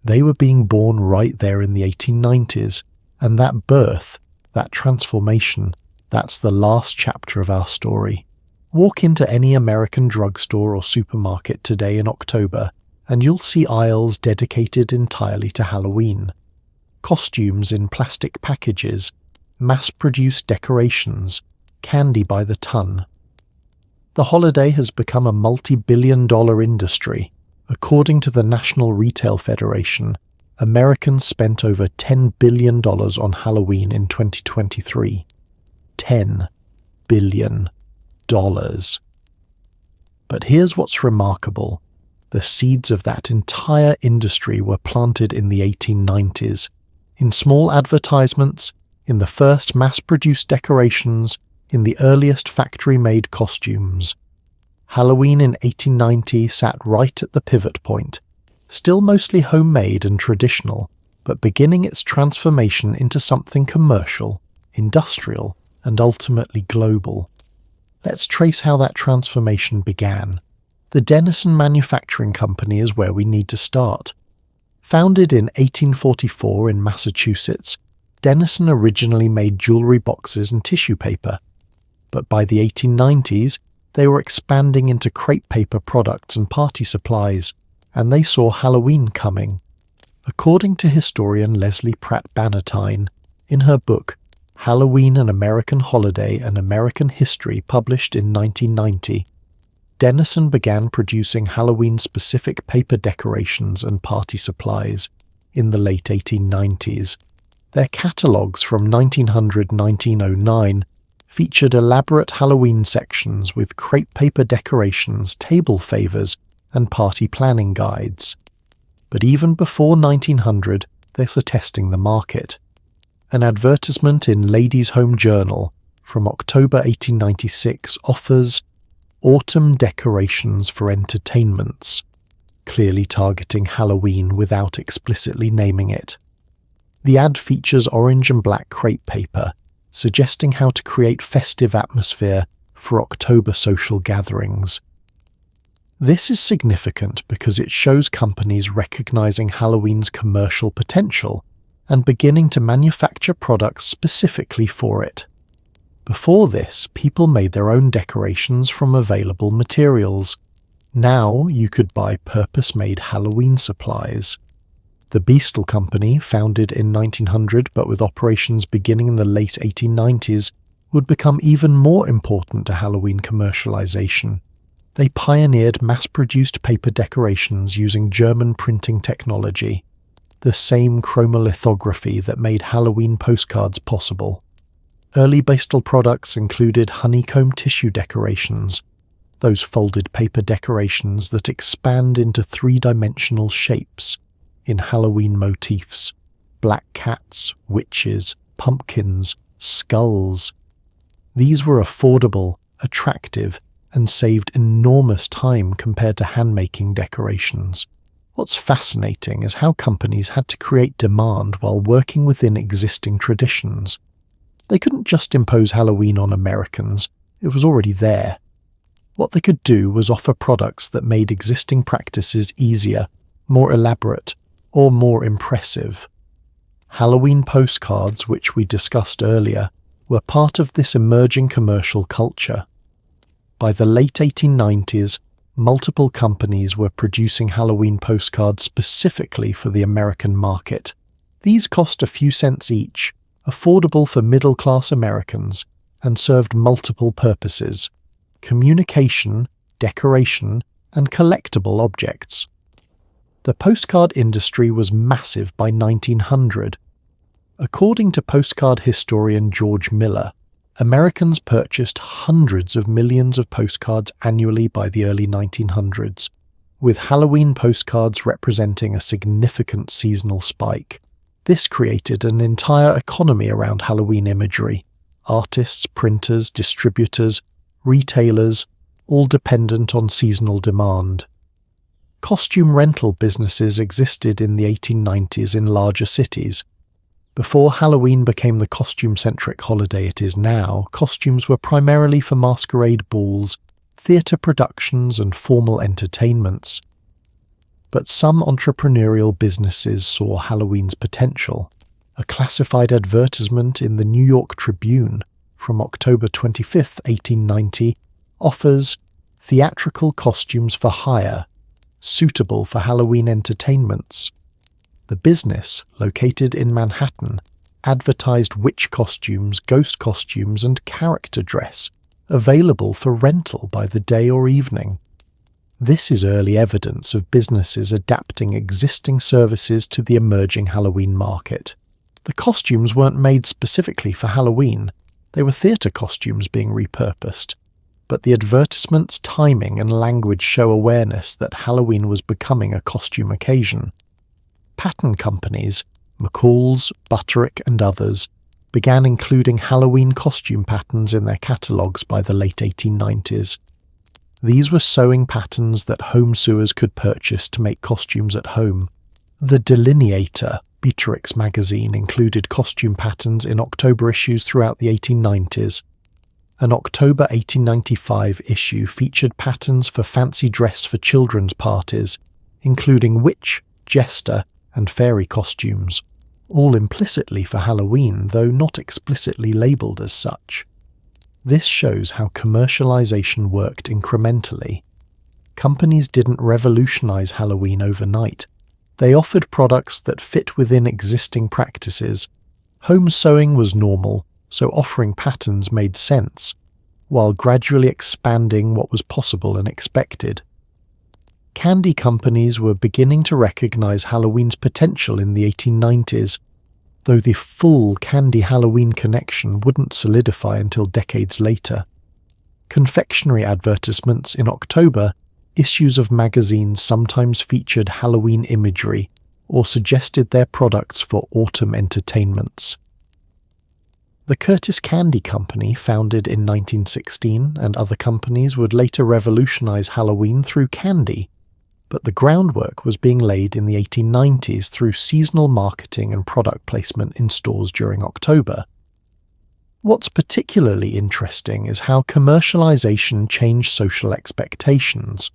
they were being born right there in the 1890s, and that birth, that transformation, that's the last chapter of our story. Walk into any American drugstore or supermarket today in October, and you'll see aisles dedicated entirely to Halloween. Costumes in plastic packages, mass-produced decorations, candy by the ton. The holiday has become a multi-billion-dollar industry. According to the National Retail Federation, Americans spent over $10 billion on Halloween in 2023. $10 billion. But here's what's remarkable. The seeds of that entire industry were planted in the 1890s, in small advertisements, in the first mass-produced decorations, in the earliest factory-made costumes. Halloween in 1890 sat right at the pivot point, still mostly homemade and traditional, but beginning its transformation into something commercial, industrial, and ultimately global. Let's trace how that transformation began. The Denison Manufacturing Company is where we need to start. Founded in 1844 in Massachusetts, Denison originally made jewelry boxes and tissue paper, but by the 1890s, they were expanding into crepe paper products and party supplies, and they saw Halloween coming. According to historian Leslie Pratt Bannatyne, in her book Halloween, an American Holiday and American History, published in 1990, Denison began producing Halloween-specific paper decorations and party supplies in the late 1890s. Their catalogues from 1900-1909 featured elaborate Halloween sections with crepe paper decorations, table favours, and party planning guides. But even before 1900, they were testing the market. An advertisement in Ladies' Home Journal from October 1896 offers autumn decorations for entertainments, clearly targeting Halloween without explicitly naming it. The ad features orange and black crepe paper, suggesting how to create festive atmosphere for October social gatherings. This is significant because it shows companies recognizing Halloween's commercial potential and beginning to manufacture products specifically for it. Before this, people made their own decorations from available materials. Now you could buy purpose-made Halloween supplies. The Beastle Company, founded in 1900 but with operations beginning in the late 1890s, would become even more important to Halloween commercialization. They pioneered mass-produced paper decorations using German printing technology, the same chromolithography that made Halloween postcards possible. Early Beastle products included honeycomb tissue decorations, those folded paper decorations that expand into three-dimensional shapes in Halloween motifs: black cats, witches, pumpkins, skulls. These were affordable, attractive, and saved enormous time compared to hand-making decorations. What's fascinating is how companies had to create demand while working within existing traditions. They couldn't just impose Halloween on Americans, it was already there. What they could do was offer products that made existing practices easier, more elaborate, or more impressive. Halloween postcards, which we discussed earlier, were part of this emerging commercial culture. By the late 1890s, multiple companies were producing Halloween postcards specifically for the American market. These cost a few cents each, affordable for middle-class Americans, and served multiple purposes: communication, decoration, and collectible objects. The postcard industry was massive by 1900. According to postcard historian George Miller, Americans purchased hundreds of millions of postcards annually by the early 1900s, with Halloween postcards representing a significant seasonal spike. This created an entire economy around Halloween imagery: artists, printers, distributors, retailers, all dependent on seasonal demand. Costume rental businesses existed in the 1890s in larger cities. Before Halloween became the costume-centric holiday it is now, costumes were primarily for masquerade balls, theatre productions, and formal entertainments. But some entrepreneurial businesses saw Halloween's potential. A classified advertisement in the New York Tribune from October 25, 1890, offers theatrical costumes for hire, suitable for Halloween entertainments. The business, located in Manhattan, advertised witch costumes, ghost costumes, and character dress, available for rental by the day or evening. This is early evidence of businesses adapting existing services to the emerging Halloween market. The costumes weren't made specifically for Halloween, they were theatre costumes being repurposed. But the advertisement's timing and language show awareness that Halloween was becoming a costume occasion. Pattern companies, McCall's, Butterick, and others, began including Halloween costume patterns in their catalogues by the late 1890s. These were sewing patterns that home sewers could purchase to make costumes at home. The Delineator, Butterick's magazine, included costume patterns in October issues throughout the 1890s. An October 1895 issue featured patterns for fancy dress for children's parties, including witch, jester, and fairy costumes, all implicitly for Halloween, though not explicitly labelled as such. This shows how commercialization worked incrementally. Companies didn't revolutionize Halloween overnight. They offered products that fit within existing practices. Home sewing was normal, so offering patterns made sense, while gradually expanding what was possible and expected. Candy companies were beginning to recognize Halloween's potential in the 1890s. though the full candy Halloween connection wouldn't solidify until decades later. Confectionery advertisements in October, issues of magazines sometimes featured Halloween imagery or suggested their products for autumn entertainments. The Curtis Candy Company, founded in 1916, and other companies would later revolutionize Halloween through candy, but the groundwork was being laid in the 1890s through seasonal marketing and product placement in stores during October. What's particularly interesting is how commercialization changed social expectations.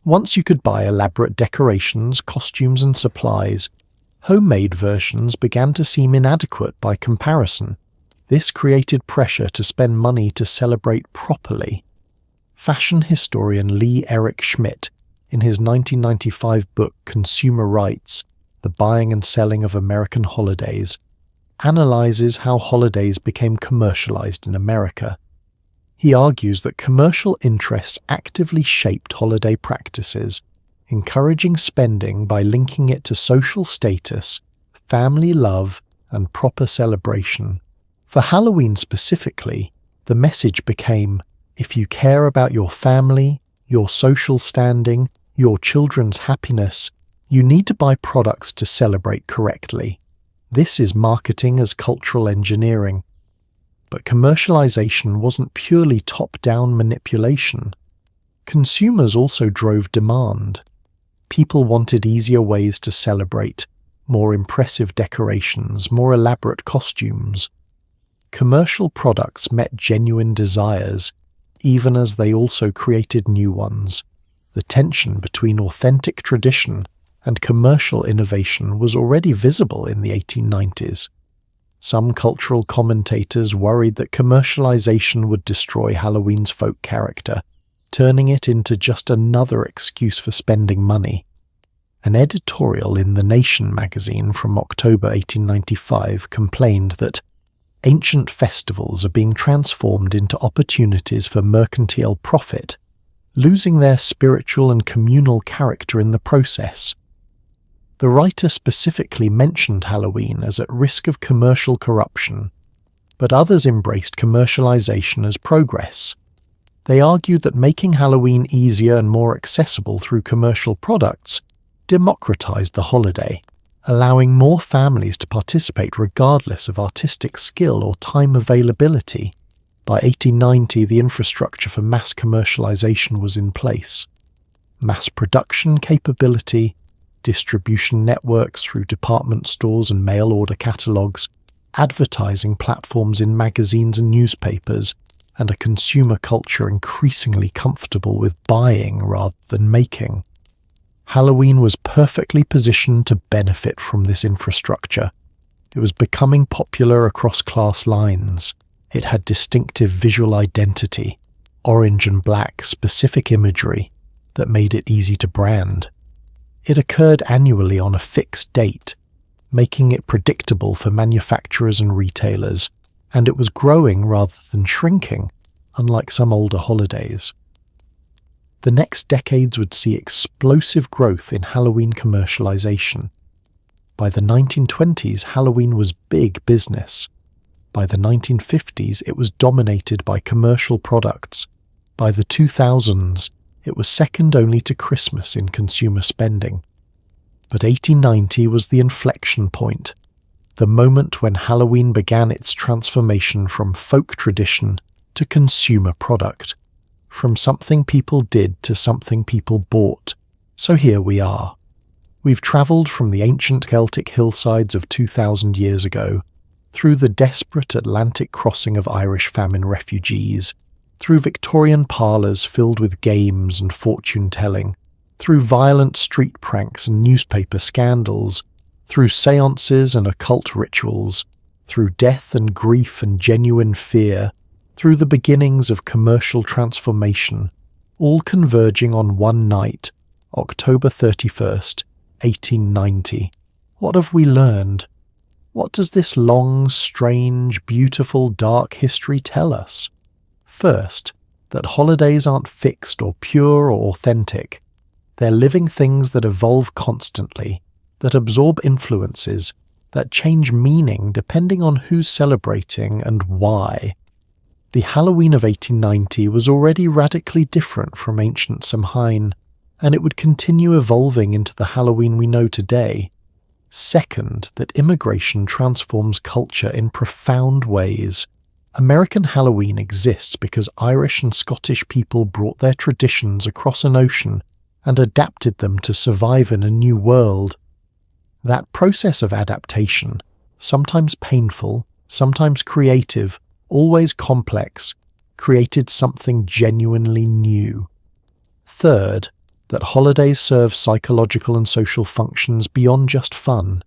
Once you could buy elaborate decorations, costumes and supplies, homemade versions began to seem inadequate by comparison. This created pressure to spend money to celebrate properly. Fashion historian Lee Eric Schmidt, in his 1995 book Consumer Rights, The Buying and Selling of American Holidays, analyzes how holidays became commercialized in America. He argues that commercial interests actively shaped holiday practices, encouraging spending by linking it to social status, family love, and proper celebration. For Halloween specifically, the message became, if you care about your family, your social standing, your children's happiness, you need to buy products to celebrate correctly. This is marketing as cultural engineering. But commercialization wasn't purely top-down manipulation. Consumers also drove demand. People wanted easier ways to celebrate, more impressive decorations, more elaborate costumes. Commercial products met genuine desires, even as they also created new ones. The tension between authentic tradition and commercial innovation was already visible in the 1890s. Some cultural commentators worried that commercialization would destroy Halloween's folk character, turning it into just another excuse for spending money. An editorial in The Nation magazine from October 1895 complained that ancient festivals are being transformed into opportunities for mercantile profit, losing their spiritual and communal character in the process. The writer specifically mentioned Halloween as at risk of commercial corruption, but others embraced commercialization as progress. They argued that making Halloween easier and more accessible through commercial products democratized the holiday, allowing more families to participate regardless of artistic skill or time availability. By 1890, the infrastructure for mass commercialization was in place. Mass production capability, distribution networks through department stores and mail-order catalogs, advertising platforms in magazines and newspapers, and a consumer culture increasingly comfortable with buying rather than making. Halloween was perfectly positioned to benefit from this infrastructure. It was becoming popular across class lines. It had distinctive visual identity, orange and black specific imagery that made it easy to brand. It occurred annually on a fixed date, making it predictable for manufacturers and retailers, and it was growing rather than shrinking, unlike some older holidays. The next decades would see explosive growth in Halloween commercialization. By the 1920s, Halloween was big business. By the 1950s, it was dominated by commercial products. By the 2000s, it was second only to Christmas in consumer spending. But 1890 was the inflection point, the moment when Halloween began its transformation from folk tradition to consumer product, from something people did to something people bought. So here we are. We've travelled from the ancient Celtic hillsides of 2,000 years ago, through the desperate Atlantic crossing of Irish famine refugees, through Victorian parlors filled with games and fortune-telling, through violent street pranks and newspaper scandals, through séances and occult rituals, through death and grief and genuine fear, through the beginnings of commercial transformation, all converging on one night, October 31st, 1890. What have we learned? What does this long, strange, beautiful, dark history tell us? First, that holidays aren't fixed or pure or authentic. They're living things that evolve constantly, that absorb influences, that change meaning depending on who's celebrating and why. The Halloween of 1890 was already radically different from ancient Samhain, and it would continue evolving into the Halloween we know today. Second, that immigration transforms culture in profound ways. American Halloween exists because Irish and Scottish people brought their traditions across an ocean and adapted them to survive in a new world. That process of adaptation, sometimes painful, sometimes creative, always complex, created something genuinely new. Third, that holidays serve psychological and social functions beyond just fun.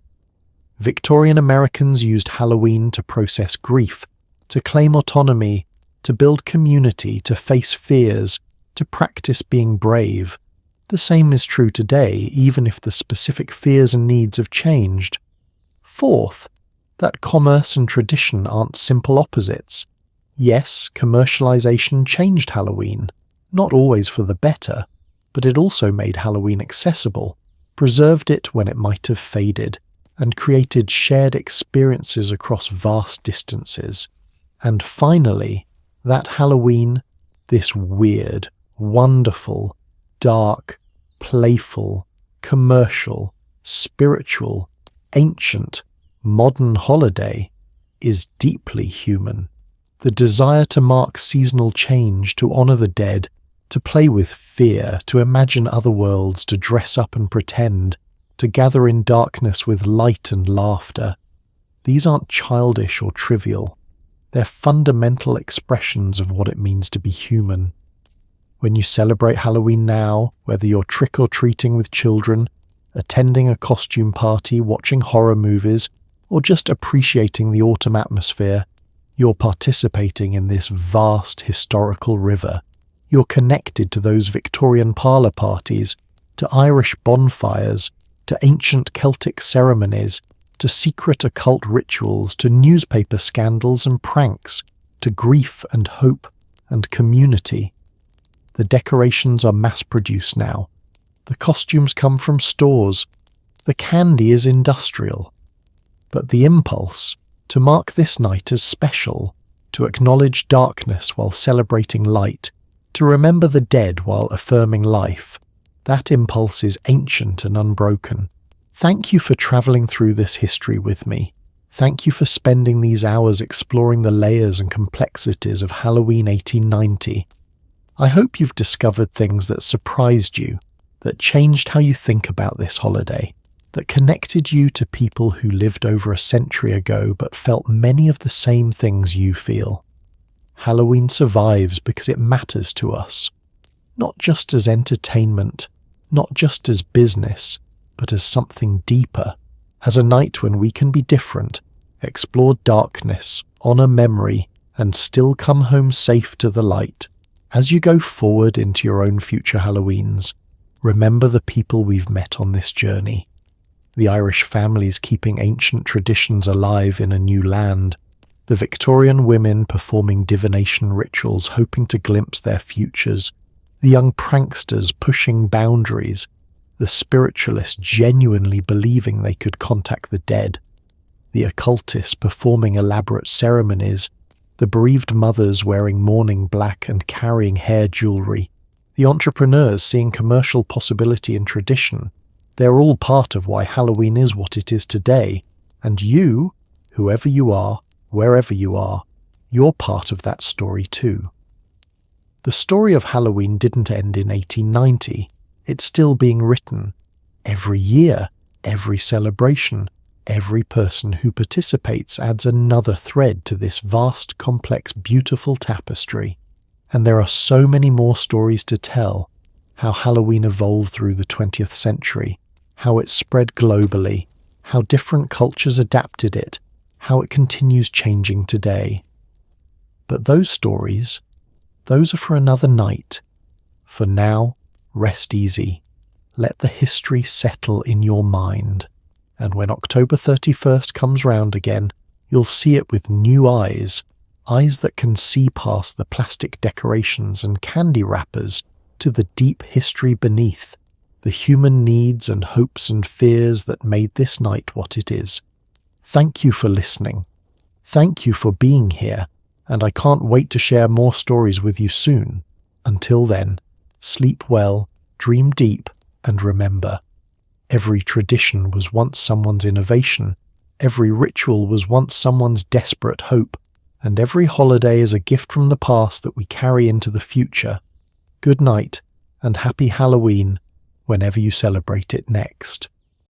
Victorian Americans used Halloween to process grief, to claim autonomy, to build community, to face fears, to practice being brave. The same is true today, even if the specific fears and needs have changed. Fourth, that commerce and tradition aren't simple opposites. Yes, commercialization changed Halloween, not always for the better, but it also made Halloween accessible, preserved it when it might have faded, and created shared experiences across vast distances. And finally, that Halloween, this weird, wonderful, dark, playful, commercial, spiritual, ancient, modern holiday, is deeply human. The desire to mark seasonal change, to honor the dead, to play with fear, to imagine other worlds, to dress up and pretend, to gather in darkness with light and laughter. These aren't childish or trivial. They're fundamental expressions of what it means to be human. When you celebrate Halloween now, whether you're trick-or-treating with children, attending a costume party, watching horror movies, or just appreciating the autumn atmosphere, you're participating in this vast historical river. You're connected to those Victorian parlor parties, to Irish bonfires, to ancient Celtic ceremonies, to secret occult rituals, to newspaper scandals and pranks, to grief and hope and community. The decorations are mass-produced now. The costumes come from stores. The candy is industrial. But the impulse, to mark this night as special, to acknowledge darkness while celebrating light, to remember the dead while affirming life, that impulse is ancient and unbroken. Thank you for travelling through this history with me. Thank you for spending these hours exploring the layers and complexities of Halloween 1890. I hope you've discovered things that surprised you, that changed how you think about this holiday, that connected you to people who lived over a century ago but felt many of the same things you feel. Halloween survives because it matters to us, not just as entertainment, not just as business, but as something deeper, as a night when we can be different, explore darkness, honor memory, and still come home safe to the light. As you go forward into your own future Halloweens, remember the people we've met on this journey. The Irish families keeping ancient traditions alive in a new land, the Victorian women performing divination rituals hoping to glimpse their futures, the young pranksters pushing boundaries, the spiritualists genuinely believing they could contact the dead, the occultists performing elaborate ceremonies, the bereaved mothers wearing mourning black and carrying hair jewelry, the entrepreneurs seeing commercial possibility in tradition. They're all part of why Halloween is what it is today, and you, whoever you are, wherever you are, you're part of that story too. The story of Halloween didn't end in 1890. It's still being written. Every year, every celebration, every person who participates adds another thread to this vast, complex, beautiful tapestry. And there are so many more stories to tell. How Halloween evolved through the 20th century, how it spread globally, how different cultures adapted it, how it continues changing today. But those stories, those are for another night. For now, rest easy. Let the history settle in your mind. And when October 31st comes round again, you'll see it with new eyes, eyes that can see past the plastic decorations and candy wrappers to the deep history beneath, the human needs and hopes and fears that made this night what it is. Thank you for listening. Thank you for being here, and I can't wait to share more stories with you soon. Until then, sleep well, dream deep, and remember, every tradition was once someone's innovation, every ritual was once someone's desperate hope, and every holiday is a gift from the past that we carry into the future. Good night, and happy Halloween whenever you celebrate it next.